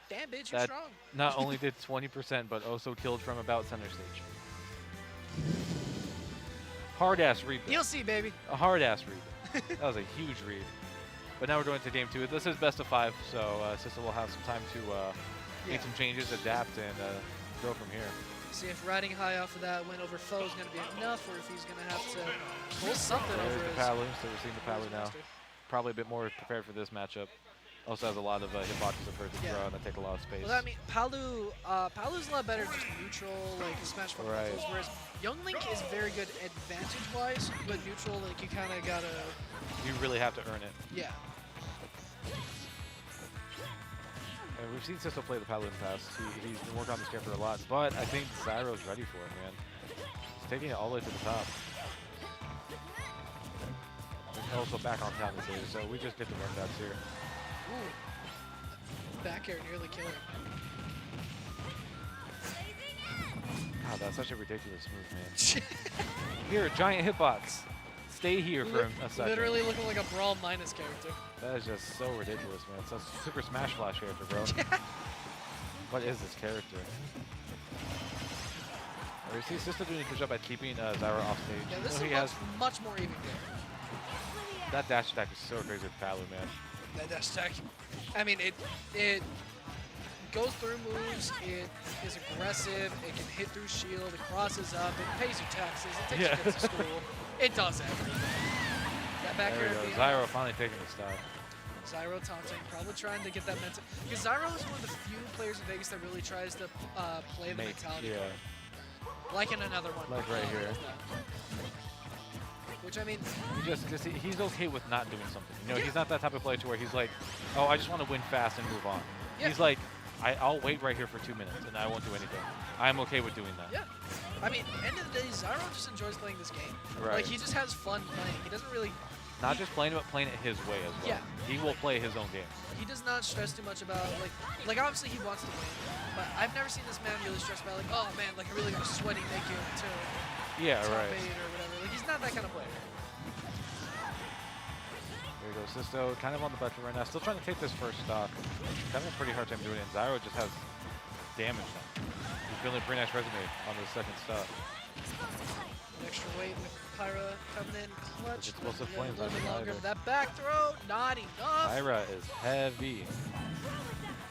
Damn, bitch, you're That strong. not only did 20%, but also killed from about center stage. Hard-ass read, though. You'll see, baby. A hard-ass read. That was a huge read. But now we're going to game 2. This is best of 5, so Sisto will have some time to make some changes, adapt, and go from here. See if riding high off of that win over foe is going to be enough, or if he's going to have to pull something There's over the his Palu, so we're seeing the Palu now. master. Probably a bit more prepared for this matchup. Also has a lot of hitboxes at first to throw, and that take a lot of space. Well, I mean, Palu's a lot better just neutral, like smash fundamentals, whereas Young Link is very good advantage-wise, but neutral, like you kind of gotta. You really have to earn it. Yeah. And we've seen Sisto play the Palu in the past. He's been working on this character a lot, but I think Zyro's ready for it, man. He's taking it all the way to the top. And also back on top of this, so we just get the run backs here. Ooh. Back air nearly killing. God, that's such a ridiculous move, man. Here, giant hitbox. Stay here for a second. Literally looking like a Brawl minus character. That is just so ridiculous, man. It's a Super Smash Flash character, bro. What is this character? We see Sisto doing a good job at keeping Zyro off stage. Yeah, this he is has much more even game. that dash attack is so crazy with Palu, man. That dash attack. I mean, it goes through moves, it is aggressive, it can hit through shield, it crosses up, it pays you taxes, it takes you kids to school. It does everything. That back There air we being go. Zyro finally taking the stop. Zyro taunting, probably trying to get that mental. Because Zyro is one of the few players in Vegas that really tries to play the mentality. Yeah. Like in another one. Like right here. Which I mean, He's okay with not doing something. You know, Yeah. he's not that type of player to where he's like, oh, I just want to win fast and move on. Yeah. He's like, I'll wait right here for 2 minutes and I won't do anything. I'm okay with doing that. yeah. I mean, end of the day, Zyro just enjoys playing this game. Right. Like he just has fun playing. He doesn't really. Not just playing it, but playing it his way as well. Yeah. He will play his own game. He does not stress too much about like obviously he wants to win, but I've never seen this man really stress about like, oh man, like I really got to sweaty make it to Yeah, top right. 8 or whatever. Like he's not that kind of player. There you go, Sisto, kind of on the button right now. Still trying to take this first stock. Having a pretty hard time doing it, and Zyro just has damage now. He's building a pretty nice resume on the second stock. Extra weight with Pyra coming in clutch. Explosive Yeah, flames a little bit on longer. Zyro. That back throw, not enough. Zyra is heavy.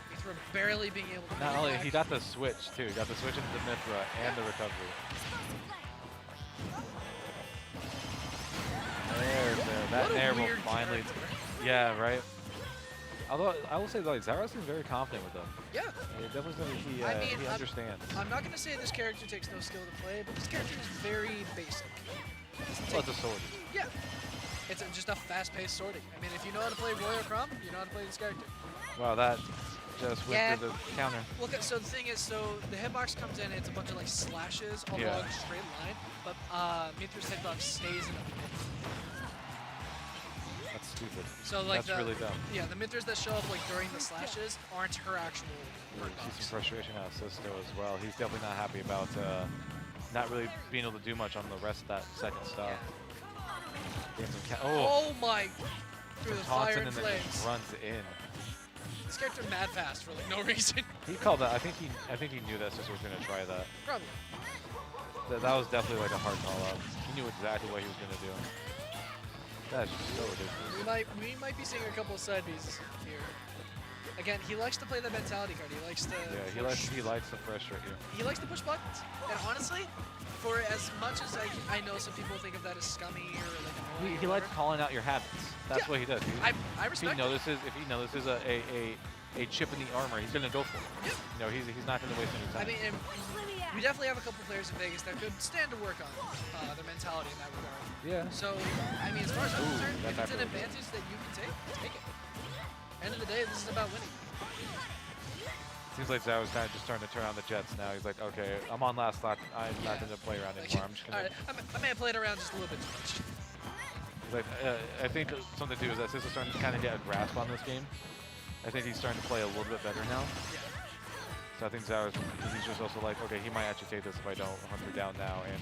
He's barely being able to. Not make it only, back. he got the switch too. He got the switch into the Mithra and the recovery. That What a nair will weird finally. character. Yeah, right. Although I will say, like, Zyro seems very confident with them. Yeah. It definitely seems he I mean, he understands. I'm not gonna say this character takes no skill to play, but this character is very basic. Doesn't Well, take- it's a sword. Yeah. It's just a fast-paced sorting. I mean, if you know how to play Royal Crumb, you know how to play this character. Wow, that just with Yeah. the counter. Well, so the thing is, so the hitbox comes in, it's a bunch of like slashes all Yeah. along a straight line, but Mithra's hitbox stays in the middle. That's stupid. So like That's really dumb. Yeah, the Mithras that show up like during the slashes aren't her actual See hitbox. some frustration out of Sisto as well. He's definitely not happy about not really being able to do much on the rest of that second stop. Getting some Oh my! Through the fire Thompson and and then just flames. runs in. This character mad fast for like no reason. He called that. I think he knew that Sisto was going to try that. Probably. That was definitely like a hard call out. He knew exactly what he was going to do. That's just so ridiculous. We might be seeing a couple of side pieces here. Again, he likes to play the mentality card. He likes to. Yeah, he likes to frustrate you. He likes to push buttons. And honestly, for as much as I know some people think of that as scummy or like annoying. He likes calling out your habits. That's Yeah, what he does. I If respect he notices a chip in the armor, he's going to go for it. Yeah. You know, he's not going to waste any time. I mean, and we definitely have a couple players in Vegas that could stand to work on their mentality in that regard. yeah. So, I mean, as far as I'm concerned, that if it's an type of- advantage that you can take it. End of the day, this is about winning. Seems like Zyro's kind of just starting to turn on the Jets now. He's like, okay, I'm on last lap. I'm not going to play around Like, anymore. I'm just all going right, I may have played around just a little bit too much. to. Like, I think something to do is that Sisto's starting to kind of get a grasp on this game. I think he's starting to play a little bit better now. Yeah. So I think he's just also like, okay, he might actually take this if I don't hunt her down now and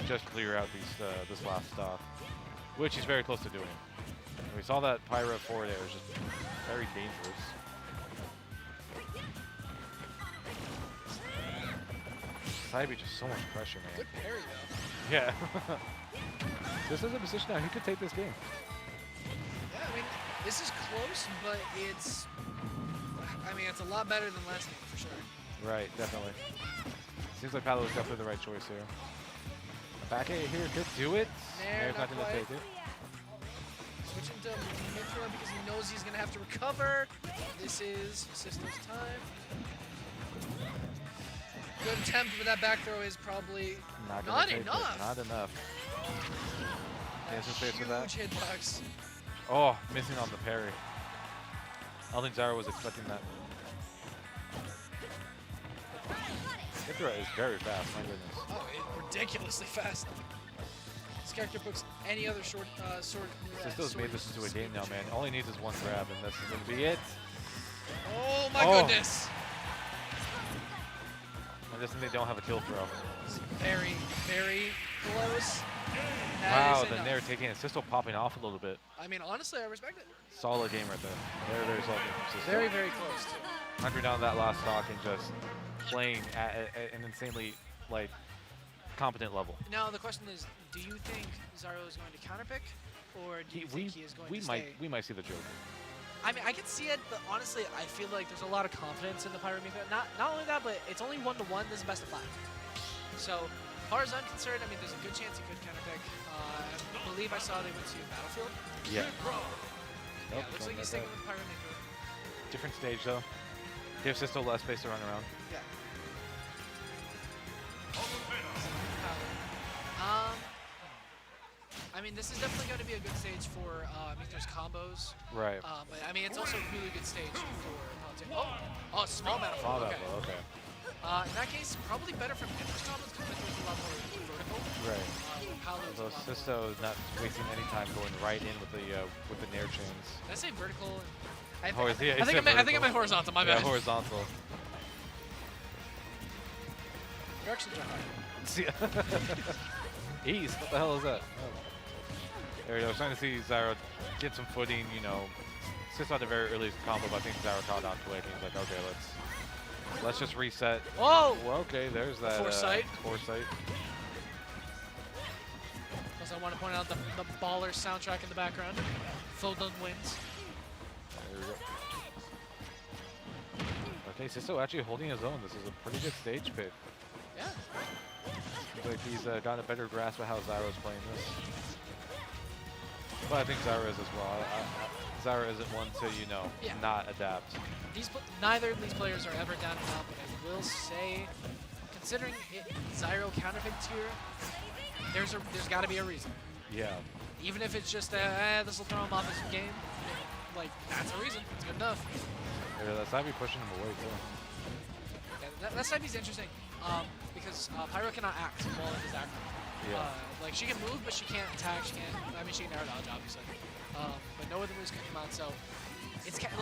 just clear out this last stop, which he's very close to doing. And we saw that Pyro forward air is just very dangerous. Cybe just so much pressure, man. Good parry, though. Yeah. This is a position now. He could take this game. Yeah, I mean, this is close, but it's a lot better than last game, for sure. Right, definitely. Seems like Paolo was definitely the right choice here. A back eight here could do it. There, Nair's not going to quite. take it. Switching to Mithra because he knows he's going to have to recover. This is Sisto's time. Good attempt, but that back throw is probably Not not take it. enough. Not enough. Yes, his face with that. Huge hitbox. Oh, missing on the parry. I don't think Zyro was expecting that. Mithra is very fast, my goodness. Oh, ridiculously fast. This character puts any other sword. Sisto's made this into a game now, man. All he needs is one grab, and this is going to be it. Oh my Oh. goodness. I just think they don't have a kill throw. It's very, very close. That Wow, is then enough. they're taking it. Sisto popping off a little bit. I mean, honestly, I respect it. Solid game right there. Very, very solid game from Sisto. Very, very close, too. Hunter down that last stock and just playing at an insanely, like, competent level. Now, the question is, do you think Zyro is going to counterpick, or do you think he is going to stay? We might see the Joker. I mean, I can see it, but honestly, I feel like there's a lot of confidence in the Pyro Mithra. Not only that, but it's only 1-1. This is best of 5. So, as far as I'm concerned, I mean, there's a good chance he could counterpick. I believe I saw they went to Battlefield. Yeah. Yeah, looks like he's sticking with Pyro Mithra. Different stage, though. Give Sisto less space to run around. Yeah. I mean, this is definitely going to be a good stage for Mithra's combos. Right. But I mean, it's also a really good stage for Politics. Oh, small Battlefield. Oh, Okay. okay. In that case, probably better for Mithra's combos because Mithra's a lot more vertical. Right. Paolo's a So lot more. Sisto is not wasting any time going right in with the Nair chains. Did I say vertical? I Oh, is he- I he think said I think I vertical. meant horizontal. My Yeah, bad. horizontal. Directions are hard. See- East, what the hell is that? Oh. There we go. Starting to see Zyro get some footing, you know. Sisto had a very early combo, but I think Zyro caught on to it. And he's like, okay, let's just reset. Whoa! Well, okay, there's that. Foresight. Foresight. Plus, I want to point out the baller soundtrack in the background. FOW wins. There we go. Okay, Sisto actually holding his own. This is a pretty good stage pick. Yeah. Seems like he's got a better grasp of how Zyro's playing this. But I think Zyro is as well. Zyro isn't one to, you know, Yeah. not adapt. Neither of these players are ever down and out, but I will say, considering Zyro counterpicked here, there's got to be a reason. Yeah. Even if it's just this will throw him off his game, like that's a reason. It's good enough. Yeah, that side be pushing him away too. Yeah, that side is interesting because Pyro cannot act while it is active. Yeah. Like she can move, but she can't attack. She can't. I mean, she can air dodge, obviously. But no other moves can come out. So it's kind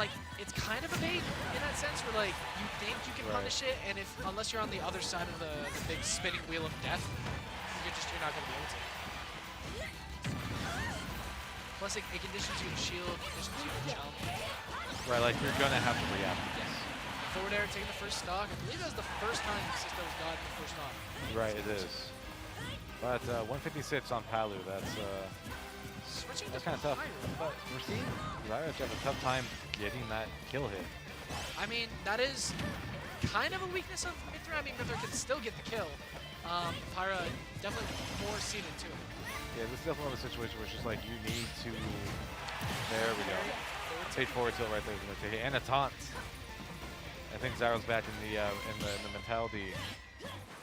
of a bait in that sense, where like you think you can punish it, and unless you're on the other side of the big spinning wheel of death, you're not going to be able to. Plus, it conditions you to shield, conditions you to jump. Right, like you're gonna have to react. Yes. Forward air, taking the first stock. I believe that was the first time Sisto's gotten the first stock. Right, it is. But 156 on Palu, that's kind of tough. But we're seeing Zyro have a tough time getting that kill hit. I mean, that is kind of a weakness of Mithra. I mean, Mithra can still get the kill. Pyra definitely more seated too. Yeah, this is definitely a situation where it's just like you need to. There we go. Stage forward tilt right there is going to take it, and a taunt. I think Zyro's back in the mentality.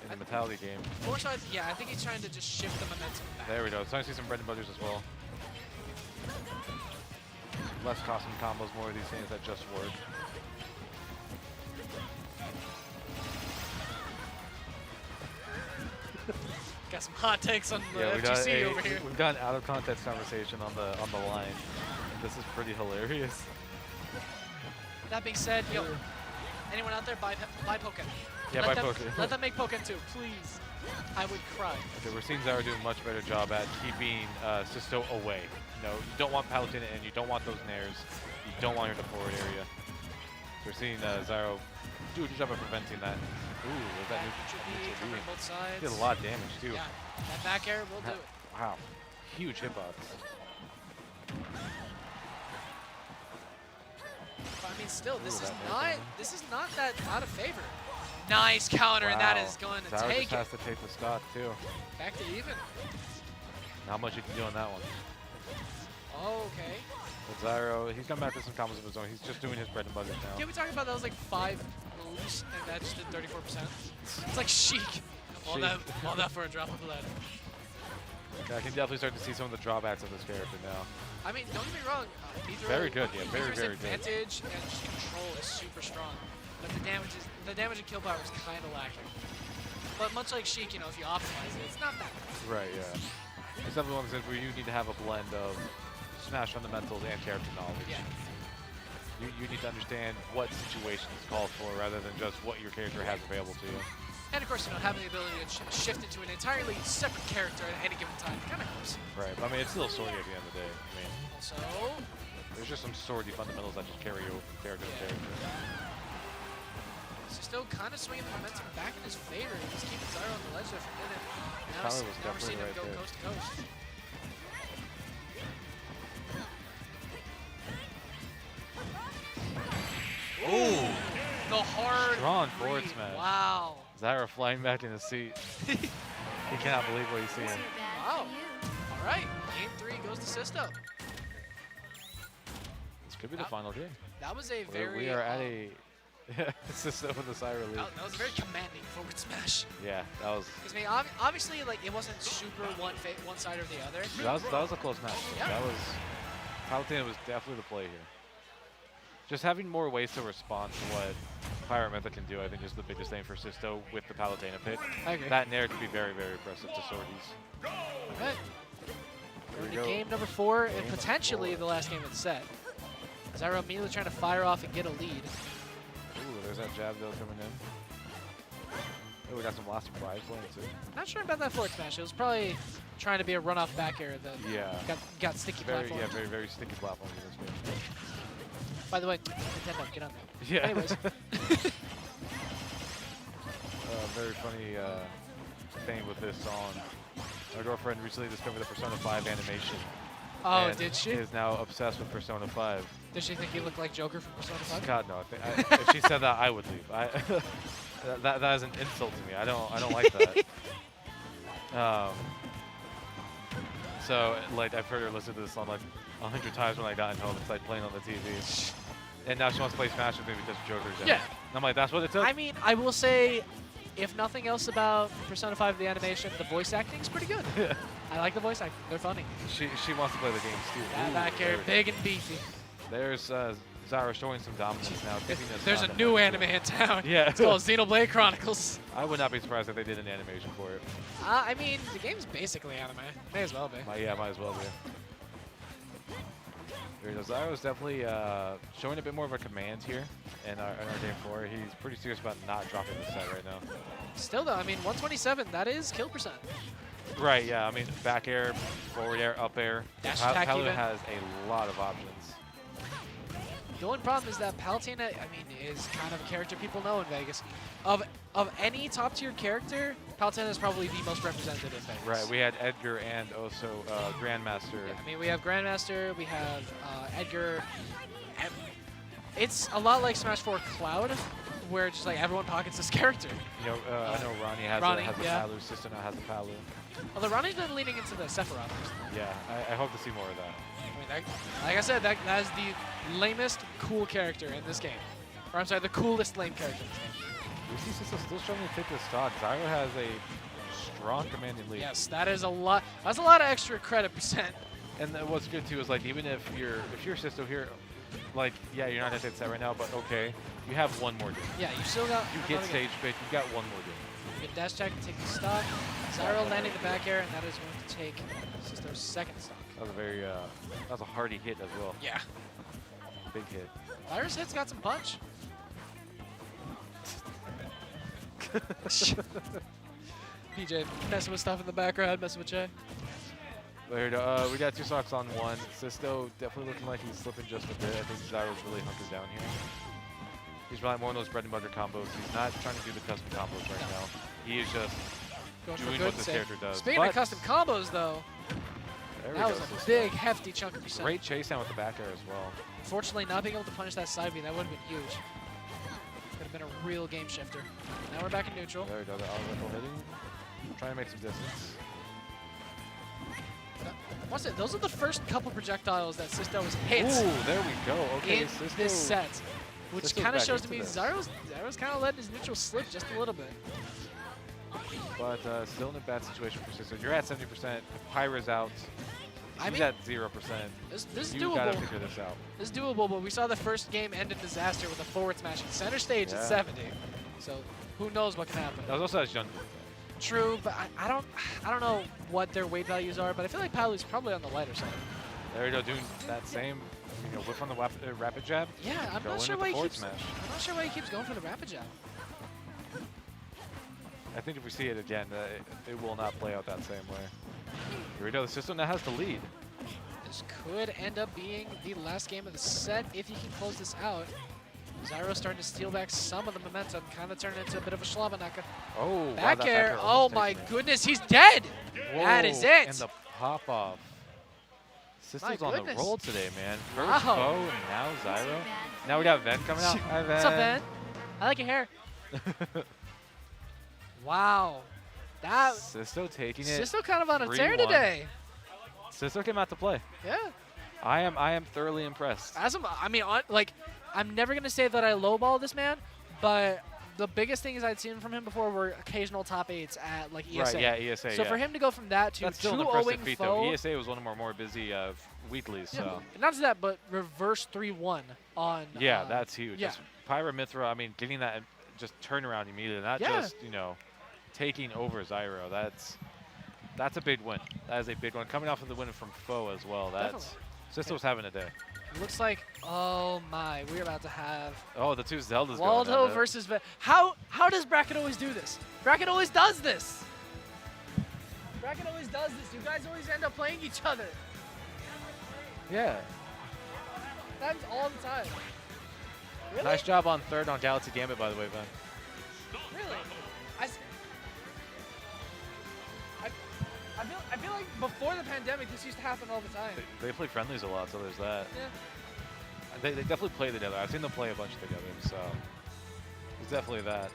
In the mentality game. Four sides, yeah, I think he's trying to just shift the momentum back. There we go. Starting to see some bread and butters as well. Less costing combos, more of these things that just work. Got some hot takes on the yeah, FGC over here. We've got an out of context conversation on the line. And this is pretty hilarious. That being said, yo, anyone out there buy Pokken? Yeah, buy Pokken. Let them make Pokken too, please. I would cry. Okay, we're seeing Zyro do a much better job at keeping Sisto away. You know, you don't want Paladin and you don't want those nairs. You don't want her to forward area. So we're seeing Zyro do a good job of preventing that. Ooh, was that neutral covering both sides. Did a lot of damage too. Yeah, that back air will do it. Wow, huge hitbox. But I mean, still, this is not that out of favor. Nice counter, and that is going to Zyro take just has to take the stock too. Back to even. Not much you can do on that one. Okay. But Zyro, he's come back to some combos of his own. He's just doing his bread and butter now. Can we talk about that was like 5 moves, and that just did 34%? It's like chic. All that for a drop of blood. Yeah, I can definitely start to see some of the drawbacks of this character now. I mean, don't get me wrong. Very good, yeah, very good. Advantage and just control is super strong, but the damage and kill power is kind of lacking. But much like Sheik, you know, if you optimize it, it's not that bad. Right, yeah. It's definitely one of those where you need to have a blend of Smash fundamentals and character knowledge. Yeah. You need to understand what situation is called for rather than just what your character has available to you. And of course, you know, having the ability to shift into an entirely separate character at any given time kind of helps. Right, but I mean, it's still swordy at the end of the day. I mean, also, there's just some swordy fundamentals that just carry over from character to character. So still kind of swinging the momentum back in his favor. He's keeping Zyro on the ledge there for a minute. Now we're seeing him go coast to coast. Ooh! The hard strong forward smash. Wow. Zyro flying back in his seat. He cannot believe what he's seeing. Wow. All right. Game 3 goes to Sisto. This could be the final game. That was a very... We are at a... Sisto with the Zyro lead. That was a very commanding forward smash. Yeah, that was... Because, I mean, obviously, like, it wasn't super one side or the other. That was a close match. Yeah. That was... Palutena was definitely the play here. Just having more ways to respond to what Pirate Method can do, I think, is the biggest thing for Sisto with the Palutena pick. I agree. That Nair could be very, very impressive to Swordies. All right. Going to game number 4 and potentially the last game of the set. Zyro immediately trying to fire off and get a lead. Ooh, there's that jab though coming in. Oh, we got some last surprise playing too. Not sure about that forward smash. It was probably trying to be a run-off back air that got sticky platform. Yeah, very, very sticky platform in this game. By the way, Nintendo, get on that. Yeah. Anyways. Very funny thing with this song. My girlfriend recently discovered the Persona 5 animation. Oh, did she? Is now obsessed with Persona 5. Did she think you looked like Joker from Persona 5? God, no. If she said that, I would leave. That is an insult to me. I don't like that. So, like, I've heard her listen to this song like 100 times when I got home. It's like playing on the TV. And now she wants to play Smash with me because Joker's in it. Yeah. And I'm like, that's what it took? I mean, I will say, if nothing else about Persona 5, the animation, the voice acting is pretty good. I like the voice acting. They're funny. She wants to play the games too. Yeah, back air, big and beefy. There's Zyro showing some dominance now. There's a new anime in town. Yeah. It's called Xenoblade Chronicles. I would not be surprised if they did an animation for it. I mean, the game's basically anime. May as well be. Yeah, might as well be. There he goes. Zyro's definitely showing a bit more of a command here in our game 4. He's pretty serious about not dropping the set right now. Still though, I mean, 127, that is kill percent. Right, yeah. I mean, back air, forward air, up air. Dash attack Palu even. has a lot of options. The only problem is that Palutena, I mean, is kind of a character people know in Vegas. Of any top tier character, Palutena is probably the most represented in Vegas. Right, we had Edgar and also Grandmaster. Yeah, I mean, we have Grandmaster, we have Edgar. And it's a lot like Smash 4 Cloud, where just like everyone pockets this character. You know, I know Ronnie has a yeah. Palu. Sister now has a Palu. Although Ronnie's been leaning into the Sephiroth recently. Yeah, I hope to see more of that. I mean, like I said, that is the lamest cool character in this game. Or I'm sorry, the coolest lame character in this game. We see Sisto still struggling to take this stock. Zyro has a strong commanding lead. Yes, that is a lot. That's a lot of extra credit percent. And what's good too is like even if you're Sisto here, like yeah, you're not gonna take the set right now, but okay, you have one more game. Yeah, you still got. You get stage pick. You got one more game. You get dash attack and take the stock. Zyro landing the back air, and that is going to take Sisto's second stock. That was a very that was a hardy hit as well. Yeah. Big hit. Virus hit's got some punch. PJ messing with stuff in the background, messing with Jay. There we got 2 stocks on 1. Sisto definitely looking like he's slipping just a bit. I think Zyro's really hunkered down here. He's relying more on those bread and butter combos. He's not trying to do the custom combos right now. He is just doing what this character does. Speaking of custom combos, though, that was a big, hefty chunk of percent. Great chase down with the back air as well. Unfortunately, not being able to punish that side B, that would have been huge. Could have been a real game shifter. Now we're back in neutral. There we go, the auto hitting. Trying to make some distance. What's it? Those are the first couple projectiles that Sisto has hit. Ooh, there we go. Okay, in Sisto, this set, which Sisto's kind of back shows to into me this. Zyro's kind of letting his neutral slip just a little bit. But still in a bad situation for Sisto. You're at 70%. Pyra's out. I He's mean, at 0%. This is You gotta doable. figure this out. This is doable, but we saw the first game end in disaster with a forward smash in center stage at 70. So who knows what can happen. That was also as Jun. True, but I don't know what their weight values are, but I feel like Palu's probably on the lighter side. There we go, doing that same whip on the rapid jab. Yeah, I'm Go not in sure with why the he forward keeps. smash. I'm not sure why he keeps going for the rapid jab. I think if we see it again, it will not play out that same way. Here we go, the system now has the lead. This could end up being the last game of the set if he can close this out. Zyro starting to steal back some of the momentum, kind of turning into a bit of a Schlabanaka. Oh, wow, Back that air, oh almost my taking it. goodness, he's dead! That is Whoa, it! And the pop off. Sisto's My on the goodness. roll today, man. First Wow. FOW, and now Zyro. Now we got Ven coming out. Hi, Ven. What's up, Ben? I like your hair. Wow. That Sisto taking it. Sisto kind of on a tear 3-1. today. Sisto came out to play. Yeah. I am thoroughly impressed. I mean, I'm never gonna say that I lowball this man, but the biggest things I'd seen from him before were occasional top 8s at like ESA. Right, yeah, ESA, So yeah. for him to go from that to That's still an 2-0 impressive feat, though. foe, ESA was one of our more busy weeklies, yeah, so. not just that, but reverse 3-1 on. Yeah, that's huge. Yeah. Just Pyra Mithra, I mean, getting that just turnaround immediately, not Yeah. just, taking over Zyro. That's a big win. That is a big one. Coming off of the win from FOW as well. That's Sisto's having a day. Looks like, oh my, we're about to have Oh, the two Zeldas Waldo going at it. versus How does Bracket always do this? Bracket always does this. Bracket always does this. You guys always end up playing each other. Yeah. That's all the time. Really? Nice job on third on Galaxy Gambit, by the way, Ben. Really? I feel like before the pandemic, this used to happen all the time. They play friendlies a lot, so there's that. Yeah. They definitely play together. I've seen them play a bunch together, so there's definitely that.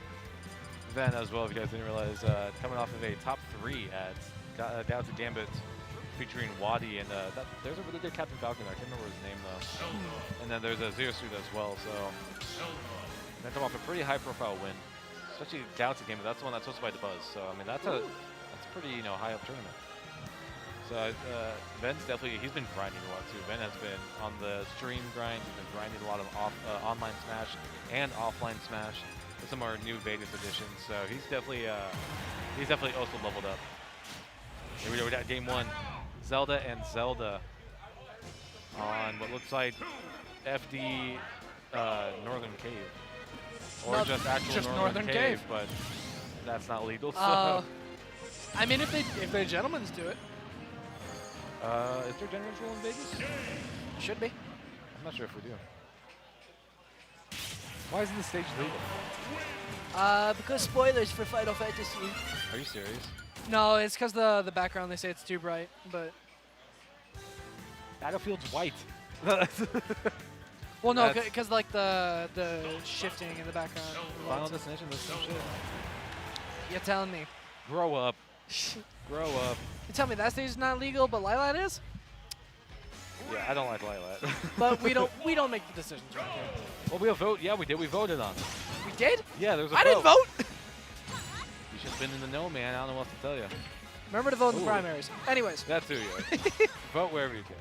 Then as well, if you guys didn't realize, coming off of a top 3 at Galaxy Gambit featuring Wadi, and there's a really good Captain Falcon there. I can't remember his name though. And then there's a Zero Suit as well, so they come off a pretty high-profile win, especially Galaxy Gambit. That's the one that's hosted by the Buzz. So I mean, that's a pretty high up tournament. So Ven's definitely, he's been grinding a lot too. Ven has been on the stream grind. He's been grinding a lot of online Smash and offline Smash with some of our new Vegas editions. So he's definitely also leveled up. Here we go. We got game 1, Zelda and Zelda on what looks like FD Northern Cave, or just actual Northern Cave, but that's not legal. So. I mean, if they gentlemen's do it. Is there gentlemen's rule in Vegas? Should be. I'm not sure if we do. Why isn't the stage legal? Because spoilers for Final Fantasy. Are you serious? No, it's because the background, they say it's too bright, but... Battlefield's white. Well, no, because like the shifting in the background. Final Destination, that's some shit. You're telling me. Grow up. Grow up. You tell me that stage is not legal, but Lilat is? Yeah, I don't like Lilat. But we don't make the decisions right here. Well, we'll vote. Yeah, we did. We voted on it. We did? Yeah, there was a vote. I didn't vote. You should have been in the know, man. I don't know what to tell you. Remember to vote in the primaries. Anyways. That too, yeah. Vote wherever you can,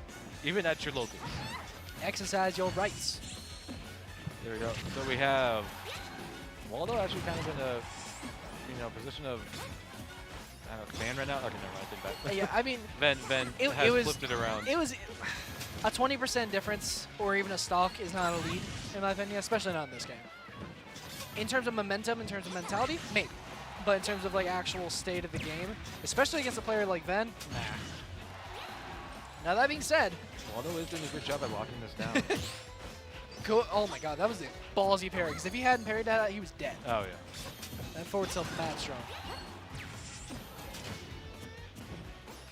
even at your locals. Exercise your rights. There we go. So we have Waldo actually kind of in a position of command right now. Okay, never mind. I think that. Yeah, I mean, Ven has flipped it around. It was a 20% difference, or even a stock, is not a lead in my opinion, especially not in this game. In terms of momentum, in terms of mentality, maybe, but in terms of like actual state of the game, especially against a player like Ven, nah. Now that being said, Waldo is doing a good job at locking this down. Oh my God, that was a ballsy parry. Because if he hadn't parried that, he was dead. Oh yeah. That forward tilt mad strong.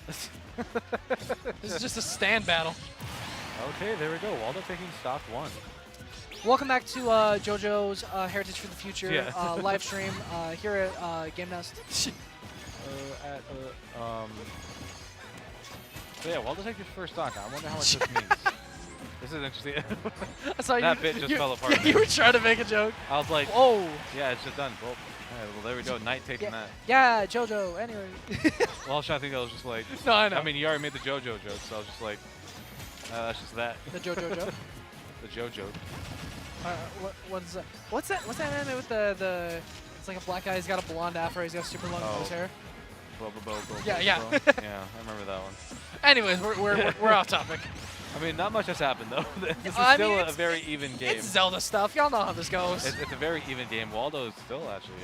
This is just a stand battle. Okay, there we go. Waldo taking stock 1. Welcome back to JoJo's Heritage for the Future live stream here at Game Nest. So yeah, Waldo taking his first stock. I wonder how much this means. This is interesting. I saw that bit just fell apart. Yeah, you were trying to make a joke. I was like, oh. Yeah, it's just done. Well, there we go. Knight taking that. Yeah, JoJo, anyway. Well, I was trying to think, I was just like. No, I know. I mean, you already made the JoJo joke, so I was just like, that's just that. The JoJo joke? The JoJo. What's that? What's that anime with the it's like a black guy, he's got a blonde afro, he's got super long nose hair. Yeah. Yeah, I remember that one. Anyways, we're off topic. I mean, not much has happened, though. This is still a very even game. It's Zelda stuff. Y'all know how this goes. It's a very even game. Waldo is still actually,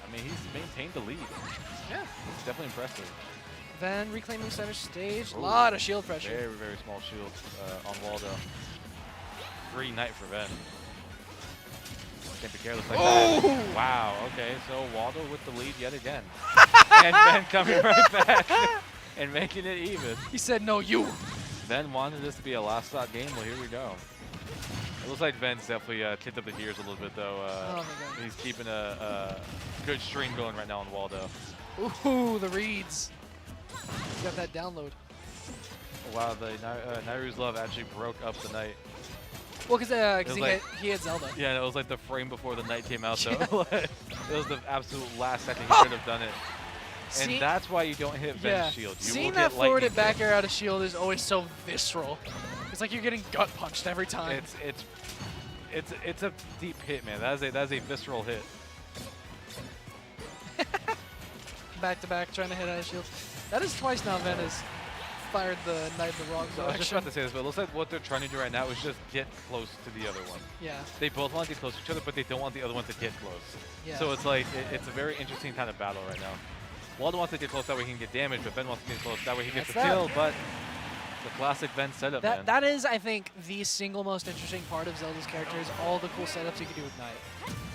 I mean, he's maintained the lead. Yeah. It's definitely impressive. Ven reclaiming center stage. A lot of shield pressure. Very, very small shield on Waldo. Free Knight for Ven. Can't be careless like that. Wow, okay, so Waldo with the lead yet again. And Ven coming right back and making it even. He said, no, you. Ven wanted this to be a last stop game. Well, here we go. It looks like Ven's definitely tipped up the gears a little bit, though. He's keeping a good stream going right now on Waldo. Ooh, the reads. He's got that download. Wow, the Nairu's Love actually broke up the Knight. Well, because he had Zelda. Yeah, it was like the frame before the Knight came out, though. It was the absolute last second he should have done it. And that's why you don't hit Ven's shield. You seeing that forwarded back air out of shield is always so visceral. It's like you're getting gut punched every time. It's a deep hit, man. That is a visceral hit. Back to back, trying to hit out of shield. That is twice now Ven has fired the Knight the wrong direction. I was just about to say this, but it looks like what they're trying to do right now is just get close to the other one. Yeah. They both want to get close to each other, but they don't want the other one to get close. Yeah. So it's like, it's a very interesting kind of battle right now. Waldo wants to get close that way he can get damage, but Ven wants to get close that way he gets the kill, but the classic Ven setup, man. That is, I think, the single most interesting part of Zelda's character is all the cool setups you can do with Knight.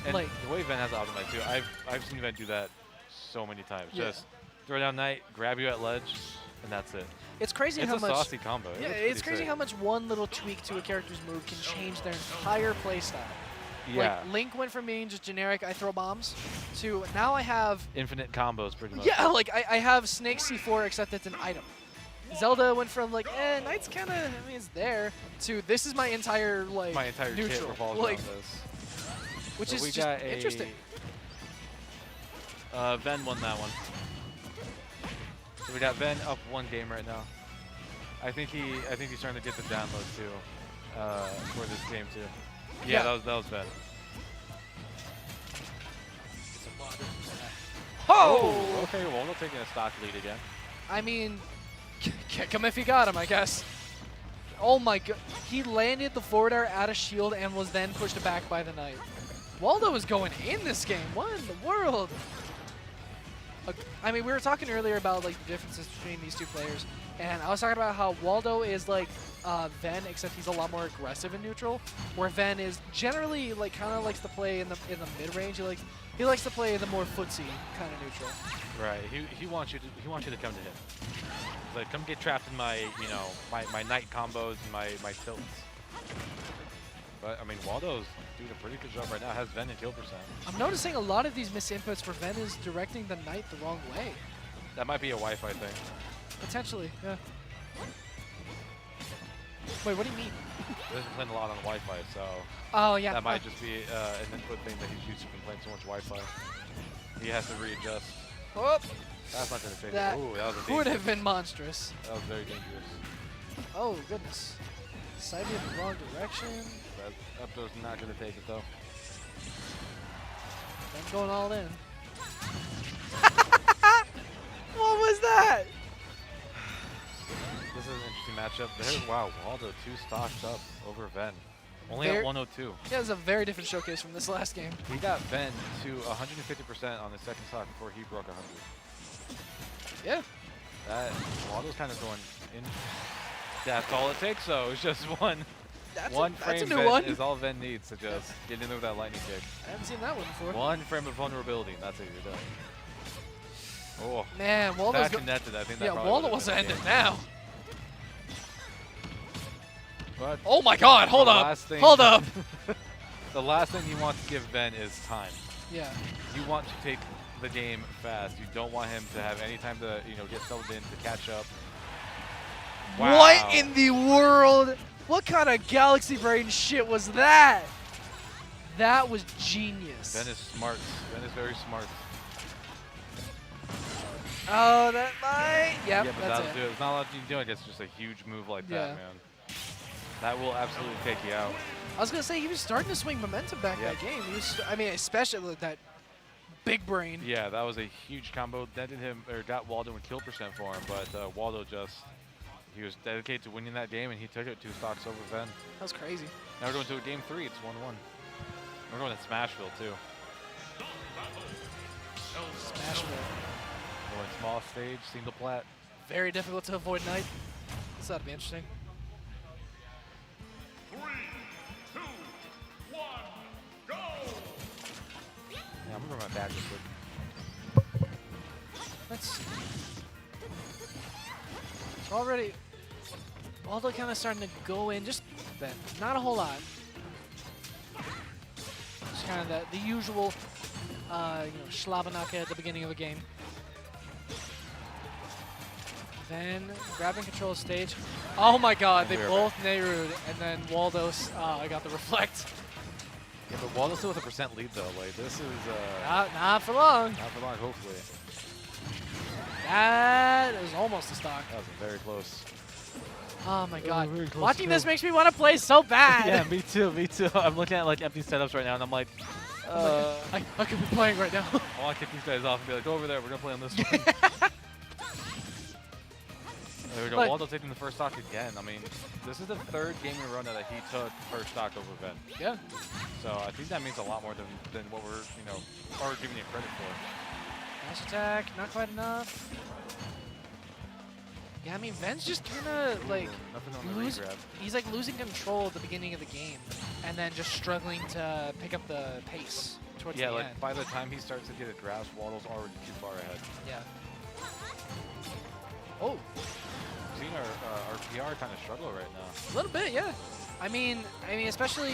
And like, the way Ven has optimized too, I've seen Ven do that so many times. Yeah. Just throw down Knight, grab you at ledge, and that's it. It's crazy how much. It's a saucy combo. Yeah, it's crazy how much one little tweak to a character's move can change their entire playstyle. Yeah. Like, Link went from being just generic, I throw bombs, to now I have infinite combos pretty much. Yeah, like I have Snake C4 except it's an item. Zelda went from like, Knight's kind of, I mean, it's there, to this is my entire like neutral. Kit revolves like, around this. Which is we just got interesting. Ven won that one. So we got Ben up 1 game right now. I think he's starting to get the download too for this game too. Yeah, that was Ben. Oh! Okay, Waldo taking a stock lead again. I mean, kick him if you got him, I guess. Oh my god. He landed the forward air out of shield and was then pushed back by the knight. Waldo is going in this game. What in the world? I mean, we were talking earlier about like the differences between these two players, and I was talking about how Waldo is like Ven, except he's a lot more aggressive in neutral, where Ven is generally like kind of likes to play in the mid range. He likes to play the more footsie kind of neutral. Right. He wants you to come to him. He's like, come get trapped in my my knight combos and my tilts. But I mean, Waldo's doing a pretty good job right now. Has Ven and kill percent. I'm noticing a lot of these misinputs for Ven is directing the knight the wrong way. That might be a Wi-Fi thing. Potentially, yeah. Wait, what do you mean? This is playing a lot on Wi-Fi, so Oh yeah. that might just be an input thing that he's used to from playing so much Wi-Fi. He has to readjust. Oh, That's not going to change. that Ooh, that was a would dangerous. have been monstrous. That was very dangerous. Oh goodness. Sighted in the wrong direction. That Upto's not going to take it though. I'm going all in. What was that? This is an interesting matchup. There, wow, Waldo 2 stocks up over Ven. Only There- at 102. Yeah, it was a very different showcase from this last game. He got Ven to 150% on the second stock before he broke 100. Yeah. That Waldo's kind of going in. That's all it takes though. It's just one That's frame a new Ven one. is all Ven needs to just get in there with that lightning kick. I haven't seen that one before. 1 frame of vulnerability, and that's it. You're done. Oh, Man, Waldo's that connected. I think that yeah, probably Waldo would've was been the ended game. now. But Oh my god, hold the up. last thing- Hold up. the last thing you want to give Ben is time. Yeah. You want to take the game fast. You don't want him to have any time to, get settled in, to catch up. Wow. What in the world? What kind of galaxy brain shit was that? That was genius. Ben is smart. Ben is very smart. Oh, that might. Yep, Yeah, but that's that'll it. do it. There's not a lot you can do against just a huge move like Yeah. that, man. That will absolutely take you out. I was gonna say he was starting to swing momentum back Yeah. that game. He was, I mean, especially with that big brain. Yeah, that was a huge combo. That did him, or got Waldo in kill percent for him, but Waldo he was dedicated to winning that game, and he took it 2 stocks over Ven. That was crazy. Now we're going to a game 3. It's 1-1. We're going to Smashville too. Smashville. Going small stage, single plat. Very difficult to avoid Knight. This ought to be interesting. 3, 2, 1, go! Yeah, I'm gonna run my back real quick. Let's see. So already, Waldo kind of starting to go in, just then, not a whole lot. Just kind of the usual, Schlabanaka at the beginning of a game. Then grabbing control of stage. Oh my god, they We're both Nehru'd, and then Waldo's got the reflect. Yeah, but Waldo's still with a percent lead though. Like this is Not for long. not for long, hopefully. That is almost a stock. That was very close. Oh my god. very close Watching too. this makes me want to play so bad. Yeah, me too, me too. I'm looking at like empty setups right now, and I'm like, I could be playing right now. I want to kick these guys off and be like, go over there, we're gonna play on this one. There we go. But- Waldo taking the first stock again. I mean, this is the 3rd game in a row now that he took first stock over Ven. Yeah. So I think that means a lot more than what we're, are giving you credit for. Dash attack, not quite enough. Yeah, I mean, Ven's just kind of like Ooh, nothing on the regrab. he's like losing control at the beginning of the game, and then just struggling to pick up the pace towards Yeah, the like end. by the time he starts to get a grasp, Waldo's already too far ahead. Yeah. Oh, Seeing our PR kind of struggle right now. a little bit, yeah. I mean, especially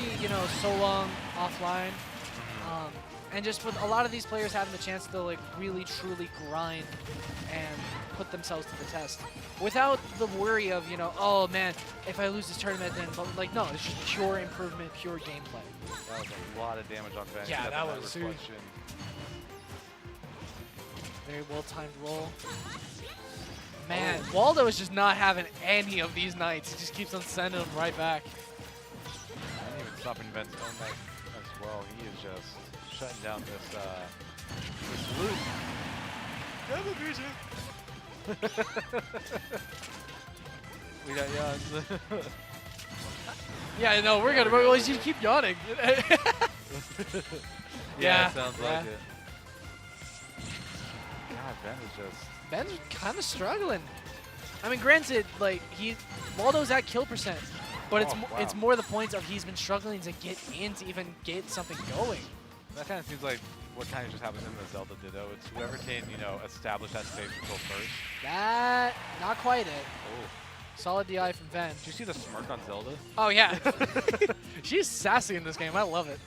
so long offline, and just with a lot of these players having the chance to like really truly grind and put themselves to the test without the worry of oh man, if I lose this tournament then like no, it's just pure improvement, pure gameplay. That was a lot of damage on Vash. Yeah, Got that was huge. reflection. Very well timed roll. Waldo is just not having any of these nights. He just keeps on sending them right back. And even stopping Ben's own night as well. He is just shutting down this loop. We got yawns. Yeah, no, we're gonna. Well, you keep yawning. Yeah, it sounds like it. God, Ben is just. Ben's kind of struggling. I mean, granted, like Waldo's at kill percent, but it's more the points of he's been struggling to get in to even get something going. That kind of seems like what kind of just happened in the Zelda ditto. It's whoever can, establish that stage control first. That not quite it. Oh. Solid DI from Ven. Did you see the smirk on Zelda? Oh yeah, she's sassy in this game. I love it.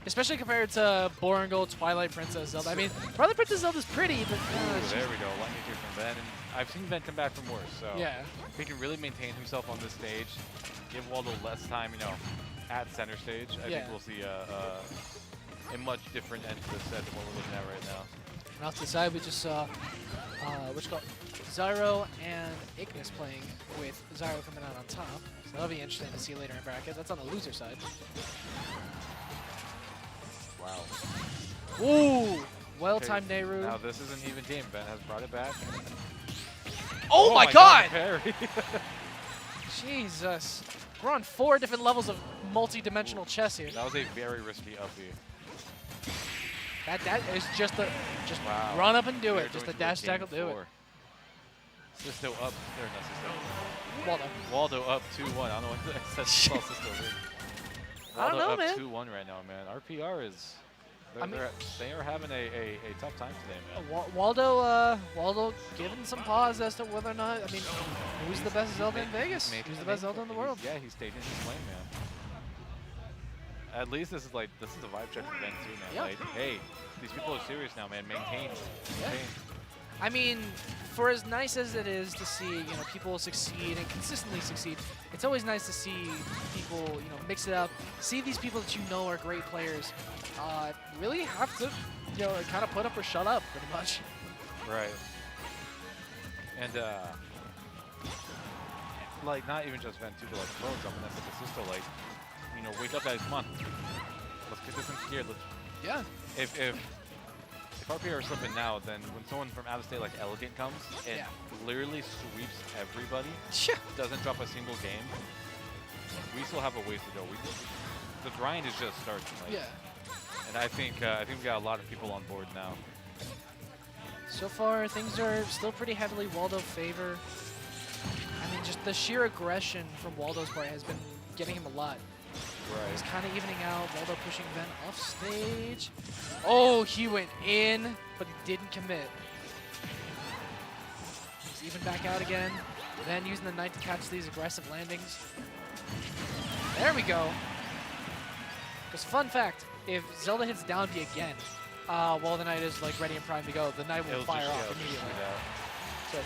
Especially compared to Boringle, Twilight Princess Zelda. I mean, Twilight Princess Zelda's pretty, but there we go. Lightning tier from Ven. And I've seen Ven come back from worse, so yeah. If he can really maintain himself on this stage, give Waldo less time, at center stage, I think we'll see a much different end to the set than what we're looking at right now. And off to the side, we just saw Zyro and Ignis playing with Zyro coming out on top. So that'll be interesting to see later in bracket. That's on the loser side. Wow. Ooh! Well-timed Nehru. Now this is an even game. Ben has brought it back. Oh my god! Parry. Jesus. We're on 4 different levels of multi-dimensional chess here. That was a very risky up B. That is just wow. Run up and do it. We're Just going a to dash attack will do it. Sisto up. There, no, Sisto. Waldo. Waldo up 2-1. I don't know what that says. Sisto I don't know, Waldo man. up 2-1 right now, man. RPR is. They are having a tough time today, man. Waldo giving some pause as to whether or not, I mean, who's the best Zelda in Vegas? Who's the best Zelda in the world? Yeah, he stayed in his lane, man. At least this is a vibe check for Ben too, man. Yep. Like, hey, these people are serious now, man. Maintain. Yeah. I mean, for as nice as it is to see, people succeed and consistently succeed, it's always nice to see people, mix it up. See these people that you know are great players, really have to, kind of put up or shut up, pretty much. Right. And like not even just Ven too, but like pros up and that's like a sister, like, wake up guys, come on. Let's get this in gear. Yeah. If RPR is slipping now, then when someone from out of state like Elegant comes and literally sweeps everybody, doesn't drop a single game, we still have a ways to go. The grind is just starting. Like, and I think we got a lot of people on board now. So far, things are still pretty heavily Waldo favor. I mean, just the sheer aggression from Waldo's part has been getting him a lot. Right. He's kind of evening out. Waldo pushing Ven off stage. Oh, he went in, but he didn't commit. He's even back out again. Then using the knight to catch these aggressive landings. There we go. Because fun fact, if Zelda hits down B again, while the knight is like ready and primed to go, the knight will fire off immediately. So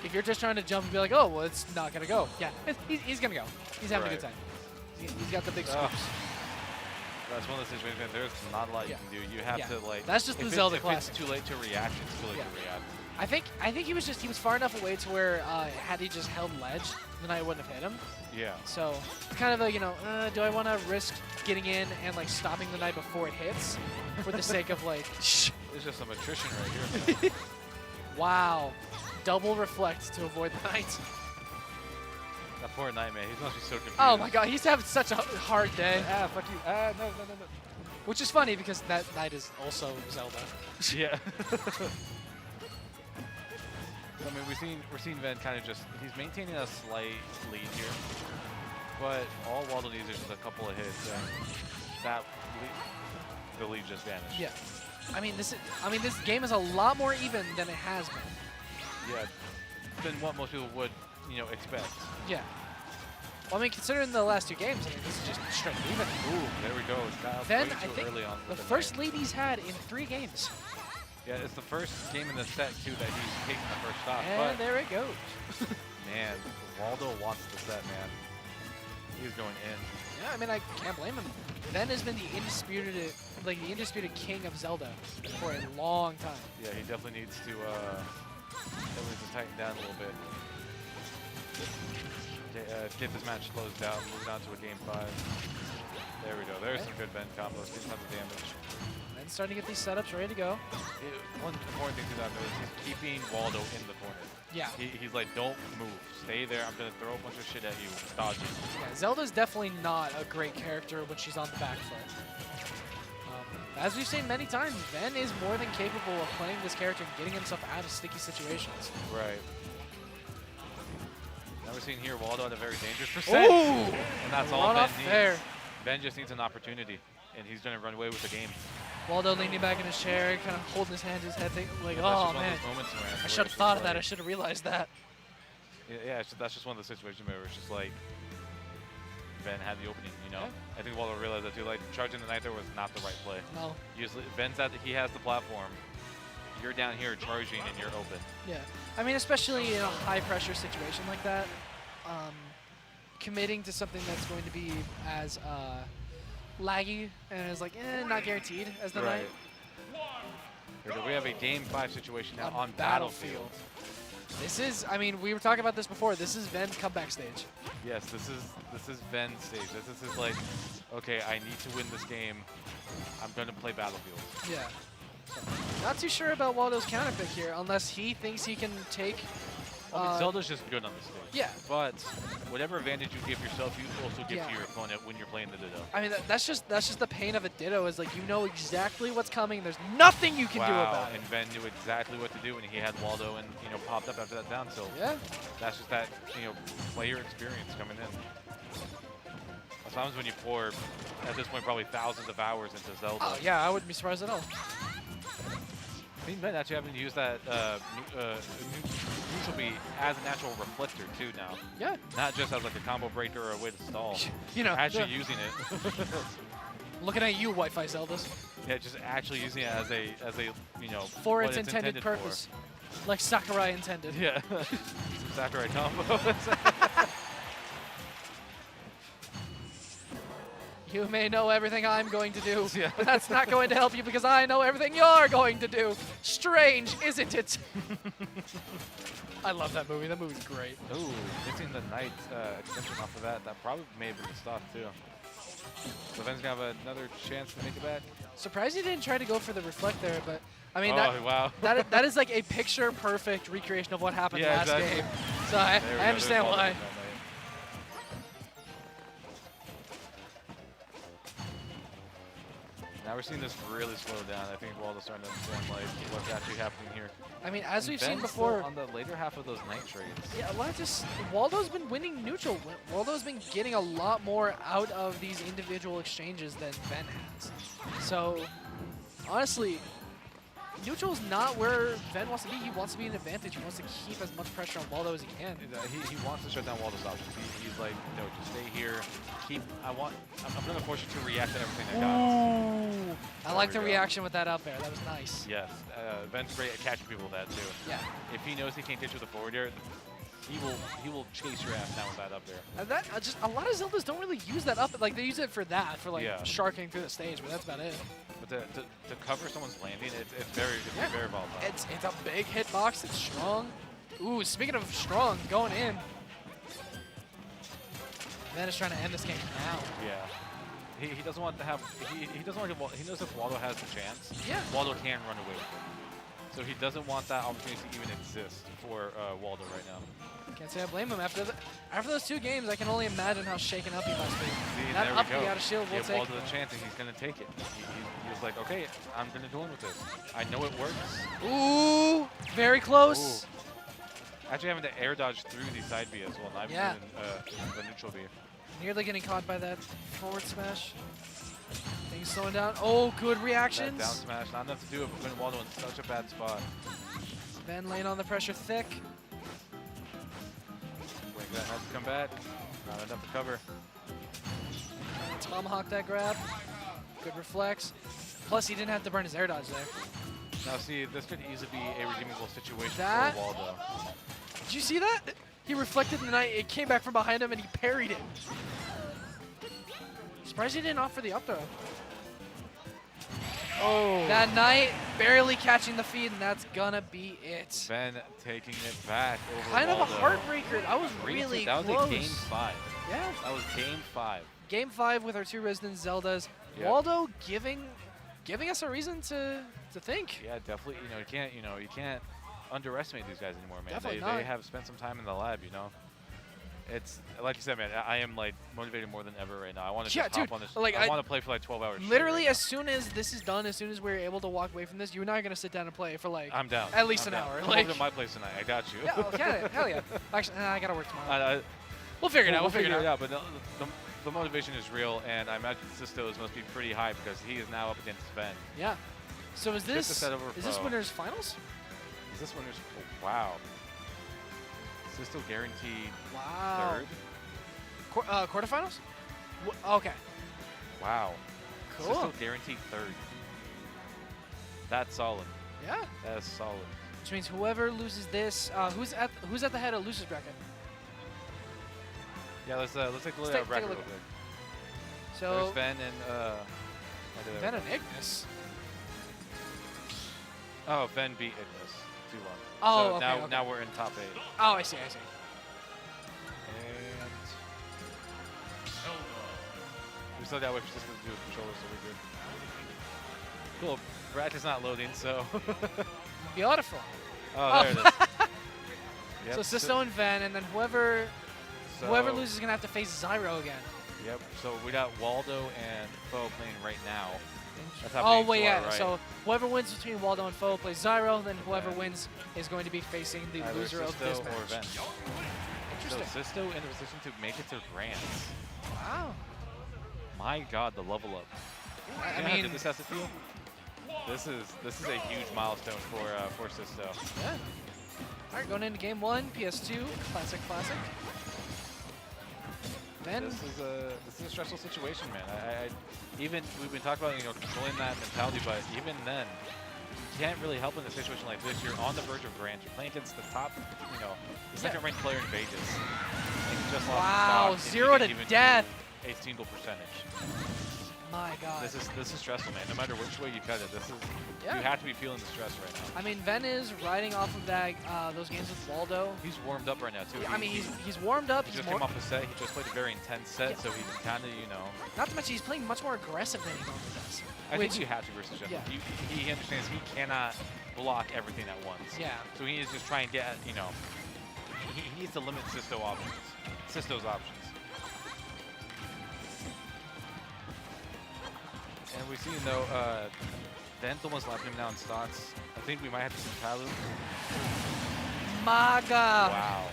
if you're just trying to jump and be like, oh, well, it's not going to go. Yeah, he's going to go. He's having a good time. He's got the big scoops. That's one of those situations. There's not a lot you can do. You have to like. That's just the Zelda classic. If it's too late to react, it's too late to react. I think he was far enough away to where had he just held ledge, the knight wouldn't have hit him. Yeah. So it's kind of a do I want to risk getting in and like stopping the knight before it hits, for the sake of like. There's just some attrition right here. Wow, double reflect to avoid the knight. That poor knight, man. He must be so confused. Oh my god, he's having such a hard day. Fuck you. No. Which is funny because that knight is also Zelda. Yeah. I mean, we're seeing Ven kind of he's maintaining a slight lead here, but all Waldo needs is just a couple of hits, and the lead just vanished. Yeah. I mean, this game is a lot more even than it has been. Yeah. Than what most people would, expect. Yeah. Well, I mean, considering the last 2 games, I mean, this is just straight even. Ooh, there we go. Then I think the first lead he's had in 3 games. Yeah, it's the first game in the set, too, that he's taking the first stop. And there it goes. Man, Waldo wants the set, man. He's going in. Yeah, I mean, I can't blame him. Ven has been the undisputed king of Zelda for a long time. Yeah, he definitely needs to Everyone's just tighten down a little bit. Get this match closed down, moving on to a game 5. There we go. There's some good bend combos, getting tons of damage. And starting to get these setups ready to go. One important thing to note is he's keeping Waldo in the corner. Yeah. He's like, don't move. Stay there. I'm going to throw a bunch of shit at you. Dodge it. Yeah, Zelda's definitely not a great character when she's on the back foot. As we've seen many times, Ven is more than capable of playing this character and getting himself out of sticky situations. Right. Now we're seeing here Waldo at a very dangerous percent. Ooh! And that's all Ben needs. Ben just needs an opportunity, and he's going to run away with the game. Waldo leaning back in his chair, kind of holding his hand to his head, thinking, like, That's oh just one man, of those moments where I should have thought of that. I like- should have realized that. Yeah, that's just one of the situations where it's just like Ben had the opening, you know? Yeah. I think Waldo realized that too. Like, charging the Night there was not the right play. No. Usually, Ben's at he has the platform. You're down here charging, and you're open. Yeah. I mean, especially in a high-pressure situation like that, committing to something that's going to be as laggy and is like, not guaranteed as the night. We have a game 5 situation now on Battlefield. This is, I mean, we were talking about this before. This is Ven's comeback stage. Yes, this is Ven's stage. This is like, okay, I need to win this game. I'm going to play Battlefield. Yeah. So, not too sure about Waldo's counter pick here, unless he thinks he can take. I mean, Zelda's just good on the stage. Yeah. But whatever advantage you give yourself, you also give Yeah. to your opponent when you're playing the Ditto. I mean, that's just the pain of a Ditto is like you know exactly what's coming. There's nothing you can do about it. And Ben knew exactly what to do when he had Waldo and popped up after that down tilt. Yeah. That's just that player experience coming in. Sometimes when you pour at this point probably thousands of hours into Zelda. Oh yeah, I wouldn't be surprised at all. I think Ben actually having to use that neutral beat as a natural reflector too now. Yeah. Not just as like a combo breaker or a way to stall. Actually using it. Looking at you, Wi-Fi Zeldas. Yeah, just actually using it as a for what its intended purpose, for. like Sakurai intended. Yeah. Some Sakurai combos. You may know everything I'm going to do, but that's not going to help you because I know everything you're going to do. Strange, isn't it? I love that movie. That movie's great. Ooh, missing the Knight extension off of that. That probably may have been the stock too. So Ven's gonna have another chance to make it back. Surprised he didn't try to go for the reflect there, but I mean wow. that is like a picture-perfect recreation of what happened last exactly. game. So I understand why. Now we're seeing this really slow down. I think Waldo's starting to understand like what's actually happening here. I mean, as we've seen Ben's before, still on the later half of those Knight trades. yeah, Waldo's been winning neutral. Waldo's been getting a lot more out of these individual exchanges than Ben has. So, honestly, neutral is not where Ben wants to be. He wants to be an advantage. He wants to keep as much pressure on Waldo as he can. He wants to shut down Waldo's options. He's like, no, just stay here. I'm going to force you to react to everything I got. Ooh, I like the reaction with that up there. That was nice. Yes, Ben's great at catching people with that too. Yeah. If he knows he can't get you with the forward air, he will chase your ass down with that up there. And that just a lot of Zeldas don't really use that up. Like they use it for that, for like sharking through the stage, but that's about it. But to cover someone's landing, it's very volatile. It's a big hitbox. It's strong. Ooh, speaking of strong, going in. Ben is trying to end this game now. Yeah. He doesn't want to have. He doesn't want to. He knows if Waldo has the chance. Yeah. Waldo can run away with it. So he doesn't want that opportunity to even exist for Waldo right now. Can't say I blame him. After those 2 games, I can only imagine how shaken up he must be. See, that there up we go. he out of shield will Give take. Waldo the chance, and he's going to take it. He was like, okay, I'm going to do with this. I know it works. Ooh, very close. Ooh. Actually having to air dodge through the side B as well, not even the neutral B. Nearly getting caught by that forward smash. Things slowing down. Oh, good reactions. That down smash, not enough to do it, but putting Waldo in such a bad spot. Ben laying on the pressure thick. Wait, that has to come back. Not enough to cover. Tomahawk that grab. Good reflex. Plus, he didn't have to burn his air dodge there. Now, see, this could easily be a redeemable situation That- for Waldo. Did you see that? He reflected in the night. It came back from behind him, and he parried it. Surprised he didn't offer the up throw. Oh. That Knight barely catching the feed, and that's gonna be it. Ven taking it back over Kind of a Waldo. heartbreaker. That was really That was close. a game 5. Yeah. That was game 5. Game 5 with our 2 Resident Zeldas. Yep. Waldo giving us a reason to think. Yeah, definitely. You can't underestimate these guys anymore, man. Definitely They not. have spent some time in the lab, you know. It's like you said, man. I am like motivated more than ever right now. I want to Yeah, just hop dude, on this. like, I want to play for like 12 hours. straight Literally, right as soon as this is done, as soon as we're able to walk away from this, you and I are gonna sit down and play for like now. I'm down. at least I'm an down. hour. Come Like, over to my place tonight. I got you. yeah, okay, hell yeah. Actually, I gotta work tomorrow. I, We'll figure it out. We'll We'll figure it out. But the motivation is real, and I imagine Sisto's must be pretty high because he is now up against Ven. Yeah. So is Just a this set over is this foe. winners finals? Is this winner's? Oh, wow. Sisto guaranteed Wow. 3rd. Quarterfinals? Okay. Wow. Cool. Sisto guaranteed 3rd. That's solid. Yeah. That's solid. Which means whoever loses this, who's at the head of losers bracket? Yeah, let's take a look take at a the bracket look. real quick. So There's Ven and Ven and Ignis. Oh, Ven beat Ignis 2-1. Oh, so okay, now okay. now we're in top 8. Oh, I see. And we still got to wait for Sisto to do his controller, so we're good. Cool. Bracket's not loading, so. Beautiful. Oh, there it is. Yep, So Sisto and Ven, and then whoever so- loses is gonna have to face Zyro again. Yep. So we got Waldo and FOW playing right now. That's Oh happening wait, to yeah. our right. So whoever wins between Waldo and FOW plays Zyro, then whoever Okay. wins is going to be facing the Either loser of Sisto this or match. Ven. So Interesting. Sisto in a position to make it to Grands. Wow. My God, the level up. I You know how mean, good this has to feel. This is a huge milestone for Sisto. yeah. All right, going into game 1, PS2, classic. Then This is a stressful situation, man. Even we've been talking about controlling that mentality, but even then, you can't really help in a situation like this. You're on the verge of Grands. You're playing against the top, the second-ranked player in Vegas. And you just lost Wow, stock, and 0 you to didn't even death. do a single percentage. my God. This is stressful, man. No matter which way you cut it, Yeah. you have to be feeling the stress right now. I mean, Ven is riding off of that those games with Waldo. He's warmed up right now too. Yeah, I mean, he's warmed up. He He's just more, came off a set. He just played a very intense set, Yeah. so he kind of, not to mention he's playing much more aggressive than he normally does. I Which- think you have to versus Jeff. Yeah. He understands he cannot block everything at once. Yeah. So he needs to just try and get, he needs to limit Sisto's options. And we see, Ven's almost lapping him now in stocks. I think we might have to see Palu. My God. Wow.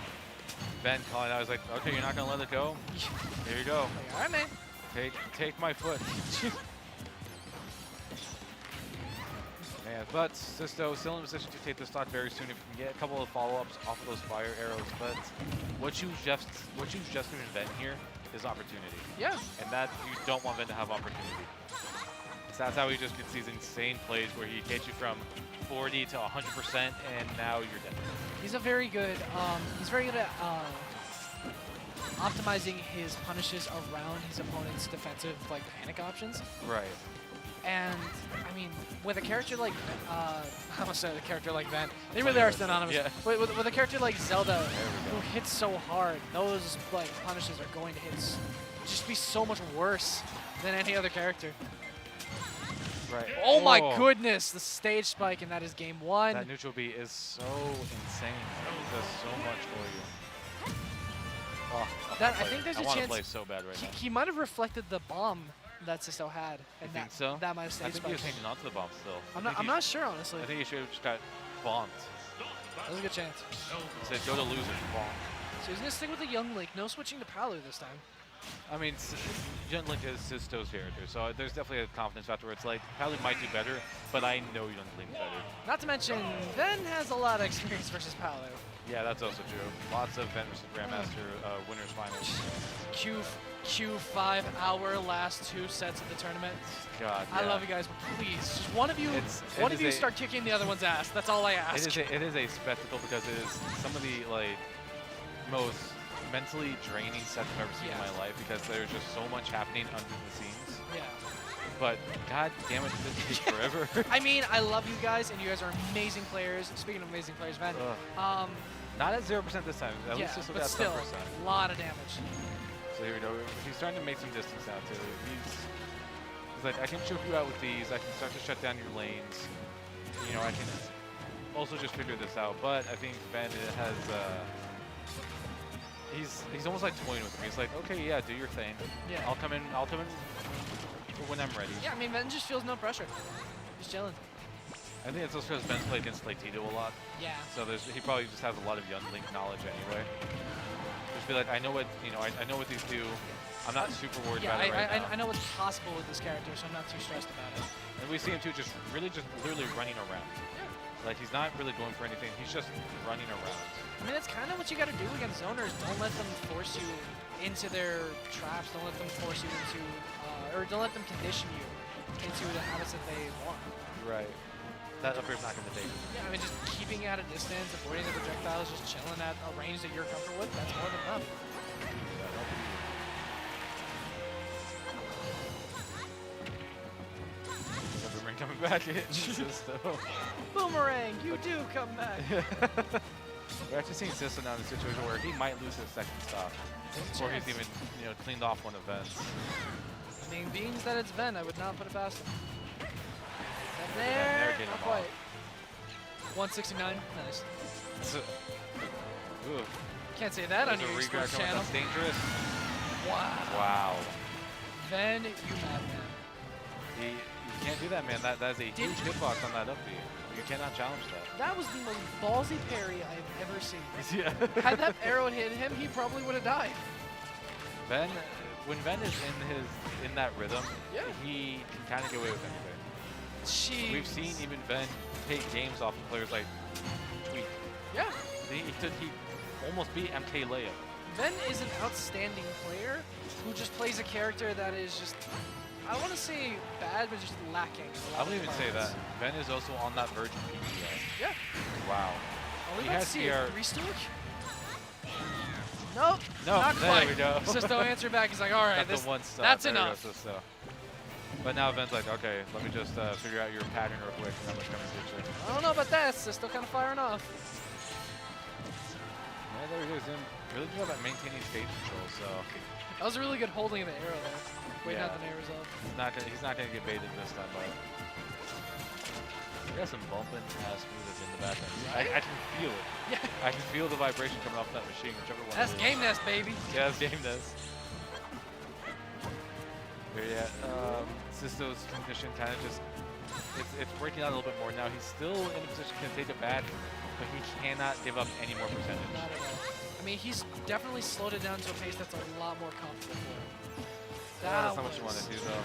Ven calling out. I was like, okay, you're not going to let it go? Here you go. Like, all right, man. Take my foot. Man, but Sisto still in a position to take the stock very soon if we can get a couple of follow-ups off of those fire arrows. But what you've just given Ven here is opportunity. Yeah. And that you don't want Ven to have opportunity. So that's how he just gets these insane plays where he takes you from 40 to 100%, and now you're dead. He's very good at optimizing his punishes around his opponent's defensive panic options. Right. And I mean, with a character like I almost said a character like Ven. They really are synonymous. Yeah. With a character like Zelda, who hits so hard, those punishes are going to just be so much worse than any other character. Right. Oh my goodness, the stage spike, and that is game 1. That neutral B is so insane. It does so much for you. Oh, I think there's a I want to chance play so bad right now. he might have reflected the bomb that Sisto had, and You think so? that might have I stage think he was spiked. hanging on to the bomb still. I'm not sure, honestly. I think he should have just got bombed. There's a good chance. He said, go to loser, bomb. So he's gonna stick with the young Link. No switching to Palu this time. I mean, Young Link is Sisto's character, so there's definitely a confidence factor where it's like, Palu might do better, but I know Young Link better. Not to mention, Ven has a lot of experience versus Palu. Yeah, that's also true. Lots of Ven versus Grandmaster winners finals. Q5-hour last 2 sets of the tournament. God, I yeah. love you guys, but please, just one of you start kicking the other one's ass. That's all I ask. It is a spectacle because it is some of the most mentally draining sets I've ever seen in my life because there's just so much happening under the scenes. Yeah. but god damn it, this takes forever. I mean, I love you guys, and you guys are amazing players. Speaking of amazing players, man. Not at 0% this time. At least this will but got still, 10%. a lot of damage. So here we go. He's trying to make some distance now too. He's like, I can choke you out with these. I can start to shut down your lanes. You know, I can also just figure this out. But I think Ben has. He's almost like toying with me. He's like, okay, yeah, do your thing. Yeah. I'll come in when I'm ready. Yeah, I mean, Ben just feels no pressure. He's chilling. I think it's also because Ben's played against like Tito a lot. Yeah. So he probably just has a lot of Young Link knowledge anyway. Just be like, I know what I know what these do. I'm not super worried about it right now. I know what's possible with this character, so I'm not too stressed about it. And we see him too, just literally running around. Yeah. Like he's not really going for anything. He's just running around. I mean, that's kind of what you got to do against zoners. Don't let them force you into their traps. Don't let them force you into, or don't let them condition you into the habits that they want. Right. That up air's not going to take it. Yeah, I mean, just keeping at a distance, avoiding the projectiles, just chilling at a range that you're comfortable with, that's more than enough. Boomerang coming back in. Sisto. Boomerang, you do come back. We're actually seeing Sisto now in a situation where he might lose his second stop before he's even cleaned off one of Ven's. I mean, being that it's Ven, I would not put it past him. There, not quite. 169, nice. Ooh. Can't say that on your esports channel. That's dangerous. Wow. Wow. Ven, you madman. You can't do that, man. That is a huge hitbox on that up B. You cannot challenge that. That was the most ballsy parry I've ever seen. Yeah. Had that arrow hit him, he probably would have died. Ven, when Ven is in that rhythm, yeah, he can kind of get away with anything. Jeez. We've seen even Ven take games off of players like Tweak. Yeah. He almost beat MK Leia. Ven is an outstanding player who just plays a character that is just, I want to say bad, but just lacking. I wouldn't even say that. Ven is also on that verge of PTO. Yeah. Wow. Oh, we he might has see CR. a restook. Nope. No, not there quite. we go. Sisto answer back. He's like, all right, that's enough. But now Ven's like, okay, let me just figure out your pattern real quick, and I'm just coming to get you. I don't know about that. Sisto kind of firing off. Yeah, there he goes. Him really good at maintaining stage control. So that was a really good holding of the arrow there. Waiting out the neighbors up. He's not gonna get baited this time, but we got some bumping ass movers in the back end. I can feel it. Yeah. I can feel the vibration coming off that machine, whichever one. That's Game Nest, baby. Yeah, that's Game Nest. Sisto's condition kind of just, it's breaking out a little bit more now. He's still in a position to take it back, but he cannot give up any more percentage. Not at all. I mean, he's definitely slowed it down to a pace that's a lot more comfortable for him. That's not what you want to do, though.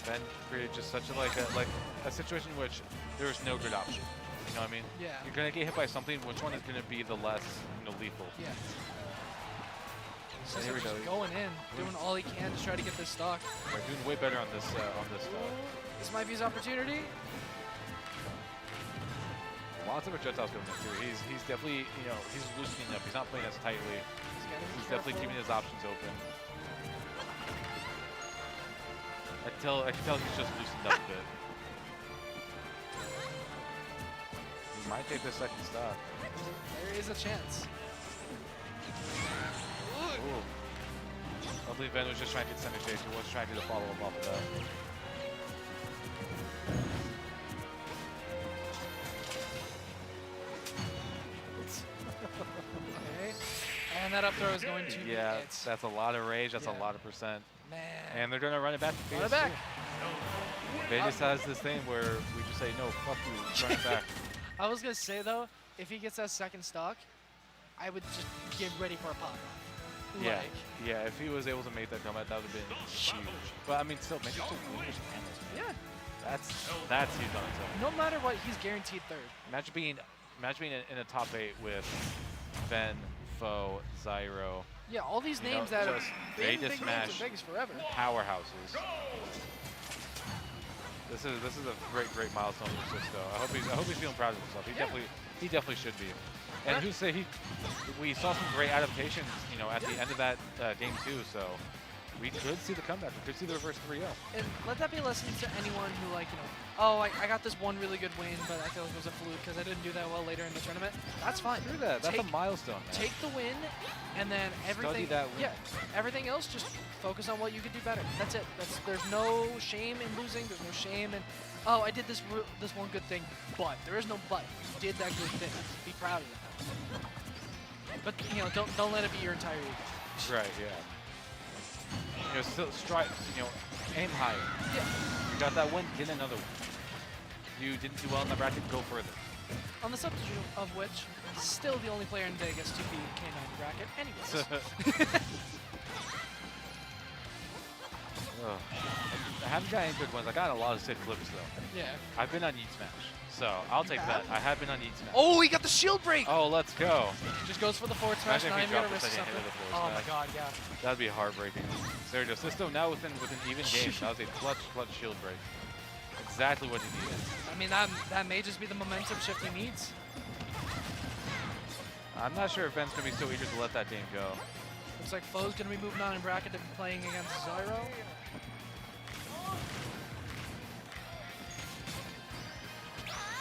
Ben created just such a situation in which there is no good option. You know what I mean? Yeah. You're gonna get hit by something. Which one is gonna be the less, lethal? Yeah. So here we go. Going in, doing all he can to try to get this stock. We're doing way better on this stock. This might be his opportunity. Lots of projectiles going in too. He's definitely, he's loosening up. He's not playing as tightly. He's definitely keeping his options open. I can tell he's just loosened up a bit. He might take this second stock. There is a chance. Ooh. I believe Ben was just trying to get center stage. He was trying to do the follow-up off of that. Okay. And that up throw is going to hit. That's a lot of rage. That's a lot of percent. Man. And they're going to run it back to Run it back. Vegas has this thing where we just say, no, fuck you, run it back. I was going to say, though, if he gets that second stock, I would just get ready for a pop. Yeah, if he was able to make that comeback, that would have been huge. But I mean, still, make it to winners panels, man. Yeah. That's huge on its own. No matter what, he's guaranteed third. Imagine being in a top 8 with Ven, FOW, Zyro. Yeah, all these names that have been big smash names in Vegas forever. Powerhouses. This is a great milestone for Sisto. I hope he's feeling proud of himself. He definitely should be. And we saw some great adaptations, at the end of that game too. So we could see the comeback. We could see the reverse 3-0. And let that be a lesson to anyone who, like, you know, oh, I got this one really good win, but I feel like it was a fluke because I didn't do that well later in the tournament. That's fine. Screw that. That's a milestone, man. Take the win, and then everything. that win. Yeah, everything else, just focus on what you could do better. That's it. There's no shame in losing. There's no shame in, oh, I did this one good thing, but there is no but. You did that good thing. Be proud of it. But you know, don't let it be your entire ego. Right. Yeah. You know, still strive. You know, aim higher. Yeah. You got that win. Get another one. You didn't do well in the bracket. Go further. On the substitute of which, still the only player in Vegas to beat K9 bracket. Anyways. I haven't got any good ones. I got a lot of Sid flips though. Yeah. I've been on Yeet Smash, so I'll take that. I have been on Yeet Smash. Oh, he got the shield break! Oh, let's go. Just goes for the forward smash. Imagine Now if I'm he gonna dropped the risk second something. hit of the forward Oh my smash. god, yeah. That'd be heartbreaking. Zyro system now with an even game. That was a clutch shield break. Exactly what he needed. I mean, that may just be the momentum shift he needs. I'm not sure if Ben's gonna be so eager to let that game go. Looks like FOW's gonna be moving on in bracket to be playing against Zyro.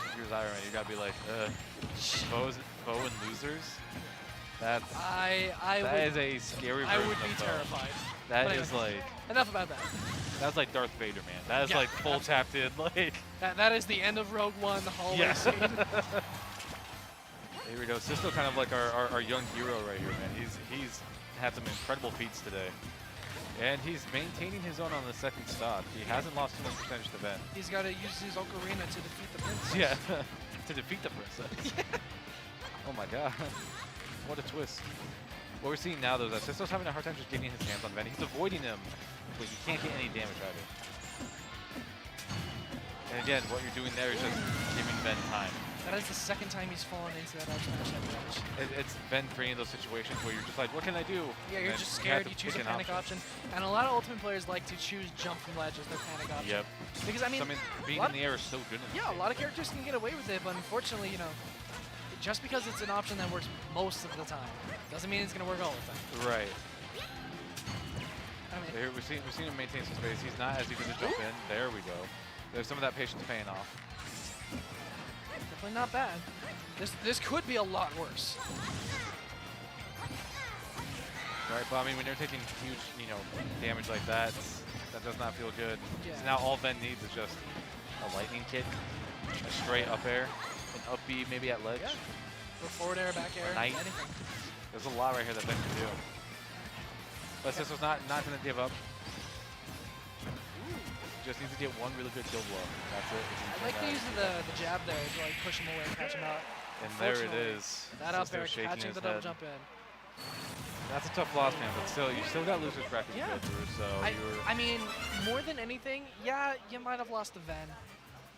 If you're Zyro, man, you gotta be like, FOW and losers. That is a scary. I would version be of FOW. terrified. That But is anyway, like. enough about that. That's like Darth Vader, man. That is Yeah, like full tapped in, like. That is the end of Rogue One, the hallway Yeah. scene. Here we go. Sisto kind of like our young hero right here, man. He's had some incredible feats today. And he's maintaining his own on the second stock. He hasn't lost too much percentage to Ben. He's got to use his ocarina to defeat the princess. Yeah, to defeat the princess. Oh my god. What a twist. What we're seeing now, though, is that Sisto's having a hard time just getting his hands on Ben. He's avoiding him, but you can't get any damage out of it. And again, what you're doing there is just giving Ben time. That is the second time he's fallen into that up smash edge. It's been creating those situations where you're just like, what can I do? Yeah, And you're then just you have scared, to you choose a pick an panic option. And a lot of Ultimate players like to choose jump from ledge as their panic option. Yep. Because, I mean, So, being in the air is so good in this yeah, a game. lot of characters can get away with it, but unfortunately, you know, just because it's an option that works most of the time, doesn't mean it's going to work all the time. Right. I mean, Here, we've seen him maintain some space. He's not as eager to jump in. There we go. There's some of that patience paying off. definitely not bad. This could be a lot worse. Right, but I mean, when you're taking huge, damage like that, that does not feel good. Yeah. So now all Ben needs is just a lightning kick, a straight up air, an up B maybe at ledge. Yeah. Or forward air, back air, Knight. anything. There's a lot right here that Ben can do. But Sisto's not going to give up. Just needs to get one really good kill blow. That's it. I like the use of the jab there to like push him away and catch him out. And there it Unfortunately, is. That up Sisto air shaking catching his the double head. jump in. That's a tough loss, man. But still, you still got losers bracket to go through. So I mean, more than anything, yeah, you might have lost the Ven.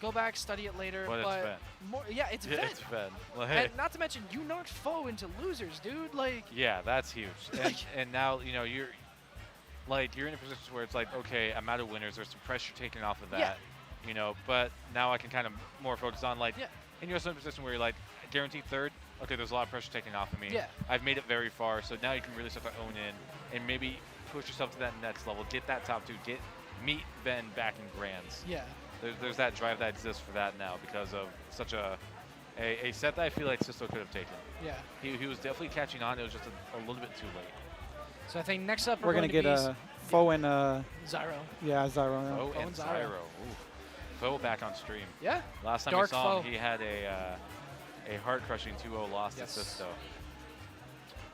Go back, study it later. But it's Ven. Yeah, it's Ven. It's Ven. Well, hey. And not to mention, you knocked FOW into losers, dude. Like. Yeah, that's huge. And now you're in a position where it's like, okay, I'm out of winners. There's some pressure taken off of that. Yeah. But now I can kind of more focus on and you're also in a position where you're like, guaranteed third. Okay, there's a lot of pressure taken off of me. Yeah. I've made it very far, so now you can really start to own in and maybe push yourself to that next level. Get that top two. Meet Ben back in grands. Yeah. There's that drive that exists for that now because of such a set that I feel like Sisto could have taken. Yeah. He was definitely catching on. It was just a little bit too late. So I think next up we're going to get FOW and Zyro. Yeah, Zyro. FOW and Zyro. FOW back on stream. Yeah. Last time Dark we saw FOW. him, he had a heart-crushing 2-0 loss to Sisto.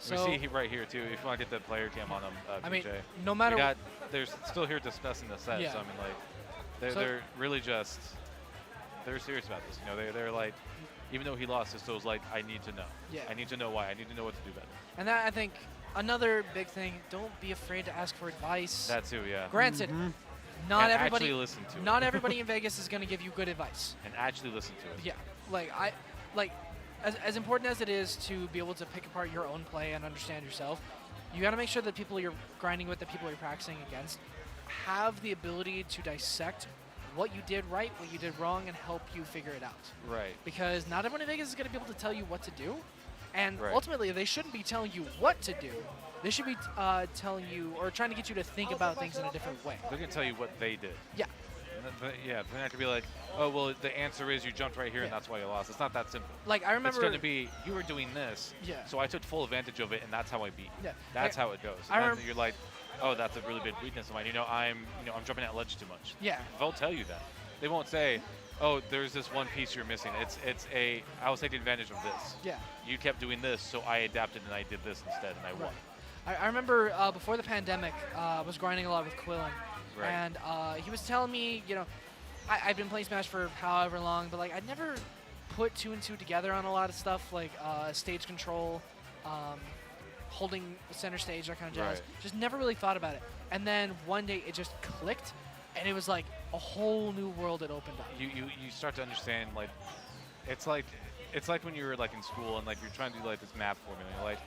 So we see right here too. If you want to get the player cam on him, I mean, BJ. no matter they're still here discussing the set. Yeah. So I mean, like, they're really just they're serious about this. They're like, even though he lost, Sisto's like, I need to know. Yeah. I need to know why. I need to know what to do better. And that, I think, another big thing, don't be afraid to ask for advice. That too, yeah. Granted, not and everybody actually listen to it. Not everybody in Vegas is going to give you good advice. And actually listen to it. Yeah. As important as it is to be able to pick apart your own play and understand yourself, you got to make sure that people you're grinding with, the people you're practicing against, have the ability to dissect what you did right, what you did wrong, and help you figure it out. Right. Because not everyone in Vegas is going to be able to tell you what to do, And ultimately, they shouldn't be telling you what to do. They should be telling you or trying to get you to think about things in a different way. They're going to tell you what they did. Yeah. Yeah, they're not going to be like, oh, well, the answer is you jumped right here and that's why you lost. It's not that simple. Like, I remember... It's going to be, you were doing this, so I took full advantage of it, and that's how I beat you. Yeah. That's how it goes. And then you're like, oh, that's a really big weakness of mine. I'm jumping at ledge too much. Yeah. They'll tell you that. They won't say, oh, there's this one piece you're missing. I was taking advantage of this. Yeah. You kept doing this, so I adapted and I did this instead, and I won. I remember before the pandemic, I was grinding a lot with Quillen, and he was telling me, I've been playing Smash for however long, but like I never put 2 and 2 together on a lot of stuff, like stage control, holding center stage, that kind of jazz. Just never really thought about it. And then one day it just clicked, and it was like a whole new world had opened up. You start to understand, like, it's like when you were like in school and like you're trying to do like this math formula. You're like,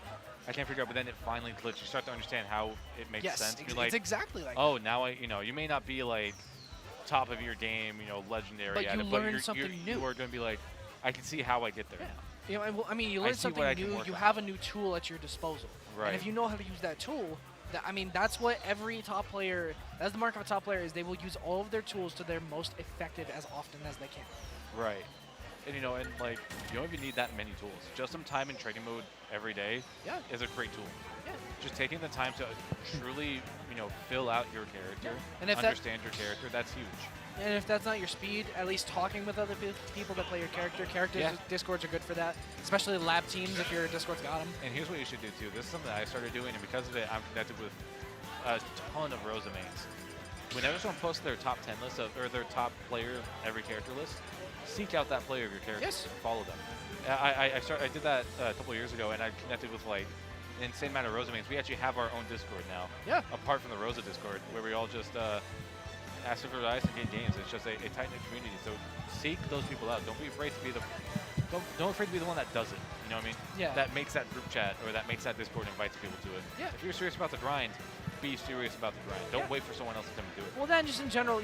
I can't figure out, but then it finally clicks. You start to understand how it makes sense. You're like, it's exactly like oh, now you may not be like top of your game, legendary but at you it, learn something new. You are going to be like, I can see how I get there. Yeah. You learn something new. You have a new tool at your disposal. Right. And if you know how to use that tool, that's what every top player. That's the mark of a top player is they will use all of their tools to their most effective as often as they can. Right. And you don't even need that many tools. Just some time in training mode every day is a great tool. Yeah. Just taking the time to truly, fill out your character, and if understand your character, that's huge. And if that's not your speed, at least talking with other people that play your character. Discords are good for that, especially lab teams if your Discord's got them. And here's what you should do too. This is something that I started doing, and because of it, I'm connected with a ton of Rosa mains. Whenever someone posts their top 10 list or their top player of every character list, seek out that player of your character and follow them. I did that a couple of years ago, and I connected with like an insane amount of Rosa mains. We actually have our own Discord now. Yeah. Apart from the Rosa Discord, where we all just ask for advice and get games. It's just a tight-knit community. So seek those people out. Don't be afraid to be don't afraid to be the one that does it. You know what I mean? Yeah. That makes that group chat or that makes that Discord and invites people to it. Yeah. If you're serious about the grind, be serious about the grind. Don't wait for someone else to come and do it. Well, then just in general,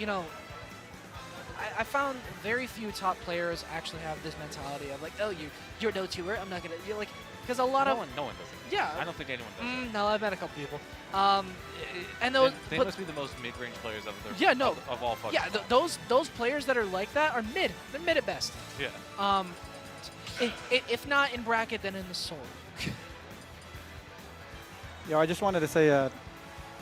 I found very few top players actually have this mentality of like, oh, you're no tour. I'm not gonna. You're like, because a lot no one does it. Yeah. I don't think anyone does it. No, I've met a couple people. And those they must be the most mid-range players of all fucking. Yeah, those players that are like that are mid. They're mid at best. Yeah. If not in bracket, then in the soul. Yo, I just wanted to say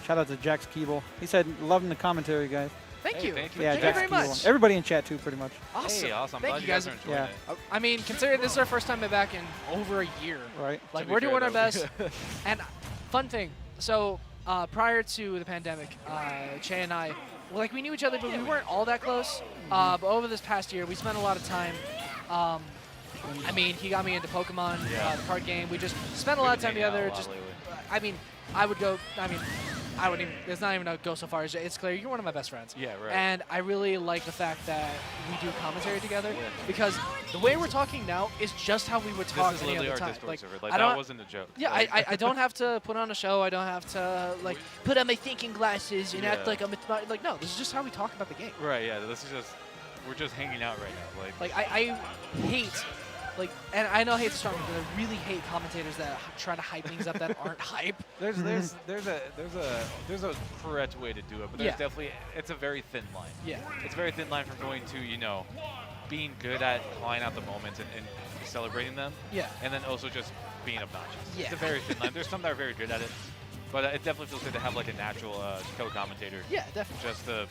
shout out to Jax Keeble. He said, loving the commentary, guys. Thank you. Thank you. Yeah, Thank you Jax very Keeble. much. Everybody in chat, too, pretty much. Awesome. Hey, awesome. Thank Glad you guys are enjoying it. I mean, considering this is our first time back in over a year. Right. Like, we're doing our best. And fun thing. So, prior to the pandemic, Che and I, we knew each other, but we weren't all that close. But over this past year, we spent a lot of time. He got me into Pokemon, the card game. We just spent a lot of time together. I wouldn't even, it's not even a go so far as it's clear. You're one of my best friends. Yeah, right. And I really like the fact that we do commentary together because the way we're talking now is just how we would talk this is any literally other our time. Discord server. That wasn't a joke. Yeah, I don't have to put on a show. I don't have to put on my thinking glasses and act like I'm no. This is just how we talk about the game. Right. Yeah. This is just we're just hanging out right now. I hate. And I know hate's strong, but I really hate commentators that try to hype things up that aren't hype. There's a correct way to do it, but there's definitely it's a very thin line. Yeah, it's a very thin line from going to being good at calling out the moments and celebrating them. Yeah, and then also just being obnoxious. Yeah, it's a very thin line. There's some that are very good at it, but it definitely feels good to have like a natural co-commentator. Yeah, definitely. Just to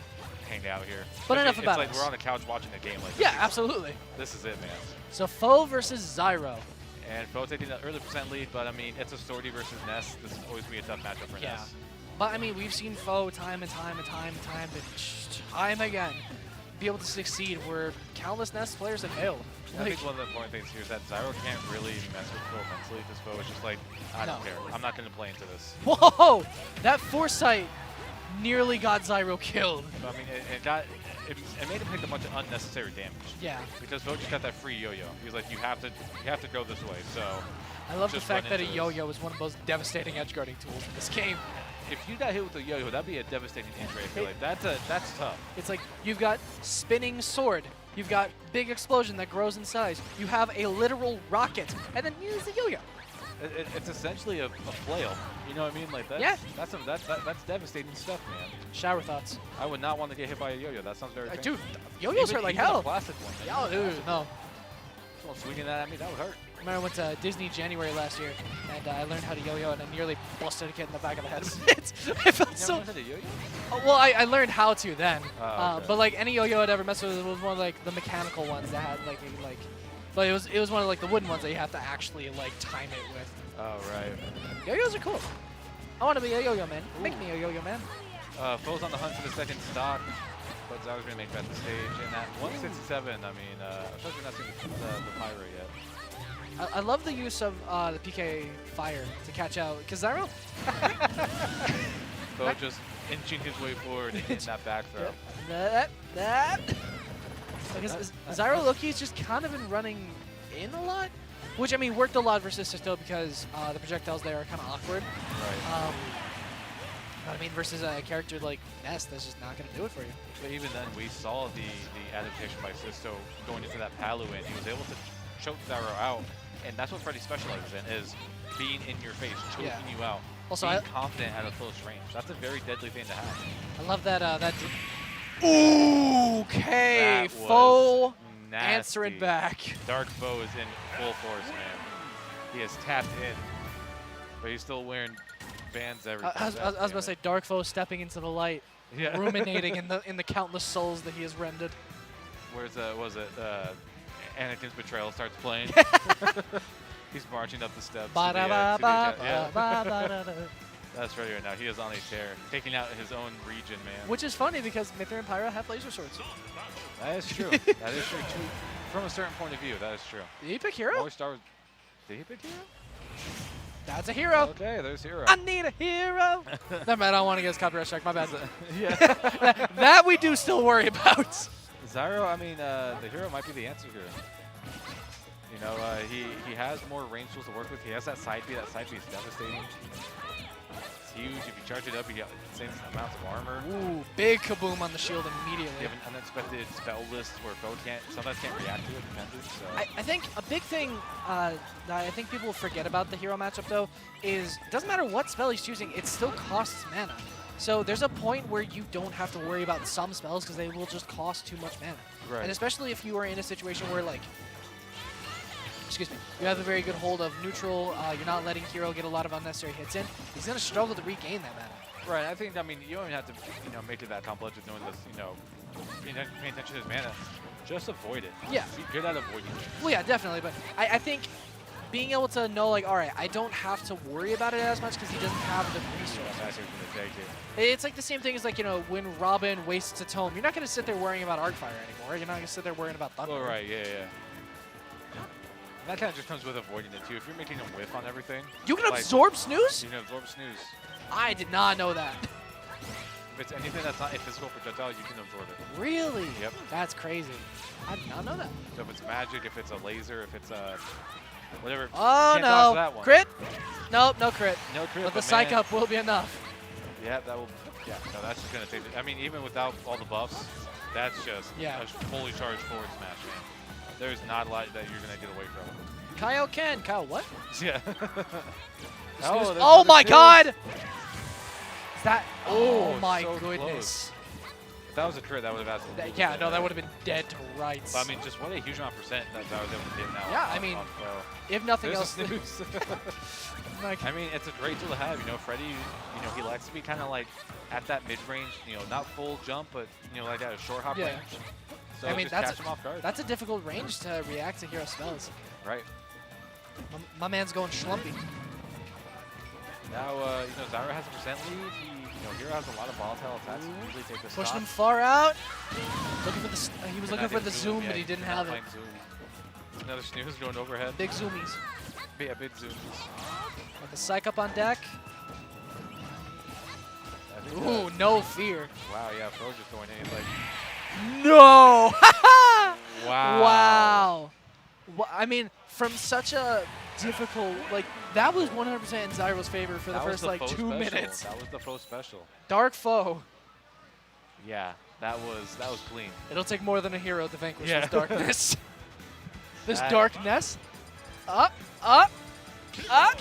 hang out here. But enough about it. It's like we're on the couch watching a game. Yeah, absolutely. This is it, man. So FOW versus Zyro. And FOW taking the early % lead, but I mean, it's a Swordy versus Ness. This is always be a tough matchup for Ness. But I mean, we've seen FOW time again be able to succeed where countless Ness players have failed. I think one of the important things here is that Zyro can't really mess with FOW mentally because FOW is just like, I don't care. I'm not going to play into this. Whoa! That foresight nearly got Zyro killed. I mean, it made him take a bunch of unnecessary damage. Yeah. Because FOW just got that free yo-yo. He was like, you have to go this way. So I love the fact that a yo-yo is one of the most devastating edgeguarding tools in this game. If you got hit with a yo-yo, that'd be a devastating injury. I feel like that's tough. It's like you've got spinning sword. You've got big explosion that grows in size. You have a literal rocket, and then use a yo-yo. It's essentially a flail. You know what I mean? Like that's Yeah. that's devastating stuff, man. Shower thoughts. I would not want to get hit by a yo-yo. That sounds very painful. Dude, yo-yos hurt like even hell. A plastic one. Yo, dude, no. Someone swinging that at me, that would hurt. I remember I went to Disney January last year, and I learned how to yo-yo, and I nearly busted a kid in the back of the head. I felt You so. never learned how to yo-yo? Oh, well, I learned how to then, Oh, okay. but like any yo-yo I'd ever messed with was one of like the mechanical ones that had like but it was one of like the wooden ones that you have to actually like time it with. Oh, right. Yo-yos are cool. I want to be a yo-yo man. Make me a yo-yo man. Foe's on the hunt for the second stock, but Zyro's going to make that the stage. And at 167, I mean, I'm sure we're not seeing the Pyro yet. I love the use of the PK fire to catch out, because Zyro. Foe just inching his way forward in that back throw. That. Because Zyro Loki's just kind of been running in a lot, which I mean worked a lot versus Sisto because the projectiles there are kind of awkward. Right. But I mean versus a character like Ness, that's just not going to do it for you. But even then, we saw the adaptation by Sisto going into that Palu, and he was able to choke Zyro out. And that's what Freddy specializes in, is being in your face, choking you out. Also, being confident at a close range. That's a very deadly thing to have. I love that. Okay, That Foe was nasty. answering back. Dark Foe is in full force, man. He has tapped in, but he's still wearing bands everything. I was about to say Dark Foe stepping into the light, ruminating in the countless souls that he has rendered. Where's Anakin's betrayal starts playing. He's marching up the steps. That's right now. He is on a tear, taking out his own region, man. Which is funny because Mithra and Pyra have laser swords. That is true. That is true. From a certain point of view, that is true. Did he pick Hero? More Star Wars. Did he pick Hero? That's a hero. Okay, there's Hero. I need a hero. Never mind, I don't want to get his copyright strike. My bad. Yeah. that we do still worry about. Zyro, I mean, the Hero might be the answer here. You know, he has more range tools to work with. He has that side B. That side B is devastating. It's huge. If you charge it up, you get insane amounts of armor. Ooh, big kaboom on the shield immediately. You have an unexpected spell list where Foe sometimes can't react to it, dependent. So. I think a big thing that I think people forget about the hero matchup, though, is it doesn't matter what spell he's choosing, it still costs mana. So there's a point where you don't have to worry about some spells because they will just cost too much mana. Right. And especially if you are in a situation where, like, excuse me, you have a very good hold of neutral, you're not letting Hero get a lot of unnecessary hits in, he's going to struggle to regain that mana. Right, I think, I mean, you don't even have to, make it that complex with doing this, paying attention to his mana. Just avoid it. Yeah. Be good at avoiding it. Well, yeah, definitely, but I think being able to know, like, all right, I don't have to worry about it as much because he doesn't have the resources. It's like the same thing as, like, when Robin wastes a tome, you're not going to sit there worrying about Arcfire anymore. You're not going to sit there worrying about Thunder. Oh, right, yeah. That kind of just comes with avoiding it, too. If you're making a whiff on everything. You can absorb Snooze? You can absorb Snooze. I did not know that. If it's anything that's not a physical projectile, you can absorb it. Really? Yep. That's crazy. I did not know that. So if it's magic, if it's a laser, if it's a whatever. Oh, can't dodge that no. one. Crit? Nope, no crit. No crit, But the psych up will be enough. Yeah, that will. Yeah, no, that's just going to take it. I mean, even without all the buffs, that's just a fully charged forward smash, man. There's not a lot that you're going to get away from. Kyle can. Kyle, what? Yeah. Oh my god! Is that? Oh my so goodness. Close. If that was a crit, that would have absolutely. Yeah, no, that would have been dead to rights. But I mean, just what a huge amount of percent that I was able to hit now. Yeah, I mean, if nothing else. Like, I mean, it's a great tool to have. Freddy, he likes to be kind of like at that mid-range, not full jump, but, like at a short hop range. So I mean, just catch him off guard. That's a difficult range to react to hero spells. Right. My man's going schlumpy. Now, Zyro has a percent lead. Hero has a lot of volatile attacks. He usually take the Pushing him far out. Looking for the. He was looking for the zoom, but he didn't have it. Another Snooze going overhead. Big zoomies. Yeah, big zoomies. With the psych up on deck. Ooh, no fear. Wow, yeah, Fro just going in. Like, no! Wow. Wow. Well, I mean, from such a difficult, like, that was 100% in Zyro's favor for the first, 2 minutes. That was the Foe special. Dark Foe. Yeah, that was clean. It'll take more than a hero to vanquish this darkness. This darkness. Up, up. Ah!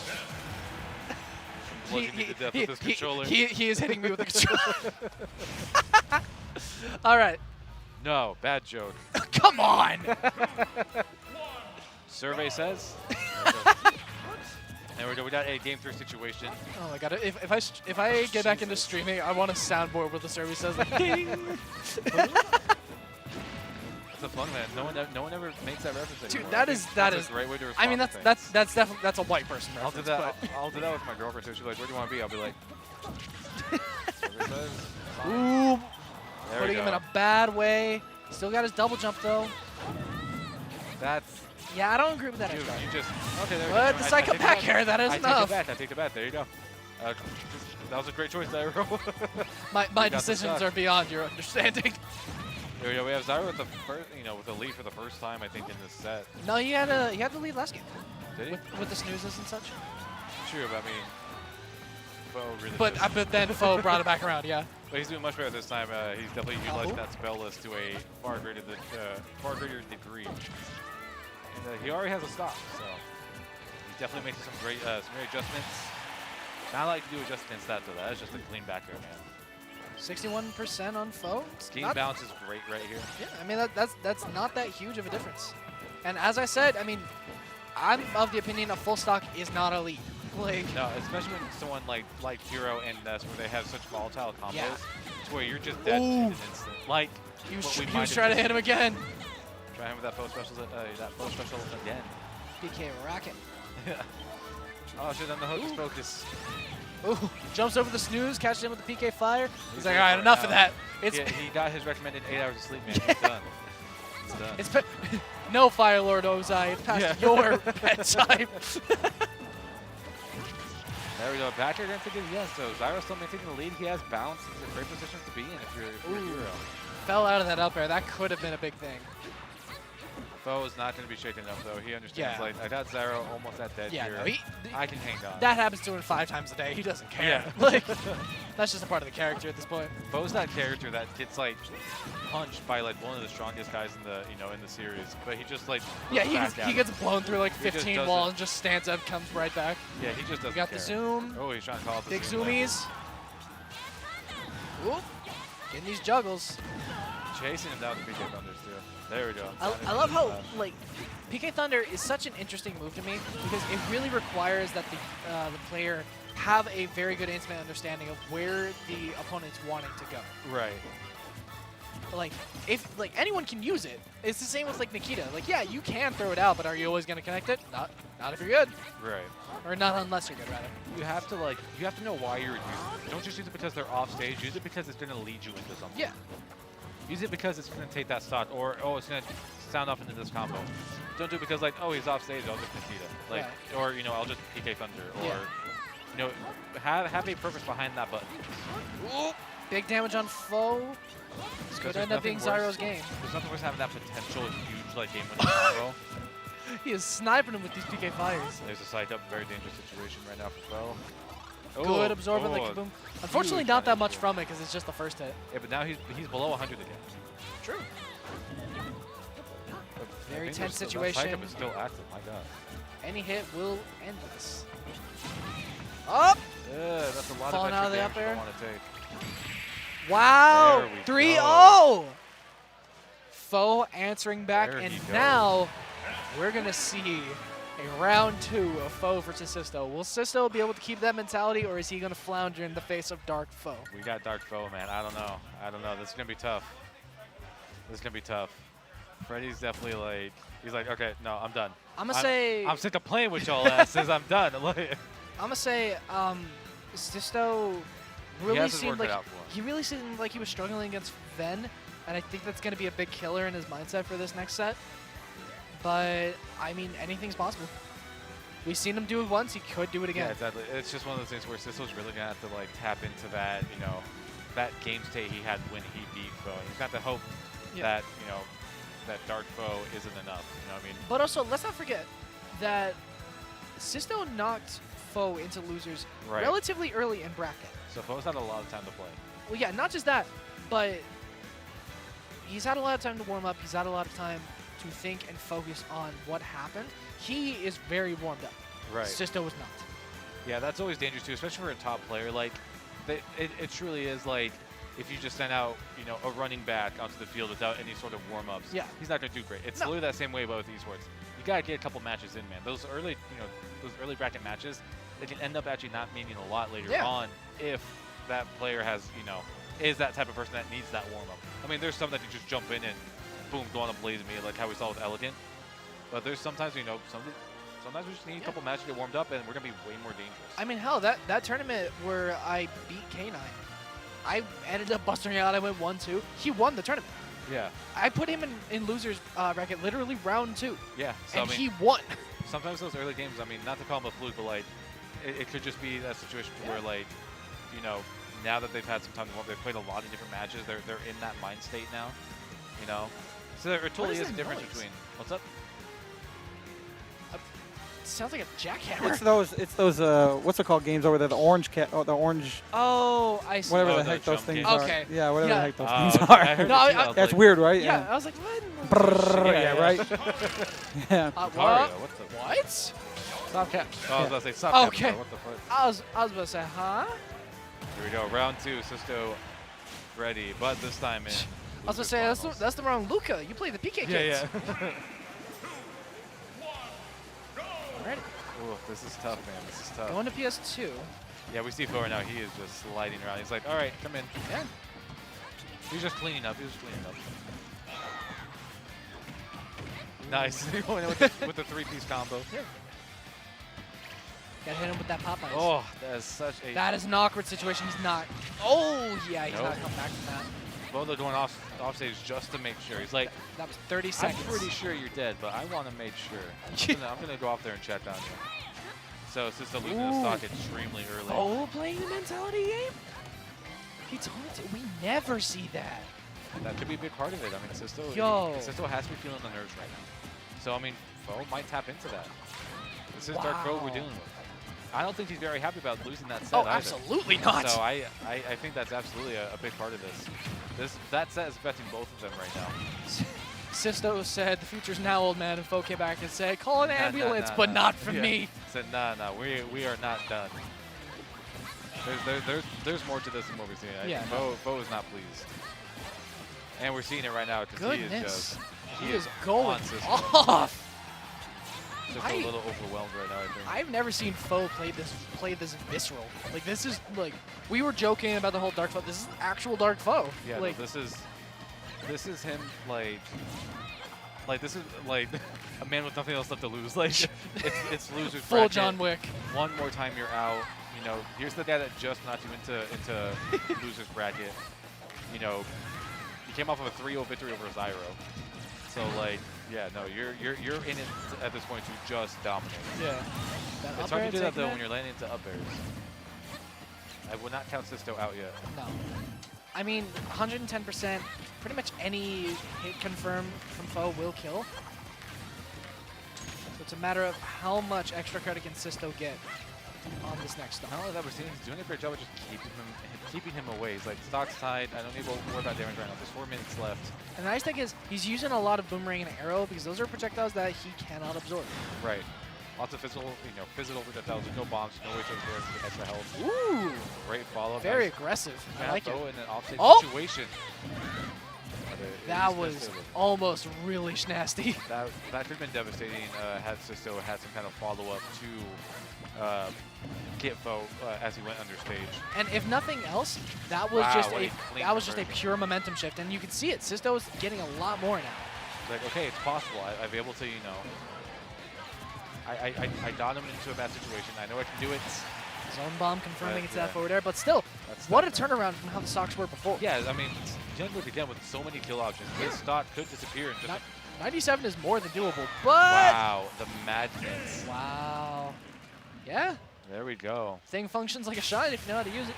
Bludgeoning me to death with this controller. He is hitting me with the controller. All right. No, bad joke. Come on. Survey says. There we go. We got a game 3 situation. Oh my god! If I get back into streaming, I want a soundboard where the service says like ding. It's a fun man. No one ever makes that reference anymore. Dude, that is a great way to respond. I mean, to that's things. definitely a white person I'll do reference. that. I'll do that with my girlfriend too. She's like, "Where do you want to be?" I'll be like, Ooh, There we putting him in go. a bad way. Still got his double jump though. That's Yeah, I don't agree with that. you. Actually. You just okay. There we But go. the I psycho take it back back. air, that is I enough. take it back. There you go. That was a great choice, Zyro. My the decisions shot. are beyond your understanding. There we go. We have Zyro with the first, with the lead for the first time, I think, in this set. No, he had the lead last game Did he? with the snoozes and such. True, but I mean, Fo really. But then Foe brought it back around. Yeah. But he's doing much better this time. He's definitely utilizing that spell list to a far greater degree. And he already has a stop, so he's definitely making some great adjustments. Not like to do adjustments that though. That is just a clean back air, man. 61% on Foe. Game balance is great right here. Yeah, I mean that's not that huge of a difference. And as I said, I mean, I'm of the opinion a full stock is not elite. Like, No, especially when someone like Hero and Ness, where they have such volatile combos, Yeah. to where you're just dead in an instant. Like he what was, we he might was have trying to just- hit him again. Try him with that post special again. PK rocket. Oh shit! On the hocus pocus. Ooh, jumps over the snooze, catches him with the PK fire. He's like, ready all right, for it enough now. of that. It's He got his recommended 8 hours of sleep, man. He's done. It's done. it's no Fire Lord Ozai. It's past your bedtime. There we go. Back air gonna take it yes. So Zyro still maintaining the lead. He has balance. He's a great position to be in if you're a hero. Fell out of that up air. That could have been a big thing. Fo is not going to be shaken up though. He understands. Yeah. Like I got Zyro almost at dead Yeah, here. no, I can hang on. that happens to him 5 times a day. He doesn't care. Yeah. Like, that's just a part of the character at this point. Fo's that character that gets like punched by like one of the strongest guys in the in the series, but he just like Yeah, looks back at he him. gets blown through like He just 15 doesn't- walls and just stands up, comes right back. Yeah, he just doesn't. We got care. the zoom, Oh, he's trying to call out the big zoom lane. zoomies. Ooh, getting these juggles. Chasing him down with the PK Thunders too. There we go. I love how like PK Thunder is such an interesting move to me because it really requires that the player have a very good intimate understanding of where the opponent's wanting to go. Right. Like if like anyone can use it. It's the same with like Nikita. Like yeah, you can throw it out, but are you always gonna connect it? Not if you're good, Right. or not unless you're good rather. You have to know why you're using it. Don't just use it because they're off stage. Use it because it's going to lead you into something. Yeah. Use it because it's going to take that stock, or it's going to sound off into this combo. Don't do it because like, oh, he's off stage, I'll just Nikita, like, or I'll just PK Thunder, or have a purpose behind that button. Ooh, big damage on Foe. This could end up being Zyro's game. There's nothing worse than having that potential huge like game-winning combo. He is sniping him with these PK fires. There's a side up, very dangerous situation right now for Fo. Good absorbing the kaboom. Unfortunately, not that much from it because it's just the first hit. Yeah, but now he's below 100 again. True. But Very I think tense that situation. side up is still active. My God. Any hit will end this. Up! That's a lot Falling of out of the extra up air. damage I want to take. Wow! There we go. 3-0! Foe answering back, There and he goes. now we're going to see a round 2 of Foe versus Sisto. Will Sisto be able to keep that mentality, or is he going to flounder in the face of Dark Foe? We got Dark Foe, man. I don't know. This is going to be tough. Freddy's definitely like, he's like, okay, no, I'm done. I'm going to say... I'm sick of playing with y'all asses. I'm done. I'm going to say Sisto really has his seemed work like cut out for him. he really seemed like he was struggling against Ven, and I think that's going to be a big killer in his mindset for this next set. But I mean, anything's possible. We've seen him do it once; he could do it again. Yeah, exactly. It's just one of those things where Sisto's really gonna have to like tap into that, that game state he had when he beat Foe. He's got to hope that that Dark Foe isn't enough. You know what I mean? But also, let's not forget that Sisto knocked Foe into losers relatively early in bracket. So Foe's had a lot of time to play. Well, yeah, not just that, but he's had a lot of time to warm up. He's had a lot of time to think and focus on what happened. He is very warmed up. Right. Sisto was not. Yeah, that's always dangerous too, especially for a top player. Like, it truly is like, if you just send out, a running back onto the field without any sort of warm-ups, he's not going to do great. It's literally that same way but with esports. You got to get a couple matches in, man. Those early bracket matches, they can end up actually not meaning a lot later on if that player has, is that type of person that needs that warm-up. I mean, there's some that you just jump in and boom, go on a blaze me, like how we saw with Elegant. But there's sometimes, sometimes we just need a couple matches to get warmed up, and we're going to be way more dangerous. I mean, hell, that tournament where I beat K9, I ended up busting out. I went 1-2. He won the tournament. Yeah. I put him in losers bracket literally round 2. Yeah. So, and he won. Sometimes those early games, I mean, not to call them a fluke, but like, it could just be that situation where like, now that they've had some time to warm up, they've played a lot of different matches. They're in that mind state now, So there totally is a difference between. What's up? Sounds like a jackhammer. It's those what's it called games over there? The orange cat, the orange. Oh, I see. Whatever the heck those things are. Okay. Yeah, whatever the heck those things okay. are. No, that's weird, right? Yeah, I was like, what? Yeah, right. Yeah. What? Stop cap. Oh, I was about to say stop cap. Okay. What the fuck? I was about to say, huh? Here we go. Round 2. Sisto ready, but this time in. I was going to say, that's the wrong Luca. You play the PK kids. Yeah. Ready. Ooh, this is tough, man. This is tough. Going to PS2. Yeah, we see Fo right now. He is just sliding around. He's like, all right, come in. Yeah. He's just cleaning up. Nice. Going in with the 3-piece combo. Yeah. Gotta hit him with that Popeyes. Oh, that is such a... That is an awkward situation. He's not... Oh, yeah, he's not coming back from that. Waldo going off stage just to make sure. He's like, that was 30 seconds. I'm pretty sure you're dead, but I want to make sure. I'm gonna go off there and chat down you. So Sisto losing the stock extremely early. Oh, playing the mentality game? He taunted. We never see that. That could be a big part of it. I mean, Sisto has to be feeling the nerves right now. So, I mean, Fo might tap into that. This is Dark Fo we're dealing with. I don't think he's very happy about losing that set either. Absolutely not. So I think that's absolutely a big part of this. That set is affecting both of them right now. Sisto said, the future's now, old man, and Fo came back and said, call an ambulance, but not for me. Said, no, we are not done. There's more to this than what we're seeing. Yeah, Fo is not pleased. And we're seeing it right now because he is going off. Just a little overwhelmed right now, I think. I've never seen Fo play this visceral. Like, this is, like, we were joking about the whole Dark Fo. This is actual Dark Fo. Yeah, like, no, this is him, like this is, like, a man with nothing else left to lose. Like, it's loser's full bracket. John Wick. One more time, you're out. Here's the guy that just knocked you into loser's bracket. He came off of a 3-0 victory over Zyro. So, like, yeah, no, you're in it at this point to just dominate. Yeah. It's hard to do that, though, when you're landing into up airs. I would not count Sisto out yet. No. I mean, 110%, pretty much any hit confirmed from Fo will kill. So it's a matter of how much extra credit can Sisto get on this next stock. Not only that, we're seeing he's doing a great job of just keeping him away. He's like, stock's tied. I don't need to worry about damage right now. There's 4 minutes left. And the nice thing is, he's using a lot of boomerang and arrow because those are projectiles that he cannot absorb. Right. Lots of physical projectiles. There's no bombs, no way to absorb extra health. Ooh. Great follow. Very aggressive. I like it. In an offstage situation. That was almost really nasty. That could have been devastating had Sisto had some kind of follow-up to get Fo as he went under stage. And if nothing else, that was just a pure momentum shift, and you can see it. Sisto's getting a lot more now. Like, okay, it's possible. I've been able to, I got him into a bad situation. I know I can do it. Zone bomb confirming it's that forward air, but still, what a turnaround from how the stocks were before. Yeah, I mean, Young Luke again with so many kill options. This stock could disappear. In just 97 is more than doable, but wow, the madness. Wow. Yeah. There we go. Thing functions like a shine if you know how to use it.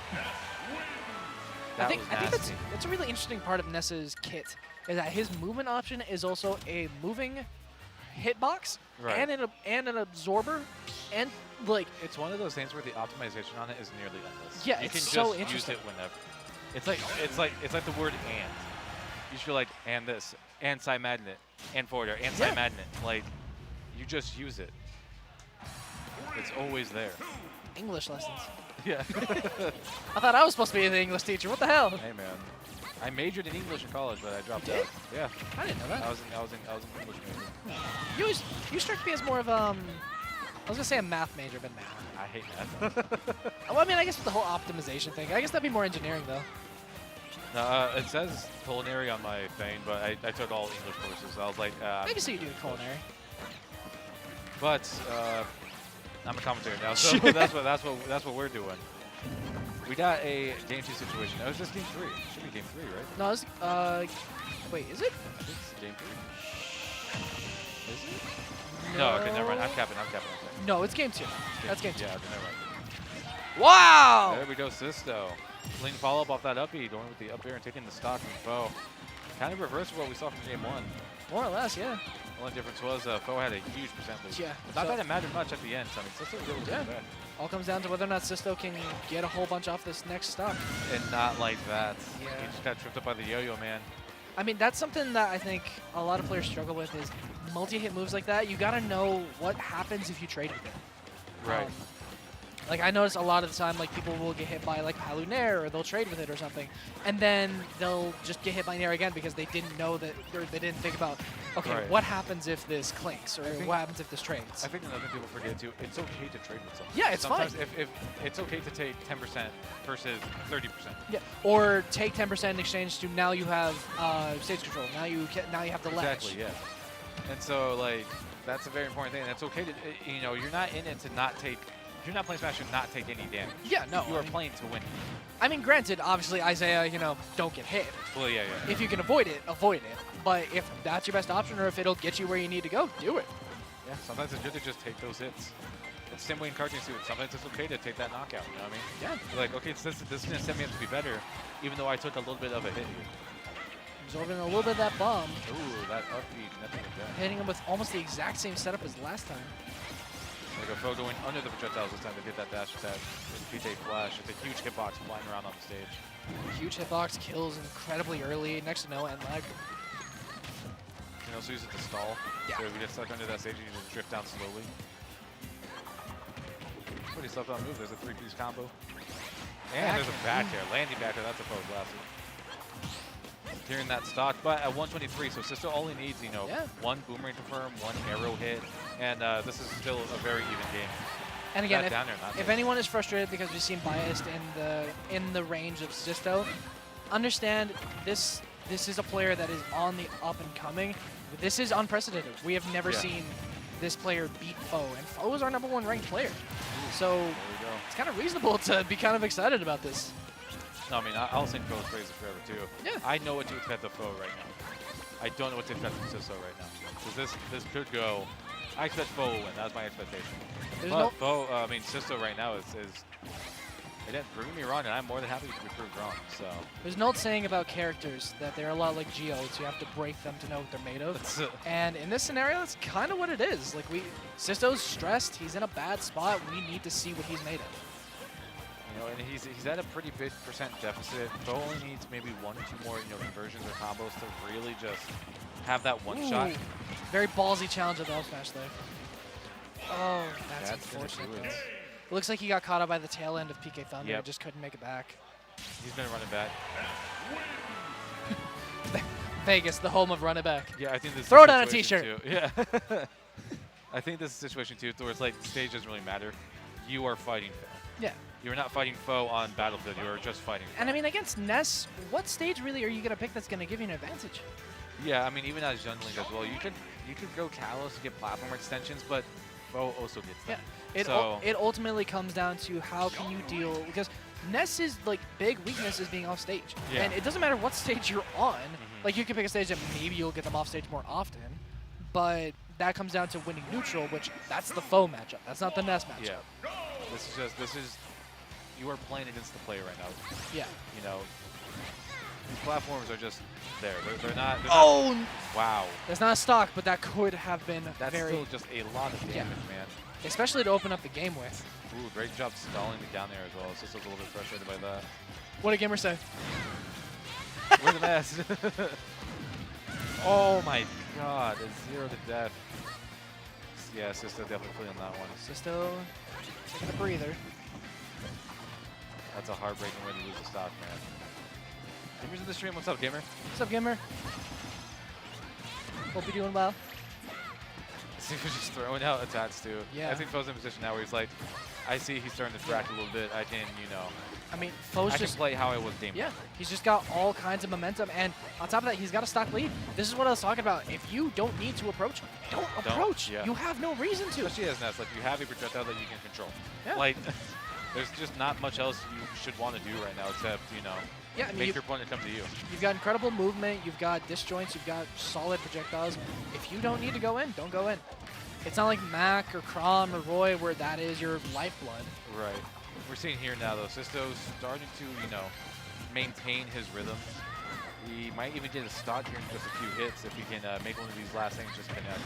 I think that's a really interesting part of Nessa's kit, is that his movement option is also a moving hitbox and an absorber, and like it's one of those things where the optimization on it is nearly endless. Yeah, you can so just use it whenever. It's like the word and. You should feel like and this and side magnet and forward air and side magnet. Like you just use it. It's always there. English lessons. Yeah. I thought I was supposed to be the English teacher. What the hell? Hey man, I majored in English in college, but I dropped out. Yeah. I didn't know that. I was an English major. You struck me as more of I was gonna say a math major, but nah. I hate math. Well, I mean, I guess with the whole optimization thing, I guess that'd be more engineering though. It says culinary on my thing, but I took all English courses. So I was like, I can see you doing culinary. But I'm a commentator now, so that's what we're doing. We got a game 2 situation. Oh, is this game 3? It should be game 3, right? No, it's, wait, is it? I think it's game 3. Is it? No, okay, never mind. I'm capping. No, it's game 2. That's game 2. Yeah, okay, never mind. Wow! There we go, Sisto. Clean follow-up off that up B, going with the up air and taking the stock from FOW. Kind of reverse what we saw from game 1. More or less, yeah. The only difference was FOW had a huge percent lead. Yeah. Not that it mattered much at the end. So, I mean, Sisto really did bad. All comes down to whether or not Sisto can get a whole bunch off this next stock. And not like that. Yeah. He just got tripped up by the yo-yo, man. I mean, that's something that I think a lot of players struggle with is multi-hit moves like that. You got to know what happens if you trade with it. Right. Like, I notice a lot of the time, like, people will get hit by, like, Palu Nair, or they'll trade with it or something, and then they'll just get hit by Nair again because they didn't know that, or they didn't think about, okay, Right. what happens if this clinks, or what happens if this trades? I think another thing people forget, too, it's okay to trade with someone. Yeah, it's Sometimes fine. If it's okay to take 10% versus 30%. Yeah, or take 10% in exchange to now you have stage control, now you have the ledge. Exactly, yeah. And so, like, that's a very important thing, and it's okay to, you know, you're not in it to not take, if you're not playing Smash, you're not take any damage. Yeah, no. You are playing to win. I mean, granted, obviously, Isaiah, you know, don't get hit. Well, yeah, yeah. If you can avoid it, avoid it. But if that's your best option, or if it'll get you where you need to go, do it. Yeah, sometimes it's good to just take those hits. It's the same way in cartoon too. Sometimes it's okay to take that knockout, you know what I mean? Yeah. You're like, okay, this is going to set me up to be better, even though I took a little bit of a hit here. Absorbing a little bit of that bomb. Ooh, that up B, nothing like that. Hitting him with almost the exact same setup as last time. Like a FOW going under the projectiles this time to get that dash attack with PJ Flash. It's a huge hitbox flying around on the stage. Huge hitbox, kills incredibly early, next to no end lag. You can also use it to stall. Yeah. So if you get stuck under that stage, you just drift down slowly. Pretty stuff on move. There's a 3-piece combo. And there's a back air. Landing back air. That's a FOW blast. Clearing that stock, but at 123, so Sisto only needs, you know, one boomerang confirm, one arrow hit, and this is still a very even game. And again, Not down there, not if there. anyone is frustrated because we seem biased in the range of Sisto, understand this is a player that is on the up and coming. This is unprecedented. We have never seen this player beat FOW, and FOW is our #1 ranked player. So There we go. it's kind of reasonable to be kind of excited about this. No, I mean, I'll sing FOW's praises forever, too. Yeah. I know what to expect of FOW right now. I don't know what to expect from Sisto right now. Because this could go... I expect FOW will win. That's my expectation. There's But FOW, I mean, Sisto right now is it didn't prove me wrong, and I'm more than happy to be proved wrong. So There's an old saying about characters that they're a lot like geodes. You have to break them to know what they're made of. And in this scenario, that's kind of what it is. Like, Sisto's stressed. He's in a bad spot. We need to see what he's made of. You know, and he's at a pretty big percent deficit. FOW only needs maybe 1 or 2 more, you know, conversions or combos to really just have that one shot. Very ballsy challenge of the up smash there. Oh, that's gonna unfortunate. do it. Though. It looks like he got caught up by the tail end of PK Thunder. Yep. Just couldn't make it back. He's been running back. Vegas, the home of run it back. Yeah, I think this. Throw is down a situation t-shirt. too. Yeah. I think this is a situation too, where it's like the stage doesn't really matter. You are fighting FOW. Yeah. You're not fighting FOW on Battlefield. You are just fighting FOW. And I mean, against Ness, what stage really are you going to pick that's going to give you an advantage? Yeah, I mean, even as Jungling as well, you could go Kalos to get platform extensions, but FOW also gets that. Yeah. It ultimately comes down to how can you deal, because Ness's like big weakness is being off stage. Yeah. And it doesn't matter what stage you're on. Like, you can pick a stage that maybe you'll get them off stage more often, but that comes down to winning neutral, which that's the FOW matchup. That's not the Ness matchup. Yeah. This is you are playing against the player right now. Yeah. You know, these platforms are just there. They're not. Wow. That's not a stock, but that could have been That's still just a lot of damage, man. Especially to open up the game with. Ooh, great job stalling me down there as well. Sisto's a little bit frustrated by that. What did Gamer say? We're the best. Oh my god, a 0 to death. Yeah, Sisto definitely feeling that one. Sisto taking a breather. That's a heartbreaking way to lose a stock, man. Gamer's in the stream. What's up, Gamer? What's up, Gamer? Hope you're doing well. He was just throwing out attacks too. Yeah. I think Fo's in a position now where he's like, I see he's starting to track a little bit. I can, you know, I mean, Fo's I can just play how I was game. yeah. He's just got all kinds of momentum, and on top of that, he's got a stock lead. This is what I was talking about. If you don't need to approach, don't approach. Yeah. You have no reason to. Especially as Ness, like you have a projectile that you can control. Yeah. Like, there's just not much else you should want to do right now except, you know, Yeah, I mean, make your opponent come to you. you've got incredible movement. You've got disjoints. You've got solid projectiles. If you don't need to go in, don't go in. It's not like Mac or Crom or Roy where that is your lifeblood. Right. We're seeing here now, though, Sisto's starting to, you know, maintain his rhythm. He might even get a stock here in just a few hits if he can make one of these last things just connect.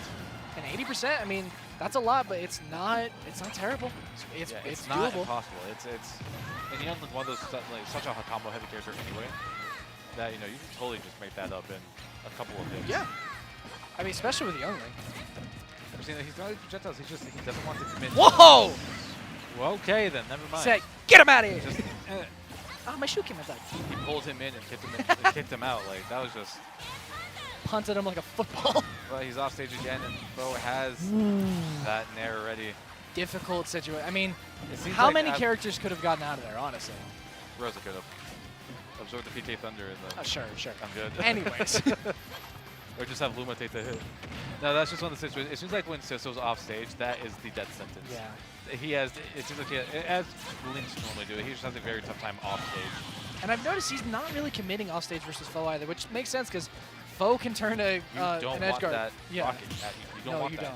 And 80%, I mean, that's a lot, but it's not terrible. It's Yeah, it's not doable. impossible. It's and Young's one of those like such a combo heavy character anyway that you know you can totally just make that up in a couple of hits. Yeah. I mean, especially with Youngling. We're seeing that he's not these projectiles. He doesn't want to commit. Whoa! Well, okay then, never mind. Say, get him out of here! Just, Oh, my shoe came out. he pulled him in and kicked him out. Like that was just. Punted him like a football. But he's off stage again, and Bo has that nair already. Difficult situation. I mean, It seems how like many characters could have gotten out of there, honestly? Rosa could have absorbed the PK Thunder and the. Sure. I'm good. Anyways. Or just have Luma take the hit. No, that's just one of the situations. It seems like when Sisto's off stage, that is the death sentence. Yeah. He has, it seems like he has, as Lynch normally do, he just has a very tough time off stage. And I've noticed he's not really committing off stage versus Foe either, which makes sense because Foe can turn You don't an edge want guard. that Yeah. rocket at you. You don't No, want you that.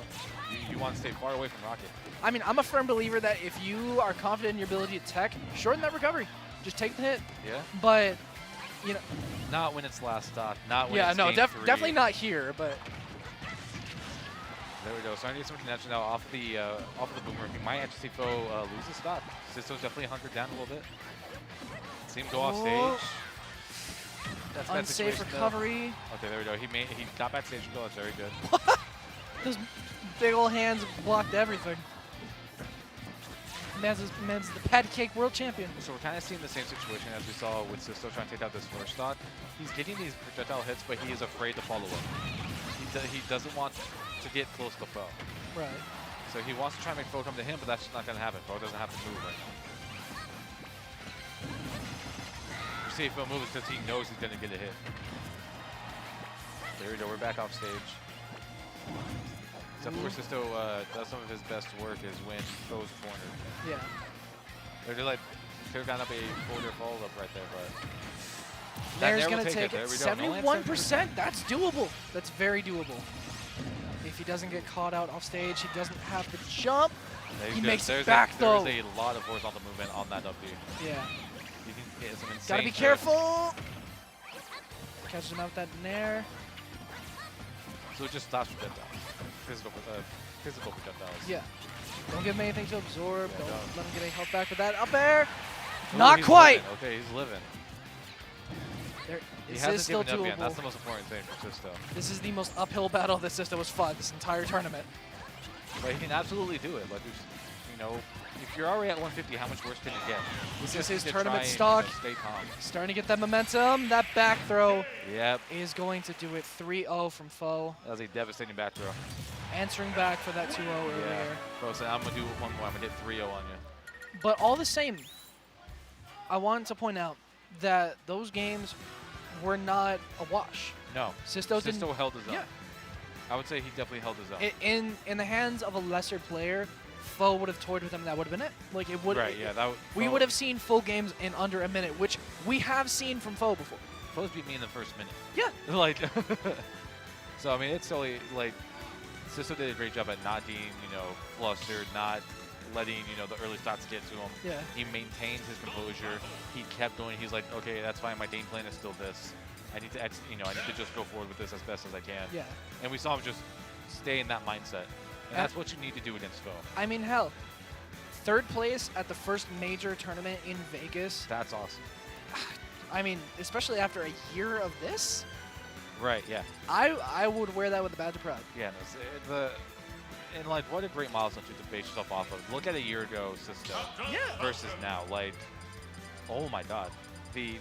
don't. You want to stay far away from rocket. I mean, I'm a firm believer that if you are confident in your ability to tech, shorten that recovery. Just take the hit. Yeah? But, you know, Not when it's last stock. Not when yeah, it's no, game 3. definitely not here, but There we go. Starting to get some connection now off the boomerang. We might actually see Foe lose the stock. Sisto's definitely hunkered down a little bit. See him go off stage. That's a bad unsafe situation, though. recovery. Okay, there we go. He got backstage and go. That's very good. Those big old hands blocked everything. Man's the patty cake world champion. So we're kind of seeing the same situation as we saw with Sisto trying to take out this first stock. He's getting these projectile hits, but he is afraid to follow up. He doesn't want to get close to Foe. Right. So he wants to try and make Foe come to him, but that's just not going to happen. Foe doesn't have to move right now. You see if Foe moves because he knows he's going to get a hit. There we go. We're back off stage. Except where Sisto does some of his best work is when Foe's cornered. Yeah. They're like, could have gotten up a forward follow-up right there, but... Nair's Nair will going to take There it. we go. 71%. That's doable. That's very doable. If he doesn't get caught out off stage, he doesn't have to jump. He makes it back, though. There's a lot of horizontal movement on that up B. Yeah. You can get some insane Gotta be shit. careful. Catches him out with that Nair. So it just stops projectiles. Physical projectiles. Yeah. Don't give him anything to absorb. Yeah, don't don't. let him get any health back with that up air. Ooh, Not he's quite. Living. Okay, he's living. There, He this hasn't is still given up yet. doable. That's the most important thing for Sisto. This is the most uphill battle this system was fought this entire tournament. But he can absolutely do it. Like, you know, if you're already at 150, how much worse can it get? This Just is his to tournament try and, stock. Stay calm. Starting to get that momentum. That back throw Yep. is going to do it. 3-0 from Foe. That was a devastating back throw. Answering back for that 2-0 earlier. Yeah. Bro said, I'm going to do one more. I'm going to hit 3-0 on you. But all the same, I wanted to point out that those games were not a wash. No. Sisto didn't. held his own. Yeah. I would say he definitely held his own. In the hands of a lesser player, Foe would have toyed with him. That would have been it. Like it would. Right. Yeah. That We would have seen full games in under a minute, which we have seen from Foe before. Foe's beat me in the first minute. Yeah. Like. So I mean, it's totally like Sisto did a great job at not being, you know, flustered, not letting, you know, the early shots get to him. Yeah. He maintained his composure. He kept going. He's like, okay, that's fine. My game plan is still this. I need to, I need to just go forward with this as best as I can. Yeah. And we saw him just stay in that mindset. And that's what you need to do against Foe. I mean, hell, third place at the first major tournament in Vegas. That's awesome. I mean, especially after a year of this, Right. Yeah. I would wear that with a badge of pride. Yeah. No, And like, what a great milestone to base yourself off of. Look at a year ago, Sisto, versus now. Like, oh my God, the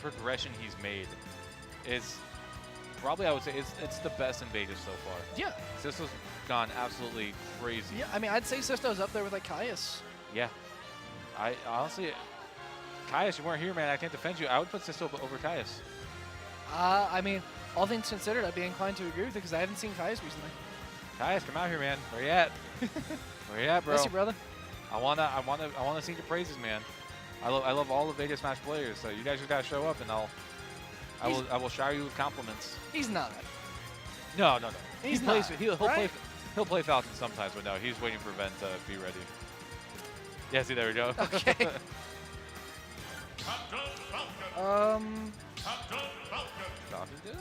progression he's made is probably, I would say, it's the best in Vegas so far. Yeah. Sisto's gone absolutely crazy. Yeah, I mean, I'd say Sisto's up there with like Caius. Yeah. I honestly, Caius, you weren't here, man. I can't defend you. I would put Sisto over Caius. I mean, all things considered, I'd be inclined to agree with it because I haven't seen Caius recently. Caius, come out here, man. Where you at? Where you at, bro? Bless you, brother. I wanna sing your praises, man. I love all the Vegas Smash players, so you guys just gotta show up, and I will shower you with compliments. He's not. No. He's He'll play Falcon sometimes, but no, he's waiting for Ven to be ready. Yeah, see, there we go. Okay. Captain Falcon. Captain Falcon. Falcon does?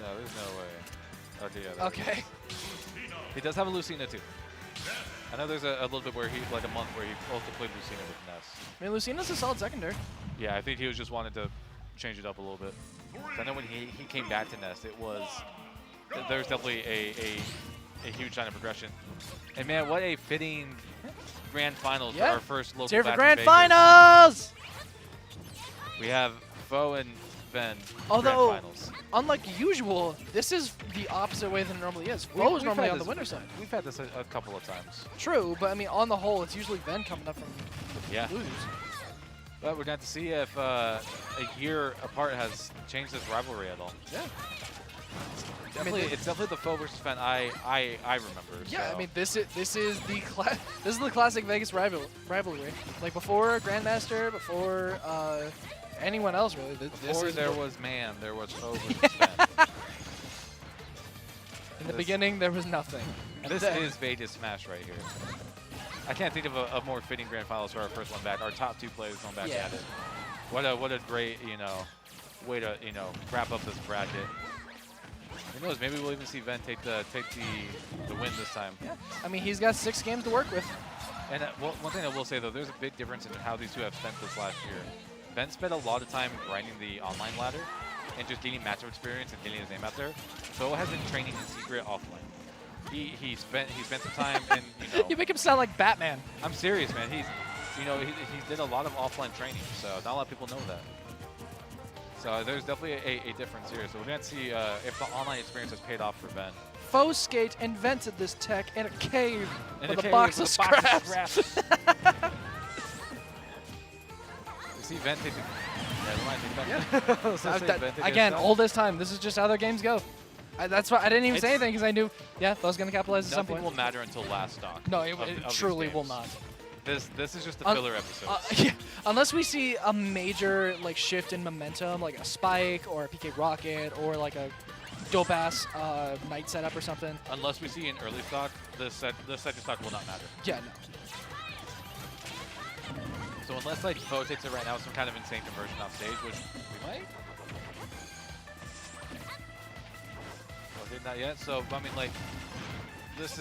No, there's no way. Okay, yeah. there it Okay. Lucina. is. He does have a Lucina too. I know there's a little bit where like a month where he also played Lucina with Ness. I mean, Lucina's a solid secondary. Yeah, I think he was just wanted to change it up a little bit. I know when he came back to Nest, there's definitely a huge sign of progression. And man, what a fitting grand finals for our first local It's here for batch in grand Vegas. finals! We have FOW and Ven Although, grand finals. unlike usual, this is the opposite way than it normally is. FOW is We've normally had on the this- winner side. We've had this a couple of times. True, but I mean, on the whole, it's usually Ben coming up from Yeah. losers. But we're going to see if a year apart has changed this rivalry at all. Yeah. Definitely, it's definitely the FOW versus Ven I remember. Yeah, so. I mean, this is the classic Vegas rivalry. Like before Grandmaster, before anyone else really. Before there was FOW versus Ven. In the beginning, there was nothing. And This then- is Vegas Smash right here. I can't think of a more fitting grand finals for our first one back. Our top two players going back Yeah. at it. What a great way to wrap up this bracket. Who knows? Maybe we'll even see Ven take the win this time. Yeah. I mean, he's got 6 games to work with. And one thing I will say though, there's a big difference in how these two have spent this last year. Ven spent a lot of time grinding the online ladder and just gaining matchup experience and getting his name out there. FOW has been training in secret offline. He spent some time in You make him sound like Batman. I'm serious, man. He did a lot of offline training, so not a lot of people know that. So there's definitely a difference here. So we're going to see if the online experience has paid off for Ven. FOW Skate invented this tech in a cave with a cave box with of a box of scraps. You see Ven take the Again, oldest time. This is just how their games go. That's why I didn't even say anything because I knew, FOW's going to capitalize at some Nothing point. will matter until last stock. No, it of truly these will games. not. This is just the filler episode. Yeah, unless we see a major shift in momentum, like a spike or a PK Rocket or like a dope ass night setup or something. Unless we see an early stock, this second stock will not matter. Yeah, no. So unless FOW takes it right now, some kind of insane conversion off stage, which we might. Okay, not yet. So I mean, this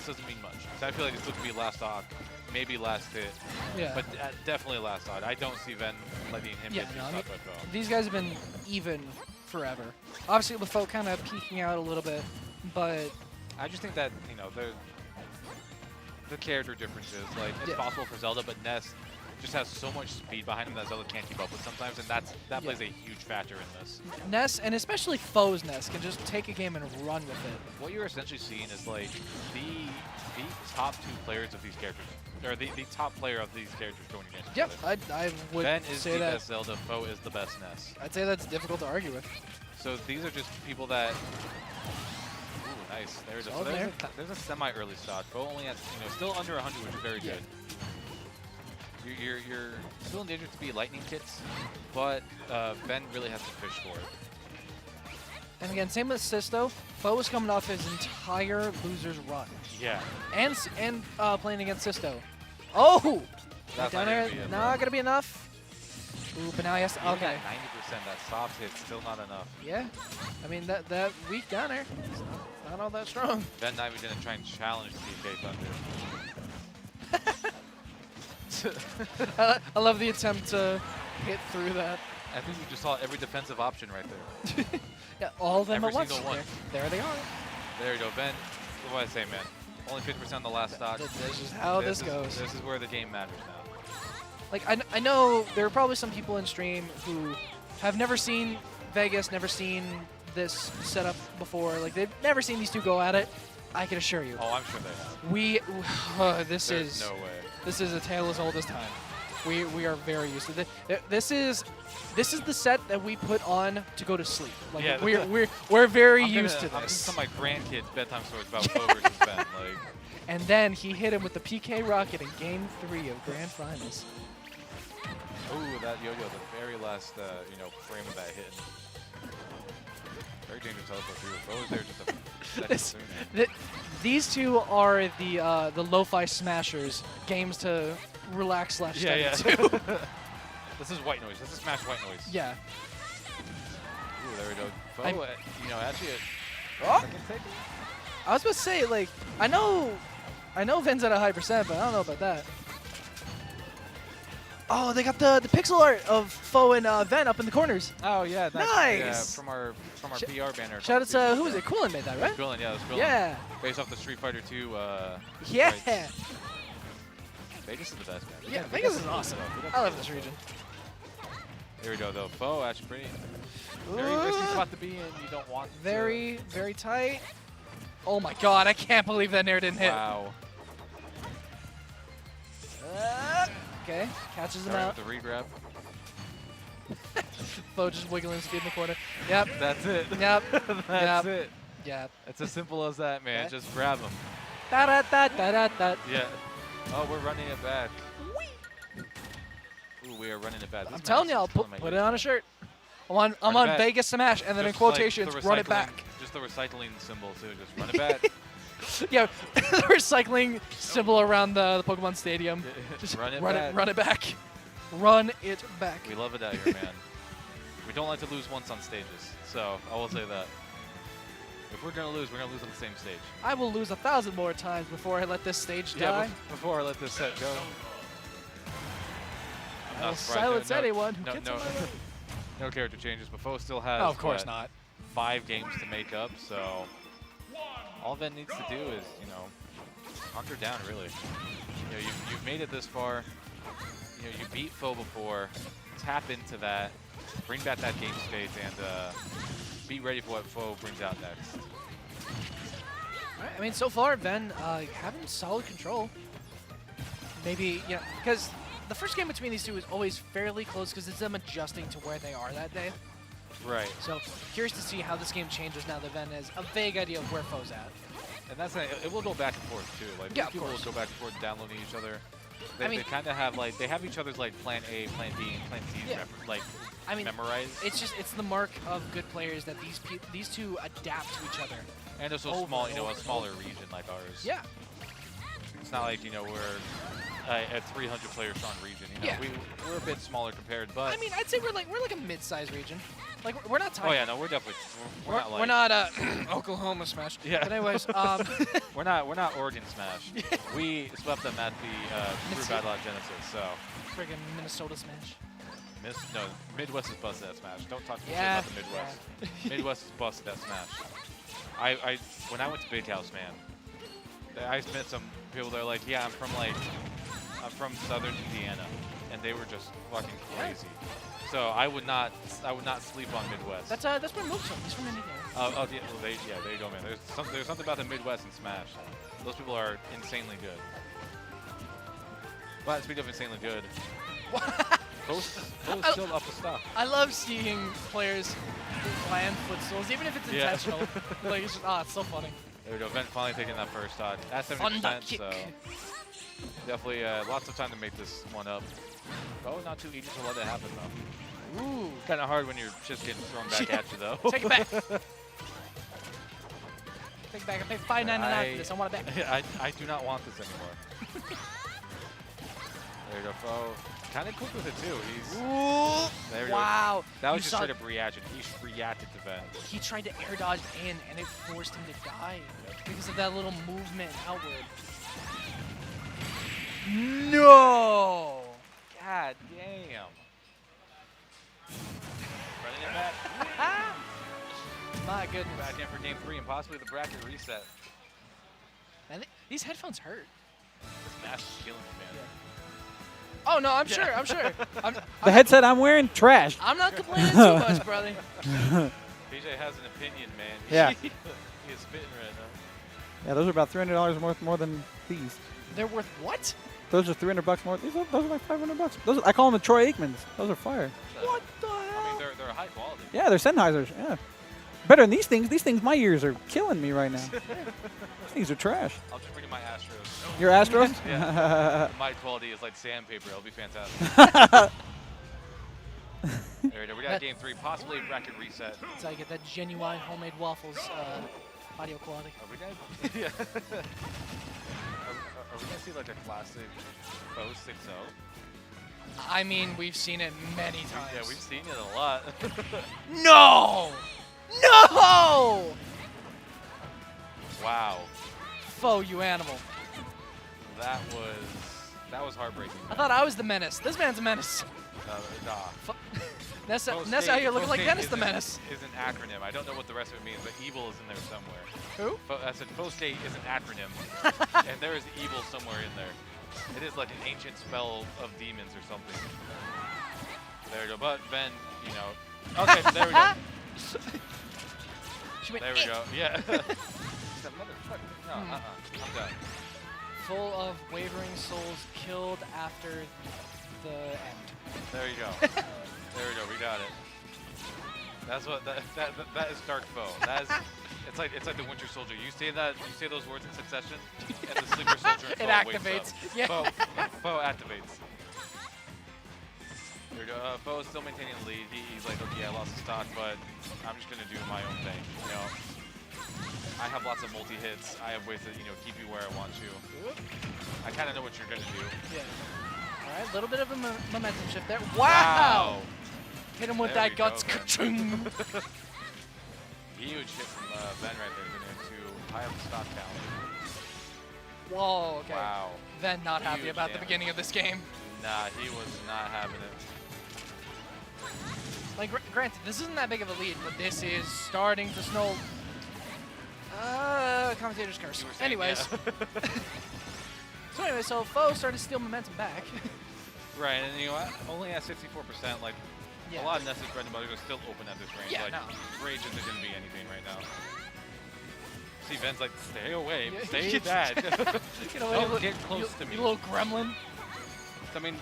doesn't mean much. So I feel like it's going to be last stock, maybe last hit. Yeah. But definitely last stock. I don't see Ven letting him get two stock by FOW. These guys have been even forever. Obviously, with FOW kind of peeking out a little bit, but I just think that the character differences. It's possible for Zelda, but Ness just has so much speed behind him that Zelda can't keep up with sometimes, and that plays a huge factor in this. Ness, and especially FOW's Ness, can just take a game and run with it. What you're essentially seeing is the top two players of these characters, or the top player of these characters going against each other. I would Ven is say the that. best Zelda, FOW is the best Ness. I'd say that's difficult to argue with. So these are just people that. Ooh, nice. There's a, Oh, so there's a semi-early stock. FOW only has still under 100, which is very good. You're still in danger to be lightning kits, but Ven really has to fish for it. And again, same with Sisto. FOW is coming off his entire loser's run. Yeah. And playing against Sisto. Oh! That's down not there, gonna be not going to be enough. Ooh, but now he has to, okay. 90%, that soft hit, still not enough. Yeah. I mean, that weak down there, it's not all that strong. Ven not even gonna try and challenge DK Thunder. I love the attempt to hit through that. I think you just saw every defensive option right there. Yeah, all of them Every at once. single one. There they are. There you go, Ben. What do I say, man? Only 50% on the last stock. This is how this goes. This is where the game matters now. Like, I know there are probably some people in stream who have never seen Vegas, never seen this setup before. Like, they've never seen these two go at it. I can assure you. Oh, I'm sure they have. This There's is no way. This is a tale as old as time. We are very used to this. This is the set that we put on to go to sleep. Like, Yeah, we're very I'm used gonna to this. tell my grandkids bedtime stories about FOW versus Ben. Like, And then he hit him with the PK Rocket in Game 3 of Grand Finals. ooh, that yo-yo, the very last frame of that hit. Very dangerous teleport too. FOW was there just a second sooner. These two are the lo-fi smashers, games to relax / study to. This is white noise. This is smash white noise. Yeah. Ooh, there we go. FOW, actually, Oh! I was about to say, like, I know Ven's at a high percent, but I don't know about that. Oh, they got the pixel art of FOW and Ven up in the corners. oh yeah, that's Nice! Yeah, from our PR banner. Shout out to, who was it? Quillen made that, right? Quillen, yeah, it was Quillen. Yeah. Based off the Street Fighter 2. Yeah. rights. Vegas is the best, man. Yeah, Vegas is awesome. I love this region. Here we go, though. FOW actually pretty very risky spot to be in. You don't want to. Very, very tight. Oh my god, I can't believe that nair didn't hit. Wow. Okay, catches him Sorry out. with the regrab. FOW just wiggling his feet in the corner. Yep. That's it. Yep. That's Yep. it. Yep. It's as simple as that, man. Okay. Just grab him. Da da da da da da. Yeah. Oh, we're running it back. Ooh, we are running it back. I'm telling you, I'll put it on a shirt. I'm Run it on back. Vegas Smash, and then in Just like quotations, the run it recycling- back. Just the recycling symbol, too. Just run it back. Yeah, the recycling symbol around the Pokemon Stadium. Just Run it run back. it, run it back. Run it back. We love it out here, man. We don't like to lose once on stages, so I will say that. If we're going to lose, we're going to lose on the same stage. I will lose 1,000 more times before I let this stage die. Before I let this set go. I will silence anyone who gets in my way. No character changes, but FOW still has Oh, of course what, not. 5 games to make up, so all Ven needs to do is, hunker down, really. You've made it this far. You beat FOW before. Tap into that. Bring back that game state and be ready for what FOW brings out next. Right, I mean, so far, Ven having solid control. Maybe, because the first game between these two is always fairly close because it's them adjusting to where they are that day. Right. So curious to see how this game changes now that Ven has a vague idea of where FOW's at. And that's it will go back and forth too. Like Yeah, of people will course. go back and forth downloading each other. I mean- They kind of have they have each other's like plan A, plan B, and plan C Yeah. memorized. It's the mark of good players that these two adapt to each other. And it's so over small, and a over and smaller region like ours. Yeah. It's not like we're a 300 player strong region. Yeah. We're a bit smaller compared, but I mean, I'd say we're like a mid-sized region. Like we're not tiny. oh yeah, no, we're definitely We're not Oklahoma Smash. Yeah. But anyways, we're not Oregon Smash. We swept them at the True Battle at Genesis, so friggin' Minnesota Smash. Midwest is busted at Smash. Don't talk to me Yeah. about the Midwest. Midwest is busted at Smash. When I went to Big House, man, I met some people that are like, yeah, I'm from Southern Indiana, and they were just fucking crazy. So I would not sleep on Midwest. That's where Mook's from. He's from Indiana. There you go, man. There's something about the Midwest and Smash. Those people are insanely good. But speaking of insanely good, those still up to stuff. I love seeing players land footstools, even if it's Yeah. intentional. Like it's just, it's so funny. There we go. Ven finally taking that first shot. At Thunder 70%, kick. so definitely lots of time to make this one up. Oh, not too easy to let that happen, though. Ooh. Kind of hard when you're just getting thrown back at you, though. Take it back. Take it back. I paid $5.99 for this. I want it back. I do not want this anymore. There you go, FOW. Kind of quick with it, too. There you Wow. go. That was You just saw- straight up reaction. He reacted to Ven. He tried to air dodge in, and it forced him to die because of that little movement outward. No! God damn. goodness. Back in for game 3 and possibly the bracket reset. Man, these headphones hurt. This mask is killing me, man. Oh no, I'm sure. I'm sure. The headset I'm wearing, trash. I'm not complaining too much, brother. PJ has an opinion, man. Yeah. He is spitting right now. Yeah, those are about $300 worth more than these. They're worth what? Those are $300 more. Those are like $500. Those I call them the Troy Aikmans. Those are fire. What the I hell? mean, they're high quality. Yeah, they're Sennheisers. Yeah. Better than these things. These things, my ears are killing me right now. These things are trash. I'll just bring in my Astros. Your Astros? Yeah. My quality is like sandpaper. It'll be fantastic. There we go. We got game 3, possibly a bracket reset. That's how you get that genuine homemade waffles audio quality. Are we gonna? Yeah. Are we gonna see like a classic FOW 6-0? I mean, we've seen it many times. Yeah, we've seen it a lot. No! No! Wow. FOW, you animal. That was heartbreaking. I thought I was the menace. This man's a menace. Nah. Nessa, FOW Nessa out here looking FOW like Dennis the isn't- Menace. Is an acronym. I don't know what the rest of it means, but evil is in there somewhere. Who? I said FOW State is an acronym, and there is evil somewhere in there. It is like an ancient spell of demons or something. There we go. But Ben, you know. Okay, there we go. She went, There we go. Yeah. That motherfucker. No, I'm done. Full of wavering souls killed after the end. There you go. There we go. We got it. That's what that is Dark FOW. That is. It's like the Winter Soldier. You say those words in succession, and the Sleeper Soldier It FOW wakes activates. up. Yeah. FOW activates. There we go. FOW is still maintaining the lead. He's like, okay, I lost the stock, but I'm just gonna do my own thing. You know, I have lots of multi-hits. I have ways to keep you where I want you. I kind of know what you're gonna do. Yeah. All right, a little bit of a momentum shift there. Wow! Hit him with There that we guts. go, Ka-chung. Huge hit from Ben right there, to high up the stock count. Whoa, okay. Wow. Then not happy Huge about the damage. beginning of this game. Nah, he was not having it. Like, granted, this isn't that big of a lead, but this is starting to snow. Commentator's curse. You were saying, Anyways. yeah. So anyway, so FOW started to steal momentum back. Right, and only at 64%, like, Yeah. a lot of Nessa's bread and butter are still open at this range. Yeah, like, no. Rage isn't going to be anything right now. See, Ben's like, stay away, Yeah. stay back. You know, Don't get close to me. You little gremlin. I mean,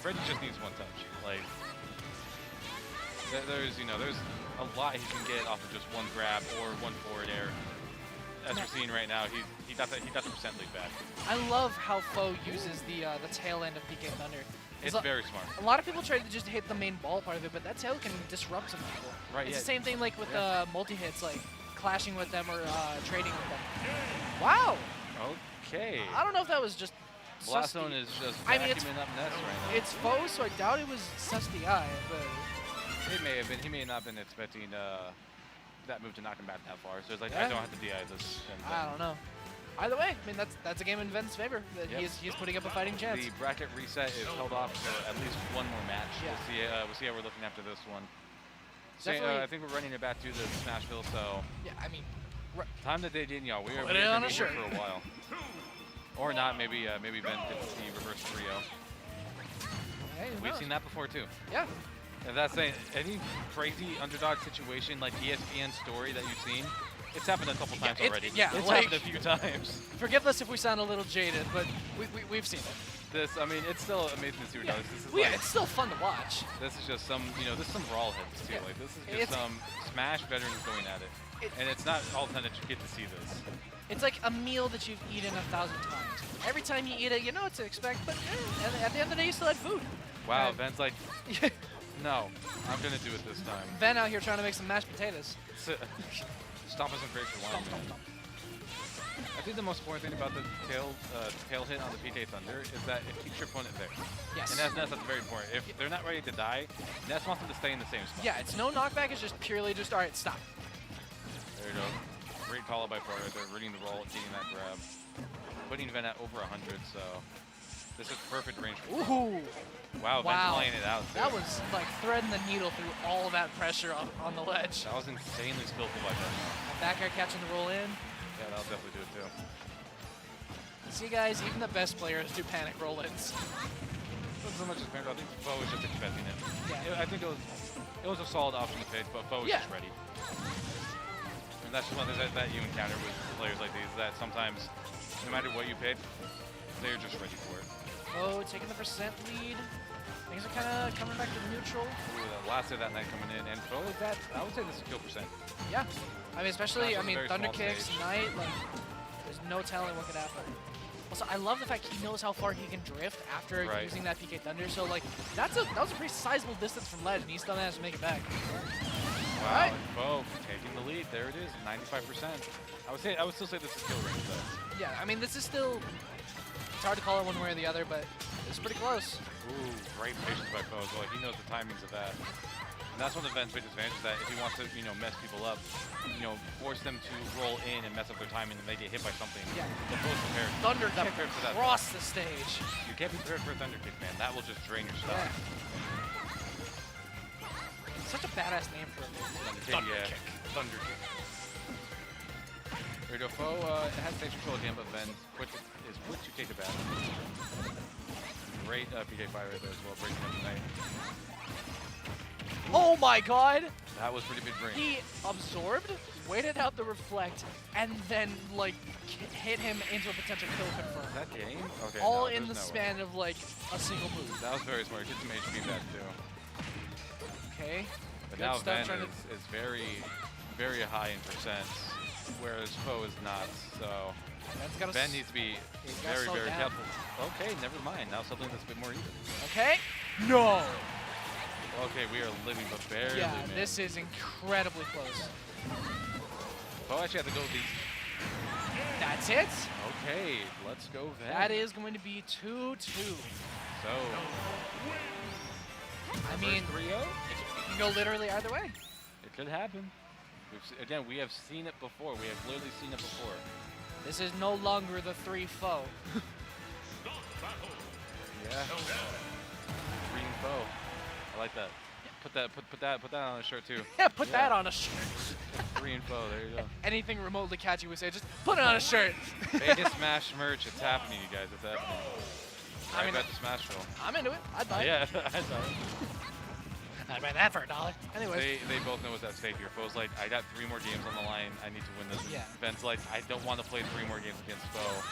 Reggie just needs one touch. Like, there's a lot he can get off of just one grab or one forward air. As we're seeing right now, he got the percent lead back. I love how FOW uses the tail end of PK Thunder. It's very smart. A lot of people try to just hit the main ball part of it, but that tail can disrupt some people. Right, It's yeah. the same thing like with multi-hits, like clashing with them or trading with them. Wow! Okay. I don't know if that was just Blastone is just I mean, it's vacuuming up Ness right now. It's FOW, so I doubt it was sus the eye, but It may have been. He may have not been expecting that move to knock him back that far. So it's like, Yeah. I don't have to DI this. And I don't know. Either way, I mean that's a game in Ven's favor. That Yep. he is putting up a fighting chance. The bracket reset is held off for at least one more match. Yeah. We'll see how we're looking after this one. So, Definitely- I think we're running it back to the Smashville. So Yeah, I mean, time to dig in, y'all. We are Put it on gonna a be here shirt. for a while, or not. Maybe Ben could see reverse trio. hey, who We've knows? seen that before too. Yeah. If that's saying any crazy underdog situation like ESPN story that you've seen, it's happened a couple times already. yeah, it's like- happened a few times. Forgive us if we sound a little jaded, but we've seen it. I mean, it's still amazing to see what Yeah. This is Well, yeah, like, it's still fun to watch. this is just some, this is some brawl hits too. Yeah. Like this is just It's- some Smash veterans going at it. And it's not all the time that you get to see this. It's like a meal that you've eaten 1,000 times. Every time you eat it, you know what to expect, but at the end of the day, you still had food. Wow, Right. Ben's like, no, I'm gonna do it this time. Ben out here trying to make some mashed potatoes. Stop us and create for one. I think the most important thing about the tail hit on the PK Thunder is that it keeps your opponent there. Yes. And that's very important. If they're not ready to die, Ness wants them to stay in the same spot. Yeah, it's no knockback. It's just purely just, all right, stop. There you go. Great call out by Far right there, reading the roll and getting that grab. Putting Ven at over 100, so This is perfect range. Ooh. Wow, Ben's playing it out. That was like threading the needle through all of that pressure on the ledge. That was insanely skillful by Ben. Back air catching the roll in. Yeah, that'll definitely do it too. See, guys, even the best players do panic roll-ins. Not so much as Vander, I think FOW was just expecting it. Yeah. I think it was a solid option to pick, but FOW was just ready. And that's just one thing that you encounter with players like these, that sometimes, no matter what you pick, they're just ready for it. Oh, taking the percent lead. Things are kind of coming back to neutral. Ooh, the last of that night coming in, and FOW is that, I would say this is kill percent. Yeah. I mean, especially, That's a very Thunder small Kicks, stage. Knight, like, there's no telling what could happen. Also, I love the fact he knows how far he can drift after using that PK Thunder. So, like, that was a pretty sizable distance from ledge, and he still managed to make it back. Wow, Right. and FOW taking the lead. There it is, 95%. I would still say this is kill range though. Yeah, I mean, this is still, it's hard to call it one way or the other, but it's pretty close. Ooh, great patience by FOW as well. He knows the timings of that. And that's one of Ben's biggest advantages, that if he wants to, mess people up, force them to roll in and mess up their timing and they get hit by something. Yeah. The FOW's prepared. Thunder Not kick prepared for that. across the stage. You can't be prepared for a Thunder Kick, man. That will just drain your stuff. Such a badass name for a move. Thunder Kick. Thunder Kick. Here we go. FOW has stage control again, but Ben is quick to take the back. Great PK fire right there as well, breaking up the night. Oh my god! That was pretty big brain. He absorbed, waited out the reflect, and then, like, hit him into a potential kill confirm. That game? Okay. All no, in the there's no span way. of, like, a single move. That was very smart. Get some HP back too. Okay. But Good now stuff, Ben is very, very high in percents, whereas FOW is not. So Ben needs to be very, very careful. Okay, never mind. Now something that's a bit more even. Okay. No. Okay, we are living but barely. Yeah, man. this is incredibly close. FOW actually had to go with these. That's it. Okay, let's go then. That is going to be 2-2. So. I mean, 3-0? it can go literally either way. It could happen. Again, we have seen it before. We have literally seen it before. This is no longer the 3 FOW. Yeah. 3 and FOW. I like that. Put that on a shirt too. Yeah, put that on a shirt. 3 and FOW. There you go. Anything remotely catchy would say, just put it on a shirt. Vegas Smash merch. It's happening, you guys. It's happening. I mean, bet the Smash roll. I'm into it. I'd buy it. Yeah, I'd buy it. I'd buy that for $1. Anyways. They both know what's at stake here. FOW's like, I got 3 more games on the line. I need to win this. Yeah. Ben's like, I don't want to play 3 more games against FOW.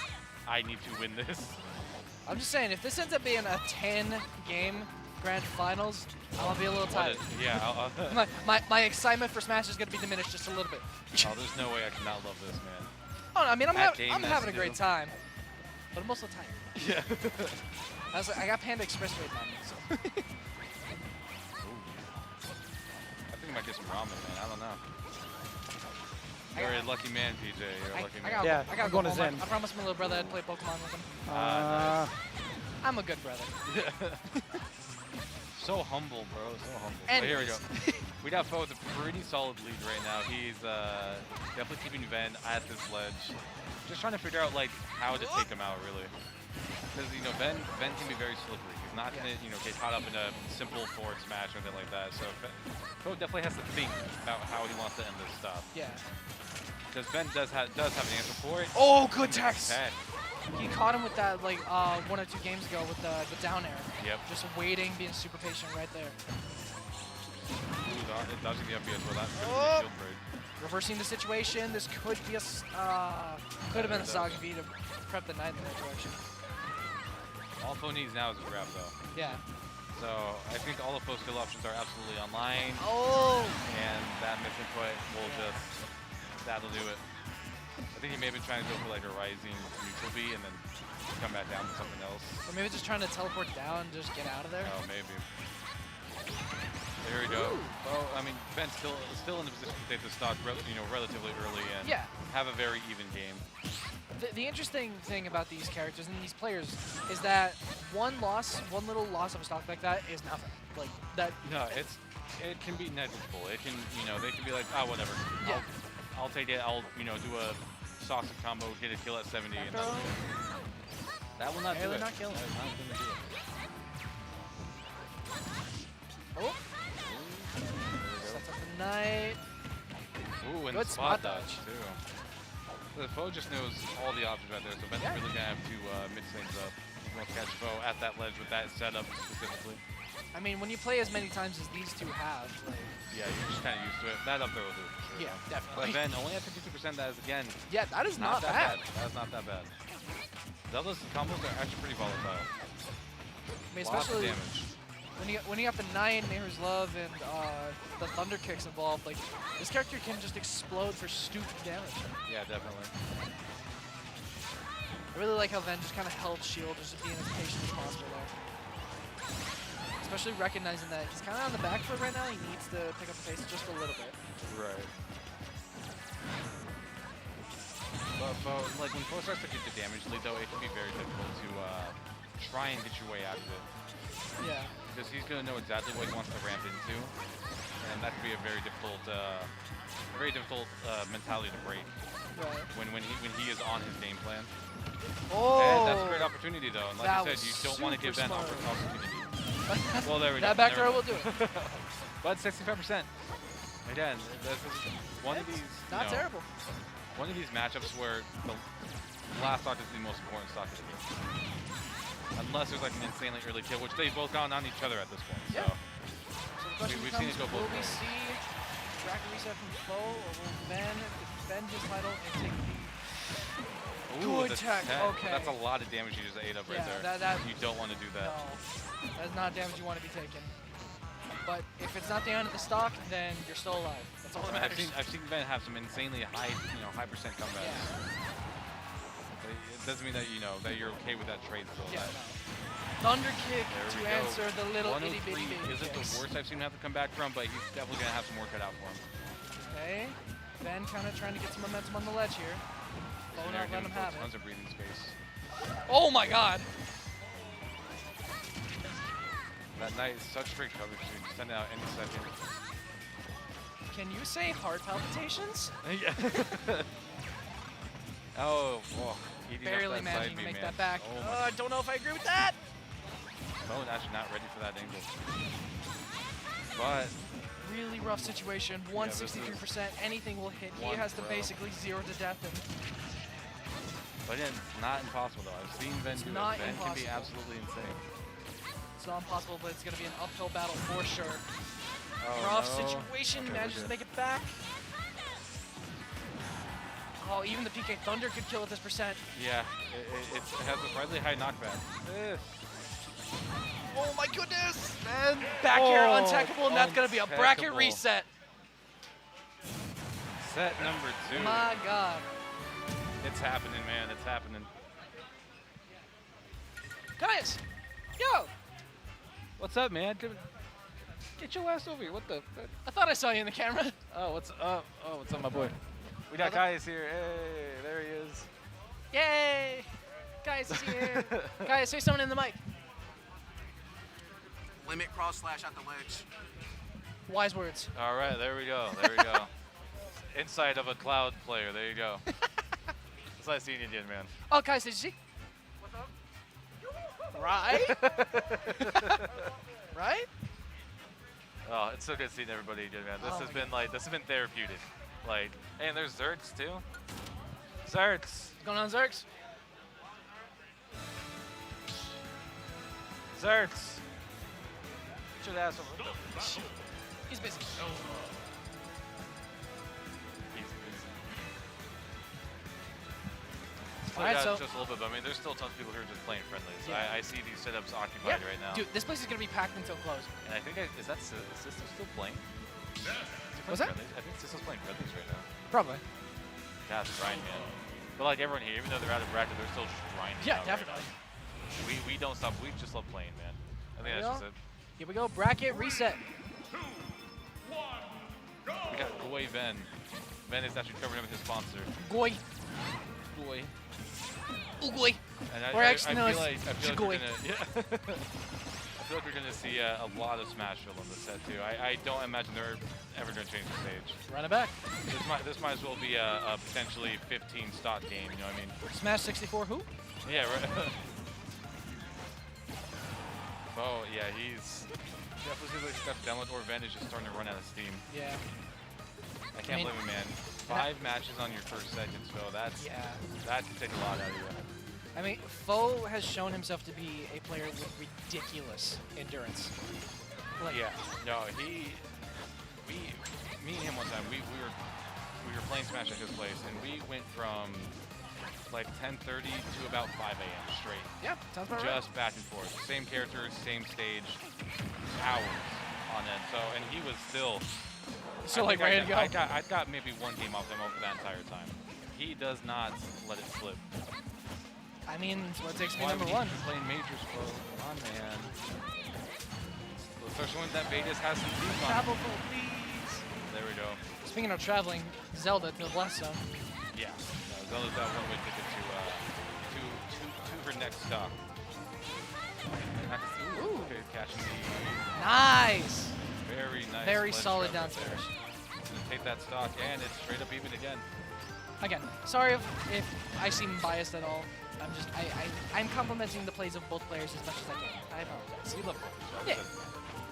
I need to win this. I'm just saying, if this ends up being a 10-game grand finals, I'm gonna be a little tired. Yeah. my excitement for Smash is gonna be diminished just a little bit. Oh, there's no way I cannot love this, man. Oh, I mean, I'm That game, having a that's great new. time, but I'm also tired. Yeah. I got Panda Express waiting on me, so. I think I might get some ramen, man. I don't know. You're a lucky man, PJ. You're a lucky man. I gotta go going to home. Zen. I promised my little brother I'd play Pokemon with him. Nice. I'm a good brother. So humble, bro. So humble. But Anyways. here we go. We got FOW with a pretty solid lead right now. He's definitely keeping Ben at this ledge. Just trying to figure out like how to take him out, really. Because Ben can be very slippery. He's not gonna get caught up in a simple forward smash or anything like that. So FOW definitely has to think about how he wants to end this stuff. Yeah. Because Ben does have an answer for it. Oh, good text. Okay. He caught him with that like 1 or 2 games ago with the down air. Yep. Just waiting, being super patient right there. Ooh, dodging the FB as well. That's pretty Oh. shield break. Reversing the situation. This could be a could have been a Saga V to prep the Knight in that direction. All FOW needs now is a grab, though. Yeah. So I think all of FOW's skill options are absolutely online. Oh. And that misinput will that'll do it. I think he may have been trying to go for like a rising neutral B and then come back down to something else. Or maybe just trying to teleport down and just get out of there. Oh, maybe. There we go. Well, I mean, Ben's still in the position to take the stock, relatively early and have a very even game. The interesting thing about these characters and these players is that one little loss of a stock like that is nothing. Like that. No, it can be negligible. It can, they can be like, oh, whatever. Yeah. I'll take it. I'll, do a sausage combo, get a kill at 70, and that's it. That will not do Barely it. not killing. That is not going to do it. Oh. Sets up the knight. Ooh, and Good spot spot dodge, too. The FOW just knows all the options right there, so Ben's really going to have to mix things up. Won't catch FOW at that ledge with that setup specifically. I mean, when you play as many times as these two have, like, Yeah, you're just kind of used to it. That up throw will do it for sure. yeah, But definitely. Ben only at 52%, that is, again, Yeah, that is not that bad. That is not that bad. Zelda's combos are actually pretty volatile. I mean, Lots of especially damage. when you got the Nine, Mayher's Love, and the Thunder Kicks involved, like, this character can just explode for stupid damage. Yeah, definitely. I really like how Ven just kind of held shield, just being as patient as possible there. Especially recognizing that he's kind of on the back foot right now. He needs to pick up the pace just a little bit. Right. But like when FOW starts to get the damage lead, though, it can be very difficult to try and get your way out of it. Yeah. Because he's going to know exactly what he wants to ramp into, and that could be a very difficult mentality to break. Right. When he is on his game plan. Oh! And that's a great opportunity, though. And like That I said, you don't want to give Ben smart. opportunity. Well, there we go. That back Never throw will mind. do it. But 65%. Again, this is one of these. Not terrible. One of these matchups where the last stock is the most important stock to do. Unless there's like an insanely early kill, which they've both gone on each other at this point. Yeah. So So the question we've becomes, seen it go both will we ways. see bracket reset from FOW, or will Ben defend his title and take the... Ooh, Good the tech, 10. okay. That's a lot of damage you just ate up right Yeah, there. that- you don't want to do that. No, that's not damage you want to be taking. But if it's not the end of the stock, then you're still alive. That's all that matters. I've seen Ben have some insanely high, high percent comebacks. Yeah. It doesn't mean that that you're okay with that trade still. Yeah, That- no. Thunder kick There to we go. answer the little itty 103 bitty baby isn't kicks. the worst I've seen him have to come back from, but he's definitely going to have some more cut out for him. Okay, Ben kind of trying to get some momentum on the ledge here. FOW And not they're letting giving him FOW have tons it. of breathing space. Oh my god! That knight is such great coverage, dude. Send it out any second. Can you say heart palpitations? Oh, whoa. Eating up Barely that managing side to B, make man. that back. Oh I don't know if I agree with that. Bone actually not ready for that angle. But Really rough situation. 163%. Anything will hit. He one has to throw. basically 0 to death him. again, it's not impossible though. I've seen Ben do it. not Ben can be impossible. absolutely insane. It's not impossible, but it's going to be an uphill battle for sure. Oh, Rough no. situation. Okay, Manages we're to good. make it back. Oh, even the PK Thunder could kill at this percent. Yeah, it has a surprisingly high knockback. Oh my goodness! Man, back air untechable, and that's going to be a bracket Untechable. reset. Set number 2. My god. It's happening, man. It's happening. Guys, yo! What's up, man? Get your ass over here. What the? I thought I saw you in the camera. Oh, what's up? Oh, what's up, my boy? We got Caius here. Hey, there he is. Yay! Guys is here. Guys, say something in the mic. Limit cross slash at the ledge. Wise words. All right, there we go. There we go. Inside of a Cloud player. There you go. It's nice seeing you again, man. Oh, guys, did you see? What's up? Right? Right? Oh, it's so good seeing everybody again, man. This Oh has my been this has been therapeutic. Like, hey, and there's Zerks too. Zerks. What's going on, Zerks? Zerks. Get your ass over. He's busy. He's busy. Alright, so just a little bit, but I mean, there's still tons of people who are just playing friendlies. Yeah. I see these setups occupied right now. Dude, this place is gonna be packed until close. And I think is System still playing? What's that? Friendlies? I think System's playing friendlies right now. Probably. God, grind, man. But like everyone here, even though they're out of bracket, they're still just grinding. Yeah, out right definitely. now. We don't stop. We just love playing, man. I think that's just it. Here we go. Bracket reset. 2, 1, go! We got Goy Ven. Ven is actually covering up his sponsor. Goy. Goy. Oogoy. And Or actually, no, I it's feel like Goy. we're gonna, yeah. I feel like we're gonna see a lot of Smashville on this set too. I don't imagine they're ever gonna change the stage. Run it back. This might as well be a potentially 15 stock game. You know what I mean? Smash 64 who? Yeah, right. Yeah, he's definitely seems like Steph download or Ven is just starting to run out of steam. Yeah. I can't blame him, man. 5 matches on your first seconds, so that can take a lot out of you. I mean, FOW has shown himself to be a player with ridiculous endurance. Like, Yeah, no, me and him one time, we were playing Smash at his place, and we went from like 10:30 to about 5 a.m. straight. Yeah, sounds about right. Just back and forth. Same characters, same stage, hours on it. So, and he was still like ready to go. I got maybe 1 game off him over that entire time. He does not let it slip. I mean, it's what takes me Why number would one. he be playing majors, bro? Come on, man. Especially when that Vegas has some deep on. Travel, please. There we go. Speaking of traveling, Zelda to the blast zone. Yeah. Zelda's got one-way ticket to her next stop. Ooh. Okay, catching the Nice. very nice. Very ledge solid grab right downstairs. there. He's gonna take that stock, and it's straight up even again. Again, sorry if I seem biased at all. I'm complimenting the plays of both players as much as I can. I apologize. You love both. Yeah.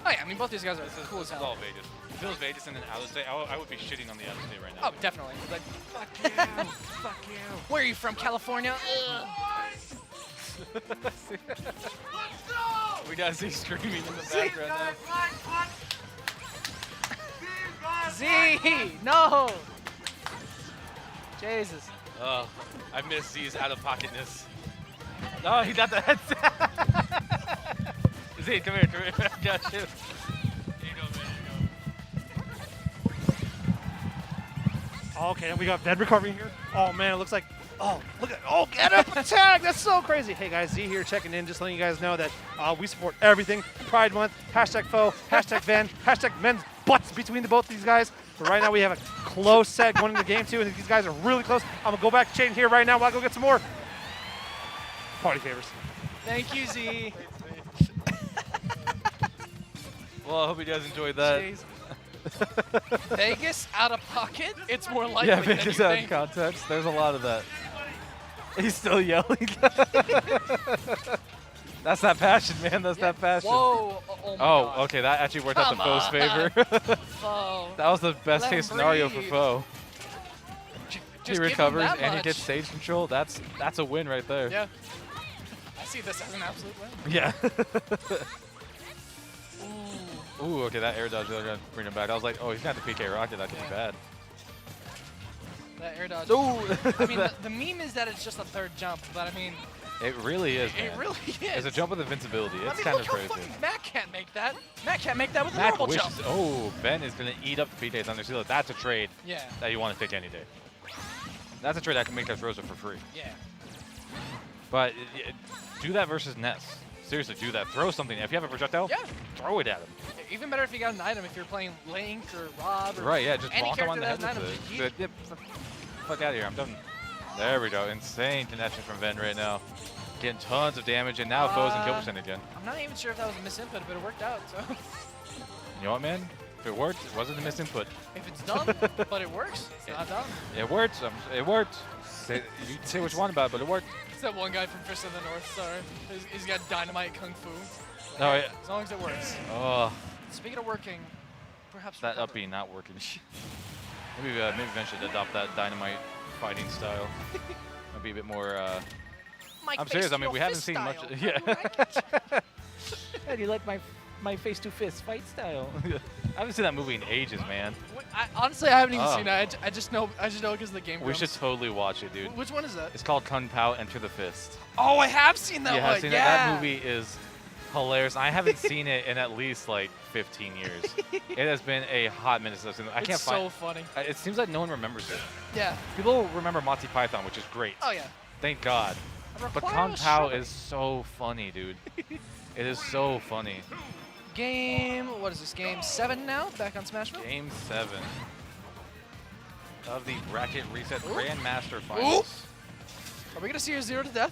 Oh yeah, I mean both these guys are cool as This is hell. all Vegas. If it was Vegas and then out of state, I would be shitting on the out of state right now. Oh, definitely. Like, Fuck you. Fuck you. where are you from, California? We got Z screaming in the background now. Z! No! Jesus. Oh, I miss Z's out-of-pocketness. Oh, he got the headset. Z, come here, I got you. Here you go, man, Okay, then we got Ven recovering here. Oh man, it looks like, get up, attack! That's so crazy. Hey guys, Z here checking in, just letting you guys know that we support everything. Pride Month, hashtag FOW, hashtag Ven, hashtag men's butts between the both of these guys. But right now we have a close set going into game 2, and these guys are really close. I'm gonna go back to Chain here right now while I go get some more party favors. Thank you, Z. Well, I hope you guys enjoyed that. Jeez. Vegas out of pocket? It's more likely Yeah, than Vegas you out of think. context. There's a lot of that. He's still yelling. That's that passion, man. That's that passion. Whoa. Oh, my Oh, God. okay. That actually worked out Come to FOW's on. favor. FOW. That was the best Let case him scenario for breathe. FOW. Just He give him recovers that and he much. gets stage control. That's a win right there. Yeah. I see this as an absolute win. Yeah. Ooh, okay, that air dodge really gonna bring him back. I was like, oh, he's got the PK rocket. That could be bad. That air dodge. Ooh. I mean, the meme is that it's just a third jump, but I mean, It really is, man. it really is. It's a jump with invincibility. It's I mean, kind look of crazy. how fucking Matt can't make that. Matt can't make that with a Mac normal wishes. jump. Oh, Ben is gonna eat up the PKs under seal. That's a trade Yeah. that you want to take any day. That's a trade that can make us Rosa for free. Yeah. But do that versus Ness. Seriously, do that. Throw something. If you have a projectile, Yeah. throw it at him. Even better if you got an item if you're playing Link or Rob or Right, yeah, just any bonk him on character the that head has an with item. it. Yep, fuck out of here. I'm done. There we go. Insane connection from Ven right now. Getting tons of damage, and now FOW's in kill percent again. I'm not even sure if that was a misinput, but it worked out. So You know what, man? If it worked, it wasn't a misinput. if it's dumb, but it works, it's not dumb. It worked. It worked. You can say what you want about it, but it worked. It's that one guy from Fist of the North Star. He's got dynamite kung fu. No, yeah. As long as it works. Oh, Speaking of working, perhaps that recover. up B not working. maybe Ben should adopt that dynamite fighting style. Maybe a bit more. My I'm face serious. to I mean, your we haven't fist seen much. style. Yeah. How do you like it? How do you like my face to fist fight style? I haven't seen that movie in ages, man. Honestly, I haven't even Oh. seen it. I just know because of the game. We Grumps. should totally watch it, dude. Which one is that? It's called Kung Pao Enter the Fist. Oh, I have seen that You one. have seen yeah. that? That movie is hilarious. I haven't seen it in at least like 15 years. It has been a hot minute since I've seen it. I It's can't so find. funny. It seems like no one remembers it. Yeah. People remember Monty Python, which is great. Oh yeah. Thank God. But Kung Pao is so funny, dude. It is so funny. Game. What is this? Game 7 now. Back on Smashville. Game 7 of the Bracket Reset Ooh. Grandmaster Finals. Are we gonna see a 0 to death?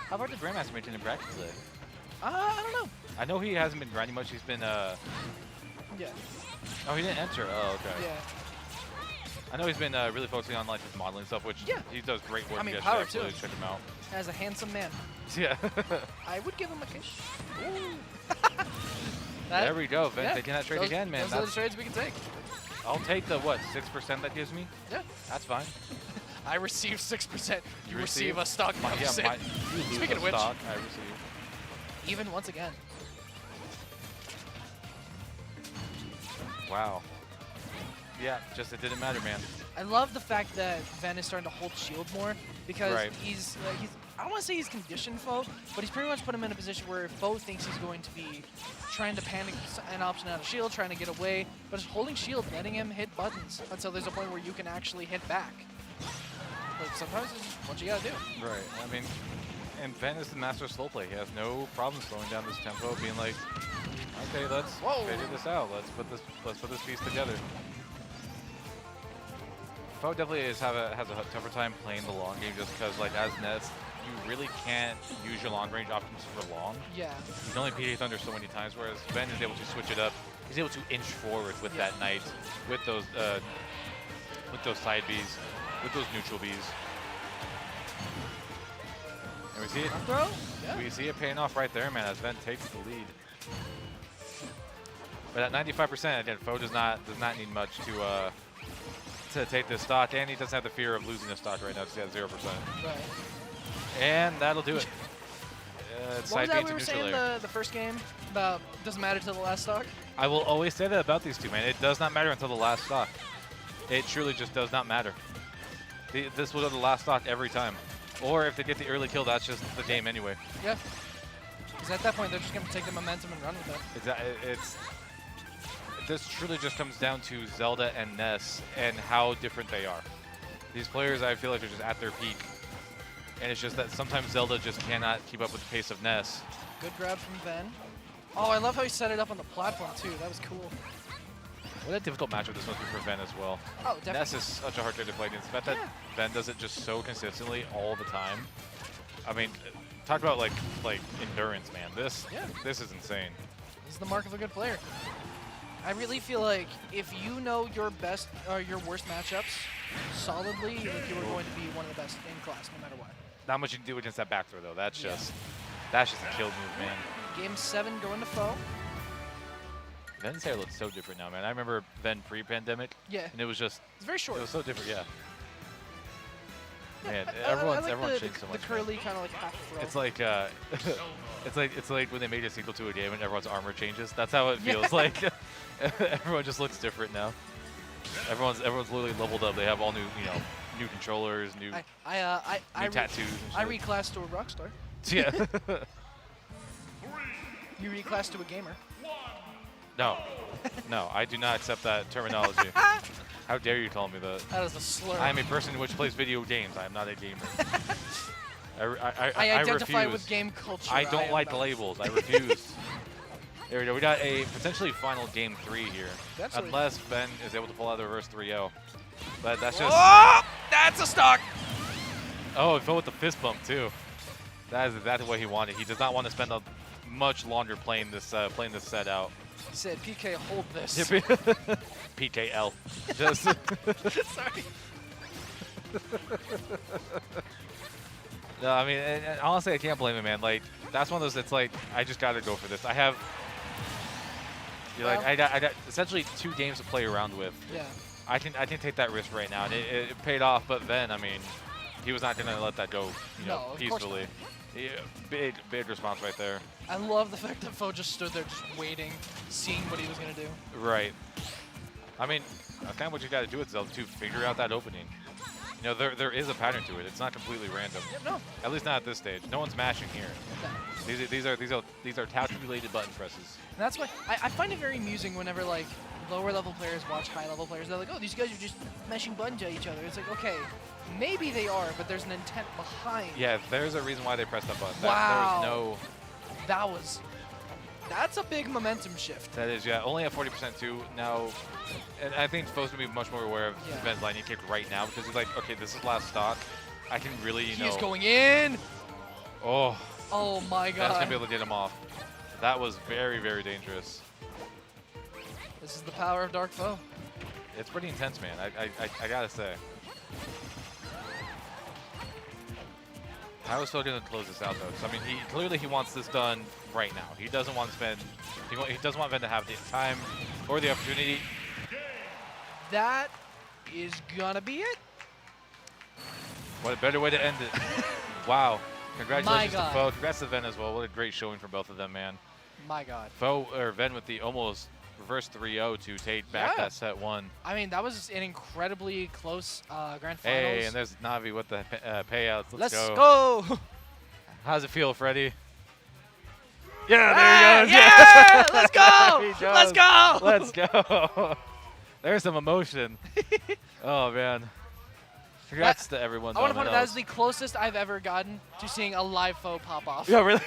How about the Grandmaster making the bracket today? I don't know. I know he hasn't been grinding much. He's been Yeah. Oh, he didn't enter. Oh, okay. Yeah. I know he's been really focusing on like his modeling stuff, which he does great work. I mean, You guys power should to absolutely him. check him out. As a handsome man. Yeah. I would give him a kiss. There we go. Ven taking that trade those, again, man. Those are the trades we can take. I'll take the, what, 6% that gives me? Yeah. That's fine. I receive 6%. You receive receive a stock my, yeah, 5%. my, you lose Speaking a of which, stock, I receive. even once again. Wow. Yeah, just it didn't matter, man. I love the fact that Ven is starting to hold shield more because Right. he's I don't want to say he's conditioned FOW, but he's pretty much put him in a position where FOW thinks he's going to be trying to panic an option out of shield, trying to get away, but just holding shield, letting him hit buttons until there's a point where you can actually hit back. But sometimes it's just what you gotta do. Right. I mean, and Ven is the master of slow play. He has no problem slowing down this tempo, being like, okay, let's figure this out. Let's put this piece together. FOW definitely has a tougher time playing the long game just because, like, as Nets, you really can't use your long range options for long. Yeah. You can only PK Thunder so many times, whereas Ven is able to switch it up. He's able to inch forward with that Knight, with those side Bs, with those neutral Bs. And we see it. Throw? Yeah. We see it paying off right there, man, as Ven takes the lead. But at 95%, again, FOW does not need much to take this stock, and he doesn't have the fear of losing the stock right now because he has 0%. Right. And that'll do it. What was that we were saying the first game about doesn't matter till the last stock? I will always say that about these two, man. It does not matter until the last stock. It truly just does not matter. This will go to the last stock every time. Or if they get the early kill, that's just the game anyway. Yeah. Because at that point, they're just going to take the momentum and run with it. This truly just comes down to Zelda and Ness and how different they are. These players, I feel like, are just at their peak. And it's just that sometimes Zelda just cannot keep up with the pace of Ness. Good grab from Ven. Oh, I love how he set it up on the platform, too. That was cool. What a difficult matchup this must be for Ven as well. Oh, definitely. Ness is such a hard trade to play against. The fact that Ven does it just so consistently all the time. I mean, talk about like endurance, man. This is insane. This is the mark of a good player. I really feel like if you know your best or your worst matchups solidly, like you are going to be one of the best in class, no matter what. Not much you can do against that back throw, though. That's just a kill move, man. Game 7 going to FOW. Ven's hair looks so different now, man. I remember Ven pre-pandemic. Yeah. And it was just... It's very short. It was so different, yeah. Man, I everyone's like changed so much. The curly kind of like half throw. It's like it's like when they made a sequel to a game and everyone's armor changes. That's how it feels like. Everyone just looks different now. Everyone's literally leveled up. They have all new new controllers, new tattoos. I reclassed to a rockstar. Yeah. You reclassed to a gamer. No, I do not accept that terminology. How dare you call me that? That is a slur. I am a person which plays video games. I am not a gamer. I identify refuse. with game culture. I don't like labels. I refuse. There we go. We got a potentially final game 3 here. Unless Ven is able to pull out the reverse 3-0. But that's just... Oh! That's a stock! Oh, it fell with the fist bump, too. That is exactly what he wanted. He does not want to spend a much longer playing this set out. He said, PK, hold this. PKL. Just... Sorry. No, I mean, and honestly, I can't blame him, man. Like, that's one of those that's like, I just got to go for this. I have... I got essentially 2 games to play around with. Yeah. I can take that risk right now, and it paid off. But then, I mean, he was not going to let that go, peacefully. Yeah, big response right there. I love the fact that FOW just stood there, just waiting, seeing what he was gonna do. Right. I mean, that's kind of what you got to do with Zelda to figure out that opening. You know, there is a pattern to it. It's not completely random. Yeah, no. At least not at this stage. No one's mashing here. No. These are calculated button presses. And that's why I find it very amusing whenever like lower level players watch high level players. They're like, oh, these guys are just mashing buttons at each other. It's like, okay, maybe they are, but there's an intent behind. Yeah, there's a reason why they pressed that button. Wow. That's a big momentum shift. That is, yeah. Only at 40% too now. And I think FOW's going to be much more aware of Ven's lightning kick right now because he's like, okay, this is last stock. I can really, He is going in. Oh. Oh my God. That's going to be able to get him off. That was very, very dangerous. This is the power of Dark FOW. It's pretty intense, man. I gotta say. How is Phil gonna close this out though? 'Cause, I mean, clearly he wants this done right now. He doesn't want to spend. He doesn't want Ben to have the time or the opportunity. That is gonna be it. What a better way to end it. Wow. Congratulations to God. Fo. Congrats to Ven as well. What a great showing from both of them, man. My God. Ven with the almost reverse 3-0 to take back that set 1. I mean, that was an incredibly close grand finals. Hey, and there's Navi with the payouts. Let's go. How does it feel, Freddie? Yeah, there he goes. Yeah, let's go. He Let's goes. go. Let's go. There's some emotion. Oh, man. Congrats to everyone. I want to point out that is the closest I've ever gotten to seeing a live foe pop off. Yeah, really?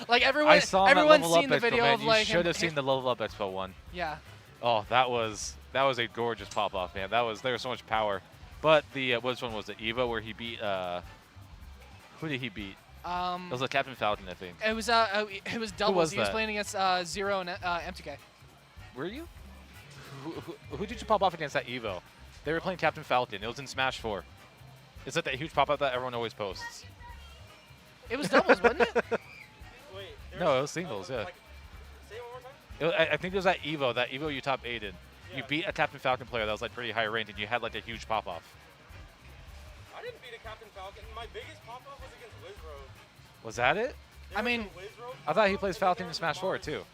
Like everyone's seen the video of like you should have seen the Level Up Expo one. Yeah. Oh, that was a gorgeous pop off, man. There was so much power. But the which one was it? Evo, where he beat who did he beat? It was Captain Falcon, I think. It was doubles. He was playing against Zyro and M2K. Were you? Who did you pop off against that Evo? They were playing Captain Falcon. It was in Smash 4. Is that huge pop-up that everyone always posts? It was doubles, wasn't it? Wait, no, it was singles, yeah. Like, say it one more time? I think it was that Evo you top 8'd. Yeah. You beat a Captain Falcon player that was like pretty high ranked, and you had like a huge pop-off. I didn't beat a Captain Falcon. My biggest pop-off was against Wizro. Was that it? I mean, I thought he plays Falcon in Smash 4 too.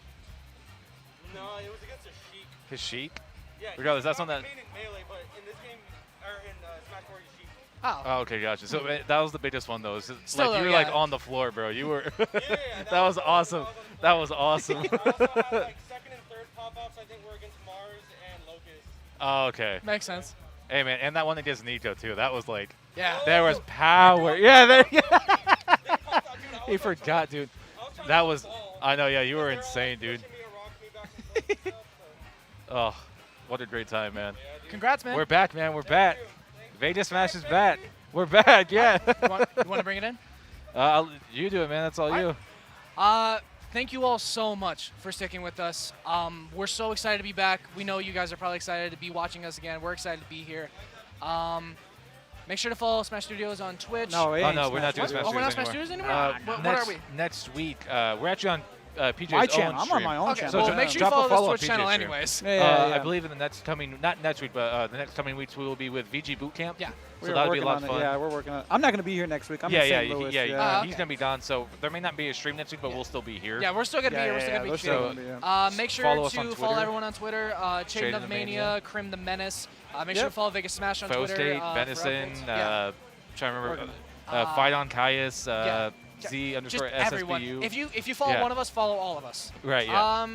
No, it was against a Sheik. His Sheik? Yeah, regardless, that's on that. In Melee, but in this game, or in Smash 4, he's Sheik. Oh, okay, gotcha. So that was the biggest one, though. Still, like you were like on the floor, bro. You were. That was awesome. That was awesome. I also had like second and third pop-offs. I think were against Mars and Locust. Oh, okay. Makes sense. Hey man, and that one against Nico too. That was like. Yeah. There was power. Yeah. There. He forgot, dude. That was. I know. Yeah, you were insane, dude. Oh, what a great time, man. Congrats, man. We're back, man. We're back. Vegas Smash is back. We're back, yeah. You want to bring it in? You do it, man. That's all you. Thank you all so much for sticking with us. We're so excited to be back. We know you guys are probably excited to be watching us again. We're excited to be here. Make sure to follow Smash Studios on Twitch. No, we're not doing Smash Studios we're not anymore. Smash Studios anymore? What are we? Next week, we're actually on PJ's my own channel. stream. I'm on my own channel. So well, make sure you follow this Twitch channel anyways. I believe in the next coming, not next week, but the next coming weeks we will be with VG Bootcamp. Yeah. So that'll be a lot of fun. Yeah, we're working on it. I'm not going to be here next week. I'm in St. Louis. He's okay. going to be gone, so there may not be a stream next week, but we'll still be here. Yeah, we're still going to be here. We're still going to be streaming. Make sure to follow everyone on Twitter. Chain of Mania, Crim the Menace. Make sure to follow Vegas Smash on Twitter. State, Venison, trying to remember, Fight on Caius, Z _ Just SSBU. everyone. If you follow one of us, follow all of us. Right, yeah.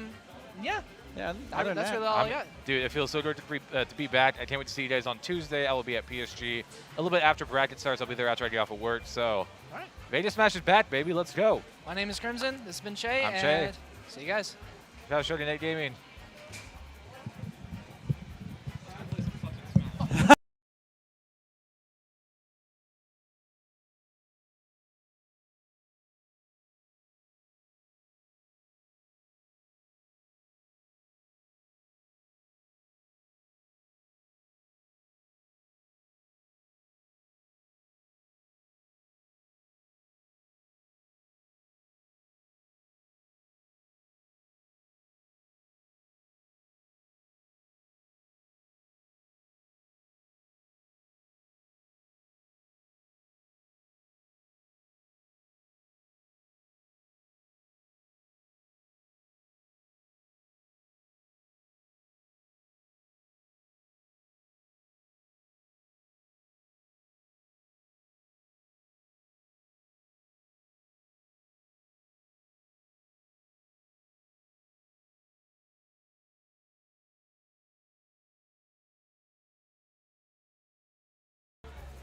Yeah. Yeah, that's really all I got. Dude, it feels so good to be back. I can't wait to see you guys on Tuesday. I will be at PSG. A little bit after bracket starts, I'll be there after I get off of work. So, all right. Vegas Smash is back, baby. Let's go. My name is Crimson. This has been Che. I'm and Che. See you guys. Shout out to Nate Gaming.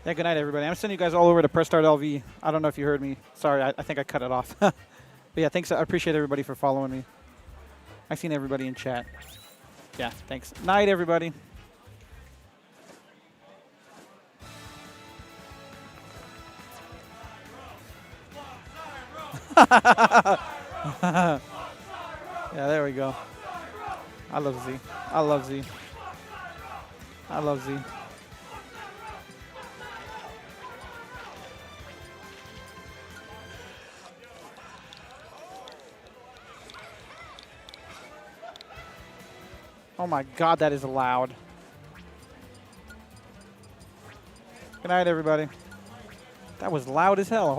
Yeah, good night, everybody. I'm sending you guys all over to Press Start LV. I don't know if you heard me. Sorry, I think I cut it off. But yeah, thanks. I appreciate everybody for following me. I've seen everybody in chat. Yeah, thanks. Night, everybody. Yeah, there we go. I love Z. I love Z. I love Z. Oh my God, that is loud. Good night, everybody. That was loud as hell.